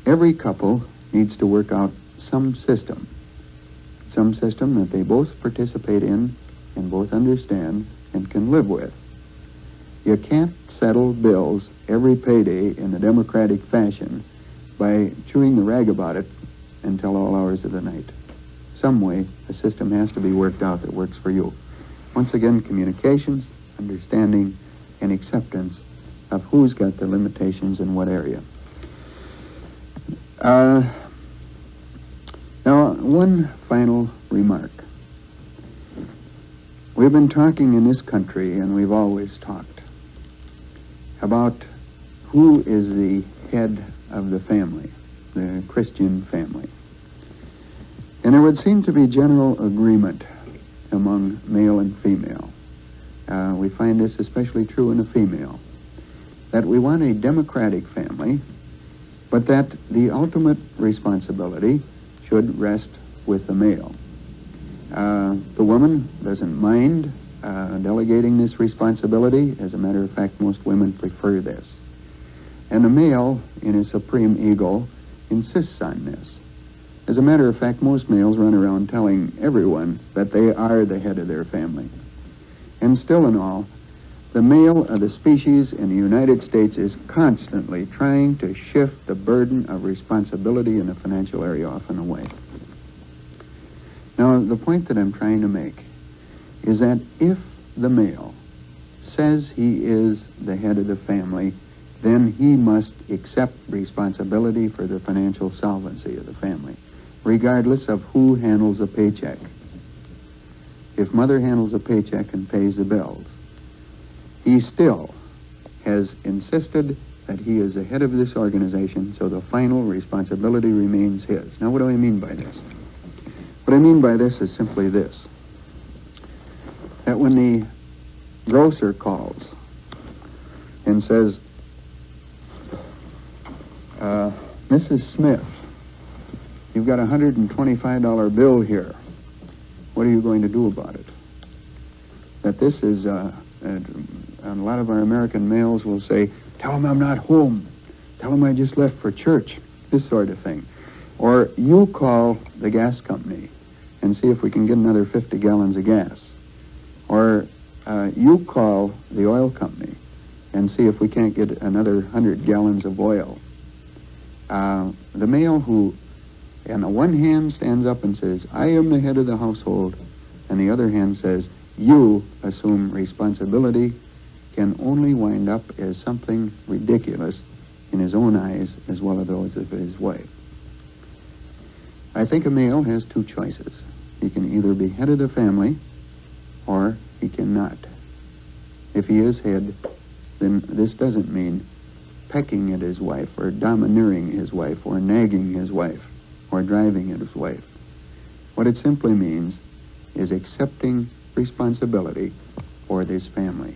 Every couple needs to work out some system that they both participate in and both understand and can live with. You can't settle bills every payday in a democratic fashion by chewing the rag about it until all hours of the night. Some way, a system has to be worked out that works for you. Once again, communications, understanding, and acceptance of who's got the limitations in what area. Now, one final remark. We've been talking in this country, and we've always talked, about who is the head of the family, the Christian family. And there would seem to be general agreement among male and female. We find this especially true in a female, that we want a democratic family, but that the ultimate responsibility should rest with the male. The woman doesn't mind delegating this responsibility. As a matter of fact, most women prefer this. And the male, in his supreme ego, insists on this. As a matter of fact, most males run around telling everyone that they are the head of their family. And still in all, the male of the species in the United States is constantly trying to shift the burden of responsibility in the financial area off and away. Now, the point that I'm trying to make is that if the male says he is the head of the family, then he must accept responsibility for the financial solvency of the family, regardless of who handles the paycheck. If mother handles the paycheck and pays the bills, he still has insisted that he is the head of this organization, so the final responsibility remains his. Now, what do I mean by this? What I mean by this is simply this, that when the grocer calls and says, Mrs. Smith, you've got a $125 bill here. What are you going to do about it? That this is, a lot of our American males will say, tell him I'm not home. Tell him I just left for church. This sort of thing. Or you call the gas company and see if we can get another 50 gallons of gas. Or you call the oil company and see if we can't get another 100 gallons of oil. The male who, on the one hand, stands up and says, I am the head of the household, and the other hand says, you assume responsibility, can only wind up as something ridiculous in his own eyes as well as those of his wife. I think a male has two choices. He can either be head of the family or he cannot. If he is head, then this doesn't mean pecking at his wife or domineering his wife or nagging his wife or driving at his wife. What it simply means is accepting responsibility for this family.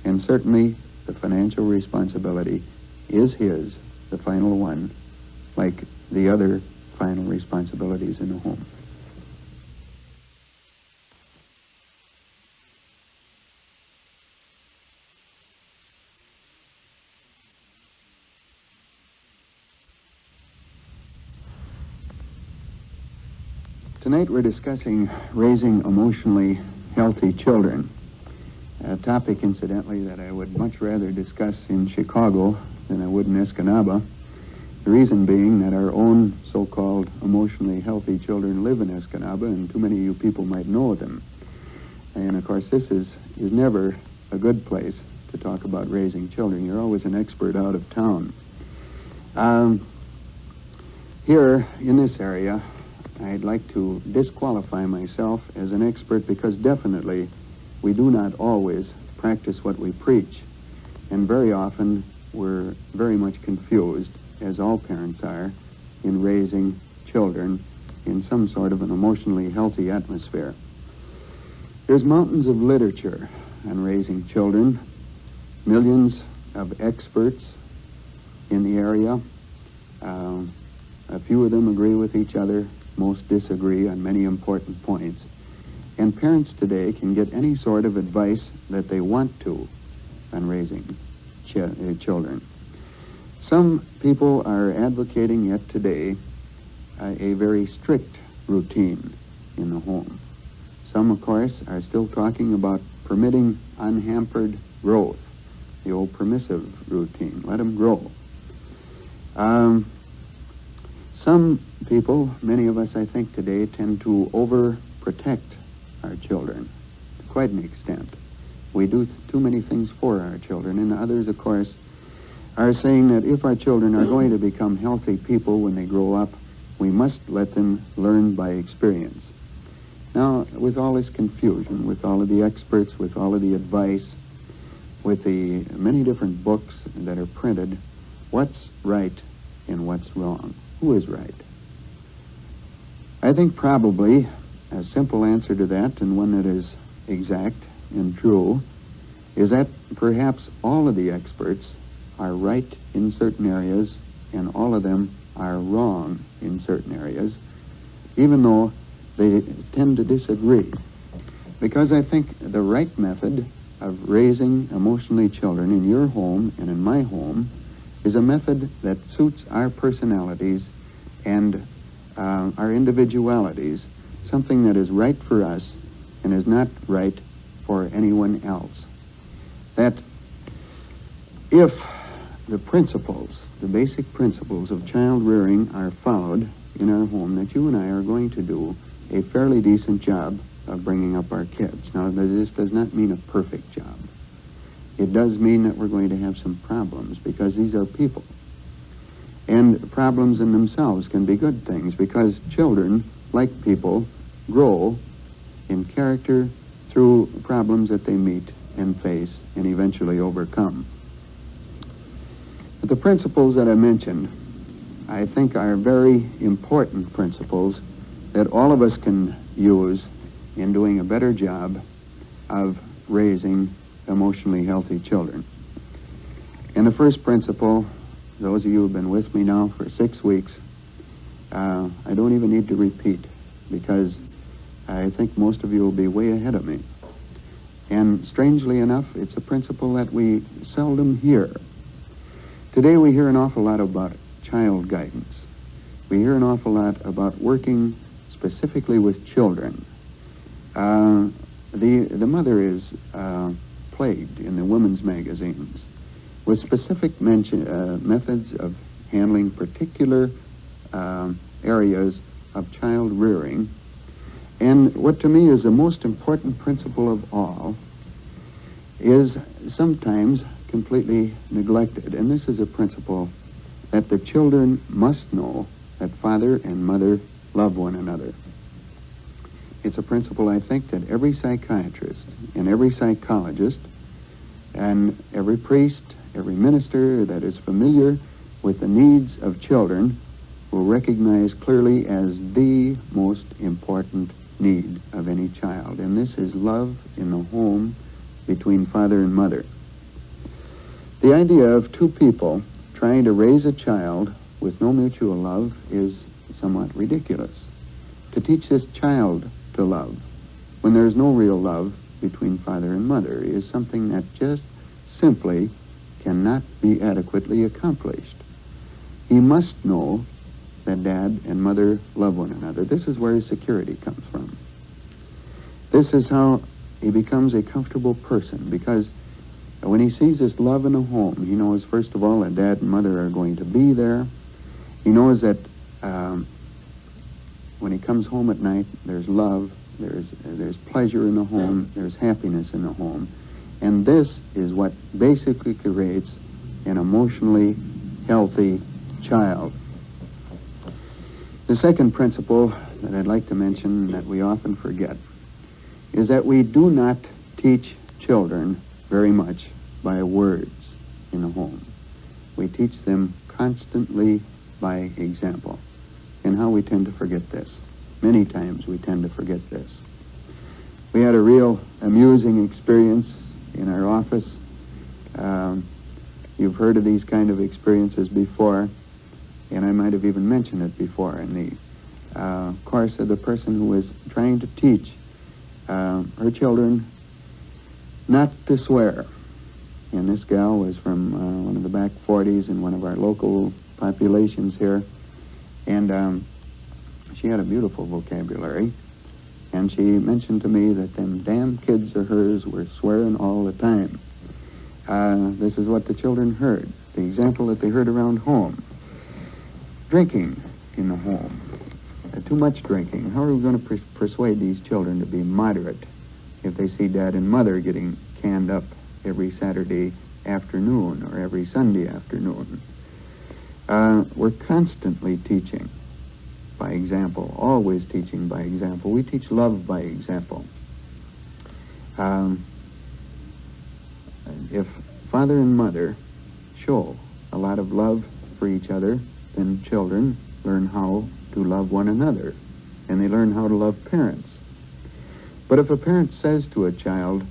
And certainly the financial responsibility is his, the final one, like the other final responsibilities in the home. Tonight we're discussing raising emotionally healthy children, a topic, incidentally, that I would much rather discuss in Chicago than I would in Escanaba. The reason being that our own so-called emotionally healthy children live in Escanaba, and too many of you people might know them. And, of course, this is never a good place to talk about raising children. You're always an expert out of town. Here, in this area, I'd like to disqualify myself as an expert because definitely we do not always practice what we preach. And very often we're very much confused, as all parents are, in raising children in some sort of an emotionally healthy atmosphere. There's mountains of literature on raising children, millions of experts in the area. A few of them agree with each other, most disagree on many important points. And parents today can get any sort of advice that they want to on raising children. Some people are advocating yet today a very strict routine in the home. Some, of course, are still talking about permitting unhampered growth, the old permissive routine. Let them grow. Some people, many of us I think today, tend to overprotect our children to quite an extent. We do too many things for our children, and others, of course, are saying that if our children are going to become healthy people when they grow up, we must let them learn by experience. Now, with all this confusion, with all of the experts, with all of the advice, with the many different books that are printed, what's right and what's wrong? Who is right? I think probably a simple answer to that, and one that is exact and true, is that perhaps all of the experts are right in certain areas and all of them are wrong in certain areas, even though they tend to disagree. Because I think the right method of raising emotionally children in your home and in my home is a method that suits our personalities and our individualities, something that is right for us and is not right for anyone else. That if the principles, the basic principles of child rearing are followed in our home, that you and I are going to do a fairly decent job of bringing up our kids. Now, this does not mean a perfect job. It does mean that we're going to have some problems, because these are people. And problems in themselves can be good things, because children, like people, grow in character through problems that they meet and face and eventually overcome. But the principles that I mentioned, I think, are very important principles that all of us can use in doing a better job of raising emotionally healthy children. And the first principle, those of you who have been with me now for 6 weeks, I don't even need to repeat, because I think most of you will be way ahead of me. And strangely enough, it's a principle that we seldom hear. Today we hear an awful lot about child guidance. We hear an awful lot about working specifically with children. The mother is plagued in the women's magazines with specific methods of handling particular areas of child rearing. And what to me is the most important principle of all is sometimes completely neglected. And this is a principle that the children must know that father and mother love one another. It's a principle, I think, that every psychiatrist and every psychologist and every priest, every minister that is familiar with the needs of children will recognize clearly as the most important need of any child. And this is love in the home between father and mother. The idea of two people trying to raise a child with no mutual love is somewhat ridiculous. To teach this child to love when there's no real love between father and mother is something that just simply cannot be adequately accomplished. He must know that dad and mother love one another. This is where his security comes from. This is how he becomes a comfortable person, because when he sees this love in the home, he knows, first of all, that dad and mother are going to be there. He knows that when he comes home at night, there's love, there's pleasure in the home, there's happiness in the home. And this is what basically creates an emotionally healthy child. The second principle that I'd like to mention that we often forget is that we do not teach children very much by words in the home. We teach them constantly by example. And how we tend to forget this. Many times we tend to forget this. We had a real amusing experience in our office. You've heard of these kind of experiences before, and I might have even mentioned it before in the course of the person who was trying to teach her children not to swear. And this gal was from one of the back 40s in one of our local populations here, and she had a beautiful vocabulary, and she mentioned to me that them damn kids of hers were swearing all the time. This is what the children heard, the example that they heard around home. Drinking in the home, too much drinking. How are we going to persuade these children to be moderate if they see Dad and Mother getting canned up every Saturday afternoon or every Sunday afternoon? We're constantly teaching by example, always teaching by example. We teach love by example. If father and mother show a lot of love for each other, then children learn how to love one another, and they learn how to love parents. But if a parent says to a child,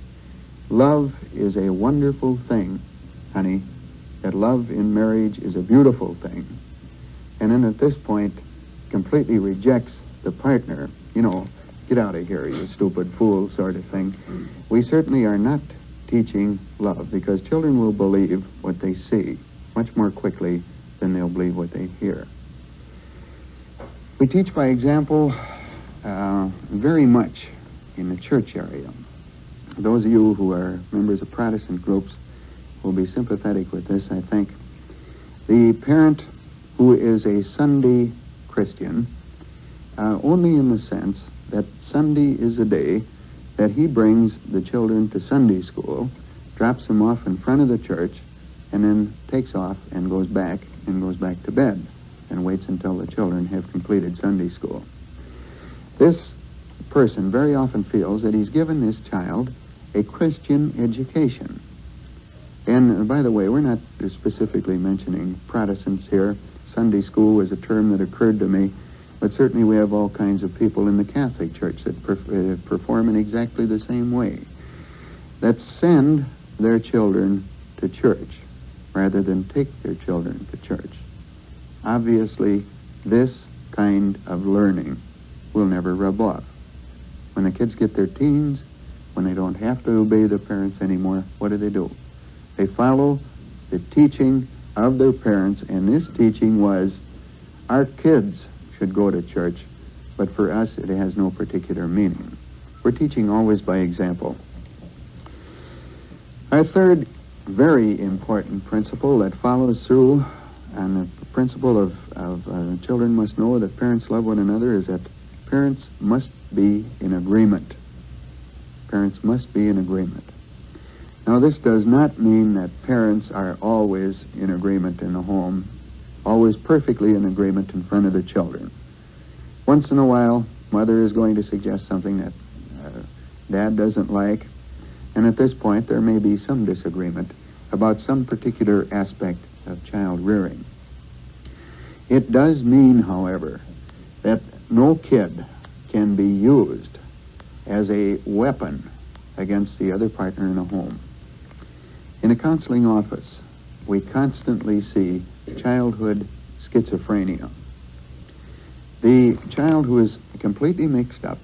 love is a wonderful thing, honey, that love in marriage is a beautiful thing, and then at this point completely rejects the partner, you know, get out of here, you stupid fool, sort of thing, we certainly are not teaching love, because children will believe what they see much more quickly than they'll believe what they hear. We teach by example very much in the church area. Those of you who are members of Protestant groups will be sympathetic with this, I think. The parent who is a Sunday Christian, only in the sense that Sunday is a day that he brings the children to Sunday school, drops them off in front of the church, and then takes off and goes back to bed and waits until the children have completed Sunday school. This person very often feels that he's given this child a Christian education. And by the way, we're not specifically mentioning Protestants here. Sunday school was a term that occurred to me, but certainly we have all kinds of people in the Catholic Church that perform in exactly the same way, that send their children to church rather than take their children to church. Obviously, this kind of learning will never rub off. When the kids get their teens, when they don't have to obey their parents anymore, what do? They follow the teaching of their parents, and this teaching was, our kids should go to church, but for us it has no particular meaning. We're teaching always by example. Our third very important principle that follows through, and the principle of children must know that parents love one another, is that parents must be in agreement. Parents must be in agreement. Now, this does not mean that parents are always in agreement in the home, always perfectly in agreement in front of the children. Once in a while, mother is going to suggest something that dad doesn't like, and at this point there may be some disagreement about some particular aspect of child rearing. It does mean, however, that no kid can be used as a weapon against the other partner in a home. In a counseling office, we constantly see childhood schizophrenia. The child who is completely mixed up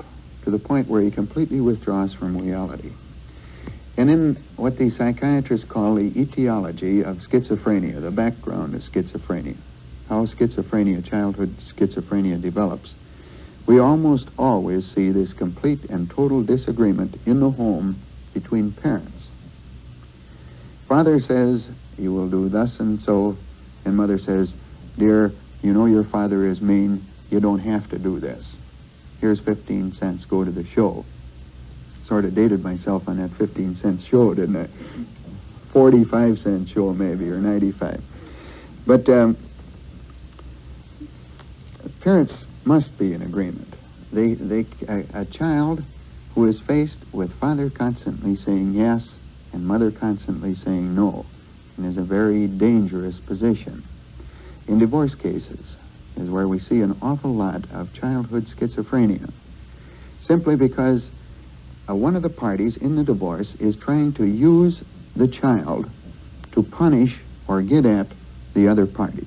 to the point where he completely withdraws from reality. And in what the psychiatrists call the etiology of schizophrenia, the background of schizophrenia, how schizophrenia, childhood schizophrenia develops, we almost always see this complete and total disagreement in the home between parents. Father says, you will do thus and so, and mother says, dear, you know your father is mean, you don't have to do this. Here's 15 cents, go to the show. Sort of dated myself on that 15-cent show, didn't I? 45-cent show maybe, or 95. But parents must be in agreement. A child who is faced with father constantly saying yes and mother constantly saying no, and is a very dangerous position. In divorce cases is where we see an awful lot of childhood schizophrenia, simply because one of the parties in the divorce is trying to use the child to punish or get at the other party.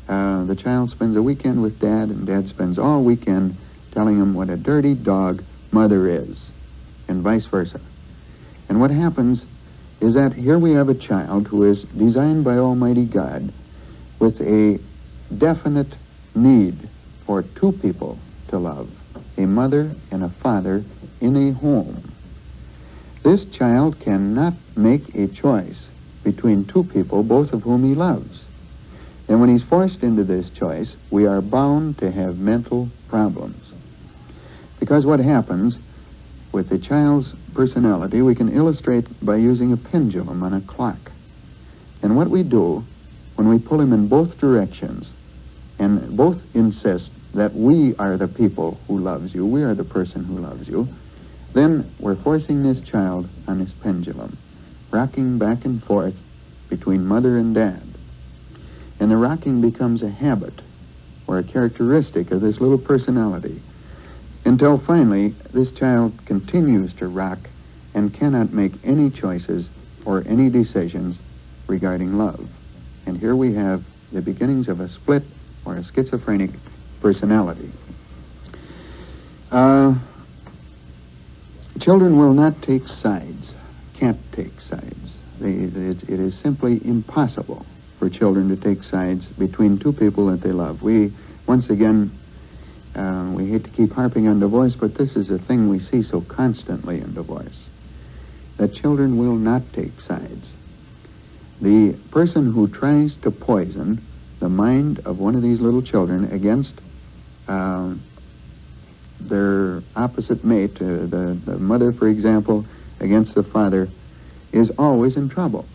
The child spends a weekend with Dad, and Dad spends all weekend telling him what a dirty dog Mother is, and vice versa. And what happens is that here we have a child who is designed by Almighty God with a definite need for two people to love, a mother and a father in a home. This child cannot make a choice between two people, both of whom he loves. And when he's forced into this choice, we are bound to have mental problems. Because what happens with the child's personality, we can illustrate by using a pendulum on a clock. And what we do when we pull him in both directions, and both insist that we are the people who loves you, we are the person who loves you, then we're forcing this child on this pendulum, rocking back and forth between mother and dad. And the rocking becomes a habit or a characteristic of this little personality, until finally this child continues to rock and cannot make any choices or any decisions regarding love. And here we have the beginnings of a split or a schizophrenic personality. Children will not take sides, can't take sides. It is simply impossible for children to take sides between two people that they love. We, once again, we hate to keep harping on divorce, but this is a thing we see so constantly in divorce, that children will not take sides. The person who tries to poison the mind of one of these little children against their opposite mate, the mother, for example, against the father, is always in trouble.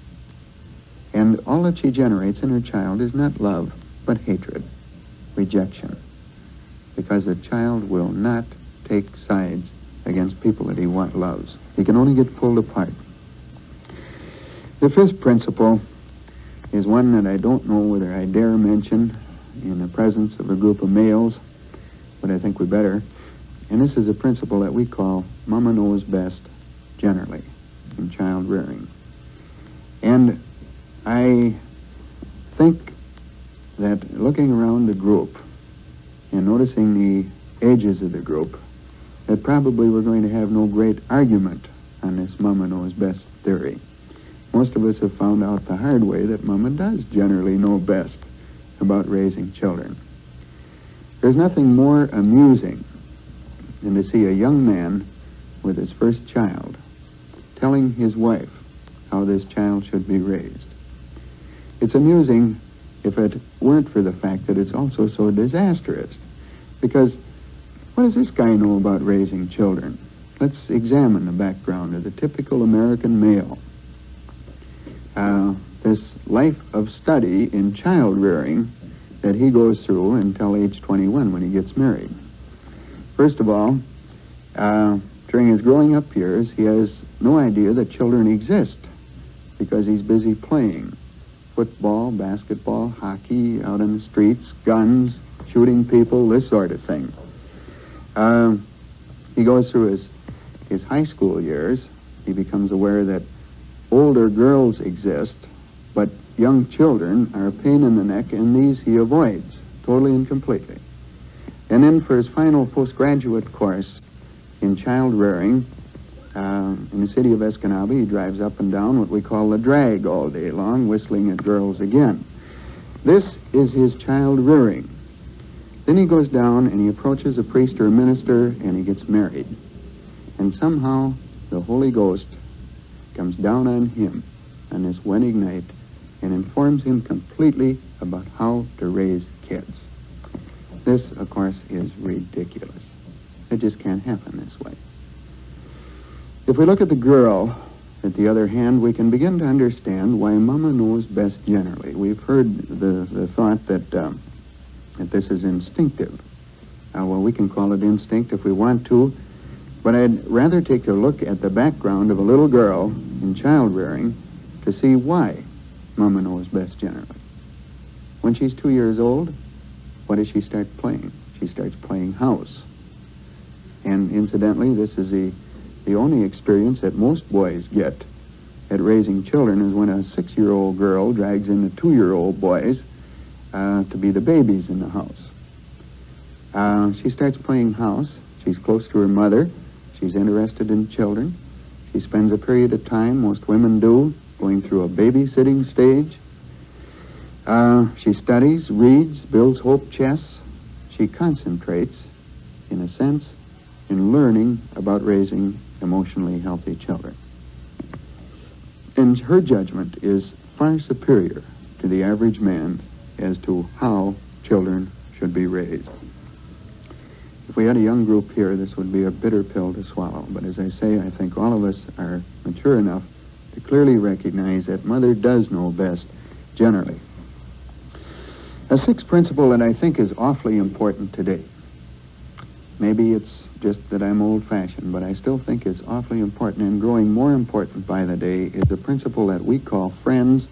And all that she generates in her child is not love, but hatred, rejection, because the child will not take sides against people that he loves. He can only get pulled apart. The fifth principle is one that I don't know whether I dare mention in the presence of a group of males, but I think we better. And this is a principle that we call Mama Knows Best generally in child rearing. And I think that looking around the group and noticing the ages of the group, that probably we're going to have no great argument on this Mama Knows Best theory. Most of us have found out the hard way that Mama does generally know best about raising children. There's nothing more amusing than to see a young man with his first child telling his wife how this child should be raised. It's amusing if it weren't for the fact that it's also so disastrous. Because what does this guy know about raising children? Let's examine the background of the typical American male. This life of study in child rearing that he goes through until age 21 when he gets married. First of all, during his growing up years, he has no idea that children exist because he's busy playing football, basketball, hockey, out in the streets, guns, shooting people, this sort of thing. He goes through his high school years. He becomes aware that older girls exist, but young children are a pain in the neck, and these he avoids totally and completely. And then for his final postgraduate course in child rearing, in the city of Escanaba, he drives up and down what we call the drag all day long, whistling at girls again. This is his child rearing. Then he goes down and he approaches a priest or a minister and he gets married. And somehow the Holy Ghost comes down on him on this wedding night and informs him completely about how to raise kids. This, of course, is ridiculous. It just can't happen this way. If we look at the girl, at the other hand, we can begin to understand why Mama knows best generally. We've heard the thought that this is instinctive. Well, we can call it instinct if we want to, but I'd rather take a look at the background of a little girl in child rearing to see why Mama knows best generally. When she's 2 years old, what does she start playing? She starts playing house. And incidentally, this is the only experience that most boys get at raising children is when a 6-year-old girl drags in the 2-year-old boys to be the babies in the house. She starts playing house. She's close to her mother. She's interested in children. She spends a period of time, most women do, going through a babysitting stage. She studies, reads, builds hope chests. She concentrates, in a sense, in learning about raising emotionally healthy children. And her judgment is far superior to the average man's as to how children should be raised. If we had a young group here, this would be a bitter pill to swallow. But as I say, I think all of us are mature enough to clearly recognize that mother does know best, generally. A sixth principle that I think is awfully important today. Maybe it's just that I'm old-fashioned, but I still think it's awfully important, and growing more important by the day, is a principle that we call friends,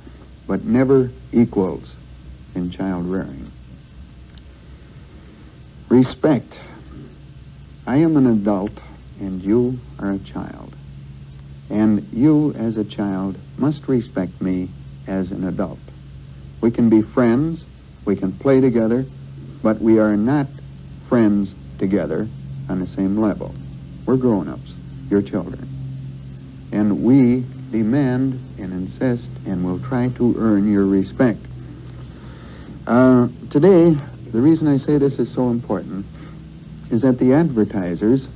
but never equals in child rearing. Respect. I am an adult, and you are a child. And you, as a child, must respect me as an adult. We can be friends, we can play together, but we are not friends together on the same level. We're grown-ups, you're children. And we demand and insist and will try to earn your respect. Today, the reason I say this is so important is that the advertisers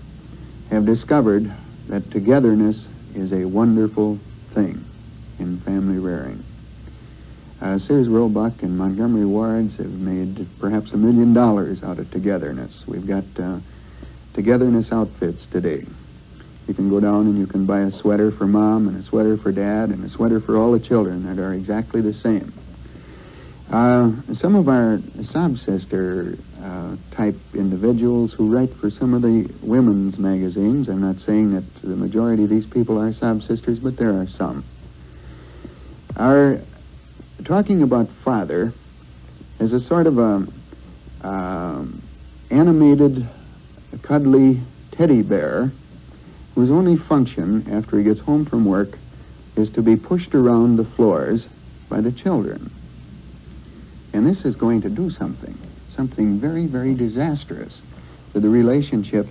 have discovered that togetherness is a wonderful thing in family rearing. Sears Roebuck and Montgomery Wards have made perhaps $1 million out of togetherness. We've got togetherness outfits today. You can go down and you can buy a sweater for mom and a sweater for dad and a sweater for all the children that are exactly the same. Some of our sob-sister type individuals who write for some of the women's magazines, I'm not saying that the majority of these people are sob-sisters, but there are some, are talking about father as a sort of a animated, cuddly teddy bear whose only function after he gets home from work is to be pushed around the floors by the children. And this is going to do something very, very disastrous to the relationship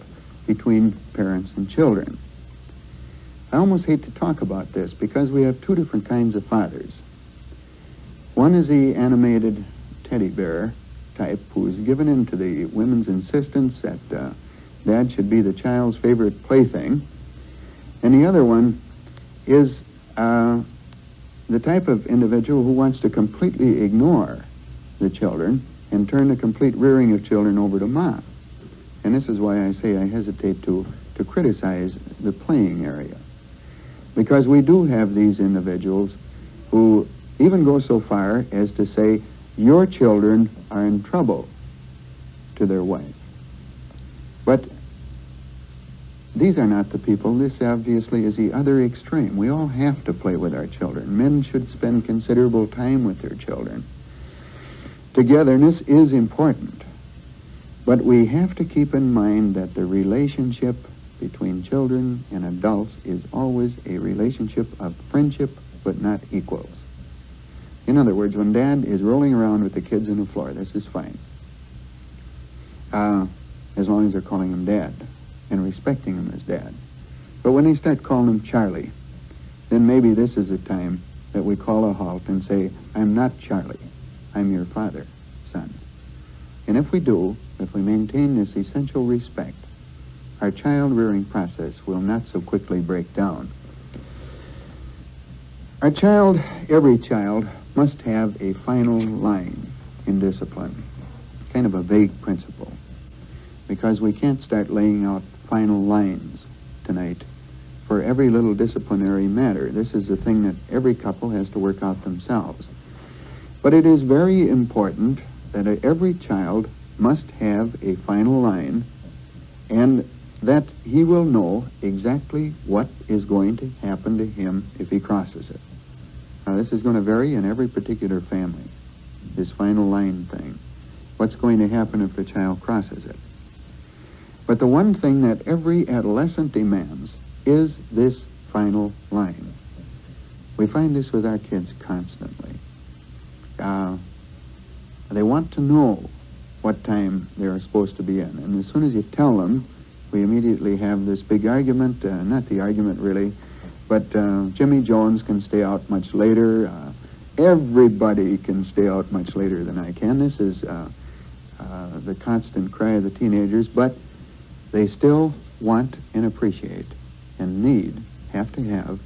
between parents and children. I almost hate to talk about this because we have two different kinds of fathers. One is the animated teddy bear type who's given in to the women's insistence that dad should be the child's favorite plaything. And the other one is the type of individual who wants to completely ignore the children and turn the complete rearing of children over to mom. And this is why I say I hesitate to criticize the playing area. Because we do have these individuals who even go so far as to say, your children are in trouble to their wife. But these are not the people. This obviously is the other extreme. We all have to play with our children. Men should spend considerable time with their children. Togetherness is important, but we have to keep in mind that the relationship between children and adults is always a relationship of friendship, but not equals. In other words, when dad is rolling around with the kids on the floor, this is fine, as long as they're calling him dad and respecting him as dad. But when they start calling him Charlie, then maybe this is the time that we call a halt and say, I'm not Charlie. I'm your father, son. And if we do, if we maintain this essential respect, our child-rearing process will not so quickly break down. Our child, every child, must have a final line in discipline, kind of a vague principle, because we can't start laying out final lines tonight for every little disciplinary matter. This is the thing that every couple has to work out themselves. But it is very important that every child must have a final line and that he will know exactly what is going to happen to him if he crosses it. Now, this is going to vary in every particular family, this final line thing. What's going to happen if the child crosses it? But the one thing that every adolescent demands is this final line. We find this with our kids constantly. They want to know what time they're supposed to be in. And as soon as you tell them, we immediately have this big argument, not the argument really, but Jimmy Jones can stay out much later. Everybody can stay out much later than I can. This is the constant cry of the teenagers, but they still want and appreciate and have to have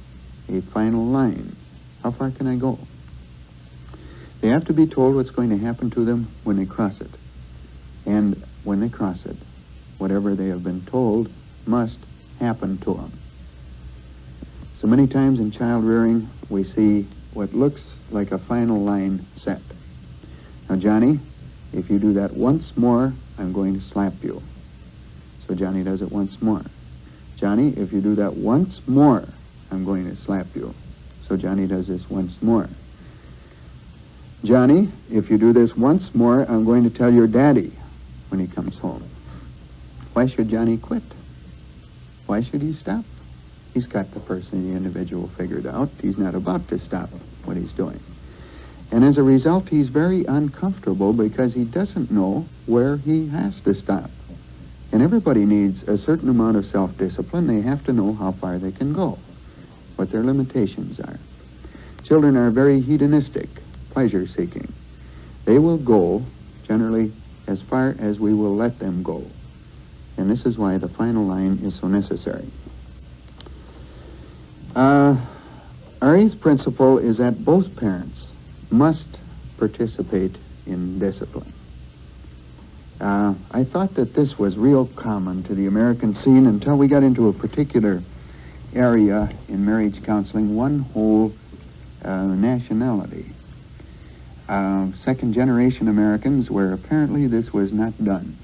a final line. How far can I go? They have to be told what's going to happen to them when they cross it. And when they cross it, whatever they have been told must happen to them. So many times in child rearing, we see what looks like a final line set. Now, Johnny, if you do that once more, I'm going to slap you. So Johnny does it once more. Johnny, if you do that once more, I'm going to slap you. So Johnny does this once more. Johnny, if you do this once more, I'm going to tell your daddy when he comes home. Why should Johnny quit? Why should he stop? He's got the person, the individual figured out. He's not about to stop what he's doing. And as a result, he's very uncomfortable because he doesn't know where he has to stop. And everybody needs a certain amount of self-discipline. They have to know how far they can go, what their limitations are. Children are very hedonistic, pleasure-seeking. They will go, generally, as far as we will let them go. And this is why the final line is so necessary. Our eighth principle is that both parents must participate in discipline. I thought that this was real common to the American scene until we got into a particular area in marriage counseling, one whole nationality. Second-generation Americans, where apparently this was not done.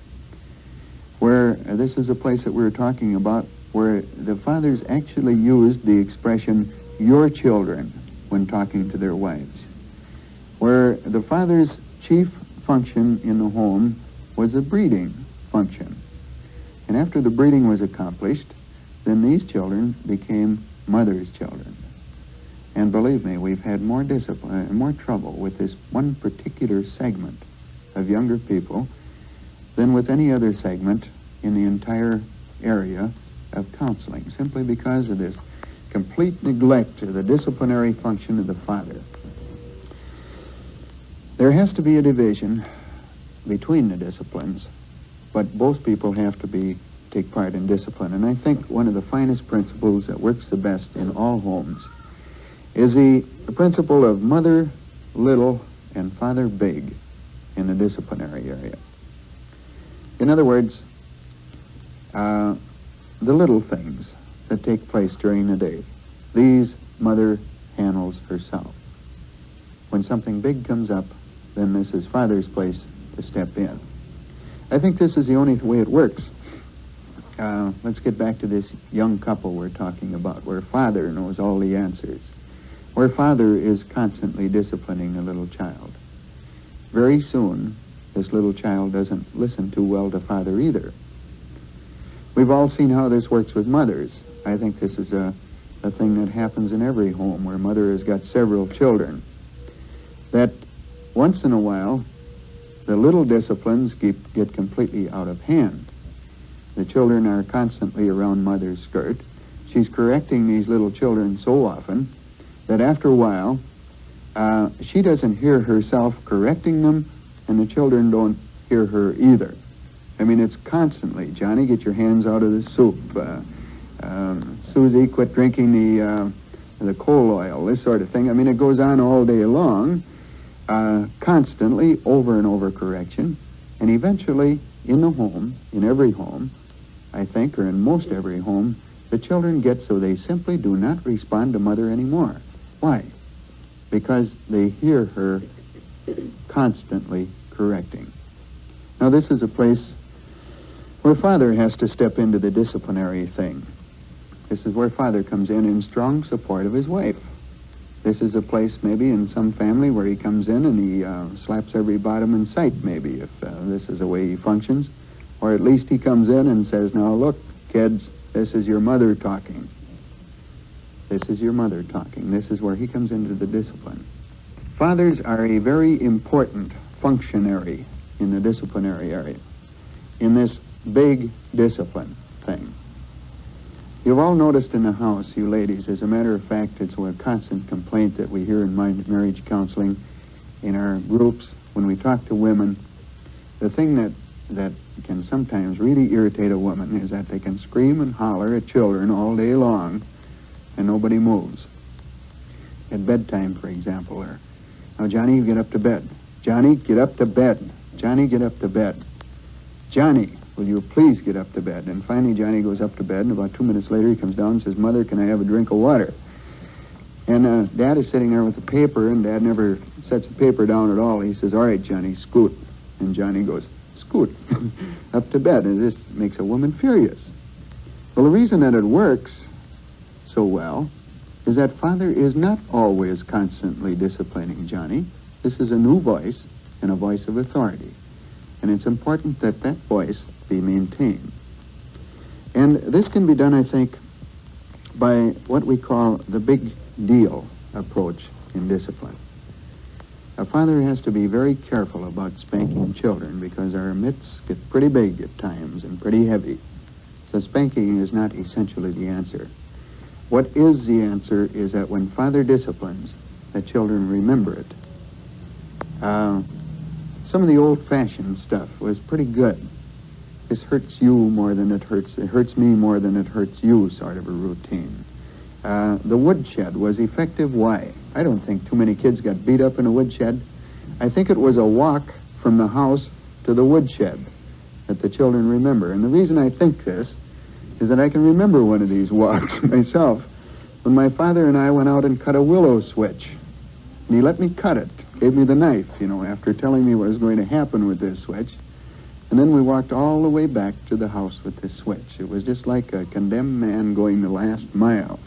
Where this is a place that we're talking about where the fathers actually used the expression, your children, when talking to their wives. Where the father's chief function in the home was a breeding function. And after the breeding was accomplished, then these children became mother's children. And believe me, we've had more discipline and more trouble with this one particular segment of younger people than with any other segment in the entire area of counseling, simply because of this complete neglect of the disciplinary function of the father. There has to be a division between the disciplines, but both people have to take part in discipline. And I think one of the finest principles that works the best in all homes is the principle of mother little and father big in the disciplinary area. In other words, the little things that take place during the day, these mother handles herself. When something big comes up, then this is father's place to step in. I think this is the only way it works. Let's get back to this young couple we're talking about, where father knows all the answers, where father is constantly disciplining a little child. Very soon, this little child doesn't listen too well to father either. We've all seen how this works with mothers. I think this is a thing that happens in every home where mother has got several children. That once in a while, the little disciplines get completely out of hand. The children are constantly around mother's skirt. She's correcting these little children so often that after a while, she doesn't hear herself correcting them, and the children don't hear her either. I mean, it's constantly, Johnny, get your hands out of the soup. Susie, quit drinking the coal oil, this sort of thing. I mean, it goes on all day long, constantly, over and over correction. And eventually, in the home, in every home, I think, or in most every home, the children get so they simply do not respond to mother anymore. Why? Because they hear her constantly correcting. Now, this is a place where father has to step into the disciplinary thing. This is where father comes in strong support of his wife. This is a place maybe in some family where he comes in and he slaps every bottom in sight, maybe, if this is the way he functions. Or at least he comes in and says, now look, kids, this is your mother talking. This is your mother talking. This is where he comes into the discipline. Fathers are a very important functionary in the disciplinary area, in this big discipline thing. You've all noticed in the house, you ladies, as a matter of fact, it's a constant complaint that we hear in marriage counseling, in our groups, when we talk to women. The thing that can sometimes really irritate a woman is that they can scream and holler at children all day long and nobody moves. At bedtime, for example, or, "Now, Johnny, you get up to bed. Johnny, get up to bed. Johnny, get up to bed. Johnny, will you please get up to bed?" And finally, Johnny goes up to bed, and about 2 minutes later, he comes down and says, "Mother, can I have a drink of water?" And Dad is sitting there with the paper, and Dad never sets the paper down at all. He says, "All right, Johnny, scoot." And Johnny goes, "Scoot," up to bed. And this makes a woman furious. Well, the reason that it works so well is that Father is not always constantly disciplining Johnny. This is a new voice, and a voice of authority. And it's important that that voice be maintained. And this can be done, I think, by what we call the big deal approach in discipline. A father has to be very careful about spanking children because our mitts get pretty big at times and pretty heavy. So spanking is not essentially the answer. What is the answer is that when Father disciplines, the children remember it. Some of the old-fashioned stuff was pretty good. This hurts you more than it hurts me more than it hurts you sort of a routine. The woodshed was effective. Why? I don't think too many kids got beat up in a woodshed. I think it was a walk from the house to the woodshed that the children remember. And the reason I think this is that I can remember one of these walks myself when my father and I went out and cut a willow switch. And he let me cut it, gave me the knife, after telling me what was going to happen with this switch. And then we walked all the way back to the house with this switch. It was just like a condemned man going the last mile.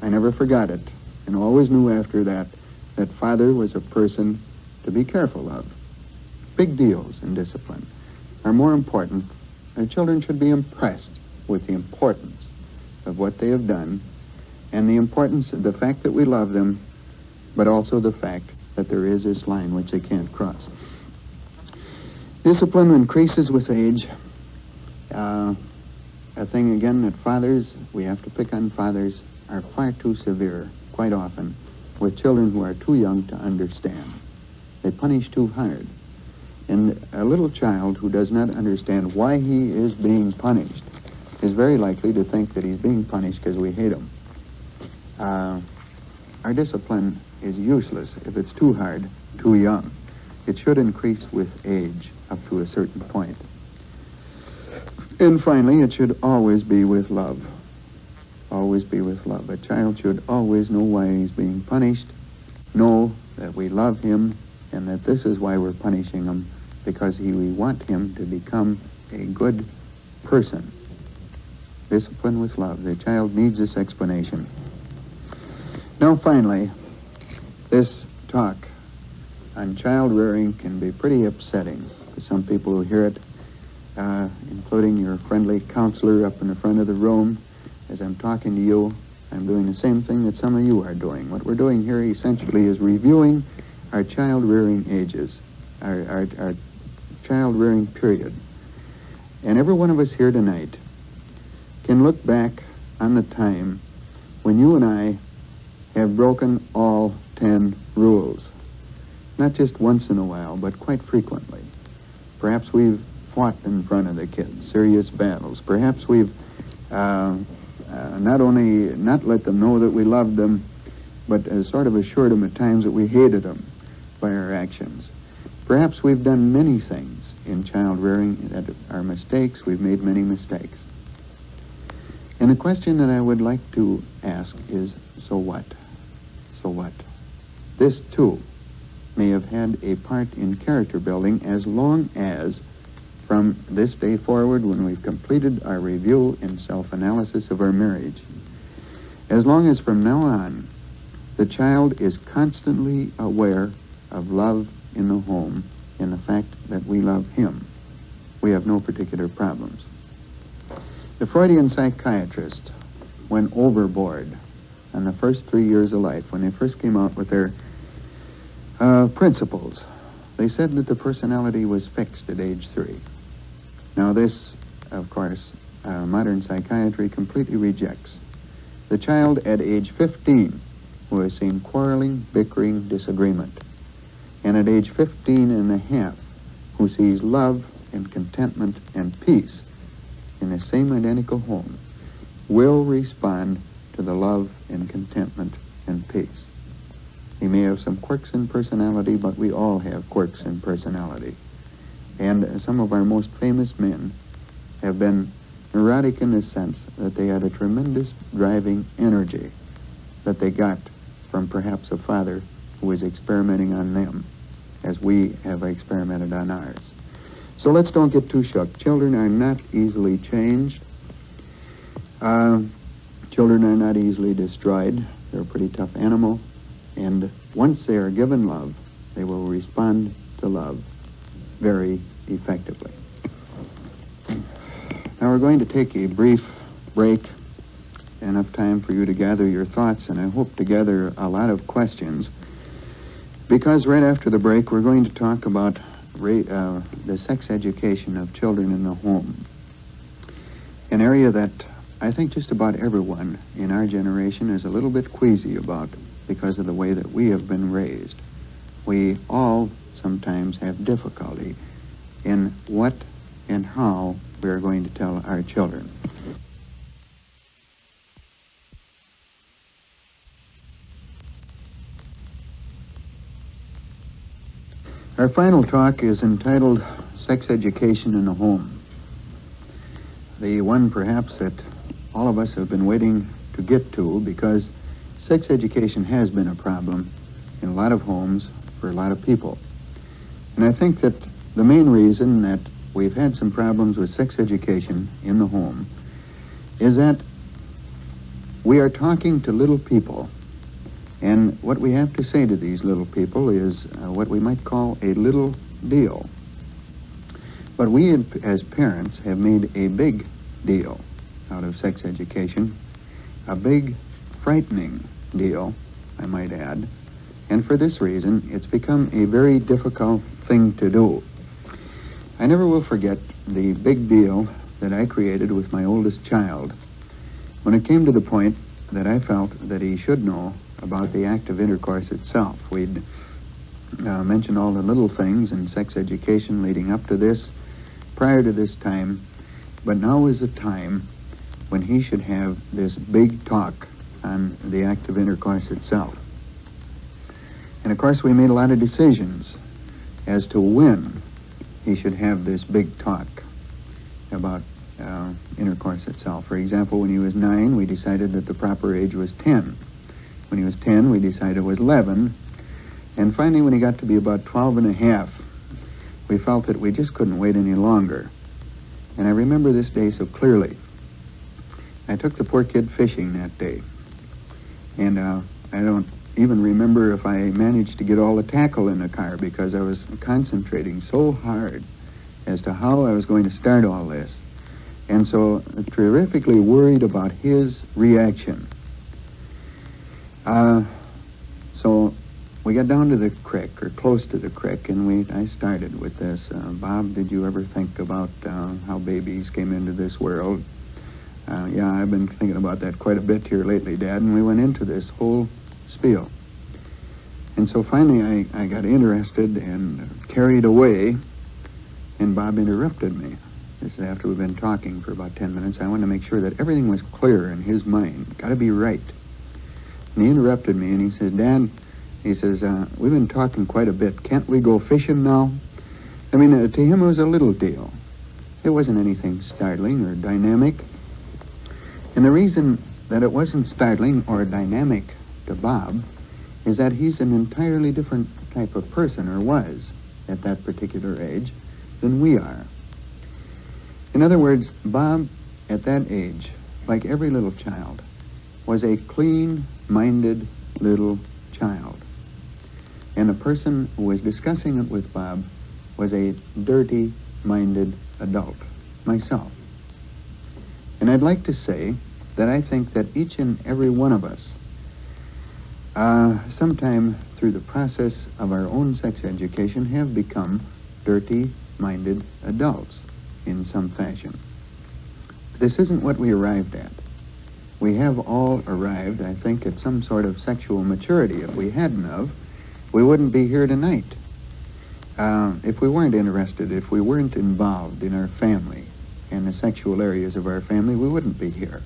I never forgot it, and always knew after that that Father was a person to be careful of. Big deals in discipline are more important, and children should be impressed with the importance of what they have done, and the importance of the fact that we love them, but also the fact that there is this line which they can't cross. Discipline increases with age. A thing, again, that fathers, we have to pick on fathers, are far too severe, quite often, with children who are too young to understand. They punish too hard. And a little child who does not understand why he is being punished is very likely to think that he's being punished because we hate him. Our discipline is useless if it's too hard, too young. It should increase with age up to a certain point. And finally, it should always be with love. Always be with love. A child should always know why he's being punished, know that we love him, and that this is why we're punishing him, because we want him to become a good person. Discipline with love. The child needs this explanation. Now, finally, this talk on child rearing can be pretty upsetting to some people who hear it, including your friendly counselor up in the front of the room. As I'm talking to you, I'm doing the same thing that some of you are doing. What we're doing here essentially is reviewing our child rearing ages, our child rearing period. And every one of us here tonight can look back on the time when you and I have broken all 10 rules. Not just once in a while, but quite frequently. Perhaps we've fought in front of the kids, serious battles. Perhaps we've not only not let them know that we loved them, but sort of assured them at times that we hated them by our actions. Perhaps we've done many things in child rearing that are mistakes. We've made many mistakes. And the question that I would like to ask is, so what? So what? This, too, may have had a part in character building as long as, from this day forward, when we've completed our review and self-analysis of our marriage, as long as from now on, the child is constantly aware of love in the home and the fact that we love him, we have no particular problems. The Freudian psychiatrist went overboard on the first 3 years of life, when they first came out with their principles. They said that the personality was fixed at age 3. Now this, of course, modern psychiatry completely rejects. The child at age 15 who has seen quarreling, bickering, disagreement, and at age 15 and a half who sees love and contentment and peace in the same identical home will respond to the love and contentment and peace. He may have some quirks in personality, but we all have quirks in personality. And some of our most famous men have been neurotic in the sense that they had a tremendous driving energy that they got from perhaps a father who was experimenting on them as we have experimented on ours. So let's don't get too shook. Children are not easily changed. Children are not easily destroyed. They're a pretty tough animal. And once they are given love, they will respond to love very effectively. Now we're going to take a brief break, enough time for you to gather your thoughts, and I hope to gather a lot of questions, because right after the break we're going to talk about the sex education of children in the home, an area that I think just about everyone in our generation is a little bit queasy about because of the way that we have been raised. We all sometimes have difficulty in what and how we are going to tell our children. Our final talk is entitled Sex Education in the Home. The one perhaps that all of us have been waiting to get to, because sex education has been a problem in a lot of homes for a lot of people. And I think that the main reason that we've had some problems with sex education in the home is that we are talking to little people, and what we have to say to these little people is what we might call a little deal. But we as parents have made a big deal out of sex education, a big frightening deal, I might add, and for this reason it's become a very difficult thing to do. I never will forget the big deal that I created with my oldest child when it came to the point that I felt that he should know about the act of intercourse itself. We'd mentioned all the little things in sex education leading up to this, prior to this time, but now is the time when he should have this big talk on the act of intercourse itself. And of course we made a lot of decisions as to when he should have this big talk about intercourse itself. For example, when he was 9, we decided that the proper age was 10. When he was 10, we decided it was 11. And finally, when he got to be about 12 and a half, we felt that we just couldn't wait any longer. And I remember this day so clearly. I took the poor kid fishing that day. And I don't even remember if I managed to get all the tackle in the car, because I was concentrating so hard as to how I was going to start all this. And so terrifically worried about his reaction. So we got down to the creek, or close to the creek, and I started with this. Bob, did you ever think about how babies came into this world? Yeah, I've been thinking about that quite a bit here lately, Dad. And we went into this whole spiel. And so finally I got interested and carried away, and Bob interrupted me. This is after we've been talking for about 10 minutes. I wanted to make sure that everything was clear in his mind. Got to be right. And he interrupted me, and he says, Dad, he says, we've been talking quite a bit. Can't we go fishing now? I mean, to him it was a little deal. It wasn't anything startling or dynamic. And the reason that it wasn't startling or dynamic to Bob is that he's an entirely different type of person, or was at that particular age, than we are. In other words, Bob, at that age, like every little child, was a clean-minded little child. And the person who was discussing it with Bob was a dirty-minded adult, myself. And I'd like to say that I think that each and every one of us sometime through the process of our own sex education, have become dirty-minded adults in some fashion. This isn't what we arrived at. We have all arrived, I think, at some sort of sexual maturity. If we hadn't of, we wouldn't be here tonight. If we weren't interested, if we weren't involved in our family and the sexual areas of our family, we wouldn't be here.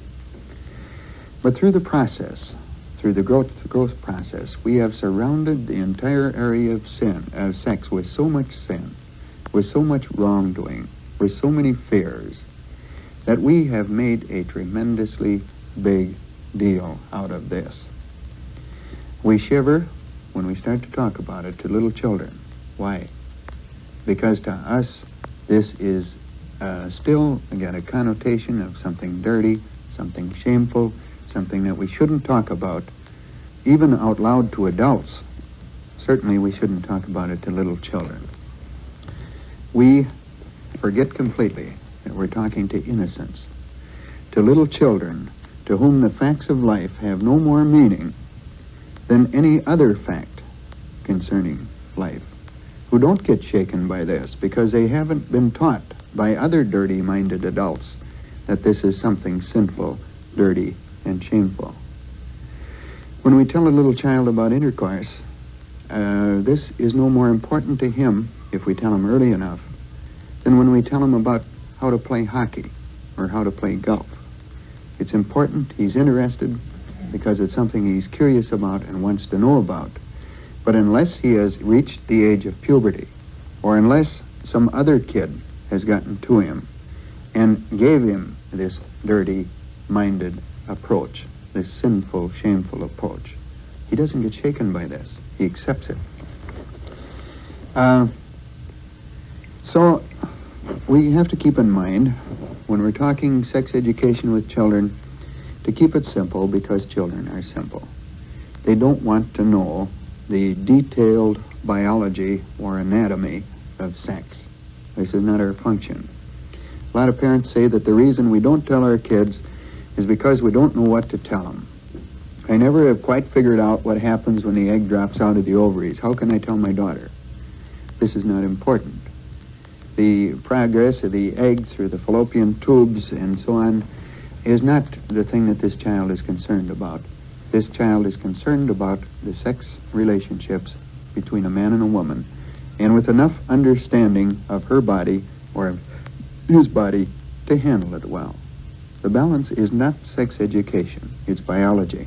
But through the process, through the growth process, we have surrounded the entire area of sex with so much sin, with so much wrongdoing, with so many fears, that we have made a tremendously big deal out of this. We shiver when we start to talk about it to little children. Why? Because to us, this is still got a connotation of something dirty, something shameful, something that we shouldn't talk about, even out loud to adults. Certainly we shouldn't talk about it to little children. We forget completely that we're talking to innocents, to little children, to whom the facts of life have no more meaning than any other fact concerning life, who don't get shaken by this because they haven't been taught by other dirty-minded adults that this is something sinful, dirty, and shameful. When we tell a little child about intercourse, this is no more important to him, if we tell him early enough, than when we tell him about how to play hockey or how to play golf. It's important, he's interested, because it's something he's curious about and wants to know about. But unless he has reached the age of puberty, or unless some other kid has gotten to him and gave him this dirty-minded approach, this sinful, shameful approach, he doesn't get shaken by this. He accepts it. So we have to keep in mind, when we're talking sex education with children, to keep it simple, because children are simple. They don't want to know the detailed biology or anatomy of sex. This is not our function. A lot of parents say that the reason we don't tell our kids is because we don't know what to tell them. I never have quite figured out what happens when the egg drops out of the ovaries. How can I tell my daughter? This is not important. The progress of the egg through the fallopian tubes and so on is not the thing that this child is concerned about. This child is concerned about the sex relationships between a man and a woman, and with enough understanding of her body or of his body to handle it well. The balance is not sex education, it's biology.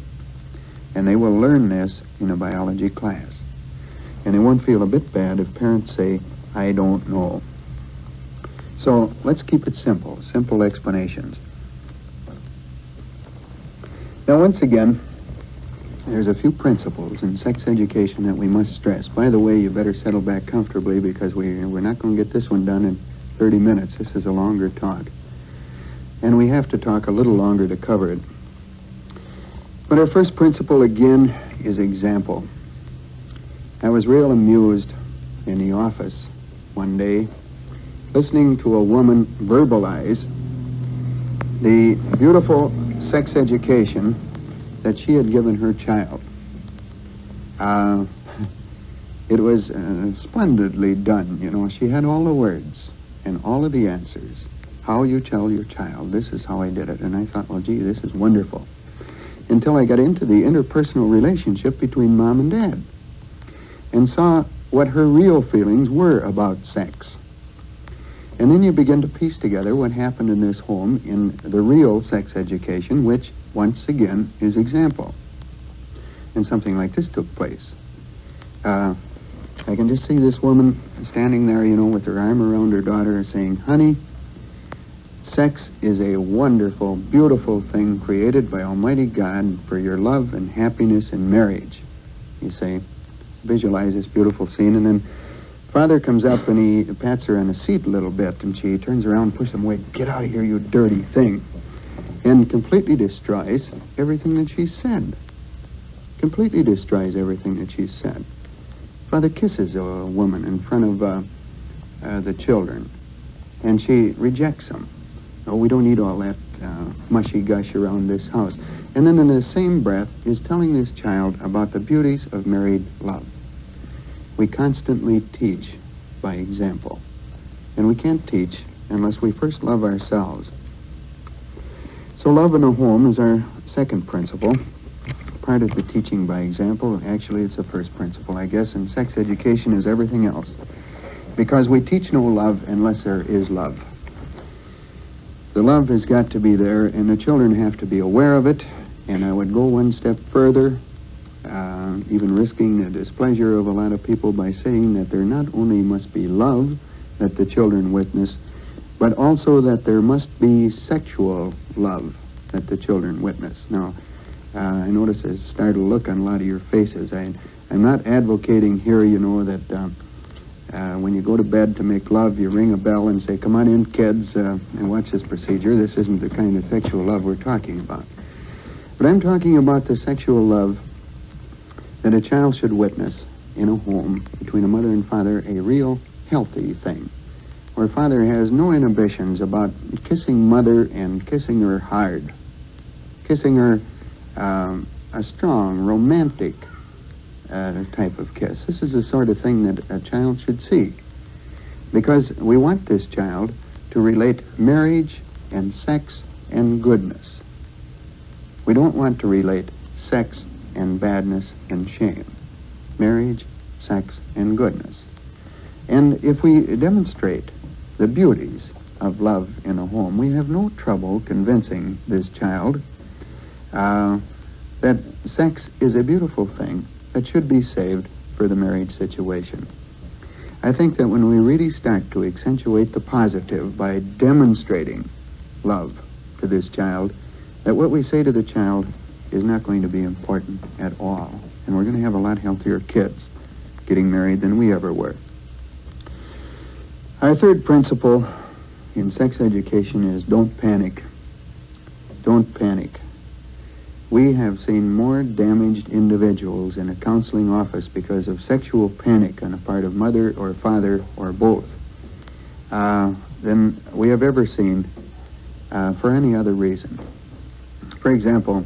And they will learn this in a biology class. And they won't feel a bit bad if parents say, I don't know. So let's keep it simple, simple explanations. Now once again, there's a few principles in sex education that we must stress. By the way, you better settle back comfortably, because we're not going to get this one done in 30 minutes. This is a longer talk. And we have to talk a little longer to cover it. But our first principle, again, is example. I was real amused in the office one day listening to a woman verbalize the beautiful sex education that she had given her child. It was splendidly done, you know. She had all the words and all of the answers. How you tell your child, this is how I did it. And I thought, well, gee, this is wonderful. Until I got into the interpersonal relationship between mom and dad and saw what her real feelings were about sex. And then you begin to piece together what happened in this home in the real sex education, which, once again, is example. And something like this took place. I can just see this woman standing there, you know, with her arm around her daughter saying, honey, sex is a wonderful, beautiful thing created by Almighty God for your love and happiness in marriage. You say, visualize this beautiful scene, and then father comes up and he pats her on the seat a little bit, and she turns around and pushes him away. Get out of here, you dirty thing. And completely destroys everything that she said. Completely destroys everything that she said. Father kisses a woman in front of the children, and she rejects him. Oh, we don't need all that mushy gush around this house. And then in the same breath is telling this child about the beauties of married love. We constantly teach by example. And we can't teach unless we first love ourselves. So love in a home is our second principle. Part of the teaching by example. Actually, it's the first principle, I guess, and sex education is everything else. Because we teach no love unless there is love. The love has got to be there, and the children have to be aware of it. And I would go one step further, even risking the displeasure of a lot of people by saying that there not only must be love that the children witness, but also that there must be sexual love that the children witness. Now, I notice a startled look on a lot of your faces. I'm not advocating here, you know, that when you go to bed to make love, you ring a bell and say, "Come on in, kids, and watch this procedure." This isn't the kind of sexual love we're talking about. But I'm talking about the sexual love that a child should witness in a home between a mother and father, a real healthy thing, where father has no inhibitions about kissing mother and kissing her hard, kissing her a strong, romantic type of kiss. This is the sort of thing that a child should see, because we want this child to relate marriage and sex and goodness. We don't want to relate sex and badness and shame. Marriage, sex, and goodness. And if we demonstrate the beauties of love in a home, we have no trouble convincing this child that sex is a beautiful thing that should be saved for the marriage situation. I think that when we really start to accentuate the positive by demonstrating love to this child, that what we say to the child is not going to be important at all. And we're going to have a lot healthier kids getting married than we ever were. Our third principle in sex education is don't panic. Don't panic. We have seen more damaged individuals in a counseling office because of sexual panic on the part of mother or father or both than we have ever seen for any other reason. For example,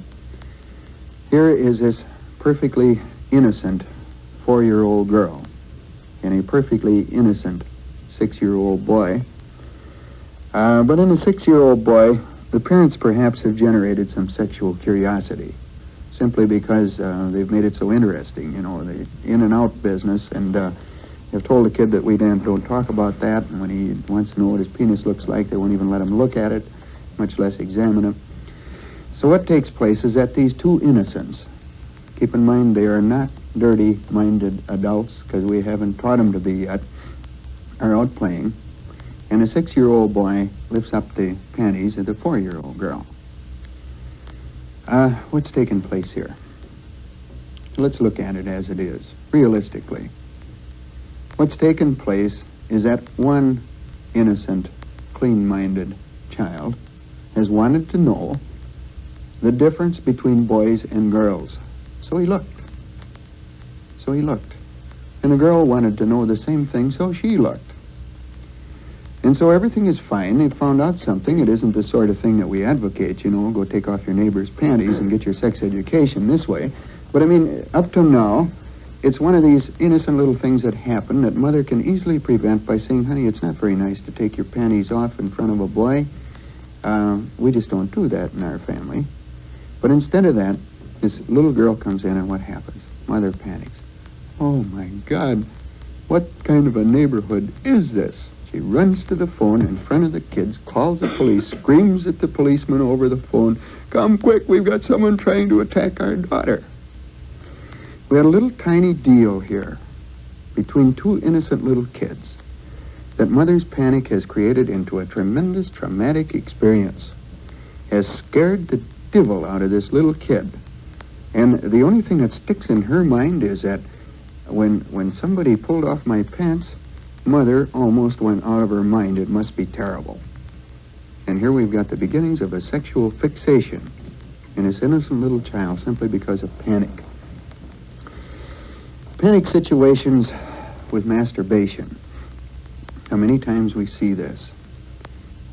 here is this perfectly innocent 4-year-old girl and a perfectly innocent 6-year-old boy. But in a 6-year-old boy, the parents perhaps have generated some sexual curiosity simply because they've made it so interesting, you know, the in and out business, and have told the kid that we don't talk about that, and when he wants to know what his penis looks like, they won't even let him look at it, much less examine it. So what takes place is that these two innocents, keep in mind they are not dirty-minded adults because we haven't taught them to be yet, are out playing, and a 6-year-old boy lifts up the panties of the 4-year-old girl. What's taking place here? Let's look at it as it is, realistically. What's taken place is that one innocent, clean-minded child has wanted to know the difference between boys and girls. So he looked. And the girl wanted to know the same thing, so she looked. And so everything is fine. They found out something. It isn't the sort of thing that we advocate, you know, go take off your neighbor's panties and get your sex education this way. But I mean, up to now, it's one of these innocent little things that happen that mother can easily prevent by saying, "Honey, it's not very nice to take your panties off in front of a boy. We just don't do that in our family." But instead of that, this little girl comes in, and what happens? Mother panics. "Oh, my God, what kind of a neighborhood is this?" She runs to the phone in front of the kids, calls the police, screams at the policeman over the phone, "Come quick, we've got someone trying to attack our daughter." We had a little tiny deal here between two innocent little kids that mother's panic has created into a tremendous traumatic experience, has scared the devil out of this little kid. And the only thing that sticks in her mind is that when somebody pulled off my pants, mother almost went out of her mind. It must be terrible. And here we've got the beginnings of a sexual fixation in this innocent little child simply because of panic. Panic situations with masturbation. How many times we see this?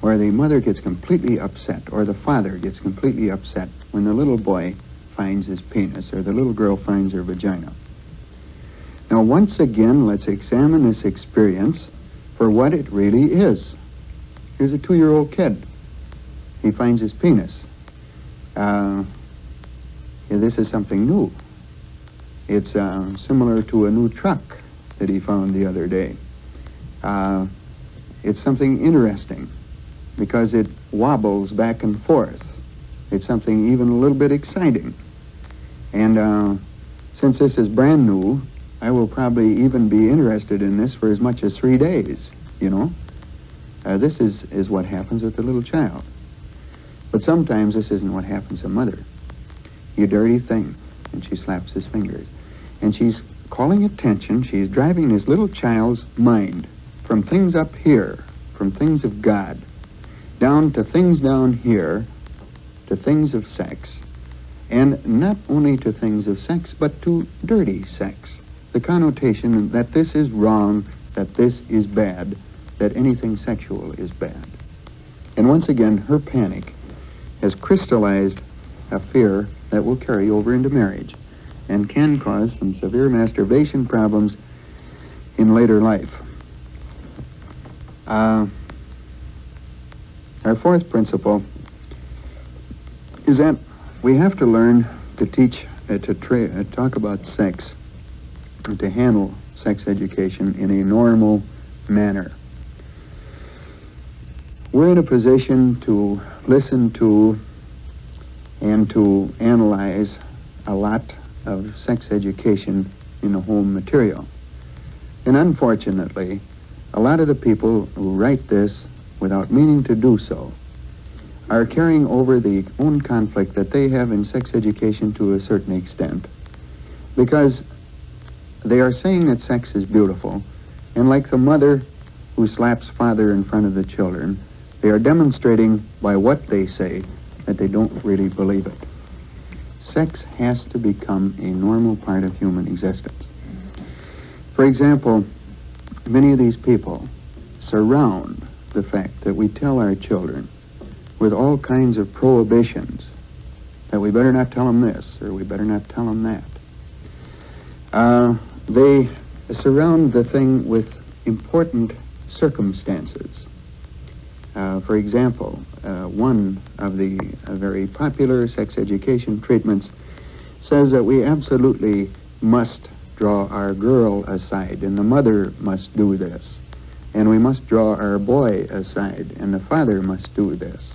where the mother gets completely upset, or the father gets completely upset when the little boy finds his penis, or the little girl finds her vagina. Now, once again, let's examine this experience for what it really is. Here's a 2-year-old kid. He finds his penis. This is something new. It's similar to a new truck that he found the other day. It's something interesting because it wobbles back and forth. It's something even a little bit exciting. And since this is brand new, I will probably even be interested in this for as much as 3 days, you know. This is what happens with the little child. But sometimes this isn't what happens to mother. You dirty thing. And she slaps his fingers. And she's calling attention. She's driving this little child's mind from things up here, from things of God, down to things down here, to things of sex. And not only to things of sex, but to dirty sex. The connotation that this is wrong, that this is bad, that anything sexual is bad. And once again, her panic has crystallized a fear that will carry over into marriage and can cause some severe masturbation problems in later life. Our fourth principle is that we have to learn to teach, to talk about sex, and to handle sex education in a normal manner. We're in a position to listen to and to analyze a lot of sex education in the home material. And unfortunately, a lot of the people who write this without meaning to do so are carrying over the own conflict that they have in sex education to a certain extent, because they are saying that sex is beautiful, and like the mother who slaps father in front of the children, they are demonstrating by what they say that they don't really believe it. Sex has to become a normal part of human existence. For example, many of these people surround the fact that we tell our children with all kinds of prohibitions that we better not tell them this or we better not tell them that. They surround the thing with important circumstances. For example, one of the very popular sex education treatments says that we absolutely must draw our girl aside, and the mother must do this. And we must draw our boy aside, and the father must do this.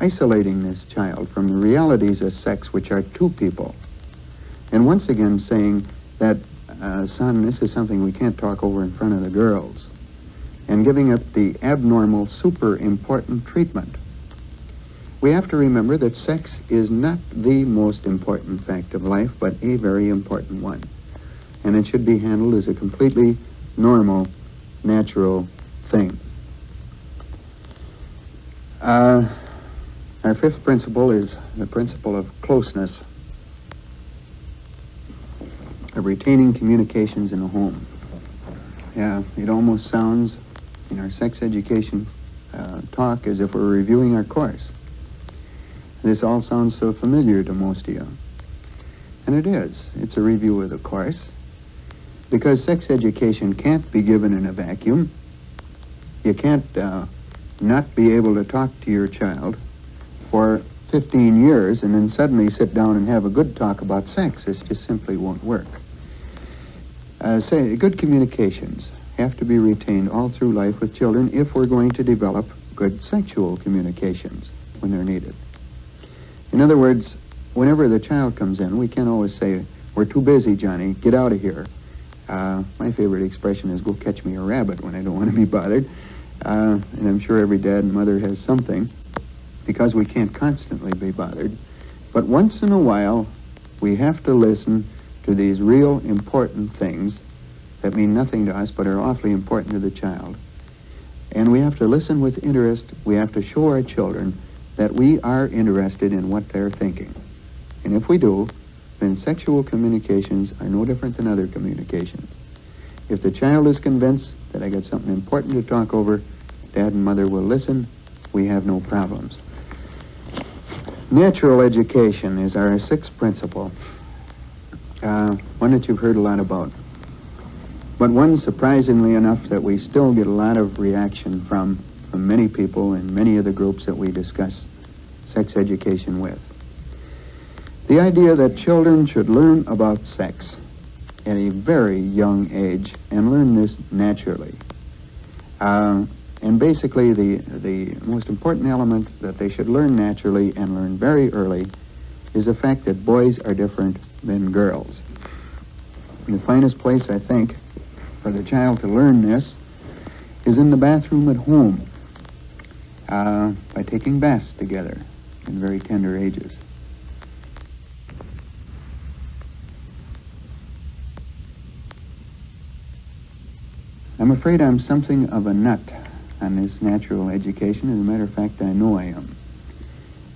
Isolating this child from the realities of sex, which are two people. And once again saying that, son, this is something we can't talk over in front of the girls. And giving up the abnormal, super important treatment. We have to remember that sex is not the most important fact of life, but a very important one. And it should be handled as a completely normal, natural thing. Our fifth principle is the principle of closeness, of retaining communications in a home. Yeah, it almost sounds in our sex education talk as if we're reviewing our course. This all sounds so familiar to most of you. And it is. It's a review of the course. Because sex education can't be given in a vacuum. You can't not be able to talk to your child for 15 years and then suddenly sit down and have a good talk about sex. This just simply won't work. Good communications have to be retained all through life with children if we're going to develop good sexual communications when they're needed. In other words, whenever the child comes in, we can't always say, "We're too busy, Johnny, get out of here." My favorite expression is, "Go catch me a rabbit," when I don't want to be bothered. And I'm sure every dad and mother has something, because we can't constantly be bothered. But once in a while, we have to listen to these real important things that mean nothing to us but are awfully important to the child. And we have to listen with interest. We have to show our children that we are interested in what they're thinking. And if we do, then sexual communications are no different than other communications. If the child is convinced that I got something important to talk over, Dad and Mother will listen we have no problems. Natural education is our sixth principle, one that you've heard a lot about, but one, surprisingly enough, that we still get a lot of reaction from many people in many of the groups that we discuss sex education with. The idea that children should learn about sex at a very young age and learn this naturally. And basically the most important element that they should learn naturally and learn very early is the fact that boys are different than girls. And the finest place, I think, for the child to learn this is in the bathroom at home, by taking baths together in very tender ages. I'm afraid I'm something of a nut on this natural education. As a matter of fact, I know I am.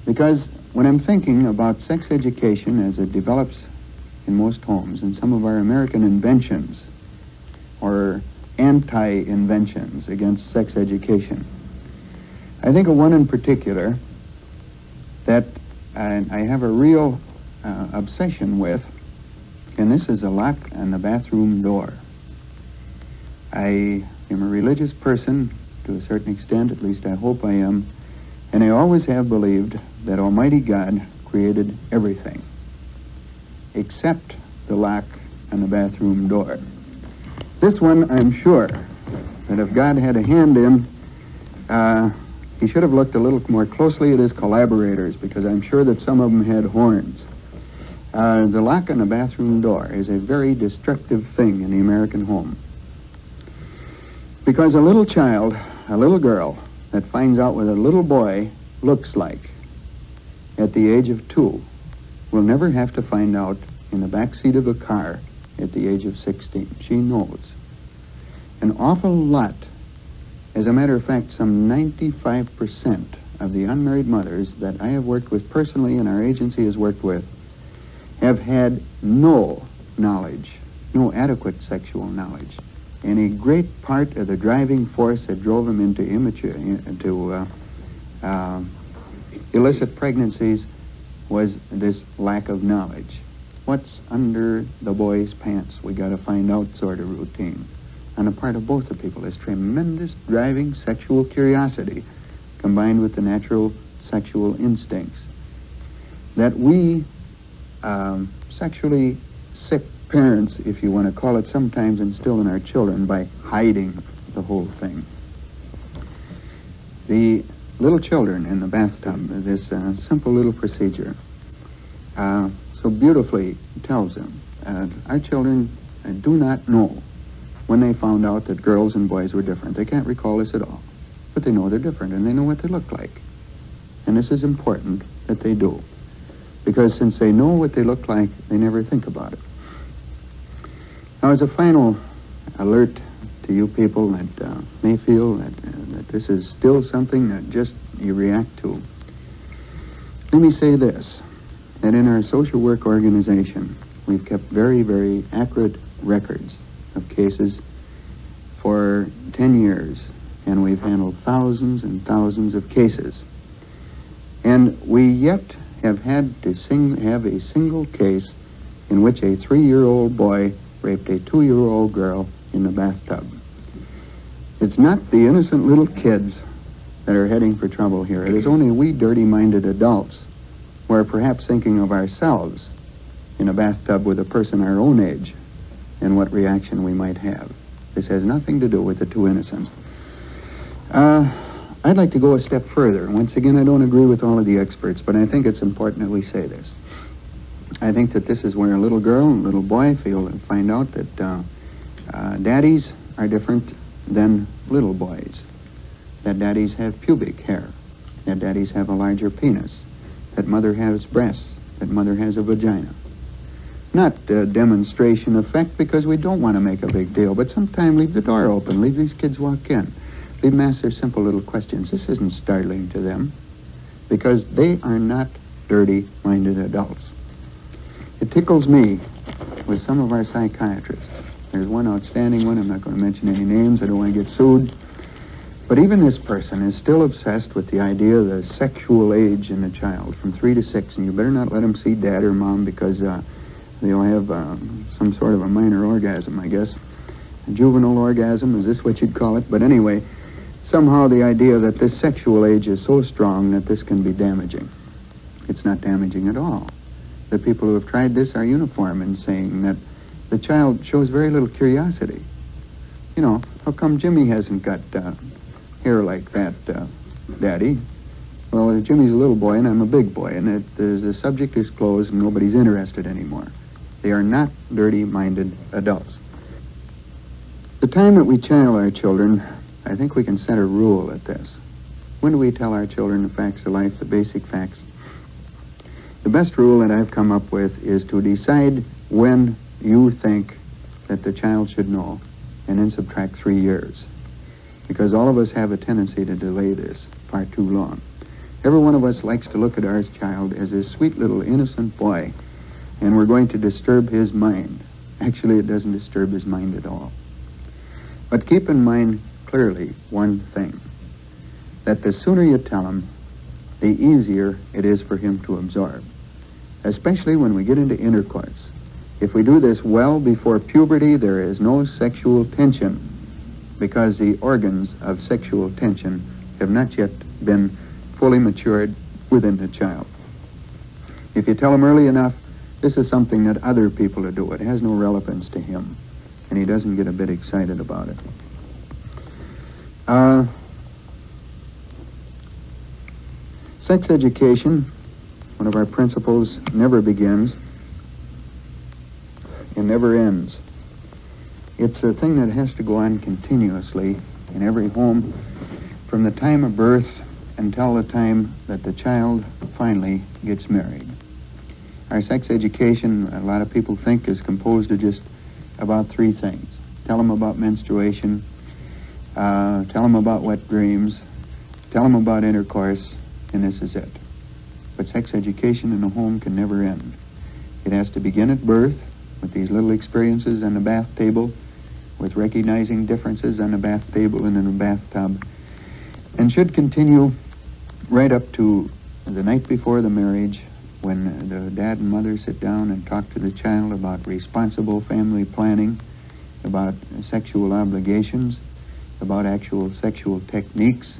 Because when I'm thinking about sex education as it develops in most homes, and some of our American inventions or anti-inventions against sex education, I think of one in particular that I have a real obsession with, and this is a lock on the bathroom door. I am a religious person to a certain extent, at least I hope I am, and I always have believed that Almighty God created everything except the lock on the bathroom door. This one, I'm sure that if God had a hand in, he should have looked a little more closely at his collaborators, because I'm sure that some of them had horns. The lock on the bathroom door is a very destructive thing in the American home. Because a little child, a little girl, that finds out what a little boy looks like at the age of 2 will never have to find out in the back seat of a car at the age of 16. She knows an awful lot. As a matter of fact, some 95% of the unmarried mothers that I have worked with personally and our agency has worked with have had no knowledge, no adequate sexual knowledge. And a great part of the driving force that drove them into illicit pregnancies was this lack of knowledge. What's under the boy's pants? We got to find out sort of routine. On the part of both the people, this tremendous driving sexual curiosity combined with the natural sexual instincts that we sexually sick parents, if you want to call it, sometimes instill in our children by hiding the whole thing. The little children in the bathtub, this simple little procedure, so beautifully tells them, our children do not know when they found out that girls and boys were different. They can't recall this at all, but they know they're different and they know what they look like. And this is important that they do, because since they know what they look like, they never think about it. Now, as a final alert to you people that may feel that this is still something that just you react to, let me say this, that in our social work organization, we've kept very, very accurate records of cases for 10 years, and we've handled thousands and thousands of cases. And we yet have had to have a single case in which a 3-year-old boy raped a 2-year-old girl in the bathtub. It's not the innocent little kids that are heading for trouble here. It is only we dirty-minded adults who are perhaps thinking of ourselves in a bathtub with a person our own age and what reaction we might have. This has nothing to do with the two innocents. I'd like to go a step further. Once again, I don't agree with all of the experts, but I think it's important that we say this. I think that this is where a little girl and a little boy find out that daddies are different than little boys, that daddies have pubic hair, that daddies have a larger penis, that mother has breasts, that mother has a vagina. Not a demonstration effect, because we don't want to make a big deal, but sometime leave the door open, leave these kids walk in, leave them ask their simple little questions. This isn't startling to them, because they are not dirty-minded adults. It tickles me with some of our psychiatrists. There's one outstanding one, I'm not going to mention any names, I don't want to get sued, But even this person is still obsessed with the idea of the sexual age in a child from 3 to 6, and you better not let them see dad or mom because they'll have some sort of a minor orgasm, I guess. A juvenile orgasm, is this what you'd call it? But anyway, somehow the idea that this sexual age is so strong that this can be damaging. It's not damaging at all. The people who have tried this are uniform in saying that the child shows very little curiosity. You know, how come Jimmy hasn't got hair like that, Daddy? Well, Jimmy's a little boy and I'm a big boy, and the subject is closed and nobody's interested anymore. They are not dirty-minded adults. The time that we channel our children, I think we can set a rule at this. When do we tell our children the facts of life, the basic facts? The best rule that I've come up with is to decide when you think that the child should know, and then subtract 3 years. Because all of us have a tendency to delay this far too long. Every one of us likes to look at our child as a sweet little innocent boy, and we're going to disturb his mind. Actually, it doesn't disturb his mind at all. But keep in mind clearly one thing, that the sooner you tell him, the easier it is for him to absorb, especially when we get into intercourse. If we do this well before puberty, there is no sexual tension, because the organs of sexual tension have not yet been fully matured within the child. If you tell him early enough, this is something that other people do. It has no relevance to him, and he doesn't get a bit excited about it. Sex education, one of our principles, never begins and never ends. It's a thing that has to go on continuously in every home from the time of birth until the time that the child finally gets married. Our sex education, a lot of people think, is composed of just about 3 things. Tell them about menstruation, tell them about wet dreams, tell them about intercourse, and this is it. But sex education in a home can never end. It has to begin at birth with these little experiences on the bath table, with recognizing differences on the bath table and in the bathtub, and should continue right up to the night before the marriage, when the dad and mother sit down and talk to the child about responsible family planning, about sexual obligations, about actual sexual techniques,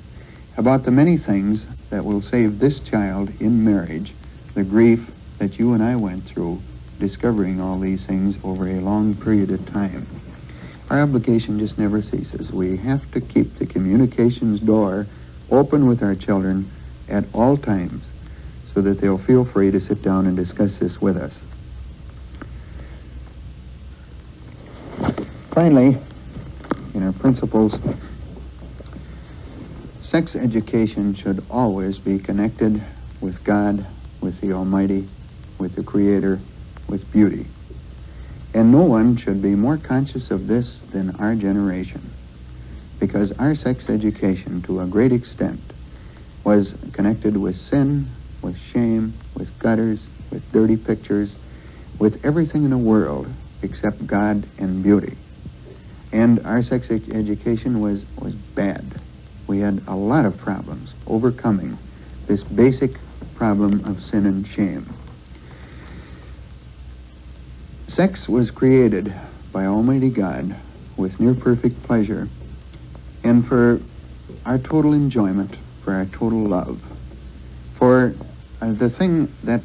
about the many things that will save this child in marriage the grief that you and I went through discovering all these things over a long period of time. Our obligation just never ceases. We have to keep the communications door open with our children at all times so that they'll feel free to sit down and discuss this with us. Finally, in our principles, sex education should always be connected with God, with the Almighty, with the Creator, with beauty. And no one should be more conscious of this than our generation, because our sex education, to a great extent, was connected with sin, with shame, with gutters, with dirty pictures, with everything in the world except God and beauty. And our sex education was bad. We had a lot of problems overcoming this basic problem of sin and shame. Sex was created by Almighty God with near-perfect pleasure and for our total enjoyment, for our total love, for the thing that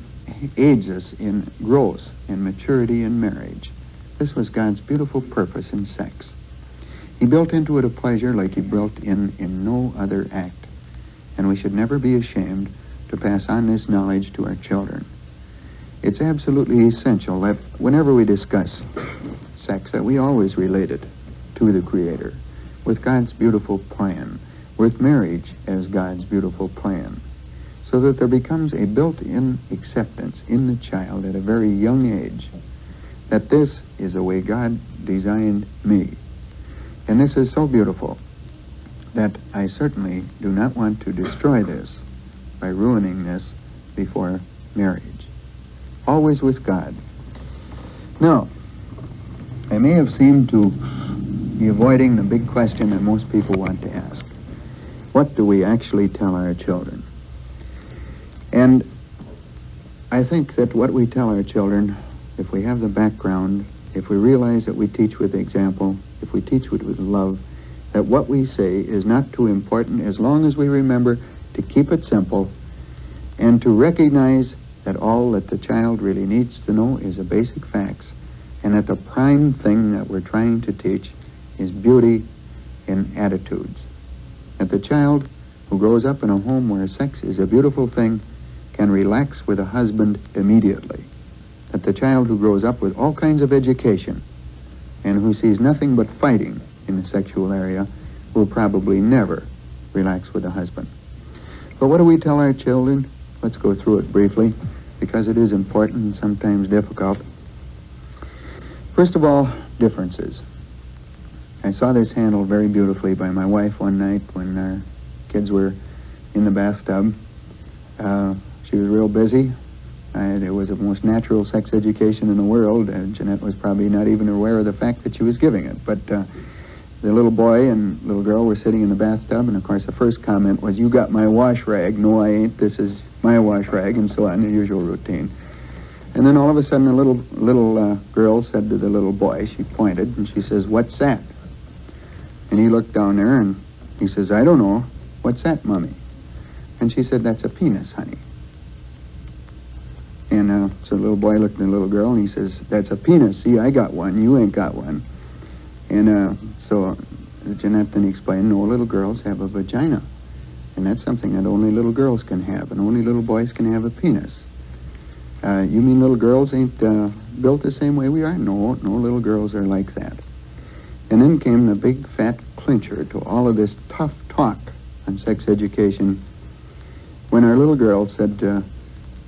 aids us in growth and maturity in marriage. This was God's beautiful purpose in sex. He built into it a pleasure like he built in no other act, and we should never be ashamed to pass on this knowledge to our children. It's absolutely essential that whenever we discuss sex, that we always relate it to the Creator, with God's beautiful plan, with marriage as God's beautiful plan, so that there becomes a built-in acceptance in the child at a very young age that this is the way God designed me. And this is so beautiful that I certainly do not want to destroy this by ruining this before marriage. Always with God. Now, I may have seemed to be avoiding the big question that most people want to ask. what do we actually tell our children? And I think that what we tell our children, if we have the background, if we realize that we teach with example, if we teach with love, that what we say is not too important as long as we remember to keep it simple and to recognize that all that the child really needs to know is the basic facts, and that the prime thing that we're trying to teach is beauty in attitudes. That the child who grows up in a home where sex is a beautiful thing can relax with a husband immediately. That the child who grows up with all kinds of education and who sees nothing but fighting in the sexual area will probably never relax with a husband. But what do we tell our children? Let's go through it briefly, because it is important and sometimes difficult. First of all, differences. I saw this handled very beautifully by my wife one night when our kids were in the bathtub. She was real busy. It was the most natural sex education in the world, and Jeanette was probably not even aware of the fact that she was giving it. But the little boy and little girl were sitting in the bathtub, and of course the first comment was, "You got my wash rag." "No, I ain't. This is my wash rag," and so on, the usual routine. And then all of a sudden the little girl said to the little boy, she pointed, and she says, "What's that?" And he looked down there, and he says, "I don't know. What's that, Mommy?" And she said, "That's a penis, honey." And so the little boy looked at the little girl, and he says, "That's a penis. See, I got one. You ain't got one." And so Jeanette then explained, "No, little girls have a vagina. And that's something that only little girls can have, and only little boys can have a penis." "You mean little girls ain't built the same way we are?" No, little girls are like that." And then came the big fat clincher to all of this tough talk on sex education, when our little girl said to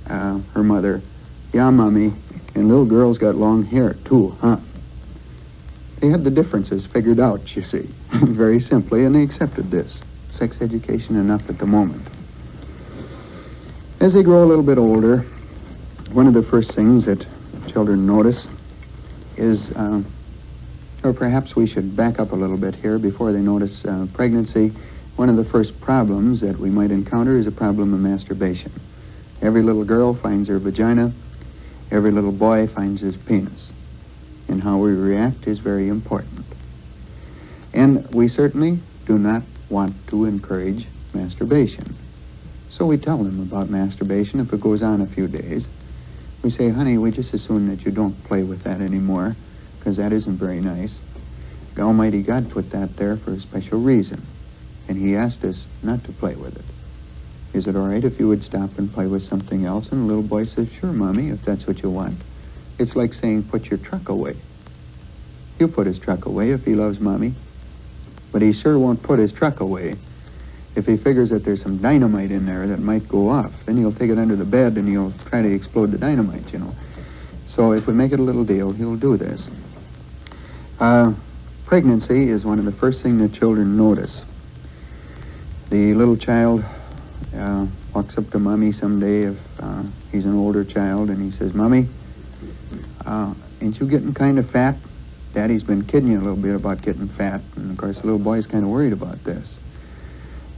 her mother, "Yeah, Mommy, and little girls got long hair too, huh?" They had the differences figured out, you see, very simply, and they accepted this. Sex education enough at the moment. As they grow a little bit older, one of the first things that children notice is, or perhaps we should back up a little bit here before they notice pregnancy. One of the first problems that we might encounter is a problem of masturbation. Every little girl finds her vagina, every little boy finds his penis. And how we react is very important. And we certainly do not want to encourage masturbation. So we tell them about masturbation if it goes on a few days. We say, "Honey, we just assume that you don't play with that anymore, because that isn't very nice. Almighty God put that there for a special reason, and He asked us not to play with it. Is it all right if you would stop and play with something else?" And the little boy says, "Sure, Mommy, if that's what you want." It's like saying, "Put your truck away." He'll put his truck away if he loves Mommy, but he sure won't put his truck away if he figures that there's some dynamite in there that might go off. Then he'll take it under the bed and he'll try to explode the dynamite, you know. So if we make it a little deal, he'll do this. Pregnancy is one of the first things that children notice. The little child walks up to Mommy someday, if he's an older child, and he says, "Mommy, ain't you getting kind of fat? Daddy's been kidding you a little bit about getting fat." And of course the little boy's kind of worried about this.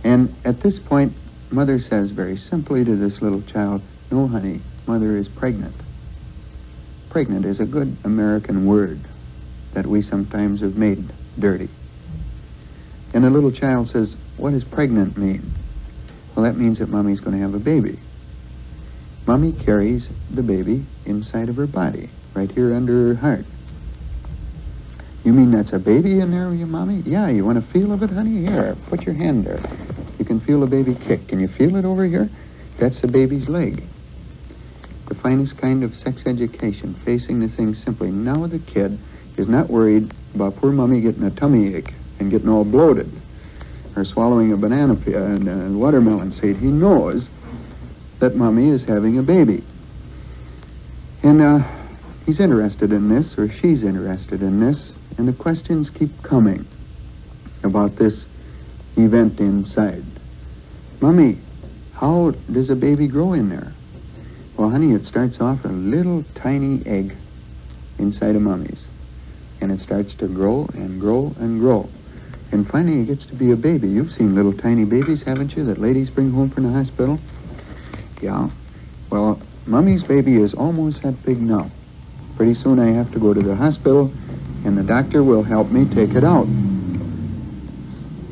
And at this point, Mother says very simply to this little child, "No, honey, Mother is pregnant." Pregnant is a good American word that we sometimes have made dirty. And the little child says, "What does pregnant mean?" "Well, that means that Mommy's going to have a baby." Mommy carries the baby inside of her body, right here under her heart. "You mean that's a baby in there, Mommy?" "Yeah, you want a feel of it, honey? Here, put your hand there. You can feel the baby kick. Can you feel it over here? That's the baby's leg." The finest kind of sex education, facing the thing simply. Now the kid is not worried about poor Mommy getting a tummy ache and getting all bloated, or swallowing a banana and a watermelon seed. He knows that Mommy is having a baby. And he's interested in this, or she's interested in this, and the questions keep coming about this event inside. "Mommy, how does a baby grow in there?" "Well, honey, it starts off a little tiny egg inside of Mommy's, and it starts to grow and grow and grow And finally, he gets to be a baby. You've seen little tiny babies, haven't you, that ladies bring home from the hospital? Yeah. Well, Mummy's baby is almost that big now. Pretty soon I have to go to the hospital, and the doctor will help me take it out.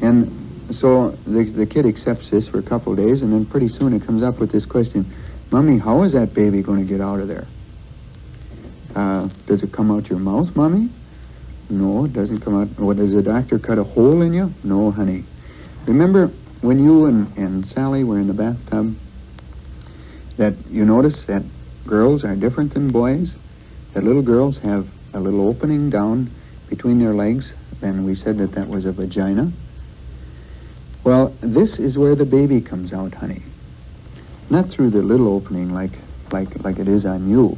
And so the kid accepts this for a couple of days, and then pretty soon it comes up with this question, Mummy, how is that baby going to get out of there? Does it come out your mouth, Mommy? No, it doesn't come out. What, does the doctor cut a hole in you? No, honey. Remember when you and Sally were in the bathtub, that you notice that girls are different than boys? That little girls have a little opening down between their legs, and we said that that was a vagina. Well, this is where the baby comes out, honey. Not through the little opening like it is on you,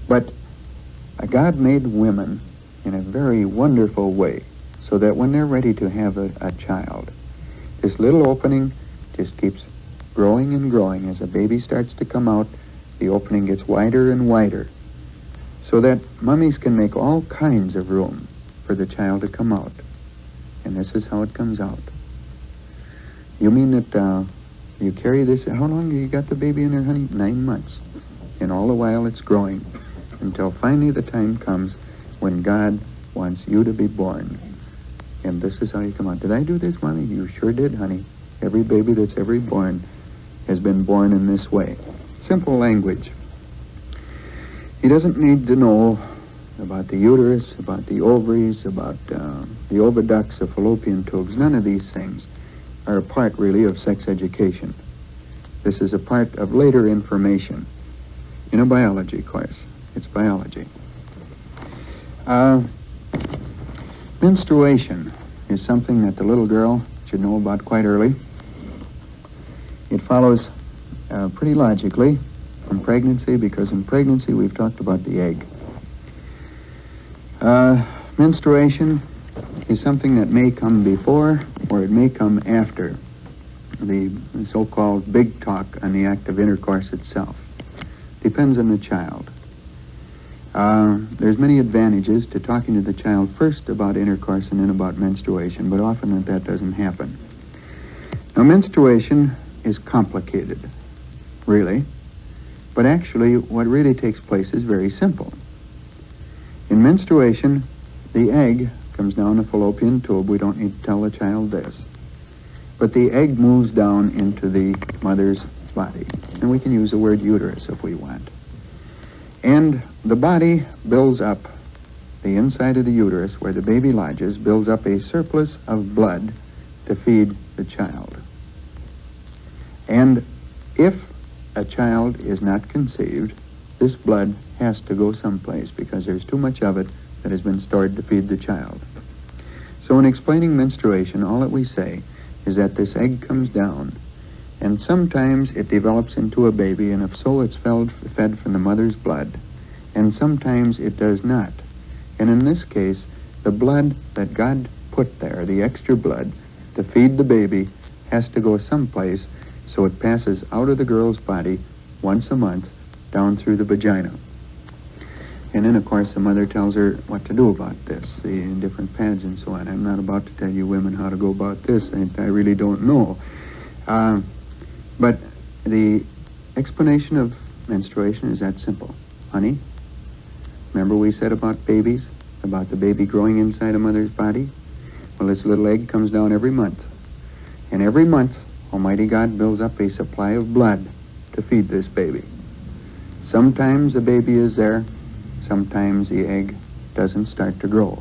but God made women in a very wonderful way, so that when they're ready to have a child, this little opening just keeps growing and growing. As a baby starts to come out, the opening gets wider and wider, so that mummies can make all kinds of room for the child to come out. And this is how it comes out. You mean that you carry this, how long have you got the baby in there, honey? 9 months. And all the while it's growing, until finally the time comes when God wants you to be born. And this is how you come out. Did I do this, Mommy? You sure did, honey. Every baby that's ever born has been born in this way. Simple language. He doesn't need to know about the uterus, about the ovaries, about the oviducts, the fallopian tubes. None of these things are a part, really, of sex education. This is a part of later information. In a biology course. It's biology. Menstruation is something that the little girl should know about quite early. It follows pretty logically from pregnancy, because in pregnancy we've talked about the egg. Menstruation is something that may come before or it may come after the so-called big talk on the act of intercourse itself. Depends on the child. There's many advantages to talking to the child first about intercourse and then about menstruation, but often that doesn't happen. Now, menstruation is complicated, really, but actually what really takes place is very simple. In menstruation, the egg comes down the fallopian tube. We don't need to tell the child this. But the egg moves down into the mother's body, and we can use the word uterus if we want. And the body builds up, the inside of the uterus where the baby lodges, builds up a surplus of blood to feed the child. And if a child is not conceived, this blood has to go someplace because there's too much of it that has been stored to feed the child. So in explaining menstruation, all that we say is that this egg comes down, and sometimes it develops into a baby, and if so, it's fed from the mother's blood, and sometimes it does not. And in this case, the blood that God put there, the extra blood to feed the baby, has to go someplace, so it passes out of the girl's body once a month down through the vagina. And then, of course, the mother tells her what to do about this, the different pads and so on. I'm not about to tell you women how to go about this. I really don't know. But the explanation of menstruation is that simple. Honey, remember we said about babies, about the baby growing inside a mother's body? Well, this little egg comes down every month. And every month, Almighty God builds up a supply of blood to feed this baby. Sometimes the baby is there. Sometimes the egg doesn't start to grow.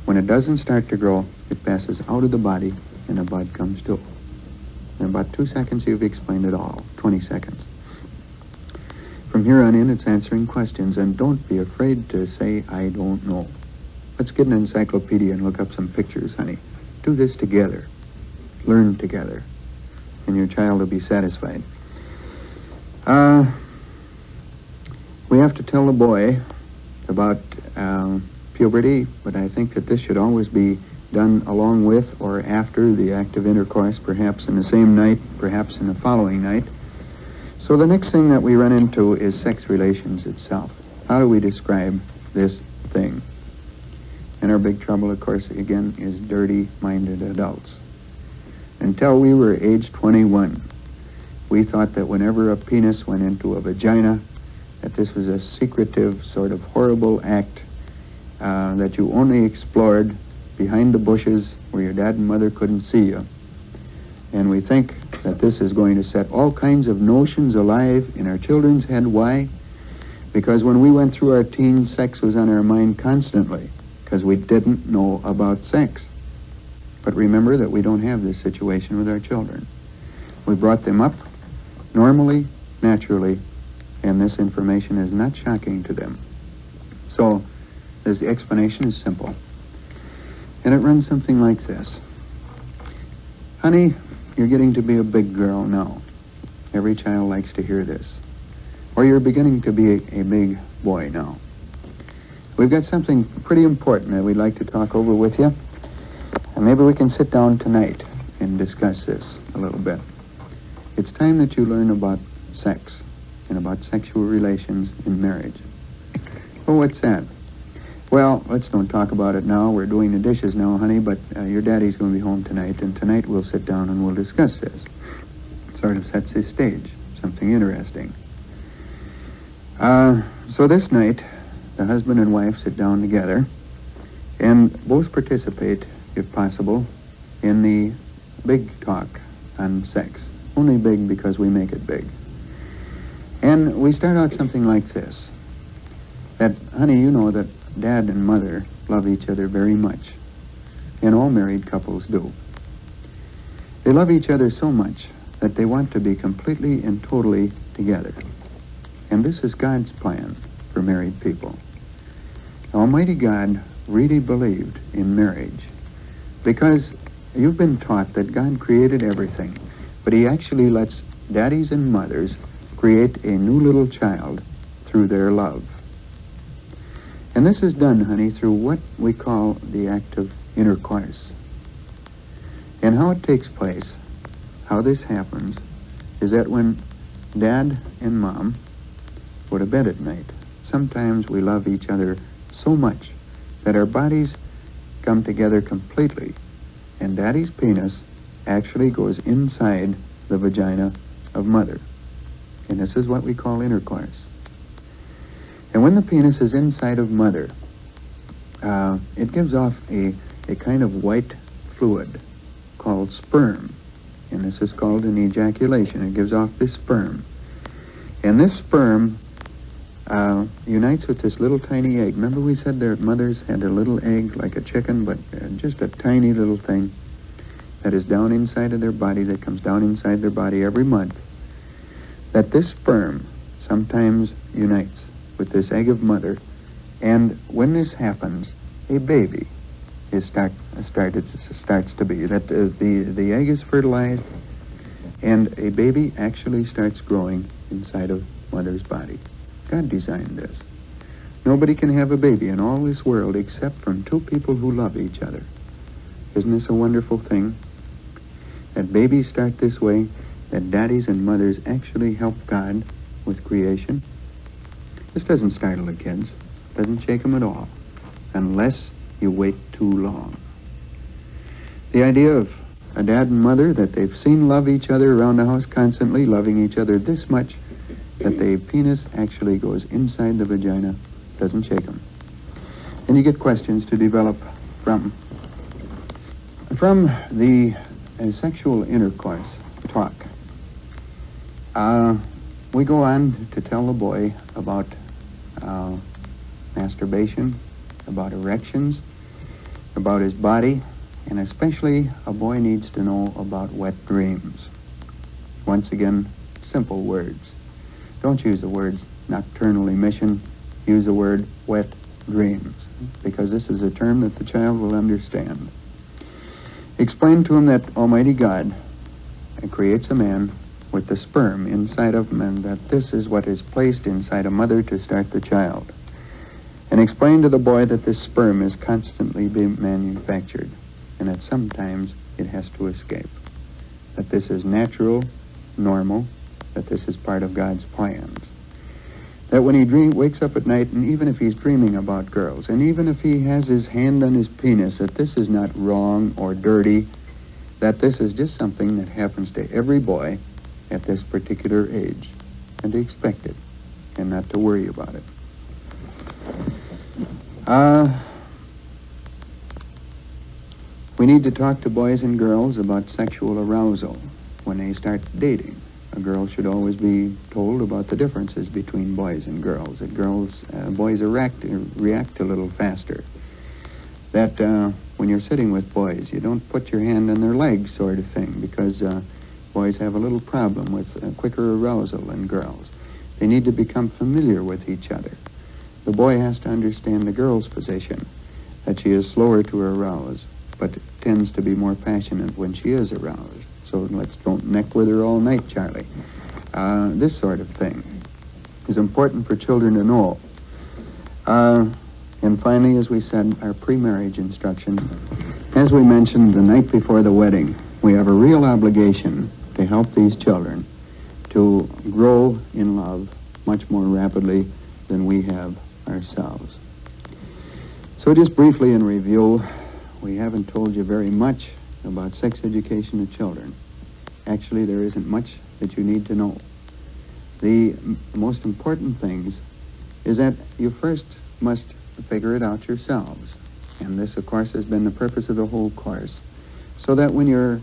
When it doesn't start to grow, it passes out of the body and the blood comes to. In about 2 seconds, you've explained it all. 20 seconds. From here on in, it's answering questions, and don't be afraid to say, I don't know. Let's get an encyclopedia and look up some pictures, honey. Do this together. Learn together. And your child will be satisfied. We have to tell the boy about puberty, but I think that this should always be done along with or after the act of intercourse, perhaps in the same night, perhaps in the following night. So the next thing that we run into is sex relations itself. How do we describe this thing? And our big trouble, of course, again, is dirty-minded adults. Until we were age 21, we thought that whenever a penis went into a vagina, that this was a secretive, sort of horrible act that you only explored behind the bushes where your dad and mother couldn't see you. And we think that this is going to set all kinds of notions alive in our children's head. Why? Because when we went through our teens, sex was on our mind constantly, because we didn't know about sex. But remember that we don't have this situation with our children. We brought them up normally, naturally, and this information is not shocking to them. So, the explanation is simple. And it runs something like this. Honey, you're getting to be a big girl now. Every child likes to hear this. Or you're beginning to be a big boy now. We've got something pretty important that we'd like to talk over with you. And maybe we can sit down tonight and discuss this a little bit. It's time that you learn about sex and about sexual relations in marriage. Well, what's that? Well, let's don't talk about it now. We're doing the dishes now, honey, but your daddy's going to be home tonight, and tonight we'll sit down and we'll discuss this. It sort of sets the stage, something interesting. So this night, the husband and wife sit down together and both participate, if possible, in the big talk on sex. Only big because we make it big. And we start out something like this. That, honey, you know that Dad and Mother love each other very much. And all married couples do. They love each other so much that they want to be completely and totally together. And this is God's plan for married people. Almighty God really believed in marriage because you've been taught that God created everything, but he actually lets daddies and mothers create a new little child through their love. And this is done, honey, through what we call the act of intercourse. And how it takes place, how this happens, is that when Dad and Mom go to bed at night, sometimes we love each other so much that our bodies come together completely, and Daddy's penis actually goes inside the vagina of Mother. And this is what we call intercourse. And when the penis is inside of Mother, it gives off a kind of white fluid called sperm. And this is called an ejaculation. It gives off this sperm. And this sperm unites with this little tiny egg. Remember we said their mothers had a little egg like a chicken, but just a tiny little thing that is down inside of their body, that comes down inside their body every month. That this sperm sometimes unites with this egg of Mother, and when this happens, a baby starts to be. That the egg is fertilized, and a baby actually starts growing inside of Mother's body. God designed this. Nobody can have a baby in all this world except from two people who love each other. Isn't this a wonderful thing? That babies start this way, that daddies and mothers actually help God with creation. This doesn't startle the kids, doesn't shake them at all, unless you wait too long. The idea of a dad and mother that they've seen love each other around the house constantly, loving each other this much, that the penis actually goes inside the vagina, doesn't shake them. And you get questions to develop from the sexual intercourse talk. We go on to tell the boy about masturbation, about erections, about his body, and especially a boy needs to know about wet dreams. Once again, simple words. Don't use the words nocturnal emission, use the word wet dreams, because this is a term that the child will understand. Explain to him that Almighty God creates a man with the sperm inside of him, and that this is what is placed inside a mother to start the child. And explain to the boy that this sperm is constantly being manufactured, and that sometimes it has to escape. That this is natural, normal, that this is part of God's plans. that when he wakes up at night, and even if he's dreaming about girls, and even if he has his hand on his penis, that this is not wrong or dirty, that this is just something that happens to every boy at this particular age, and to expect it, and not to worry about it. We need to talk to boys and girls about sexual arousal when they start dating. A girl should always be told about the differences between boys and girls. That boys react a little faster. That when you're sitting with boys, you don't put your hand on their legs, sort of thing, because boys have a little problem with quicker arousal than girls. They need to become familiar with each other. The boy has to understand the girl's position, that she is slower to arouse, but tends to be more passionate when she is aroused. So don't neck with her all night, Charlie. This sort of thing is important for children to know. And finally, as we said, our pre-marriage instruction. As we mentioned the night before the wedding, we have a real obligation to help these children to grow in love much more rapidly than we have ourselves. So just briefly in review, we haven't told you very much about sex education of children. Actually, there isn't much that you need to know. The most important things is that you first must figure it out yourselves. And this, of course, has been the purpose of the whole course. So that when you're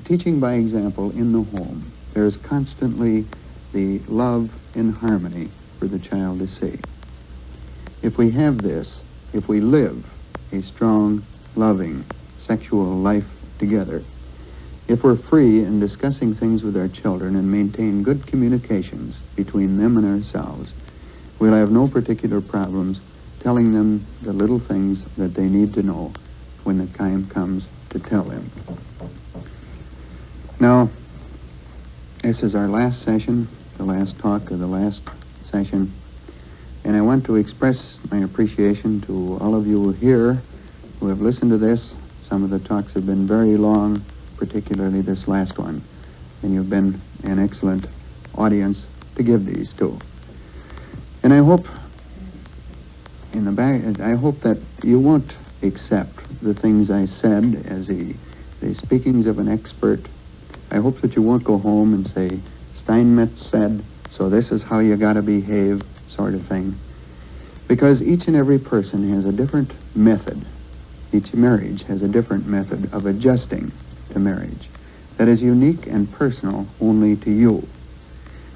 teaching by example in the home, there's constantly the love and harmony for the child to see. If we have this, if we live a strong, loving, sexual life together, if we're free in discussing things with our children and maintain good communications between them and ourselves, we'll have no particular problems telling them the little things that they need to know when the time comes to tell them. Now, this is our last session, the last talk of the last session, and I want to express my appreciation to all of you here who have listened to this. Some of the talks have been very long, particularly this last one, and you've been an excellent audience to give these to. And I hope that you won't accept the things I said as the speakings of an expert. I hope that you won't go home and say, Steinmetz said, so this is how you gotta behave, sort of thing. Because each and every person has a different method. Each marriage has a different method of adjusting to marriage that is unique and personal only to you.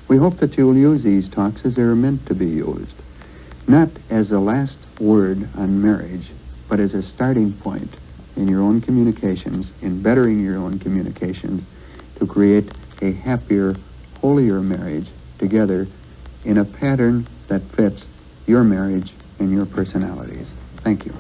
We hope that you'll use these talks as they're meant to be used, not as the last word on marriage, but as a starting point in your own communications, in bettering your own communications, to create a happier, holier marriage together in a pattern that fits your marriage and your personalities. Thank you.